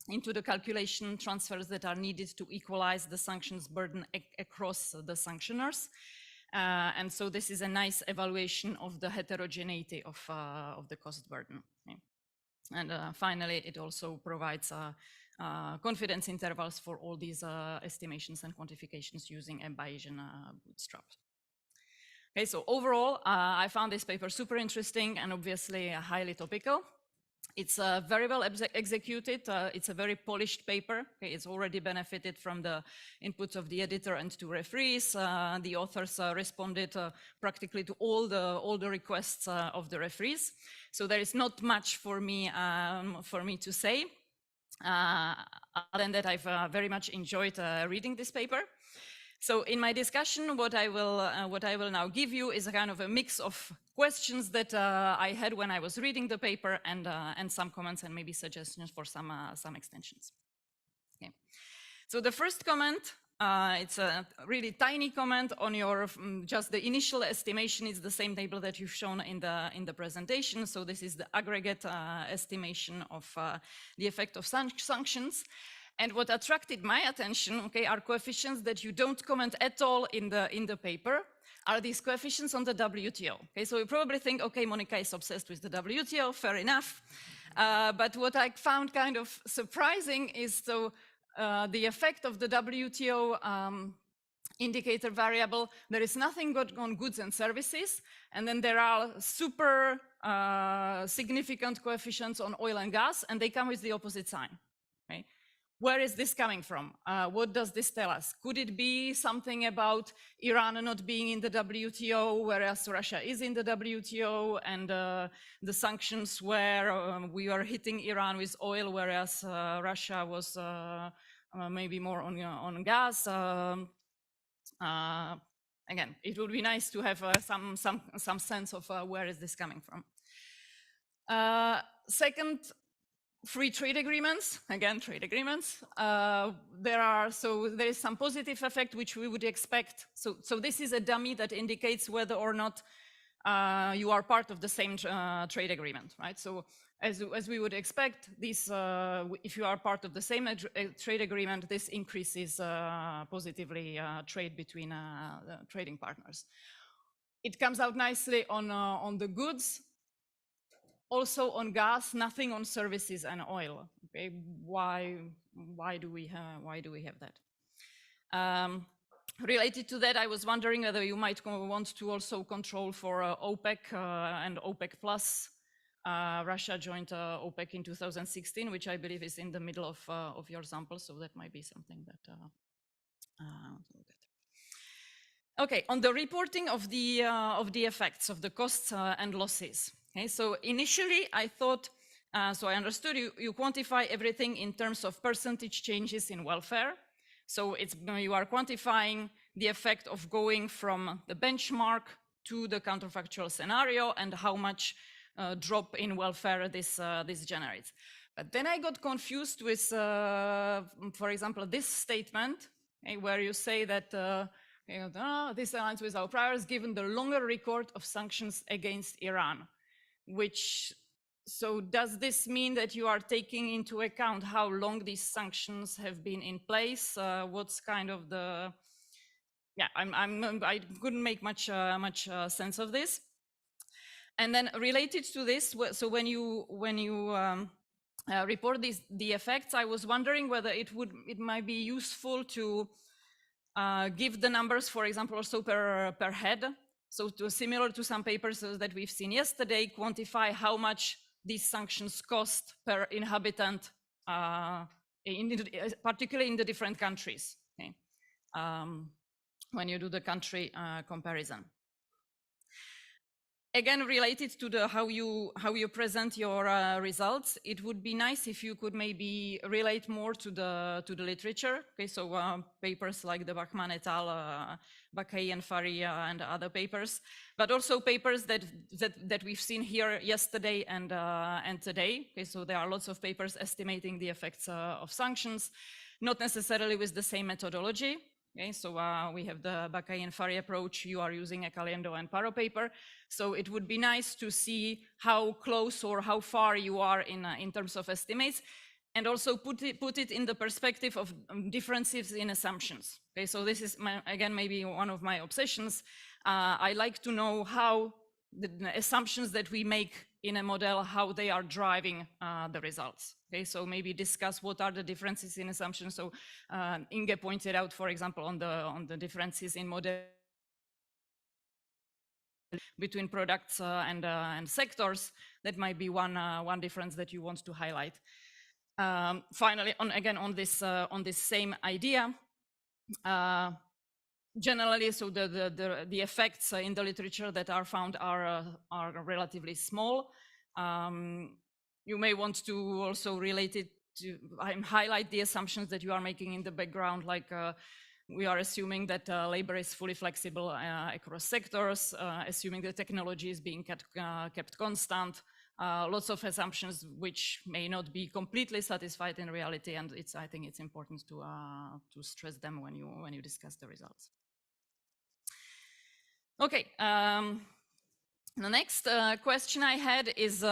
into the calculation, transfers that are needed to equalize the sanctions burden across the sanctioners. And so this is a nice evaluation of the heterogeneity of the cost burden. Okay. And finally, it also provides confidence intervals for all these estimations and quantifications using a Bayesian bootstrap. Okay, so overall, I found this paper super interesting and obviously highly topical. It's very well executed. It's a very polished paper. Okay, it's already benefited from the inputs of the editor and two referees. The authors responded practically to all the requests of the referees. So there is not much for me to say. Other than that, I've very much enjoyed reading this paper. So in my discussion, what I will now give you is a kind of a mix of questions that I had when I was reading the paper, and some comments and maybe suggestions for some extensions. Okay. So the first comment, it's a really tiny comment on your just the initial estimation is the same table that you've shown in the presentation. So this is the aggregate estimation of the effect of sanctions. And what attracted my attention, okay, are coefficients that you don't comment at all in the paper. are these coefficients on the WTO. Okay, so you probably think, okay, Monica is obsessed with the WTO, fair enough. But what I found kind of surprising is the effect of the WTO indicator variable. There is nothing good on goods and services, and then there are super significant coefficients on oil and gas, and they come with the opposite sign. Okay? Where is this coming from? What does this tell us? Could it be something about Iran not being in the WTO, whereas Russia is in the WTO, and the sanctions where we are hitting Iran with oil, whereas Russia was maybe more on gas? Again, it would be nice to have some sense of where is this coming from. Second, free trade agreements. Again, trade agreements. There is some positive effect which we would expect. So this is a dummy that indicates whether or not you are part of the same trade agreement, right? So as we would expect, this if you are part of the same trade agreement, this increases positively trade between trading partners. It comes out nicely on the goods, also on gas, nothing on services and oil. Okay, why do we have that? Related to that, I was wondering whether you might want to also control for OPEC and OPEC plus. Russia joined OPEC in 2016, which I believe is in the middle of your sample, so that might be something that okay, on the reporting of the effects of the costs and losses. Okay, so initially I thought, so I understood you quantify everything in terms of percentage changes in welfare. So you are quantifying the effect of going from the benchmark to the counterfactual scenario and how much drop in welfare this generates. But then I got confused with, for example, this statement, okay, where you say that this aligns with our priors given the longer record of sanctions against Iran, so does this mean that you are taking into account how long these sanctions have been in place? What's kind of the, yeah, I couldn't make much sense of this. And then related to this, so when you report the effects, I was wondering whether it might be useful to give the numbers, for example, also per head. So similar to some papers that we've seen yesterday, quantify how much these sanctions cost per inhabitant, particularly in the different countries, okay? When you do the country comparison. Again, related to how you present your results, it would be nice if you could maybe relate more to the literature. Okay, so papers like the Bachmann et al., Bakay and Faria and other papers, but also papers that we've seen here yesterday and today. Okay, so there are lots of papers estimating the effects of sanctions, not necessarily with the same methodology. Okay, so we have the Bakay and Faria approach. You are using a Caliendo and Paro paper. So it would be nice to see how close or how far you are in terms of estimates, and also put it in the perspective of differences in assumptions. Okay, so this is again maybe one of my obsessions. I like to know how the assumptions that we make in a model, how they are driving the results. Okay, so maybe discuss what are the differences in assumptions. So Inge pointed out, for example, on the differences in model between products and sectors. That might be one difference that you want to highlight. Finally, on this same idea, generally, so the effects in the literature that are found are relatively small. You may want to also relate it to highlight the assumptions that you are making in the background, like we are assuming that labor is fully flexible across sectors, assuming the technology is being kept constant. Lots of assumptions which may not be completely satisfied in reality, and I think it's important to stress them when you discuss the results. Okay, the next question I had is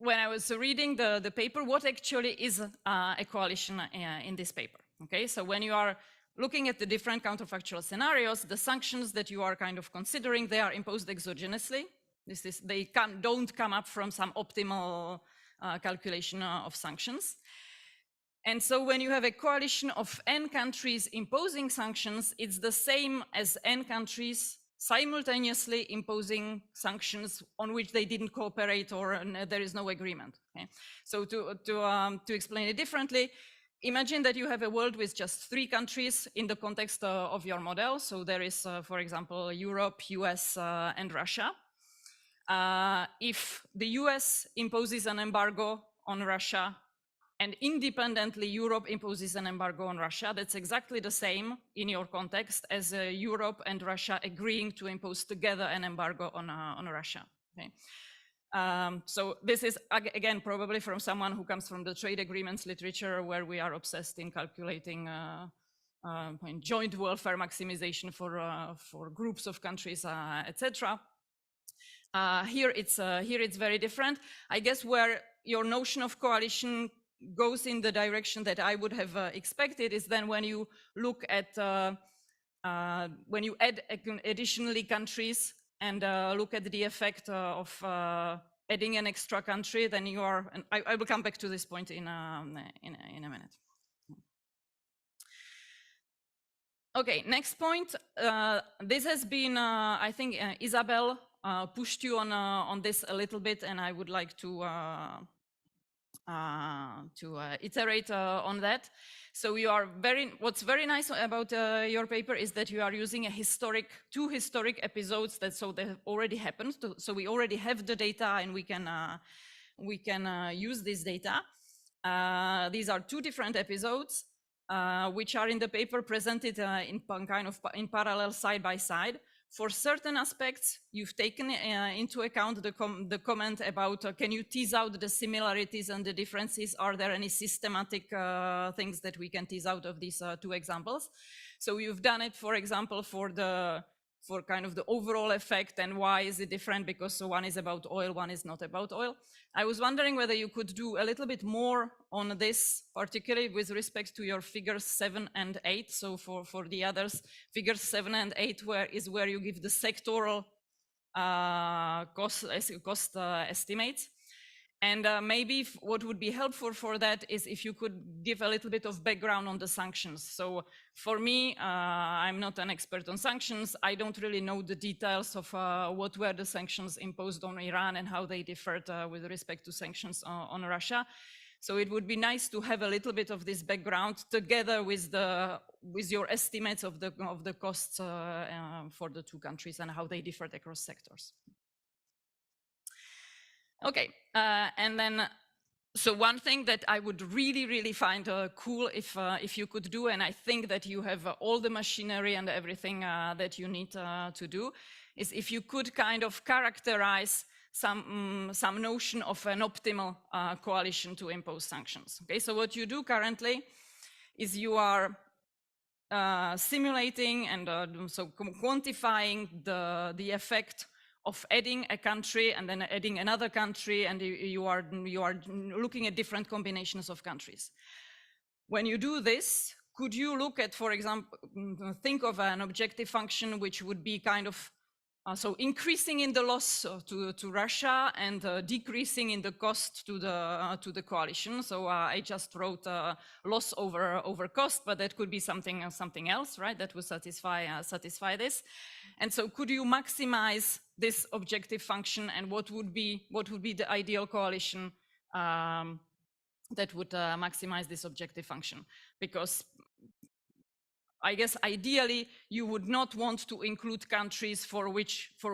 when I was reading the paper, what actually is a coalition in this paper? Okay, so when you are looking at the different counterfactual scenarios, the sanctions that you are kind of considering, they are imposed exogenously. They don't come up from some optimal calculation of sanctions. And so when you have a coalition of n countries imposing sanctions, it's the same as n countries simultaneously imposing sanctions on which they didn't cooperate or there is no agreement. Okay? So to explain it differently, imagine that you have a world with just 3 countries in the context of your model. So there is, for example, Europe, US, and Russia. If the US imposes an embargo on Russia, and independently Europe imposes an embargo on Russia, that's exactly the same in your context as Europe and Russia agreeing to impose together an embargo on Russia. Okay? So this is, again, probably from someone who comes from the trade agreements literature, where we are obsessed in calculating joint welfare maximization for groups of countries, etc. Here it's very different. I guess where your notion of coalition goes in the direction that I would have expected is then when you look at, when you add additionally countries and look at the effect of adding an extra country, then you are, and I will come back to this point in a minute. Okay, next point. This has been, I think, Isabel pushed you on this a little bit, and I would like to iterate on that. So you are what's very nice about your paper is that you are using two historic episodes that they already happened. So we already have the data, and we can use this data. These are 2 different episodes, which are in the paper presented in parallel side by side. For certain aspects, you've taken into account the comment about can you tease out the similarities and the differences? Are there any systematic things that we can tease out of these 2 examples? So you've done it, for example, for kind of the overall effect, and why is it different? Because one is about oil, one is not about oil. I was wondering whether you could do a little bit more on this, particularly with respect to your figures 7 and 8. So for the others, figures 7 and 8 is where you give the sectoral cost estimates. And maybe what would be helpful for that is if you could give a little bit of background on the sanctions. So for me, I'm not an expert on sanctions. I don't really know the details of what were the sanctions imposed on Iran and how they differed with respect to sanctions on Russia. So it would be nice to have a little bit of this background together with your estimates of the costs for the 2 countries and how they differed across sectors. Okay, and then, so one thing that I would really find cool if you could do, and I think that you have all the machinery and everything that you need to do, is if you could kind of characterize some notion of an optimal coalition to impose sanctions. Okay, so what you do currently is you are simulating and so quantifying the effect of adding a country and then adding another country, and you are looking at different combinations of countries. When you do this, could you look at, for example, think of an objective function which would be kind of so increasing in the loss to Russia and decreasing in the cost to the coalition. So I just wrote loss over cost, but that could be something else, right? That would satisfy this. And so could you maximize this objective function, and what would be the ideal coalition that would maximize this objective function? Because I guess ideally you would not want to include countries for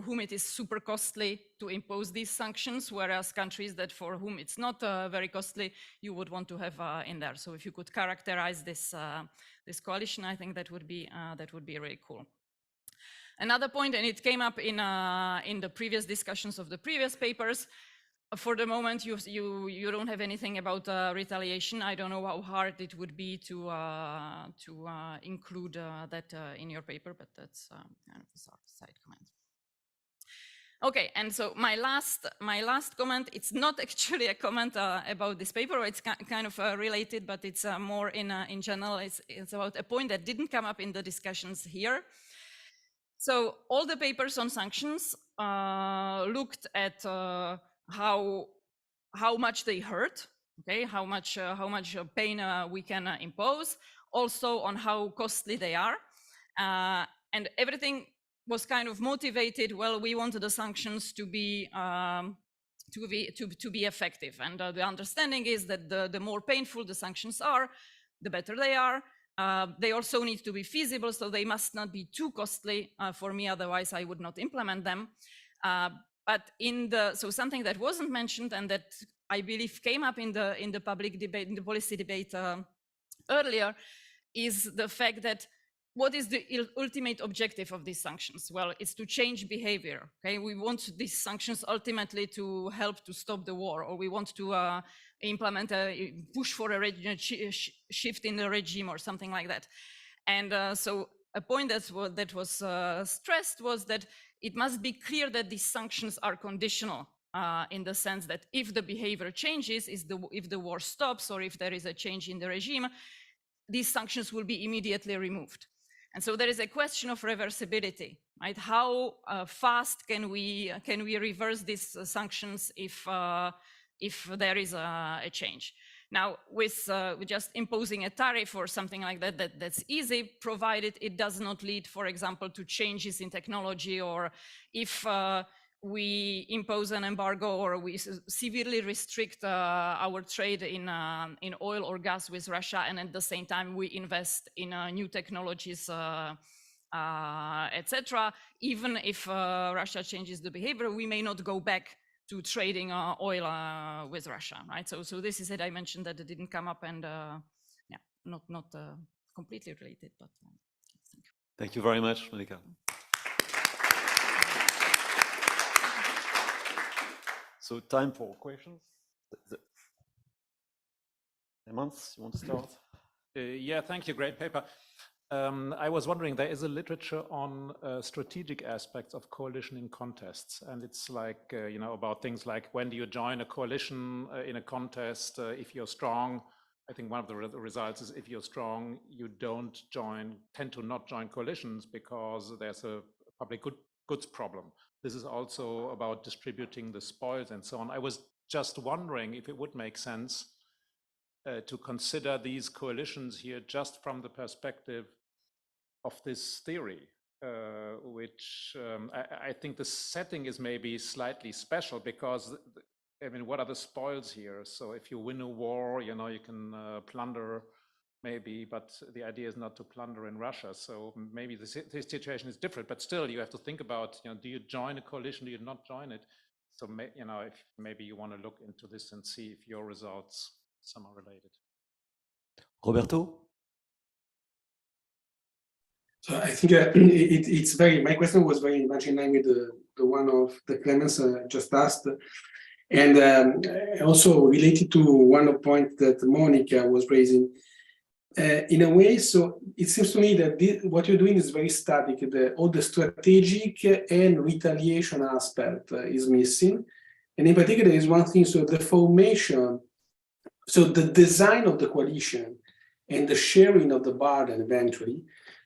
whom it is super costly to impose these sanctions, whereas countries for whom it's not very costly, you would want to have in there. So if you could characterize this coalition, I think that would be really cool. Another point, and it came up in the previous discussions of the previous papers. For the moment, you don't have anything about retaliation. I don't know how hard it would be to include that in your paper, but that's kind of a side comment. Okay, and so my last comment, it's not actually a comment about this paper, it's kind of related, but it's more in general, it's about a point that didn't come up in the discussions here. So all the papers on sanctions looked at how much they hurt, okay, how much pain we can impose, also on how costly they are, and everything was kind of motivated. Well, we wanted the sanctions to be effective, and the understanding is that the more painful the sanctions are, the better they are. They also need to be feasible, so they must not be too costly for me, otherwise I would not implement them. But so something that wasn't mentioned and that I believe came up in the public debate, in the policy debate earlier, is the fact that what is the ultimate objective of these sanctions? Well, it's to change behavior. Okay, we want these sanctions ultimately to help to stop the war, or we want to implement push for a shift in the regime or something like that. And so a point that was stressed was that it must be clear that these sanctions are conditional, in the sense that if the behavior changes, if the war stops, or if there is a change in the regime, these sanctions will be immediately removed. And so there is a question of reversibility, right? How fast can we reverse these sanctions if there is a change? Now, with just imposing a tariff or something like that, that's easy, provided it does not lead, for example, to changes in technology, or if we impose an embargo or we severely restrict our trade in oil or gas with Russia, and at the same time we invest in new technologies, etc. Even if Russia changes the behavior, we may not go back to trading oil with Russia, right? So this is a dimension that didn't come up, and yeah, not completely related, but thank you. Thank you very much, Monica. So time for questions. Emans, you want to start? Yeah, thank you. Great paper. I was wondering, there is a literature on strategic aspects of coalition in contests, and it's like, you know, about things like when do you join a coalition in a contest if you're strong. I think one of the results is if you're strong, you tend to not join coalitions because there's a public goods problem. This is also about distributing the spoils and so on. I was just wondering if it would make sense to consider these coalitions here just from the perspective of this theory, which I think the setting is maybe slightly special because, I mean, what are the spoils here? So if you win a war, you know, you can plunder maybe, but the idea is not to plunder in Russia. So maybe the situation is different, but still you have to think about, you know, do you join a coalition, do you not join it? So, you know, if maybe you want to look into this and see if your results somehow related. Roberto? So I think it's very, my question was very much in line with the one of the Clemens just asked. And also related to one point that Monica was raising. In a way, so it seems to me that what you're doing is very static. All the strategic and retaliation aspect is missing. And in particular, there is one thing, so the formation, so the design of the coalition and the sharing of the burden eventually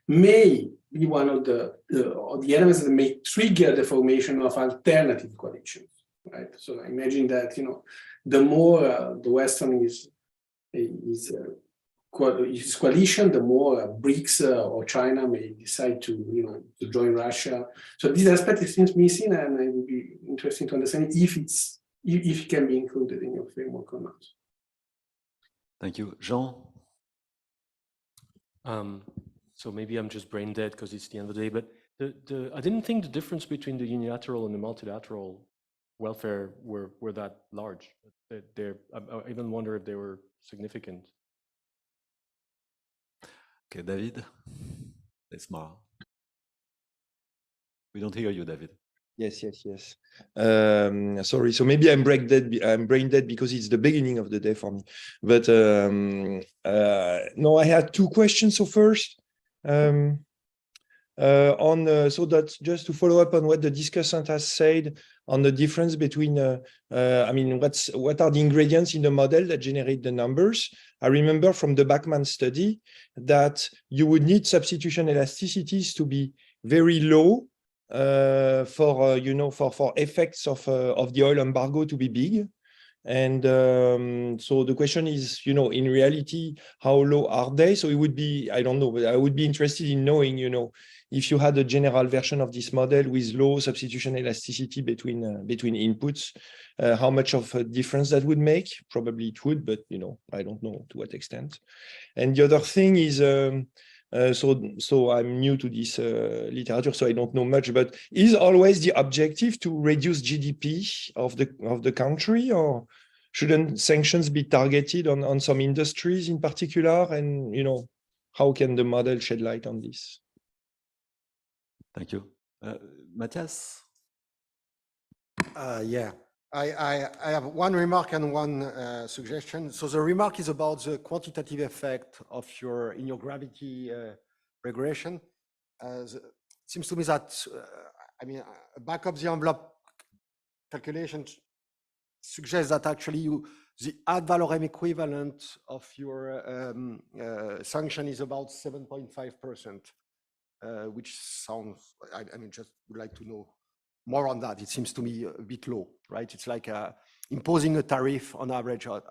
may be one of the elements that may trigger the formation of alternative coalitions, right? So I imagine that, you know, the more the Western is coalition, the more BRICS or China may decide to, you know, to join Russia. So this aspect seems missing, and it would be interesting to understand if it can be included in your framework or not. Thank you, Jean. So maybe I'm just brain dead because it's the end of the day, but I didn't think the difference between the unilateral and the multilateral welfare were that large. I even wonder if they were significant. Okay, David, let's smile. We don't hear you, David. Yes. Sorry, so maybe I'm brain dead because it's the beginning of the day for me. But no, I had two questions. So first, So that just to follow up on what the discussant has said on the difference between, I mean, what are the ingredients in the model that generate the numbers? I remember from the Bachmann study that you would need substitution elasticities to be very low for effects of the oil embargo to be big. And so the question is, in reality, how low are they? So it would be, I don't know, but I would be interested in knowing, if you had a general version of this model with low substitution elasticity between inputs, how much of a difference that would make? Probably it would, but I don't know to what extent. And the other thing is, so I'm new to this literature, so I don't know much. But is always the objective to reduce GDP of the country, or shouldn't sanctions be targeted on some industries in particular? And how can the model shed light on this? Thank you, Matthias. Yeah, I have one remark and one suggestion. So the remark is about the quantitative effect of in your gravity regression. It seems to me that, I mean, back of the envelope calculation suggests that actually the ad valorem equivalent of your sanction is about 7.5%, which sounds, I mean, just would like to know more on that. It seems to me a bit low, right? It's like imposing a tariff on average of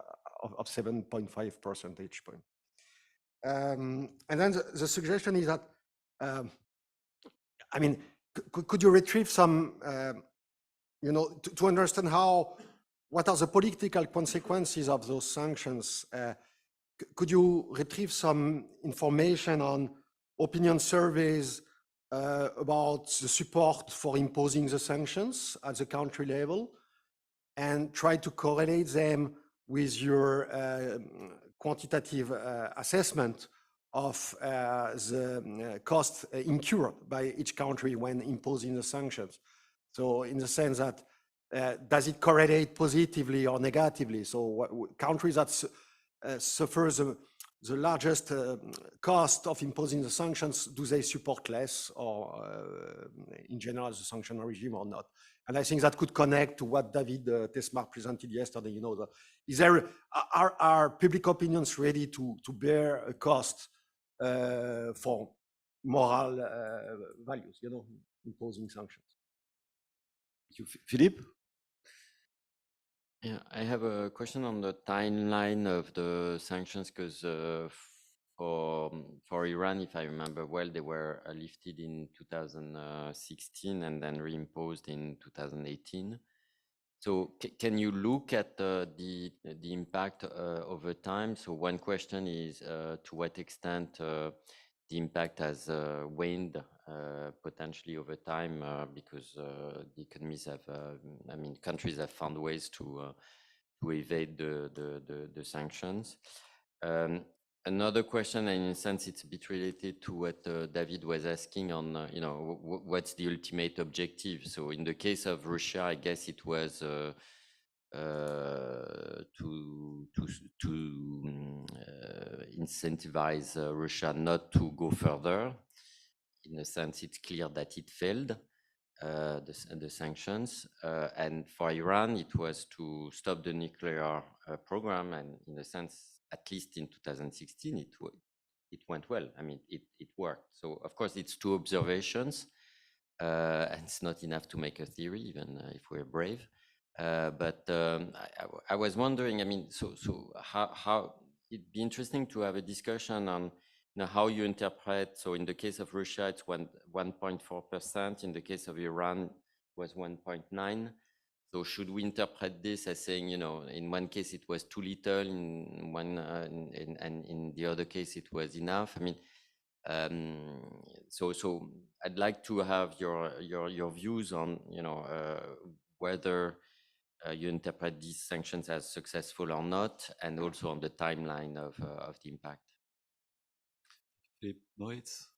7.5 percentage point. And then the suggestion is that, I mean, could you retrieve some, to understand what are the political consequences of those sanctions? Could you retrieve some information on opinion surveys about the support for imposing the sanctions at the country level, and try to correlate them with your quantitative assessment of the cost incurred by each country when imposing the sanctions? So in the sense that, does it correlate positively or negatively? So countries that suffer the largest cost of imposing the sanctions, do they support less, or in general the sanction regime, or not? And I think that could connect to what David Tesmar presented yesterday. Are public opinions ready to bear a cost for moral values, imposing sanctions? Philippe? Yeah, I have a question on the timeline of the sanctions, because for Iran, if I remember well, they were lifted in 2016 and then reimposed in 2018. So can you look at the impact over time? So one question is to what extent the impact has waned potentially over time, because the economies have, I mean, countries have found ways to evade the sanctions. Another question, and in a sense, it's a bit related to what David was asking on, what's the ultimate objective? So in the case of Russia, I guess it was to incentivize Russia not to go further. In a sense, it's clear that it failed, the sanctions. And for Iran, it was to stop the nuclear program. And in a sense, at least in 2016, it went well. I mean, it worked. So of course, it's two observations, and it's not enough to make a theory, even if we're brave. But I was wondering, I mean, so how it'd be interesting to have a discussion on how you interpret. So in the case of Russia, it's 1.4%. In the case of Iran, it was 1.9%. So should we interpret this as saying, in one case it was too little, in one, and in the other case it was enough? I mean, so I'd like to have your views on, whether you interpret these sanctions as successful or not, and also on the timeline of the impact. Moritz?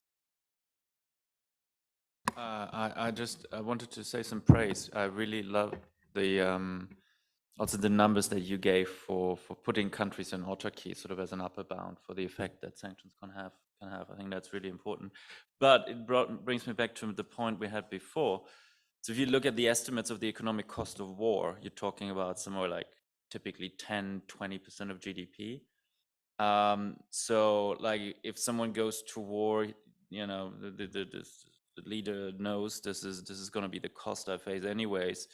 I wanted to say some praise. I really love the also the numbers that you gave for putting countries in autarky sort of as an upper bound for the effect that sanctions can have. I think that's really important. But it brings me back to the point we had before. So if you look at the estimates of the economic cost of war, you're talking about somewhere like typically 10, 20% of GDP. So like if someone goes to war, you know, the leader knows this is going to be the cost I face anyways.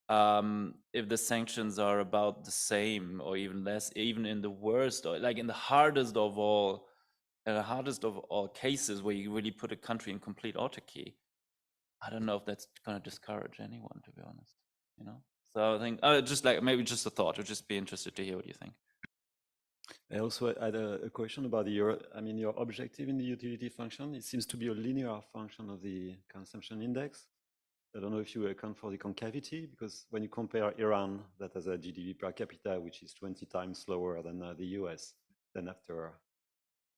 If the sanctions are about the same or even less, even in the worst, or like in the hardest of all cases where you really put a country in complete autarky, I don't know if that's going to discourage anyone, to be honest. You know, so I think just like maybe just a thought. I'd just be interested to hear what you think. I also had a question about your objective in the utility function. It seems to be a linear function of the consumption index. I don't know if you account for the concavity, because when you compare Iran, that has a GDP per capita which is 20 times lower than the US, then after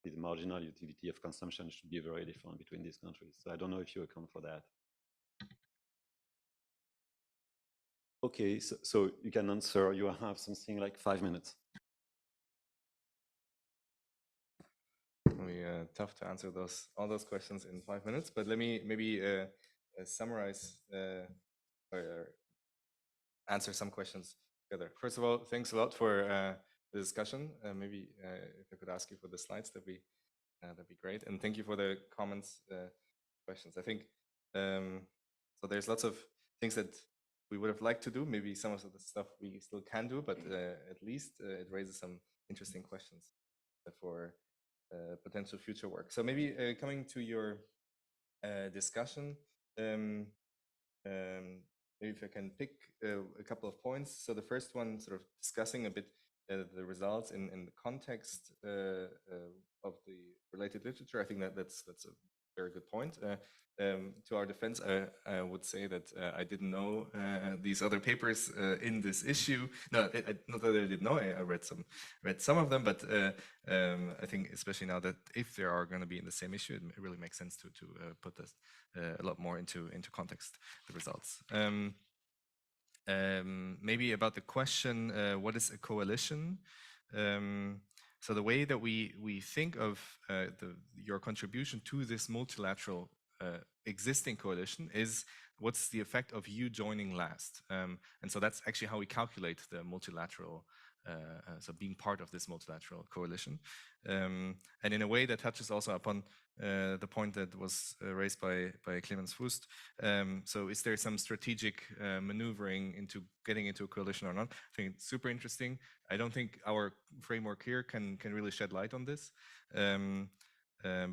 the marginal utility of consumption should be very different between these countries. So I don't know if you account for that. Okay, so you can answer. You have something like 5 minutes. Tough to answer all those questions in 5 minutes, but let me maybe summarize or answer some questions together. First of all, thanks a lot for the discussion. Maybe if I could ask you for the slides, that'd be great. And thank you for the comments, questions. I think so. There's lots of things that we would have liked to do. Maybe some of the stuff we still can do, but at least it raises some interesting questions for potential future work. So maybe coming to your discussion, maybe if I can pick a couple of points. So the first one, sort of discussing a bit the results in the context of the related literature. I think that's a very good point. To our defense, I would say that I didn't know these other papers in this issue. No, not that I didn't know. I read some of them, but I think especially now that if they are going to be in the same issue, it really makes sense to put this a lot more into context, the results. Maybe about the question, what is a coalition? So the way that we think of your contribution to this multilateral existing coalition is what's the effect of you joining last? And so that's actually how we calculate the multilateral, so being part of this multilateral coalition. And in a way that touches also upon the point that was raised by Clemens Fust. So is there some strategic maneuvering into getting into a coalition or not? I think it's super interesting. I don't think our framework here can really shed light on this.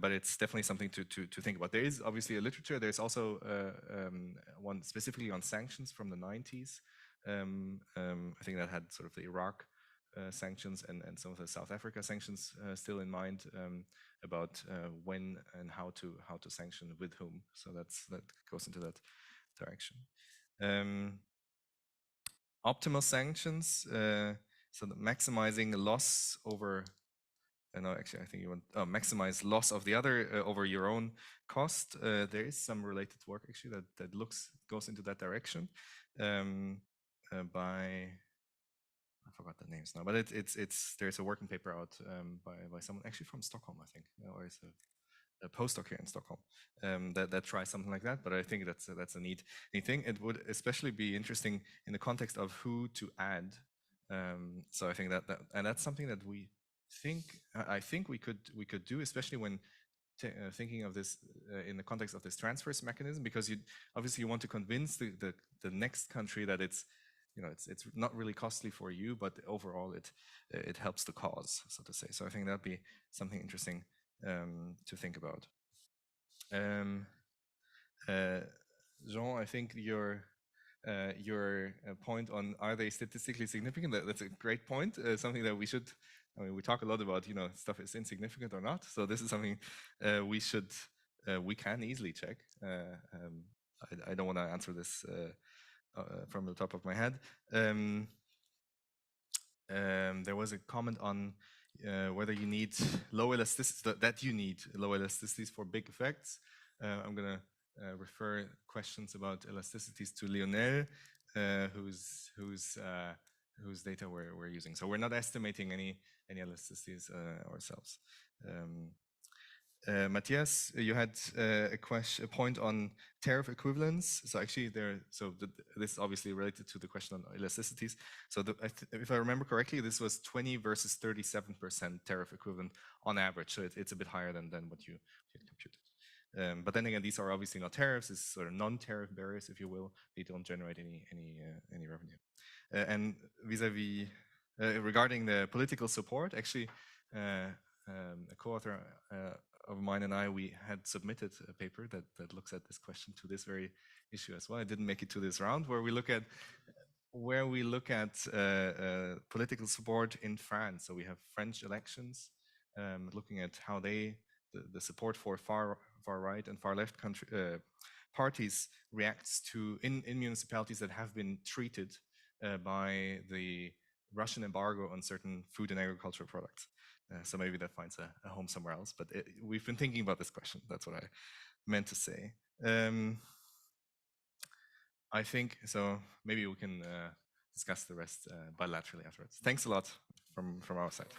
But it's definitely something to think about. There is obviously a literature. There's also one specifically on sanctions from the 90s. I think that had sort of the Iraq sanctions and some of the South Africa sanctions still in mind, about when and how to sanction with whom. So that goes into that direction. Optimal sanctions, so the maximizing loss over. No, actually, I think you want maximize loss of the other over your own cost. There is some related work actually that goes into that direction by. I forgot the names now, but it's there's a working paper out by someone actually from Stockholm, I think, or it's a postdoc here in Stockholm that tries something like that. But I think that's a neat thing. It would especially be interesting in the context of who to add. So I think and that's something that I think we could do, especially when thinking of this in the context of this transfers mechanism, because you obviously want to convince the next country that it's not really costly for you, but overall it helps the cause, so to say. So I think that'd be something interesting to think about. Jean, I think your point on are they statistically significant, that's a great point. Something that we talk a lot about, stuff is insignificant or not. So this is something we can easily check. I don't want to answer this from the top of my head. There was a comment on whether you need low elasticity, that you need low elasticities for big effects. I'm going to refer questions about elasticities to Lionel, who's whose data we're using. So we're not estimating any elasticities ourselves. Matthias, you had a point on tariff equivalence. So actually, this is obviously related to the question on elasticities. So if I remember correctly, this was 20 versus 37% tariff equivalent on average. So it's a bit higher than what you had computed. But then again, these are obviously not tariffs. It's sort of non-tariff barriers, if you will. They don't generate any revenue. And vis-a-vis regarding the political support, actually, a co-author of mine and I, we had submitted a paper that looks at this question to this very issue as well. I didn't make it to this round, where we look at political support in France. So we have French elections, looking at how the support for far right and far left parties reacts to in municipalities that have been treated by the Russian embargo on certain food and agricultural products. So maybe that finds a home somewhere else. But we've been thinking about this question. That's what I meant to say. I think so. Maybe we can discuss the rest bilaterally afterwards. Thanks a lot from our side.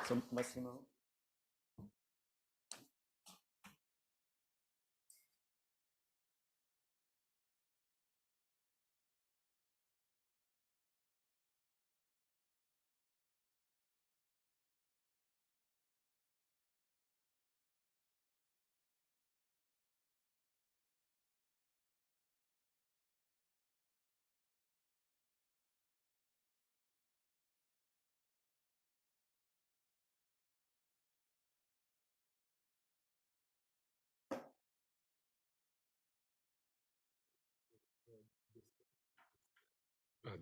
So Massimo.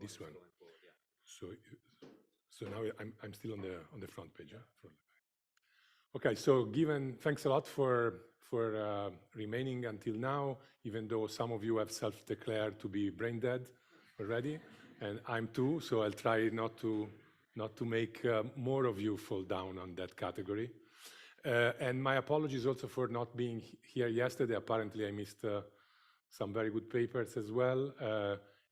This one. So now I'm still on the front page. Yeah? Okay. So thanks a lot for remaining until now, even though some of you have self-declared to be brain dead already, and I'm too. So I'll try not to make more of you fall down on that category. And my apologies also for not being here yesterday. Apparently, I missed some very good papers as well,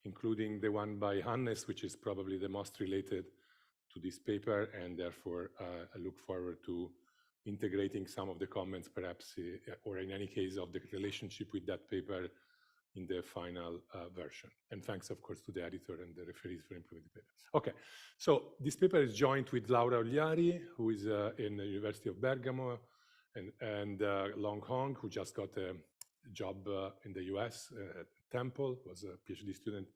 including the one by Hannes, which is probably the most related to this paper, and therefore I look forward to integrating some of the comments, perhaps, or in any case, of the relationship with that paper in the final version. And thanks, of course, to the editor and the referees for improving the paper. Okay, so this paper is joint with Laura Ogliari, who is in the University of Bergamo, and Long Hong, who just got a job in the US at Temple, was a PhD student,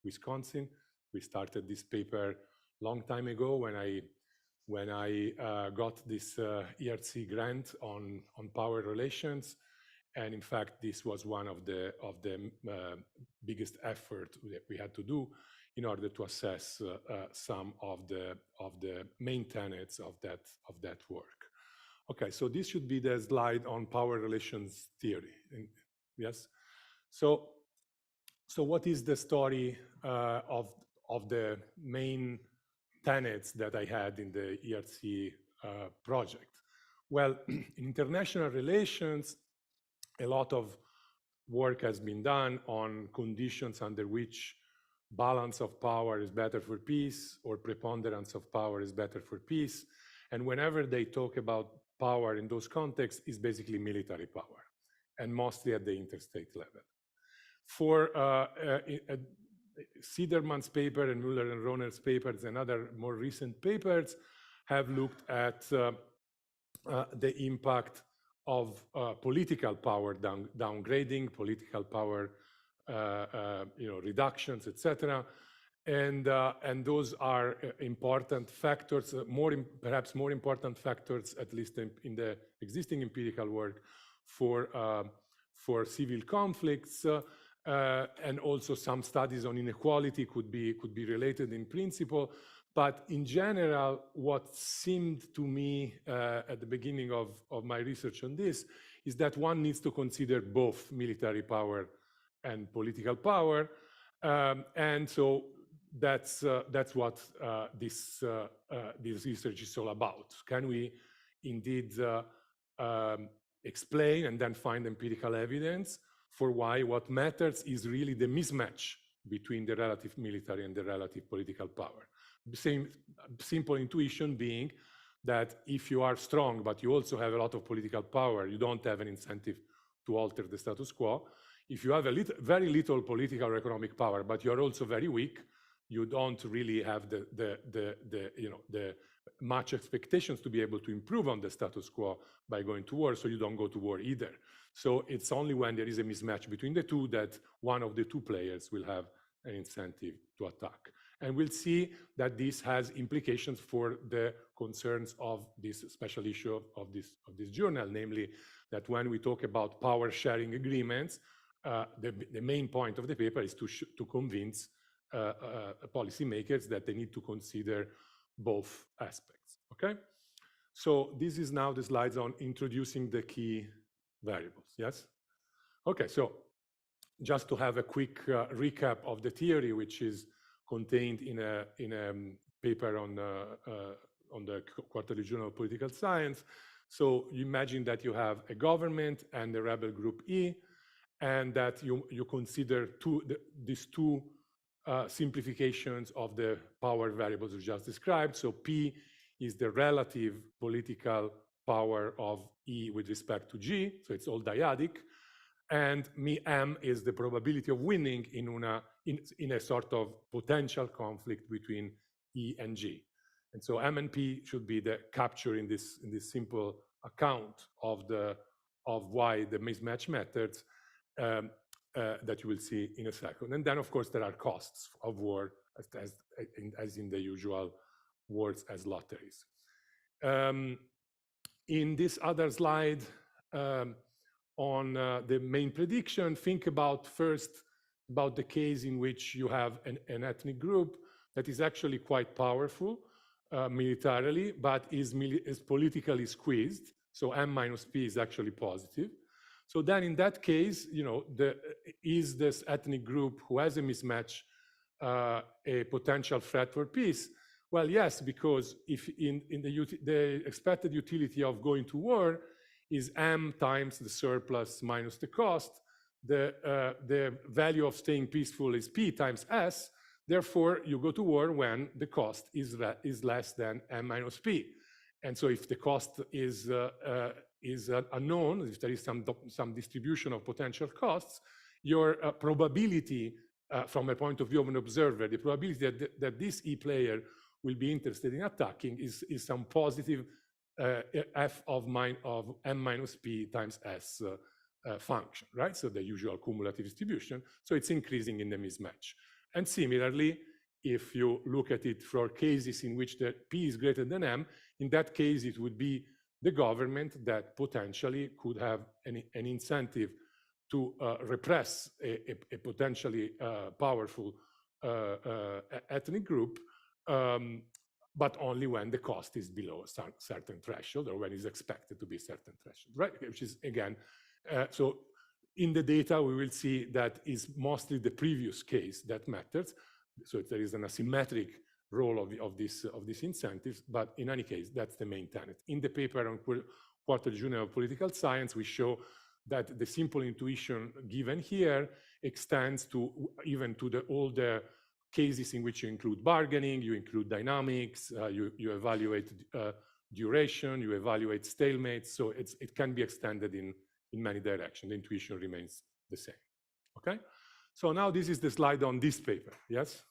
Wisconsin. We started this paper long time ago when I got this ERC grant on power relations. And in fact, this was one of the biggest effort that we had to do in order to assess some of the main tenets of that work. Okay, so this should be the slide on power relations theory. Yes. So what is the story of the main tenets that I had in the ERC project? Well, in international relations, a lot of work has been done on conditions under which balance of power is better for peace or preponderance of power is better for peace. And whenever they talk about power in those contexts, it's basically military power, and mostly at the interstate level. For Siderman's paper and Müller and Rohner's papers and other more recent papers have looked at the impact of political power downgrading, political power reductions, etc. And those are important factors, perhaps more important factors, at least in the existing empirical work, for civil conflicts. And also some studies on inequality could be related in principle. But in general, what seemed to me at the beginning of my research on this is that one needs to consider both military power and political power. And so that's what this research is all about. Can we indeed explain and then find empirical evidence for why what matters is really the mismatch between the relative military and the relative political power. Same simple intuition being that if you are strong, but you also have a lot of political power, you don't have an incentive to alter the status quo. If you have very little political or economic power, but you are also very weak, you don't really have the much expectations to be able to improve on the status quo by going to war, so you don't go to war either. So it's only when there is a mismatch between the two that one of the two players will have an incentive to attack. And we'll see that this has implications for the concerns of this special issue of this journal, namely that when we talk about power sharing agreements, the main point of the paper is to convince policymakers that they need to consider both aspects, okay? So this is now the slides on introducing the key variables, yes? Okay, so just to have a quick recap of the theory, which is contained in a paper on the Quarterly Journal of Political Science. So you imagine that you have a government and a rebel group E, and that you consider these two simplifications of the power variables we just described. So P is the relative political power of E with respect to G, so it's all dyadic. And M is the probability of winning in a sort of potential conflict between E and G. And so M and P should be the capture in this simple account of why the mismatch matters that you will see in a second. And then, of course, there are costs of war as in the usual wars as lotteries. In this other slide, on the main prediction, think about first about the case in which you have an ethnic group that is actually quite powerful militarily, but is politically squeezed. So M minus P is actually positive. So then in that case, is this ethnic group who has a mismatch a potential threat for peace? Well, yes, because if in the expected utility of going to war is M times the surplus minus the cost, the value of staying peaceful is P times S. Therefore, you go to war when the cost is less than M minus P. And so if the cost is unknown, if there is some distribution of potential costs, your probability from a point of view of an observer, the probability that this E player will be interested in attacking is some positive f of M minus P times S function, right? So the usual cumulative distribution. So it's increasing in the mismatch. And similarly, if you look at it for cases in which the P is greater than M, in that case, it would be the government that potentially could have an incentive to repress a potentially powerful ethnic group, but only when the cost is below a certain threshold, or when it's expected to be a certain threshold, right? Which is, again, so in the data, we will see that is mostly the previous case that matters. So there is an asymmetric role of these incentives, but in any case, that's the main tenet. In the paper on Quarterly Journal of Political Science, we show that the simple intuition given here extends to even to all the cases in which you include bargaining, you include dynamics, you evaluate duration, you evaluate stalemates. So it can be extended in many directions. The intuition remains the same. Okay. So now this is the slide on this paper. Yes.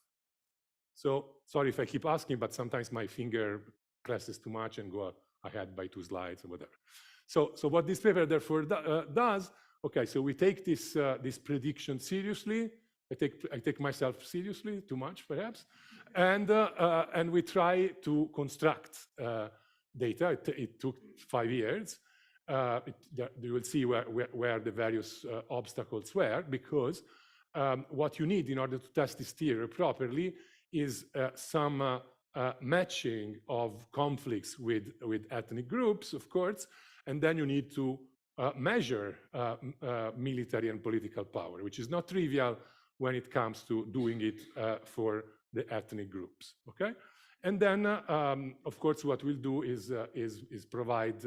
So sorry if I keep asking, but sometimes my finger presses too much and go ahead by 2 slides or whatever. So what this paper therefore does, okay, so we take this prediction seriously. I take myself seriously, too much perhaps, and we try to construct data. It took 5 years. You will see where the various obstacles were, because what you need in order to test this theory properly is some matching of conflicts with ethnic groups, of course, and then you need to measure military and political power, which is not trivial when it comes to doing it for the ethnic groups. Okay, and then of course what we'll do is provide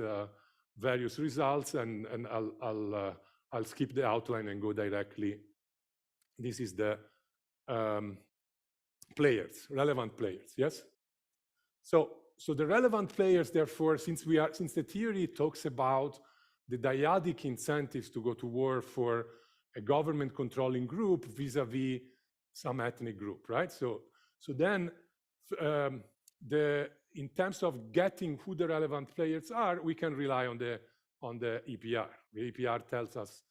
various results, and I'll I'll skip the outline and go directly. This is the players, relevant players, yes? So the relevant players, therefore, since the theory talks about the dyadic incentives to go to war for a government controlling group vis-a-vis some ethnic group, right? So then in terms of getting who the relevant players are, we can rely on the EPR. The EPR tells us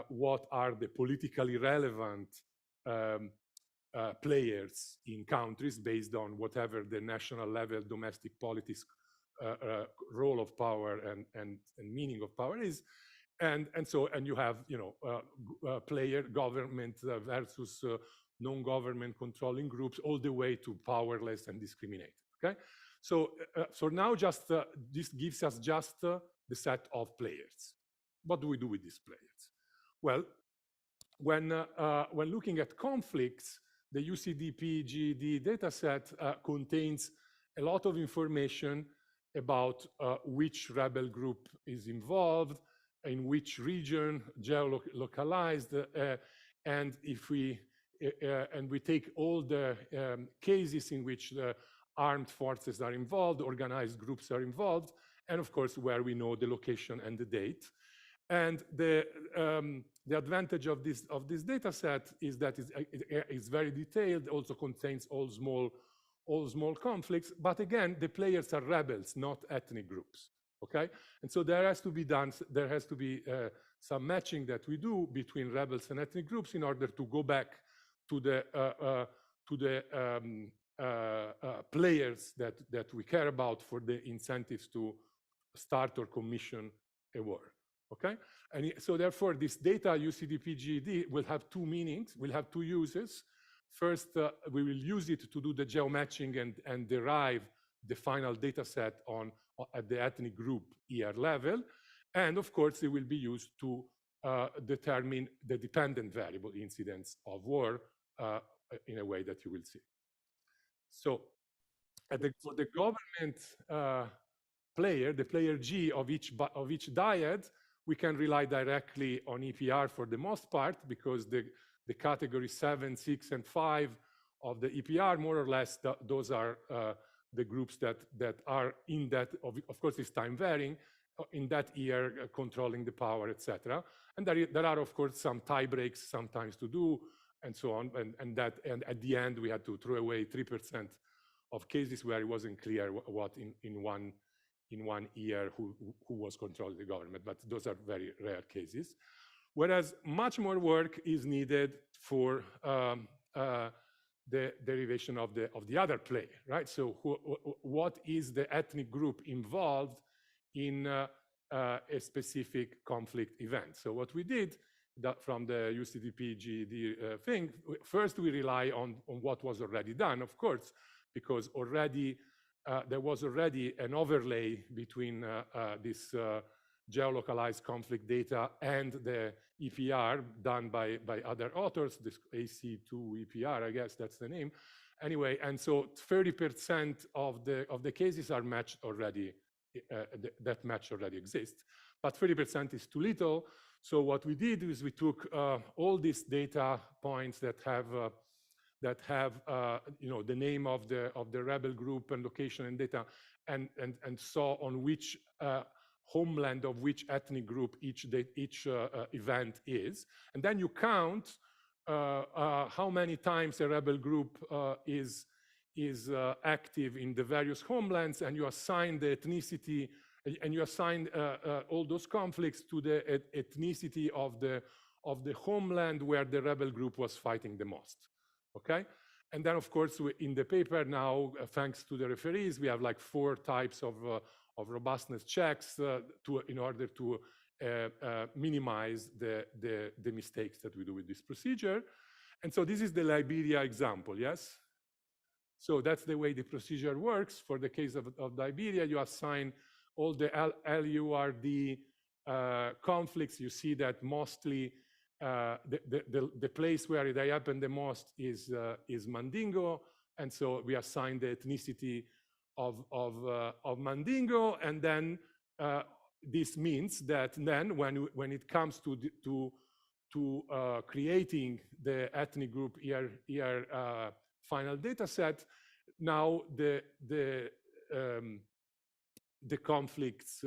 what are the politically relevant players in countries based on whatever the national level domestic politics role of power and meaning of power is, and you have, you know, player government versus non-government controlling groups, all the way to powerless and discriminated. Okay, so now just this gives us just the set of players. What do we do with these players? Well, when looking at conflicts, the UCDP-GED dataset contains a lot of information about which rebel group is involved, in which region, geolocalized, and if we take all the cases in which the armed forces are involved, organized groups are involved, and of course where we know the location and the date. And the advantage of this data set is that it's very detailed, also contains all small conflicts, but again, the players are rebels, not ethnic groups, okay? And so there has to be some matching that we do between rebels and ethnic groups in order to go back to the players that we care about for the incentives to start or commission a war. Okay, and so therefore this data UCDP-GED will have two meanings, will have two uses. First, we will use it to do the geomatching and derive the final data set at the ethnic group ER level. And of course, it will be used to determine the dependent variable incidence of war in a way that you will see. So for the government player, the player G of each dyad, we can rely directly on EPR for the most part, because the category 7, 6, and 5 of the EPR, more or less, those are the groups that are in that, of course, it's time varying, in that year, controlling the power, etc. And there are, of course, some tie breaks sometimes to do, and so on. And at the end, we had to throw away 3% of cases where it wasn't clear what in one year who was controlling the government, but those are very rare cases. Whereas much more work is needed for the derivation of the other player, right? So what is the ethnic group involved in a specific conflict event? So what we did from the UCDP-GED thing, first we rely on what was already done, of course, because there was already an overlay between this geolocalized conflict data and the EPR done by other authors, this AC2 EPR, I guess that's the name. Anyway, and so 30% of the cases are matched already, that match already exists, but 30% is too little. So what we did is we took all these data points that have you know, the name of the rebel group and location and data, and saw on which homeland of which ethnic group each event is, and then you count how many times a rebel group is active in the various homelands, and you assign the ethnicity, and you assign all those conflicts to the ethnicity of the homeland where the rebel group was fighting the most. Okay, and then of course in the paper now, thanks to the referees, we have like 4 types of robustness checks in order to minimize the mistakes that we do with this procedure. And so this is the Liberia example, yes? So that's the way the procedure works. For the case of Liberia, you assign all the LURD conflicts. You see that mostly the place where they happen the most is Mandingo, and so we assign the ethnicity of Mandingo, and then this means that then when it comes to creating the ethnic group final data set, now the conflicts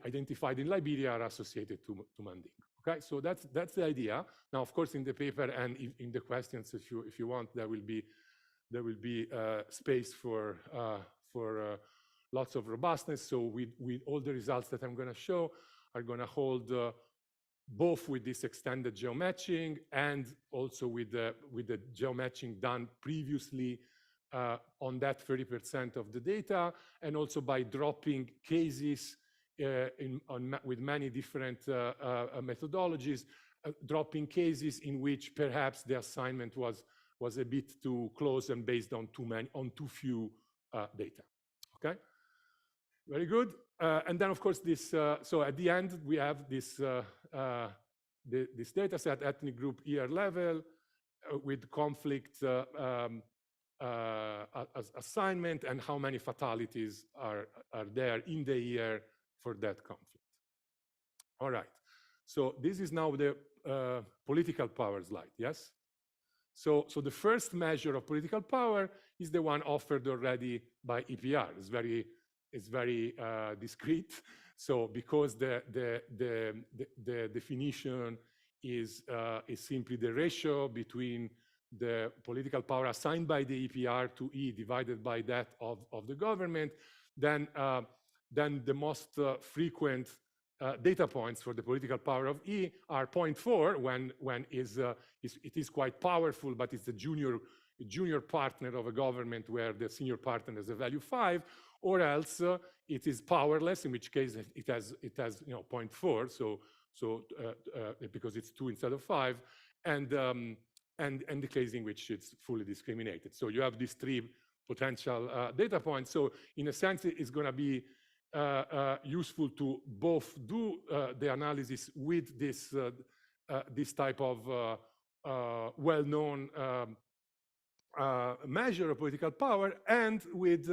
identified in Liberia are associated to Mandingo. Okay, so that's the idea. Now, of course, in the paper and in the questions, if you want, there will be space for lots of robustness. So with all the results that I'm going to show are going to hold both with this extended geomatching and also with the geomatching done previously on that 30% of the data, and also by dropping cases with many different methodologies, dropping cases in which perhaps the assignment was a bit too close and based on too few data. Okay, very good. And then, of course, this. So at the end, we have this this data set, ethnic group year level, with conflict assignment and how many fatalities are there in the year for that conflict. All right. So this is now the political power slide. Yes. So the first measure of political power is the one offered already by EPR. It's very discrete. So because the definition is simply the ratio between the political power assigned by the EPR to E divided by that of the government, then the most frequent data points for the political power of E are 0.4 when it is quite powerful, but it's a junior partner of a government where the senior partner has a value 5, or else it is powerless, in which case it has 0.4, so because it's 2 instead of 5, and the case in which it's fully discriminated. So you have these 3 potential data points. So in a sense, it's going to be useful to both do the analysis with this type of well-known measure of political power, and with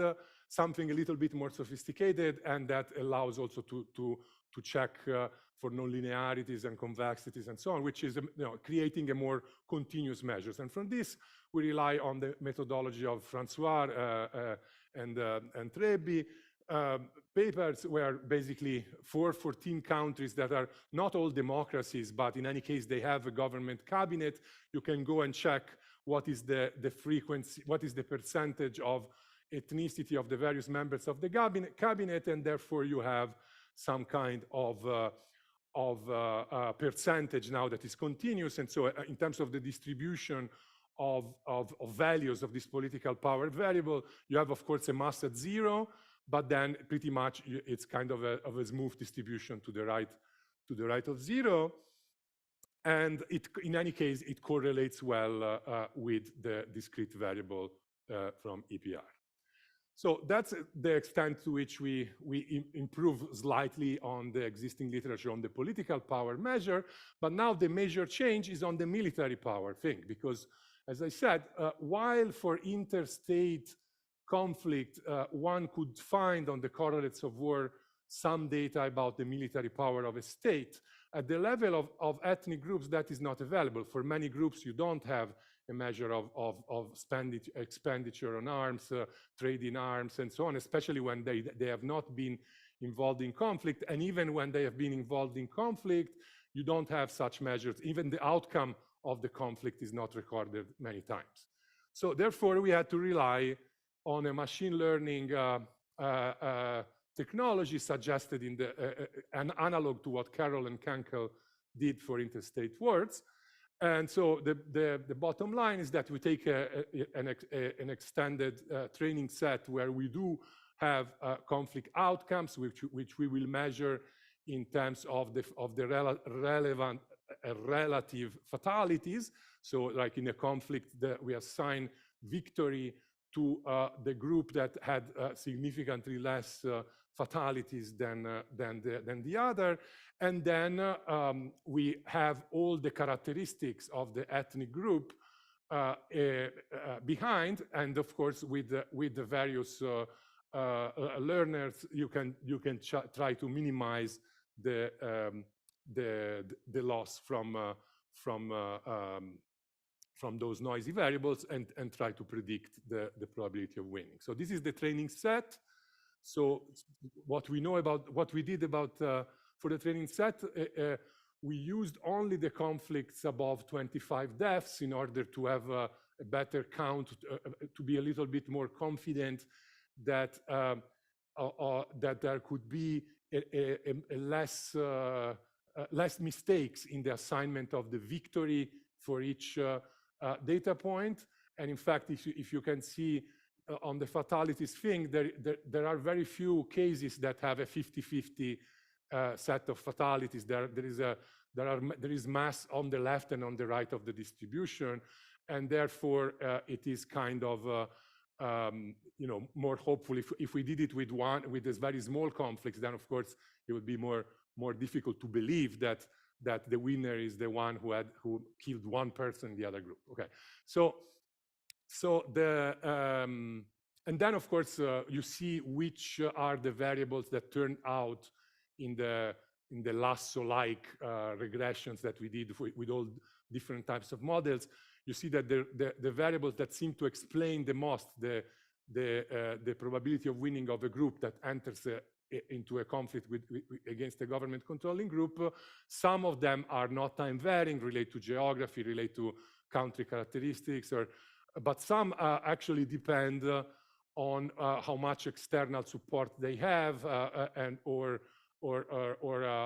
something a little bit more sophisticated, and that allows also to check for nonlinearities and convexities and so on, which is creating a more continuous measures. And from this, we rely on the methodology of Francois and Trebbi. Papers where basically for 14 countries that are not all democracies, but in any case they have a government cabinet, you can go and check what is the frequency, what is the percentage of ethnicity of the various members of the cabinet, and therefore you have some kind of percentage now that is continuous. And so in terms of the distribution of values of this political power variable, you have, of course, a mass at 0, but then pretty much it's kind of a smooth distribution to the right of 0. And in any case, it correlates well with the discrete variable from EPR. So that's the extent to which we improve slightly on the existing literature on the political power measure. But now the major change is on the military power thing, because, as I said, while for interstate conflict, one could find on the correlates of war some data about the military power of a state, at the level of ethnic groups, that is not available. For many groups, you don't have a measure of expenditure on arms, trade in arms, and so on, especially when they have not been involved in conflict. And even when they have been involved in conflict, you don't have such measures. Even the outcome of the conflict is not recorded many times. So therefore, we had to rely on a machine learning technology suggested in an analog to what Carroll and Kenkel did for interstate wars. And so the bottom line is that we take an extended training set where we do have conflict outcomes, which we will measure in terms of the relevant relative fatalities. So like in a conflict, we assign victory to the group that had significantly less fatalities than the other. And then we have all the characteristics of the ethnic group behind, and of course with the various learners, you can try to minimize the loss from those noisy variables and try to predict the probability of winning. So this is the training set. So what we know about what we did about for the training set, we used only the conflicts above 25 deaths in order to have a better count, to be a little bit more confident that that there could be less mistakes in the assignment of the victory for each data point. And in fact, if you can see on the fatalities thing, there are very few cases that have a 50-50 set of fatalities. There is mass on the left and on the right of the distribution, and therefore it is kind of you know, more hopeful. If we did it with this very small conflicts, then of course it would be more difficult to believe that the winner is the one who killed one person in the other group. Okay, so the and then of course you see which are the variables that turn out in the Lasso-like regressions that we did with all different types of models. You see that the variables that seem to explain the most the probability of winning of a group that enters into a conflict against a government controlling group, some of them are not time varying, relate to geography, relate to country characteristics, but some actually depend on how much external support they have or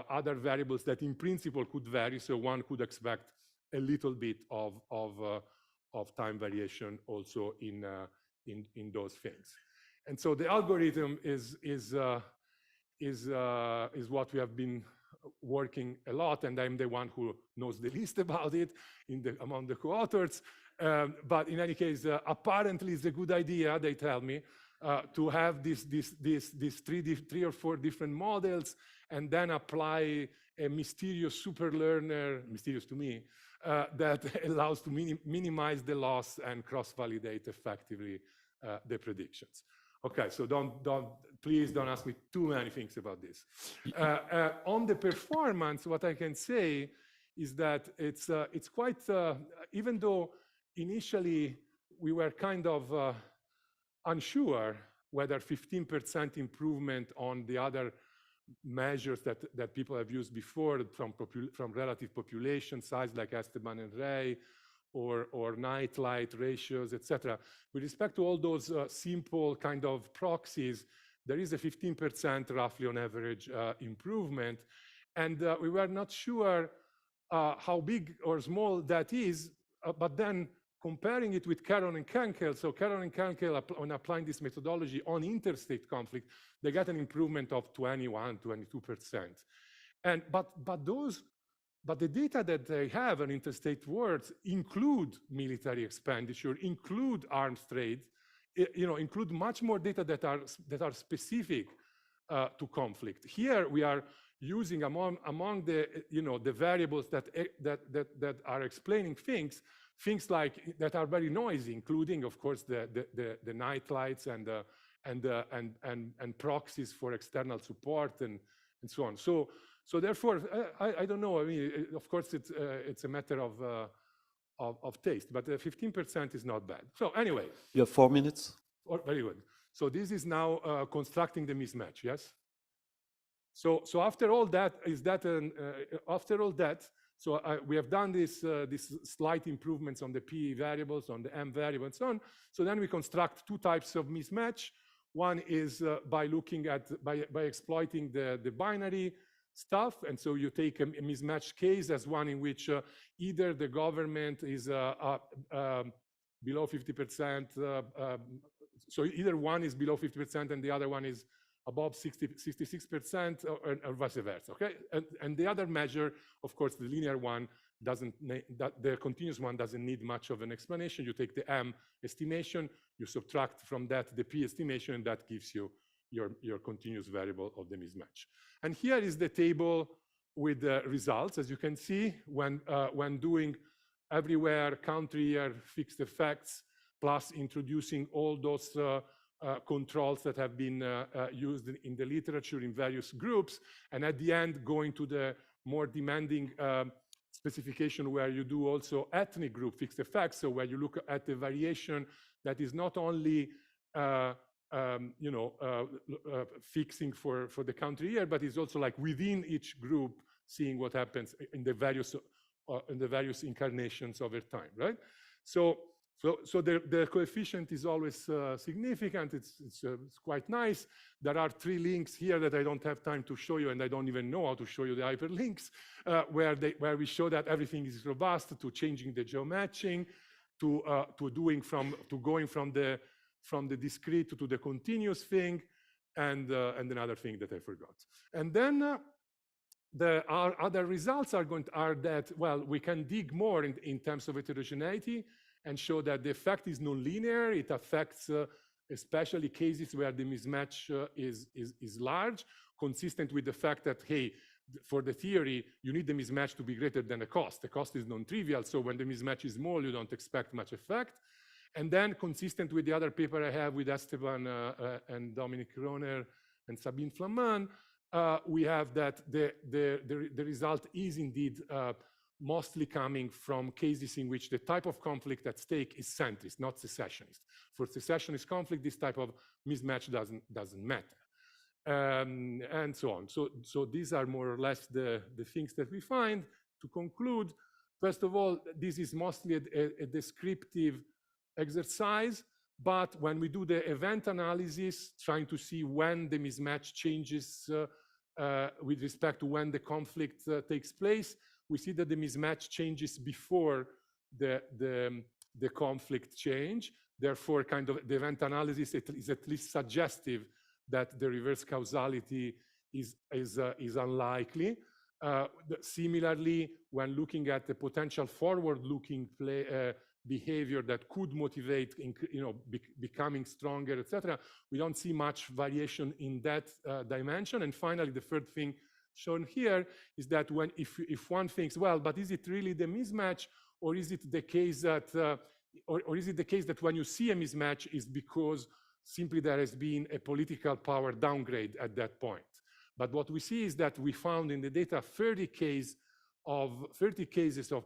other variables that in principle could vary. So one could expect a little bit of time variation also in those things. And so the algorithm is what we have been working a lot, and I'm the one who knows the least about it among the co-authors. But in any case, apparently it's a good idea, they tell me, to have these three or four different models and then apply a mysterious super learner, mysterious to me, that allows to minimize the loss and cross-validate effectively the predictions. Okay, so please don't ask me too many things about this. On the performance, what I can say is that it's quite, even though initially we were kind of unsure whether 15% improvement on the other measures that people have used before from relative population size like Esteban and Ray or night light ratios, etc. With respect to all those simple kind of proxies, there is a 15% roughly on average improvement. And we were not sure how big or small that is, but then comparing it with Caron and Kenkel, so Caron and Kenkel, on applying this methodology on interstate conflict, they get an improvement of 21, 22%. And but the data that they have on interstate wars include military expenditure, include arms trade, you know, include much more data that are specific to conflict. Here we are using among the the variables that are explaining things like that are very noisy, including of course the night lights and proxies for external support and so on. So therefore, I don't know. I mean, of course, it's a matter of taste, but 15% is not bad. So anyway, you have 4 minutes. Very good. So this is now constructing the mismatch. Yes. So after all that, so we have done this slight improvements on the P variables, on the M variable, and so on. So then we construct two types of mismatch. One is by looking at by exploiting the binary stuff, and so you take a mismatch case as one in which either the government is below 50%, so either one is below 50% and the other one is above 66%, or vice versa. Okay, and the other measure, of course, the linear one the continuous one doesn't need much of an explanation. You take the M estimation, you subtract from that the P estimation, and that gives you your continuous variable of the mismatch. And here is the table with the results. As you can see, when doing everywhere country year fixed effects plus introducing all those controls that have been used in the literature in various groups, and at the end going to the more demanding specification where you do also ethnic group fixed effects, so where you look at the variation that is not only fixing for the country here, but it's also like within each group, seeing what happens in the various incarnations over time, right? So the coefficient is always significant. It's quite nice. There are 3 links here that I don't have time to show you, and I don't even know how to show you the hyperlinks, where we show that everything is robust to changing the geomatching, to going from the discrete to the continuous thing, and another thing that I forgot. And then our other results are that, well, we can dig more in terms of heterogeneity and show that the effect is nonlinear. It affects especially cases where the mismatch is large, consistent with the fact that, hey, for the theory, you need the mismatch to be greater than the cost. The cost is non-trivial, so when the mismatch is small, you don't expect much effect. And then consistent with the other paper I have with Esteban and Dominic Kroner and Sabine Flamand, we have that the result is indeed mostly coming from cases in which the type of conflict at stake is centrist, not secessionist. For secessionist conflict, this type of mismatch doesn't matter. And so on. So these are more or less the things that we find. To conclude, first of all, this is mostly a descriptive exercise, but when we do the event analysis, trying to see when the mismatch changes with respect to when the conflict takes place, we see that the mismatch changes before the conflict change. Therefore, kind of the event analysis is at least suggestive that the reverse causality is unlikely. Similarly, when looking at the potential forward-looking behavior that could motivate, becoming stronger, etc., we don't see much variation in that dimension. And finally, the third thing shown here is that if one thinks, well, but is it really the mismatch, or is it the case that or is it the case that when you see a mismatch is because simply there has been a political power downgrade at that point? But what we see is that we found in the data 30 cases of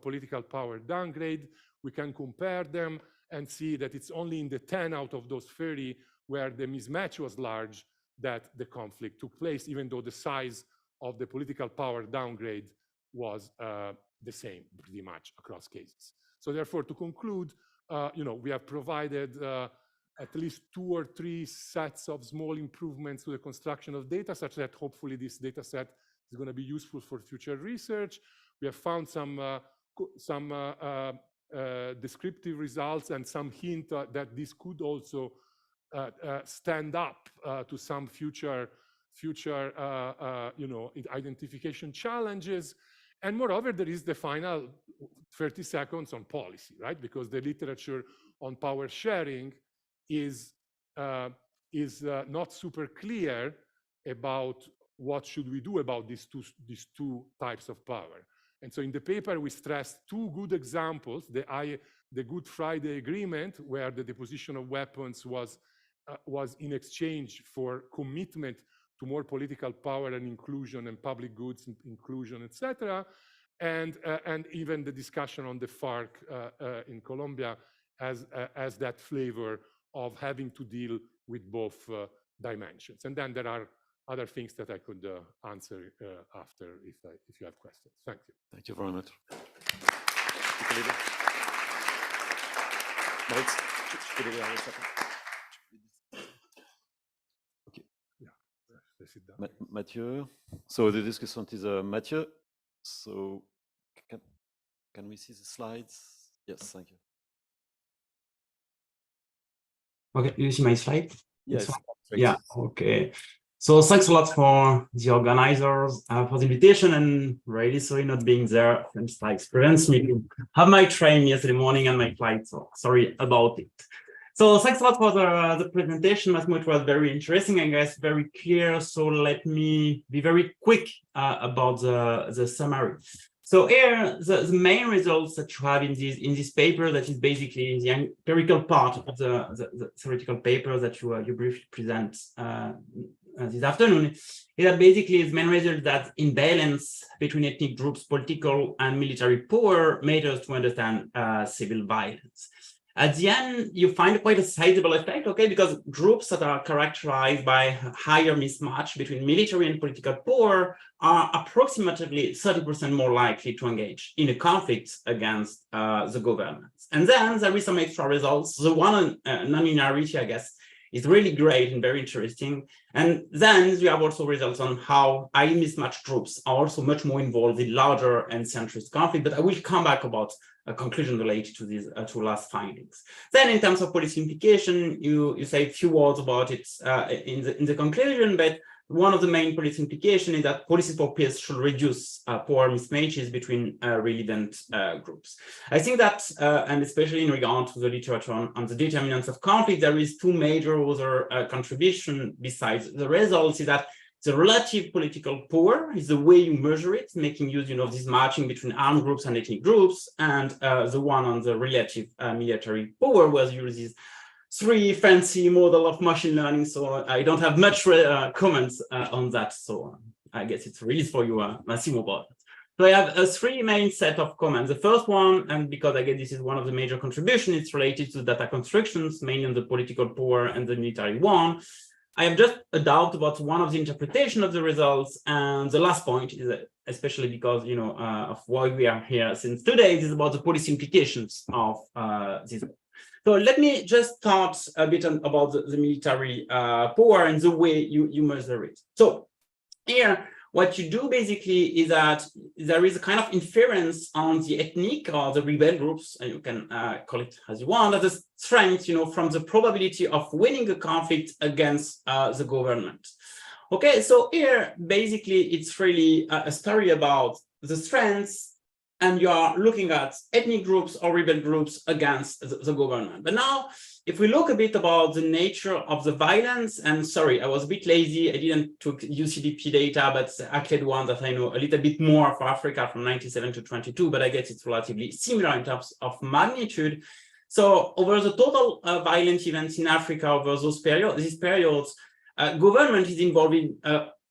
political power downgrade. We can compare them and see that it's only in the 10 out of those 30 where the mismatch was large that the conflict took place, even though the size of the political power downgrade was the same pretty much across cases. So therefore, to conclude, we have provided at least 2 or 3 sets of small improvements to the construction of data, such that hopefully this data set is going to be useful for future research. We have found some descriptive results and some hint that this could also stand up to some future identification challenges. And moreover, there is the final 30 seconds on policy, right? Because the literature on power sharing is not super clear about what should we do about these two types of power. And so in the paper, we stressed 2 good examples: the Good Friday Agreement, where the deposition of weapons was in exchange for commitment to more political power and inclusion and public goods inclusion, etc. And even the discussion on the FARC in Colombia as that flavor of having to deal with both dimensions. And then there are other things that I could answer after if you have questions. Thank you. Thank you very much. Okay. Yeah. Mathieu. So the discussion is Mathieu. So can we see the slides? Yes, thank you. Okay, you see my slide? Yes. Yeah, okay. So thanks a lot for the organizers for the invitation, and really sorry not being there. French strikes prevents me to have my train yesterday morning and my flight, so sorry about it. So thanks a lot for the presentation, Massimo. It was very interesting and guys very clear. So let me be very quick about the summary. So here, the main results that you have in this paper, that is basically the empirical part of the theoretical paper that you briefly present this afternoon, is that basically the main result that imbalance between ethnic groups, political and military power matters to understand civil violence. At the end, you find quite a sizable effect, okay, because groups that are characterized by higher mismatch between military and political power are approximately 30% more likely to engage in a conflict against the governments. And then there is some extra results. The one on non-linearity, I guess, is really great and very interesting. And then you have also results on how highly mismatched groups are also much more involved in larger and centrist conflict, but I will come back about a conclusion related to these two last findings. Then in terms of policy implication, you say a few words about it in the conclusion, but one of the main policy implications is that policies for peace should reduce power mismatches between relevant groups. I think that, and especially in regard to the literature on the determinants of conflict, there is two major other contributions besides the results, is that the relative political power is the way you measure it, making use of this matching between armed groups and ethnic groups, and the one on the relative military power was uses three fancy model of machine learning. So I don't have much comments on that. So I guess it's released for you, Massimo, about it. So I have a three main set of comments. The first one, and because I guess this is one of the major contributions, it's related to data constructions, mainly on the political power and the military one. I have just a doubt about one of the interpretation of the results, and the last point is that, especially because of why we are here since today, is about the policy implications of this. So let me just start a bit about the military power and the way you measure it. So here, what you do basically is that there is a kind of inference on the ethnic or the rebel groups, and you can call it as you want, as a strength, from the probability of winning a conflict against the government. Okay, so here, basically, it's really a story about the strengths, and you are looking at ethnic groups or rebel groups against the government. But now, if we look a bit about the nature of the violence, and sorry, I was a bit lazy, I didn't took UCDP data, but actually one that I know a little bit more for Africa from 97 to 22, but I guess it's relatively similar in terms of magnitude. So over the total violent events in Africa over these periods, government is involved in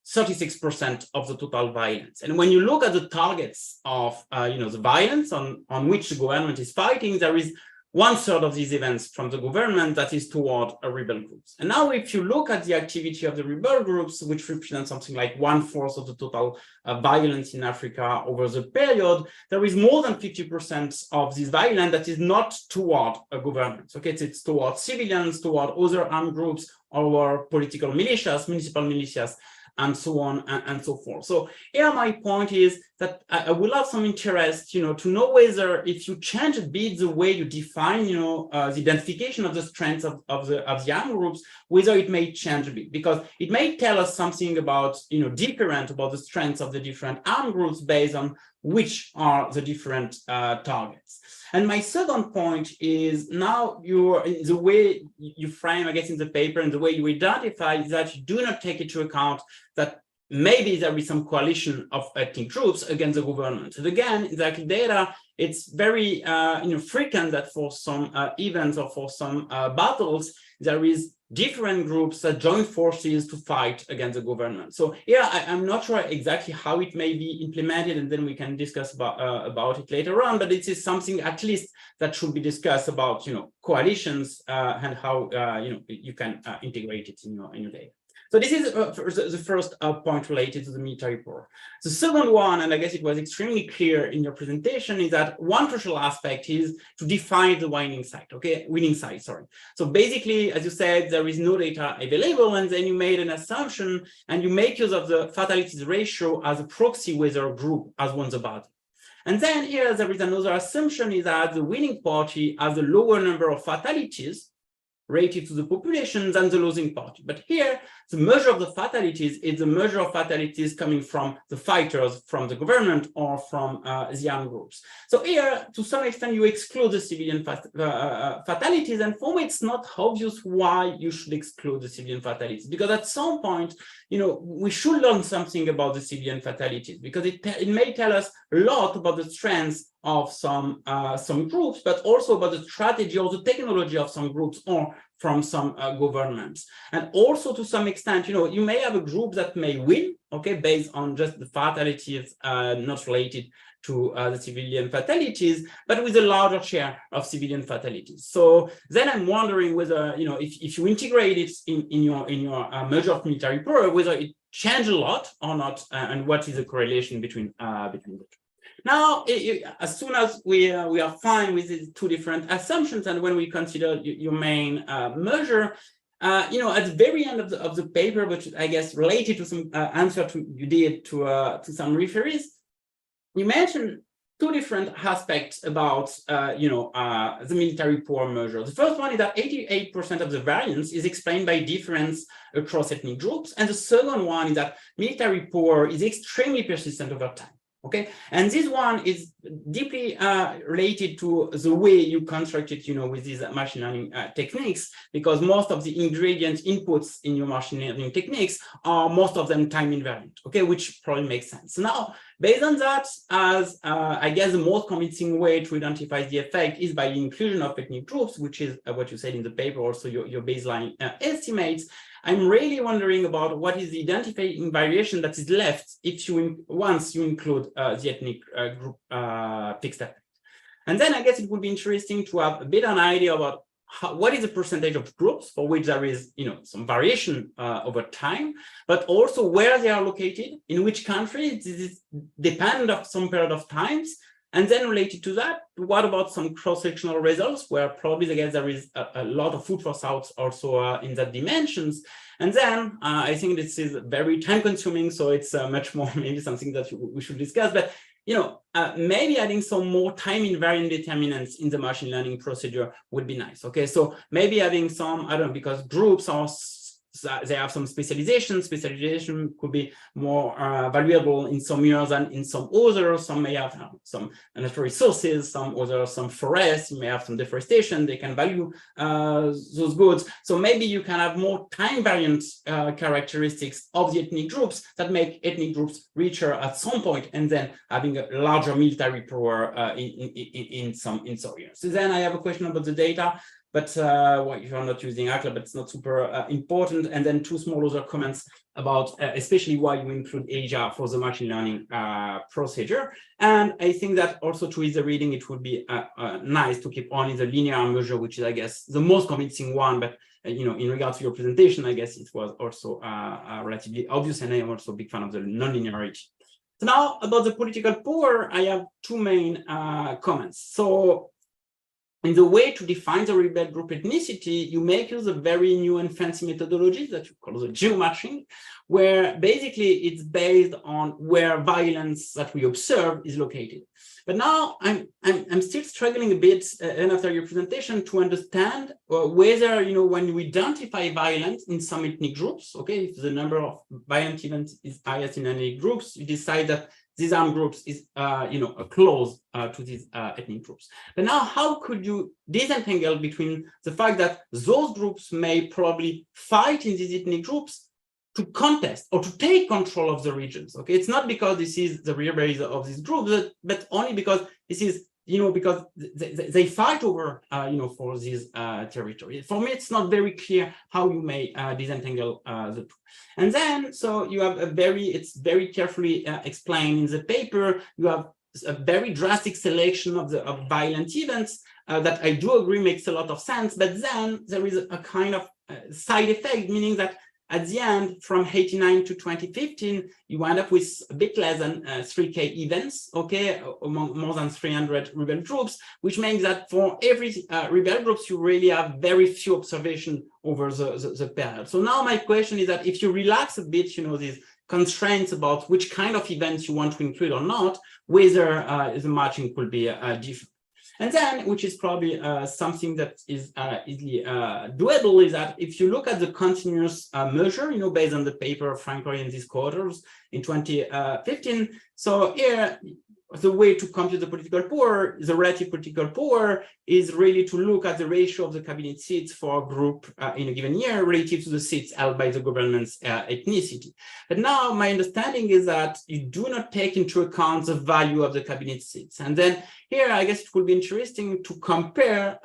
36% of the total violence. And when you look at the targets of the violence on which the government is fighting, there is 1/3 of these events from the government that is toward rebel groups. And now if you look at the activity of the rebel groups, which represent something like 1/4 of the total violence in Africa over the period, there is more than 50% of this violence that is not toward a government. Okay, it's toward civilians, toward other armed groups, or political militias, municipal militias, and so on and so forth. So here my point is that I will have some interest, to know whether if you change a bit the way you define, the identification of the strengths of the armed groups, whether it may change a bit, because it may tell us something about, different about the strengths of the different armed groups based on which are the different targets. And my second point is now the way you frame, I guess, in the paper and the way you identify is that you do not take into account that maybe there is some coalition of ethnic groups against the government. And again, in the data, it's very frequent that for some events or for some battles, there is different groups that join forces to fight against the government. So yeah, I'm not sure exactly how it may be implemented, and then we can discuss about it later on, but it is something at least that should be discussed about, coalitions and how, you can integrate it in your data. So this is the first point related to the military power. The second one, and I guess it was extremely clear in your presentation, is that one crucial aspect is to define the winning side, sorry. So basically, as you said, there is no data available, and then you made an assumption, and you make use of the fatalities ratio as a proxy whether a group has won the battle. And then here there is another assumption, is that the winning party has a lower number of fatalities, related to the population than the losing party. But here, the measure of the fatalities is the measure of fatalities coming from the fighters, from the government, or from the armed groups. So here, to some extent, you exclude the civilian fatalities. And for me, it's not obvious why you should exclude the civilian fatalities. Because at some point, we should learn something about the civilian fatalities, because it may tell us a lot about the strengths of some groups, but also about the strategy or the technology of some groups or from some governments. And also to some extent, you may have a group that may win, okay, based on just the fatalities not related to the civilian fatalities, but with a larger share of civilian fatalities. So then I'm wondering whether, if you integrate it in your measure of military power, whether it changes a lot or not, and what is the correlation between the two. Now, as soon as we are fine with these two different assumptions, and when we consider your main measure, at the very end of the paper, which I guess related to some answer you did to some referees, you mentioned two different aspects about the military power measure. The first one is that 88% of the variance is explained by difference across ethnic groups, and the second one is that military power is extremely persistent over time. Okay, and this one is deeply related to the way you construct it, with these machine learning techniques, because most of the ingredient inputs in your machine learning techniques are most of them time invariant, okay, which probably makes sense. Now, based on that, as I guess the most convincing way to identify the effect is by the inclusion of ethnic groups, which is what you said in the paper, also your baseline estimates. I'm really wondering about what is the identifying variation that is left if once you include the ethnic group fixed effect. And then I guess it would be interesting to have a bit of an idea about what is the percentage of groups for which there is some variation over time, but also where they are located, in which country. This is dependent of some period of times. And then related to that, what about some cross-sectional results where probably, I guess, there is a lot of food for thought also in that dimensions. And then I think this is very time-consuming, so it's much more maybe something that we should discuss. But maybe adding some more time-invariant determinants in the machine learning procedure would be nice. Okay, so maybe having some, I don't know, because groups are they have some specialization. Specialization could be more valuable in some years than in some others. Some may have some natural resources, some others, some forests. You may have some deforestation. They can value those goods. So maybe you can have more time variant characteristics of the ethnic groups that make ethnic groups richer at some point, and then having a larger military power in some years. So then I have a question about the data. But well, if you're not using ACLA, but it's not super important. And then two small other comments about especially why you include Asia for the machine learning procedure. And I think that also to ease the reading, it would be nice to keep only the linear measure, which is, I guess, the most convincing one. But in regard to your presentation, I guess it was also relatively obvious, and I am also a big fan of the non-linearity. So now about the political power, I have two main comments. So in the way to define the rebel group ethnicity, you make use of very new and fancy methodologies that you call the geomatching, where basically it's based on where violence that we observe is located. But now I'm still struggling a bit, and after your presentation, to understand whether, when we identify violence in some ethnic groups, okay, if the number of violent events is highest in ethnic groups, you decide that these armed groups is, close to these ethnic groups. But now, how could you disentangle between the fact that those groups may probably fight in these ethnic groups to contest or to take control of the regions? Okay, it's not because this is the real base of these groups, but only because this is, because they fight over, for this territory. For me, it's not very clear how you may disentangle the two. And then, so you have it's very carefully explained in the paper. You have a very drastic selection of violent events that I do agree makes a lot of sense. But then there is a kind of side effect, meaning that at the end, from 89 to 2015, you end up with a bit less than 3K events, okay, among more than 300 rebel groups, which means that for every rebel groups, you really have very few observations over the period. So now my question is that if you relax a bit, these constraints about which kind of events you want to include or not, whether the matching could be different. And then, which is probably something that is easily doable, is that if you look at the continuous measure, based on the paper of Frank Roy and these quarters in 2015, so here, the way to compute the political power, the relative political power, is really to look at the ratio of the cabinet seats for a group in a given year relative to the seats held by the government's ethnicity. But now my understanding is that you do not take into account the value of the cabinet seats. And then here, I guess it would be interesting to compare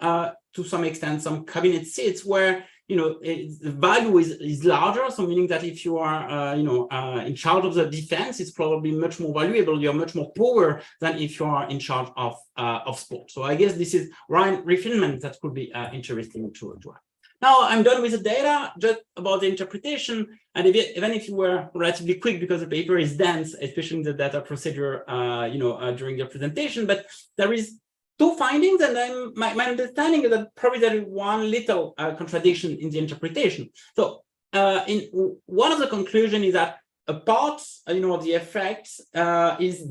to some extent some cabinet seats where the value is larger, so meaning that if you are, in charge of the defense, it's probably much more valuable. You have much more power than if you are in charge of sport. So I guess this is refinement that could be interesting to have. Now I'm done with the data, just about the interpretation. And even if you were relatively quick, because the paper is dense, especially in the data procedure, during the presentation, but there is two findings, and my understanding is that probably there is one little contradiction in the interpretation. So in one of the conclusions is that a part, of the effects is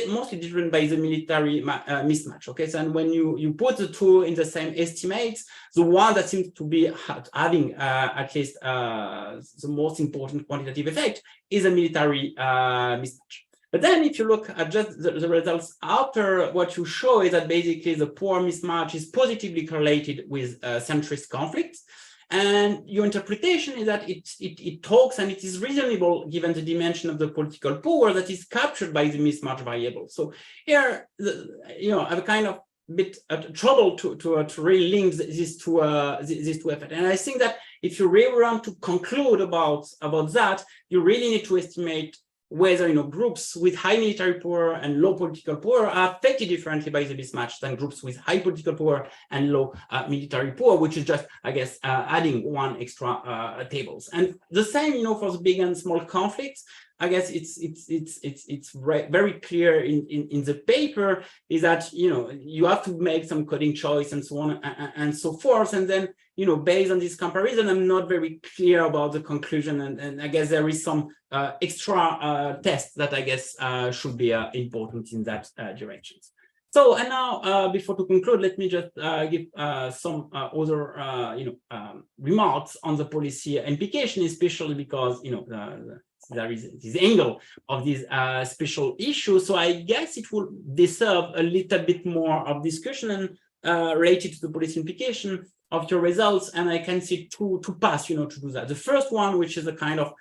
mostly driven by the military mismatch. Okay, so and when you put the two in the same estimates, the one that seems to be having at least the most important quantitative effect is a military mismatch. But then if you look at just the results after, what you show is that basically the power mismatch is positively correlated with centrist conflicts. And your interpretation is that it talks, and it is reasonable given the dimension of the political power that is captured by the mismatch variable. So here, I have a kind of bit trouble to really link these two effects. And I think that if you really want to conclude about that, you really need to estimate whether groups with high military power and low political power are affected differently by the mismatch than groups with high political power and low military power, which is just, I guess, adding one extra tables. And the same, for the big and small conflicts. I guess it's very clear in the paper is that you have to make some coding choice and so on and so forth, and then based on this comparison, I'm not very clear about the conclusion, and I guess there is some extra test that I guess should be important in that direction. So, and now before to conclude, let me just give some other remarks on the policy implication, especially because there is this angle of this special issue. So I guess it will deserve a little bit more of discussion and related to the policy implication of your results. And I can see two paths, to do that. The first one, which is a kind of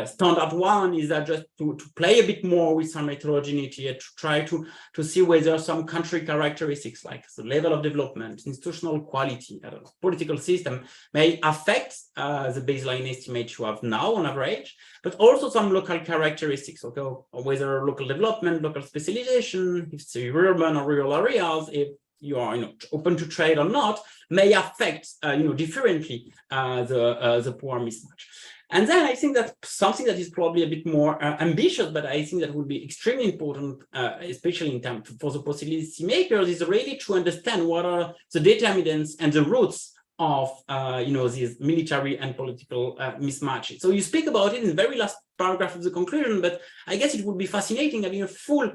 standard one, is that just to play a bit more with some heterogeneity and to try to see whether some country characteristics like the level of development, institutional quality, political system may affect the baseline estimate you have now on average, but also some local characteristics, okay, or whether local development, local specialization, if it's urban or rural areas, if you are open to trade or not, may affect differently the power mismatch. And then I think that something that is probably a bit more ambitious, but I think that would be extremely important, especially in terms for the policy makers, is really to understand what are the determinants and the roots of these military and political mismatches. So you speak about it in the very last paragraph of the conclusion, but I guess it would be fascinating having a full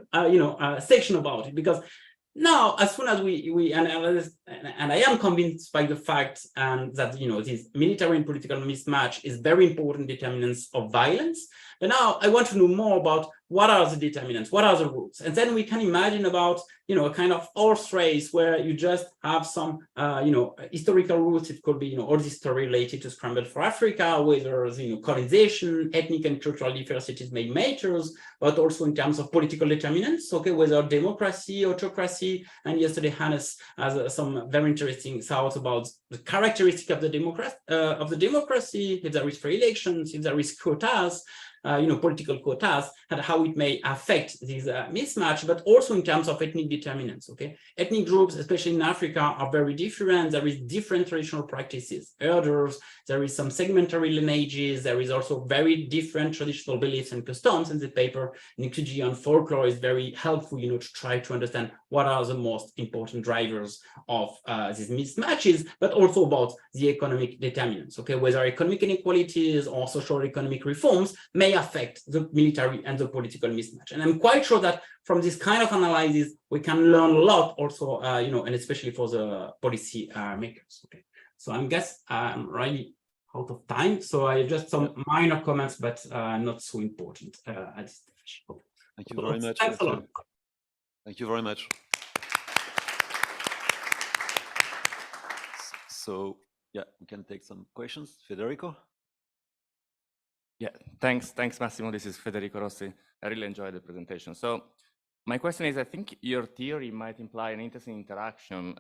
section about it, because now, as soon as we analyze, and I am convinced by the fact that this military and political mismatch is very important determinants of violence. But now I want to know more about what are the determinants, what are the roots, and then we can imagine about a kind of horse race where you just have some historical roots. It could be all this story related to Scramble for Africa, whether colonization, ethnic and cultural diversities may matters, but also in terms of political determinants, okay, whether democracy, autocracy, and yesterday Hannes has some very interesting thoughts about the characteristic of the democracy, if there is free elections, if there is quotas, political quotas, and how it may affect this mismatch, but also in terms of ethnic determinants, okay? Ethnic groups, especially in Africa, are very different. There is different traditional practices, herders, there is some segmentary lineages, there is also very different traditional beliefs and customs, and the paper Nikuji on folklore is very helpful, to try to understand what are the most important drivers of these mismatches, but also about the economic determinants, okay? Whether economic inequalities or social economic reforms may may affect the military and the political mismatch. And I'm quite sure that from this kind of analysis, we can learn a lot also, and especially for the policy makers. Okay, so I guess I'm really out of time. So I have just some minor comments, but not so important at this stage. Thank you very much. Thanks a lot. Thank you very much. So, yeah, we can take some questions. Federico? Yeah, thanks, Massimo. This is Federico Rossi. I really enjoyed the presentation. So my question is, I think your theory might imply an interesting interaction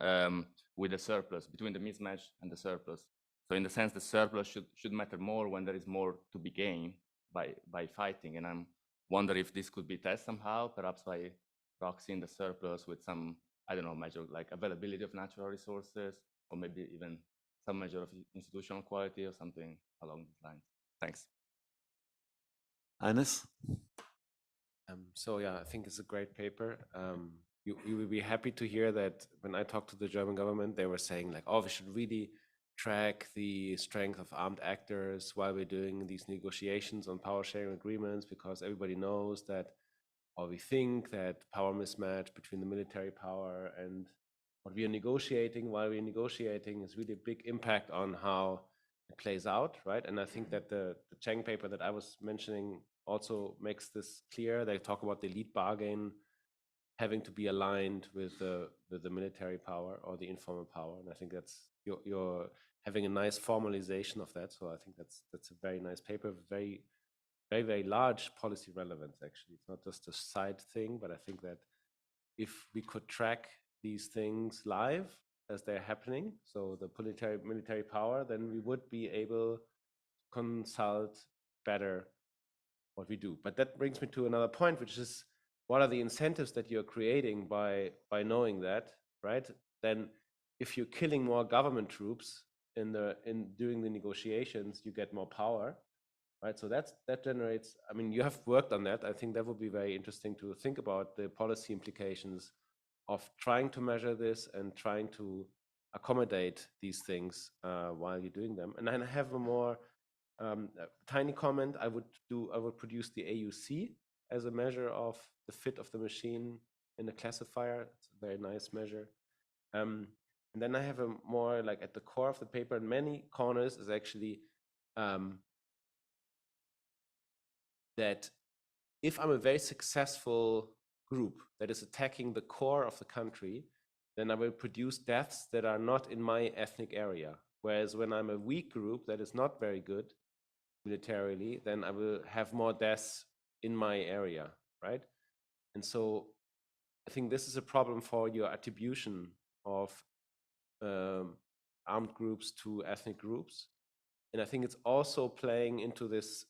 with the surplus, between the mismatch and the surplus. So in the sense, the surplus should matter more when there is more to be gained by fighting. And I'm wondering if this could be tested somehow, perhaps by proxying the surplus with some, I don't know, measure like availability of natural resources, or maybe even some measure of institutional quality or something along these lines. Thanks. Hannes? So yeah, I think it's a great paper. You will be happy to hear that when I talked to the German government, they were saying like, oh, we should really track the strength of armed actors while we're doing these negotiations on power sharing agreements, because everybody knows that, or we think that power mismatch between the military power and what we are negotiating while we're negotiating is really a big impact on how it plays out, right? And I think that the Cheng paper that I was mentioning also makes this clear. They talk about the elite bargain having to be aligned with the military power or the informal power, and I think that's you're having a nice formalization of that. So I think that's a very nice paper, very, very, very large policy relevance. Actually, it's not just a side thing, but I think that if we could track these things live as they're happening, so the military power, then we would be able to consult better what we do. But that brings me to another point, which is what are the incentives that you're creating by knowing that, right? Then if you're killing more government troops during the negotiations, you get more power, right? So that generates, I mean, you have worked on that. I think that would be very interesting to think about the policy implications of trying to measure this and trying to accommodate these things while you're doing them. And then I have a more tiny comment. I would produce the AUC as a measure of the fit of the machine in a classifier. It's a very nice measure. And then I have a more like at the core of the paper in many corners is actually that if I'm a very successful group that is attacking the core of the country, then I will produce deaths that are not in my ethnic area. Whereas when I'm a weak group that is not very good militarily, then I will have more deaths in my area, right? And so I think this is a problem for your attribution of armed groups to ethnic groups. And I think it's also playing into this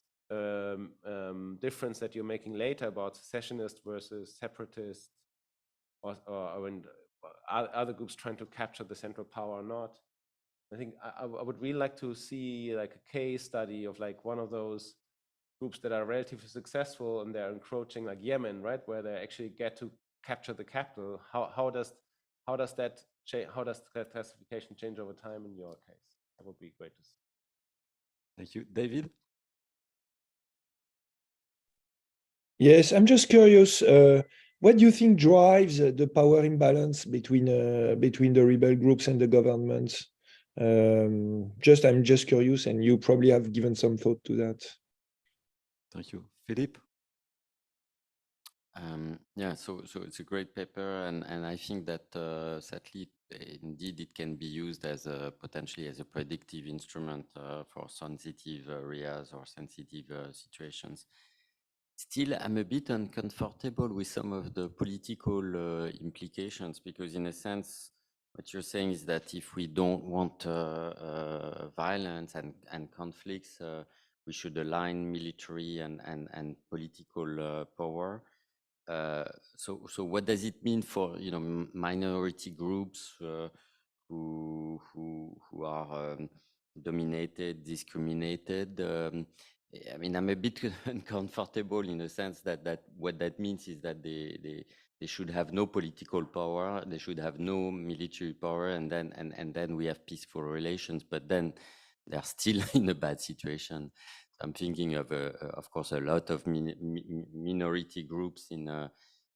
difference that you're making later about secessionist versus separatist, or when other groups trying to capture the central power or not. I think I would really like to see like a case study of like one of those groups that are relatively successful and they're encroaching, like Yemen, right, where they actually get to capture the capital. How does that classification change over time in your case? That would be great to see. Thank you, David. Yes, I'm just curious. What do you think drives the power imbalance between the rebel groups and the governments? I'm just curious, and you probably have given some thought to that. Thank you, Philippe. Yeah, so it's a great paper, and I think that sadly, indeed, it can be used as potentially as a predictive instrument for sensitive areas or sensitive situations. Still, I'm a bit uncomfortable with some of the political implications, because in a sense, what you're saying is that if we don't want violence and conflicts, we should align military and political power. So what does it mean for minority groups who are dominated, discriminated? I mean, I'm a bit uncomfortable in the sense that what that means is that they should have no political power, they should have no military power, and then we have peaceful relations, but then they're still in a bad situation. I'm thinking of course, a lot of minority groups in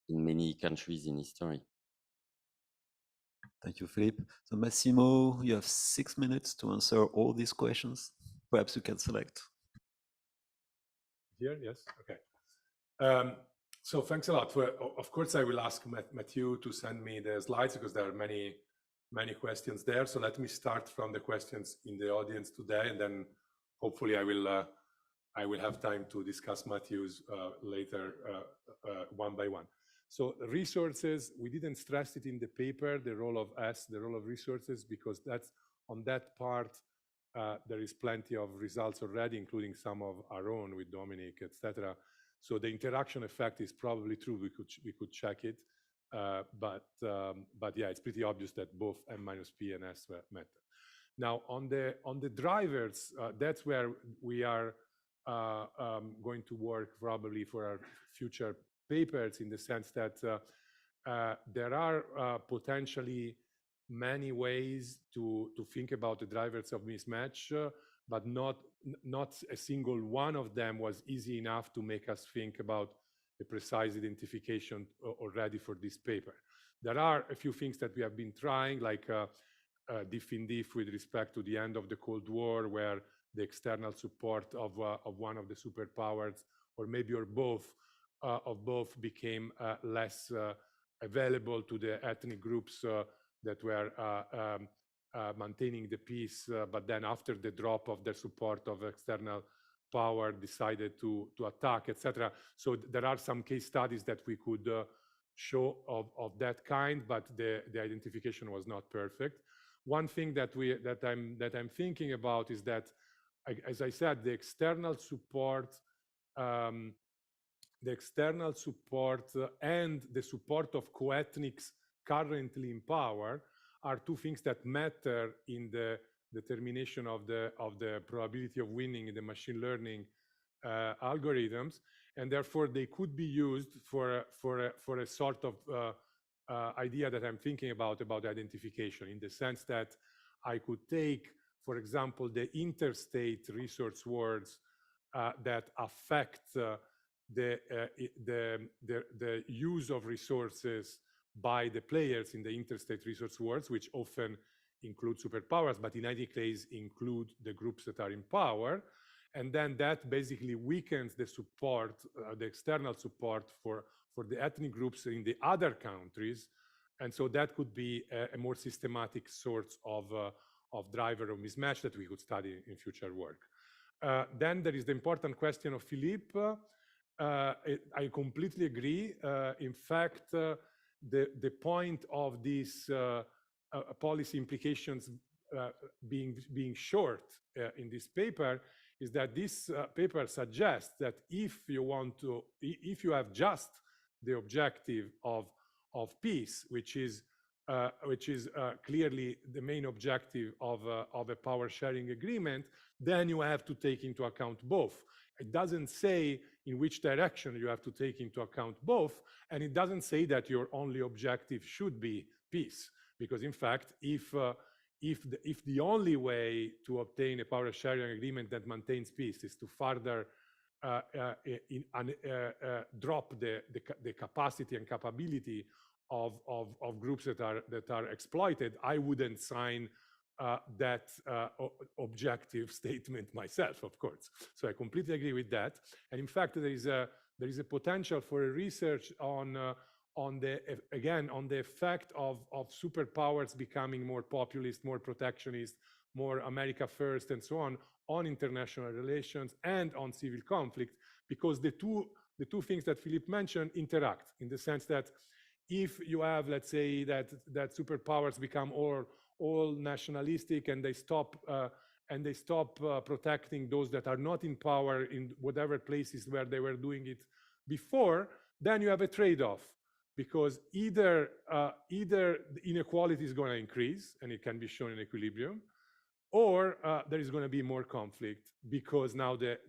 many countries in history. Thank you, Philippe. So Massimo, you have 6 minutes to answer all these questions. Perhaps you can select. Here, yes, okay. So thanks a lot. Of course, I will ask Matthew to send me the slides because there are many questions there. So let me start from the questions in the audience today, and then hopefully I will have time to discuss Matthew's later one by one. So resources, we didn't stress it in the paper, the role of resources, because that's on that part, there is plenty of results already, including some of our own with Dominic, etc. So the interaction effect is probably true. We could check it, but yeah, it's pretty obvious that both M minus P and S matter. Now on the drivers, that's where we are going to work probably for our future papers, in the sense that there are potentially many ways to think about the drivers of mismatch, but not a single one of them was easy enough to make us think about a precise identification already for this paper. There are a few things that we have been trying, like diff in diff with respect to the end of the Cold War, where the external support of one of the superpowers, or maybe or both of both, became less available to the ethnic groups that were maintaining the peace, but then after the drop of their support of external power decided to attack, etc. So there are some case studies that we could show of that kind, but the identification was not perfect. One thing that I'm thinking about is that, as I said, the external support and the support of co-ethnics currently in power are two things that matter in the determination of the probability of winning in the machine learning algorithms, and therefore they could be used for a sort of idea that I'm thinking about identification, in the sense that I could take, for example, the interstate resource words that affect the use of resources by the players in the interstate resource worlds, which often include superpowers, but in any case include the groups that are in power. And then that basically weakens the support, the external support for the ethnic groups in the other countries. And so that could be a more systematic source of driver of mismatch that we could study in future work. Then there is the important question of Philippe. I completely agree. In fact, the point of these policy implications being short in this paper is that this paper suggests that if you have just the objective of peace, which is clearly the main objective of a power sharing agreement, then you have to take into account both. It doesn't say in which direction you have to take into account both, and it doesn't say that your only objective should be peace, because in fact, if the only way to obtain a power sharing agreement that maintains peace is to further drop the capacity and capability of groups that are exploited, I wouldn't sign that objective statement myself, of course. So I completely agree with that. And in fact, there is a potential for a research on the effect of superpowers becoming more populist, more protectionist, more America first, and so on international relations and on civil conflict, because the two things that Philippe mentioned interact, in the sense that if you have, let's say, that superpowers become all nationalistic and they stop protecting those that are not in power in whatever places where they were doing it before, then you have a trade-off, because either the inequality is going to increase, and it can be shown in equilibrium, or there is going to be more conflict, because now there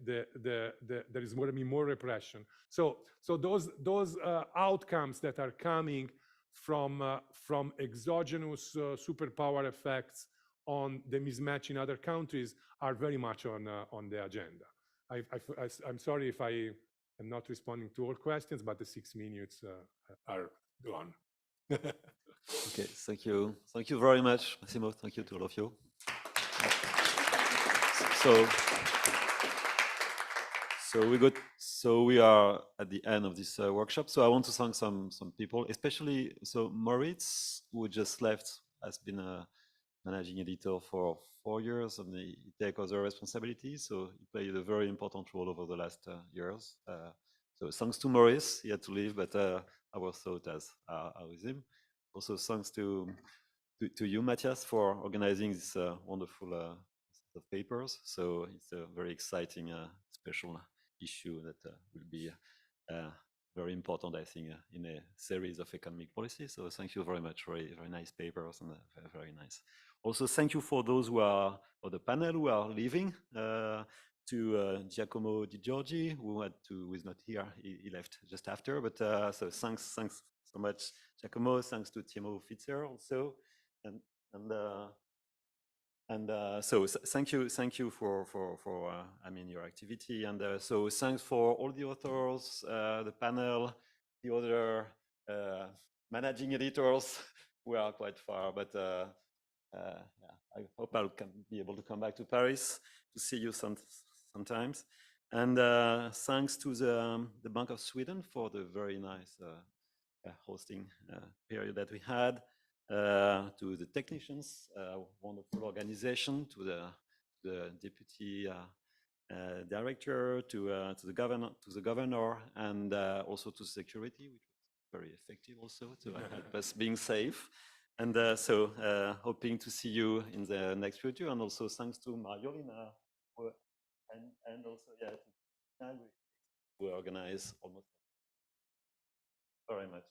is going to be more repression. So those outcomes that are coming from exogenous superpower effects on the mismatch in other countries are very much on the agenda. I'm sorry if I am not responding to all questions, but the 6 minutes are gone. Okay, thank you. Thank you very much, Massimo. Thank you to all of you. So we are at the end of this workshop. So I want to thank some people, especially Moritz, who just left, has been a managing editor for 4 years, and he take other responsibilities. So he played a very important role over the last years. So thanks to Maurice, he had to leave, but our thought are with him. Also thanks to you, Matthias, for organizing this wonderful set of papers. So it's a very exciting, special issue that will be very important, I think, in a series of economic policy. So thank you very much. Very, very nice papers and very nice. Also, thank you for those who are, or the panel who are leaving, to Giacomo Di Giorgi, who is not here. He left just after, but so thanks so much, Giacomo. Thanks to Timo Fitzer also, so thank you for I mean, your activity, and so thanks for all the authors, the panel, the other managing editors who are quite far, but yeah, I hope I'll be able to come back to Paris to see you sometimes. And thanks to the Bank of Sweden for the very nice hosting period that we had. To the technicians, wonderful organization, to the deputy director, to the governor, and also to security, which was very effective also to help us being safe. And so hoping to see you in the next future. And also thanks to Mariolina and also to we organize almost very much.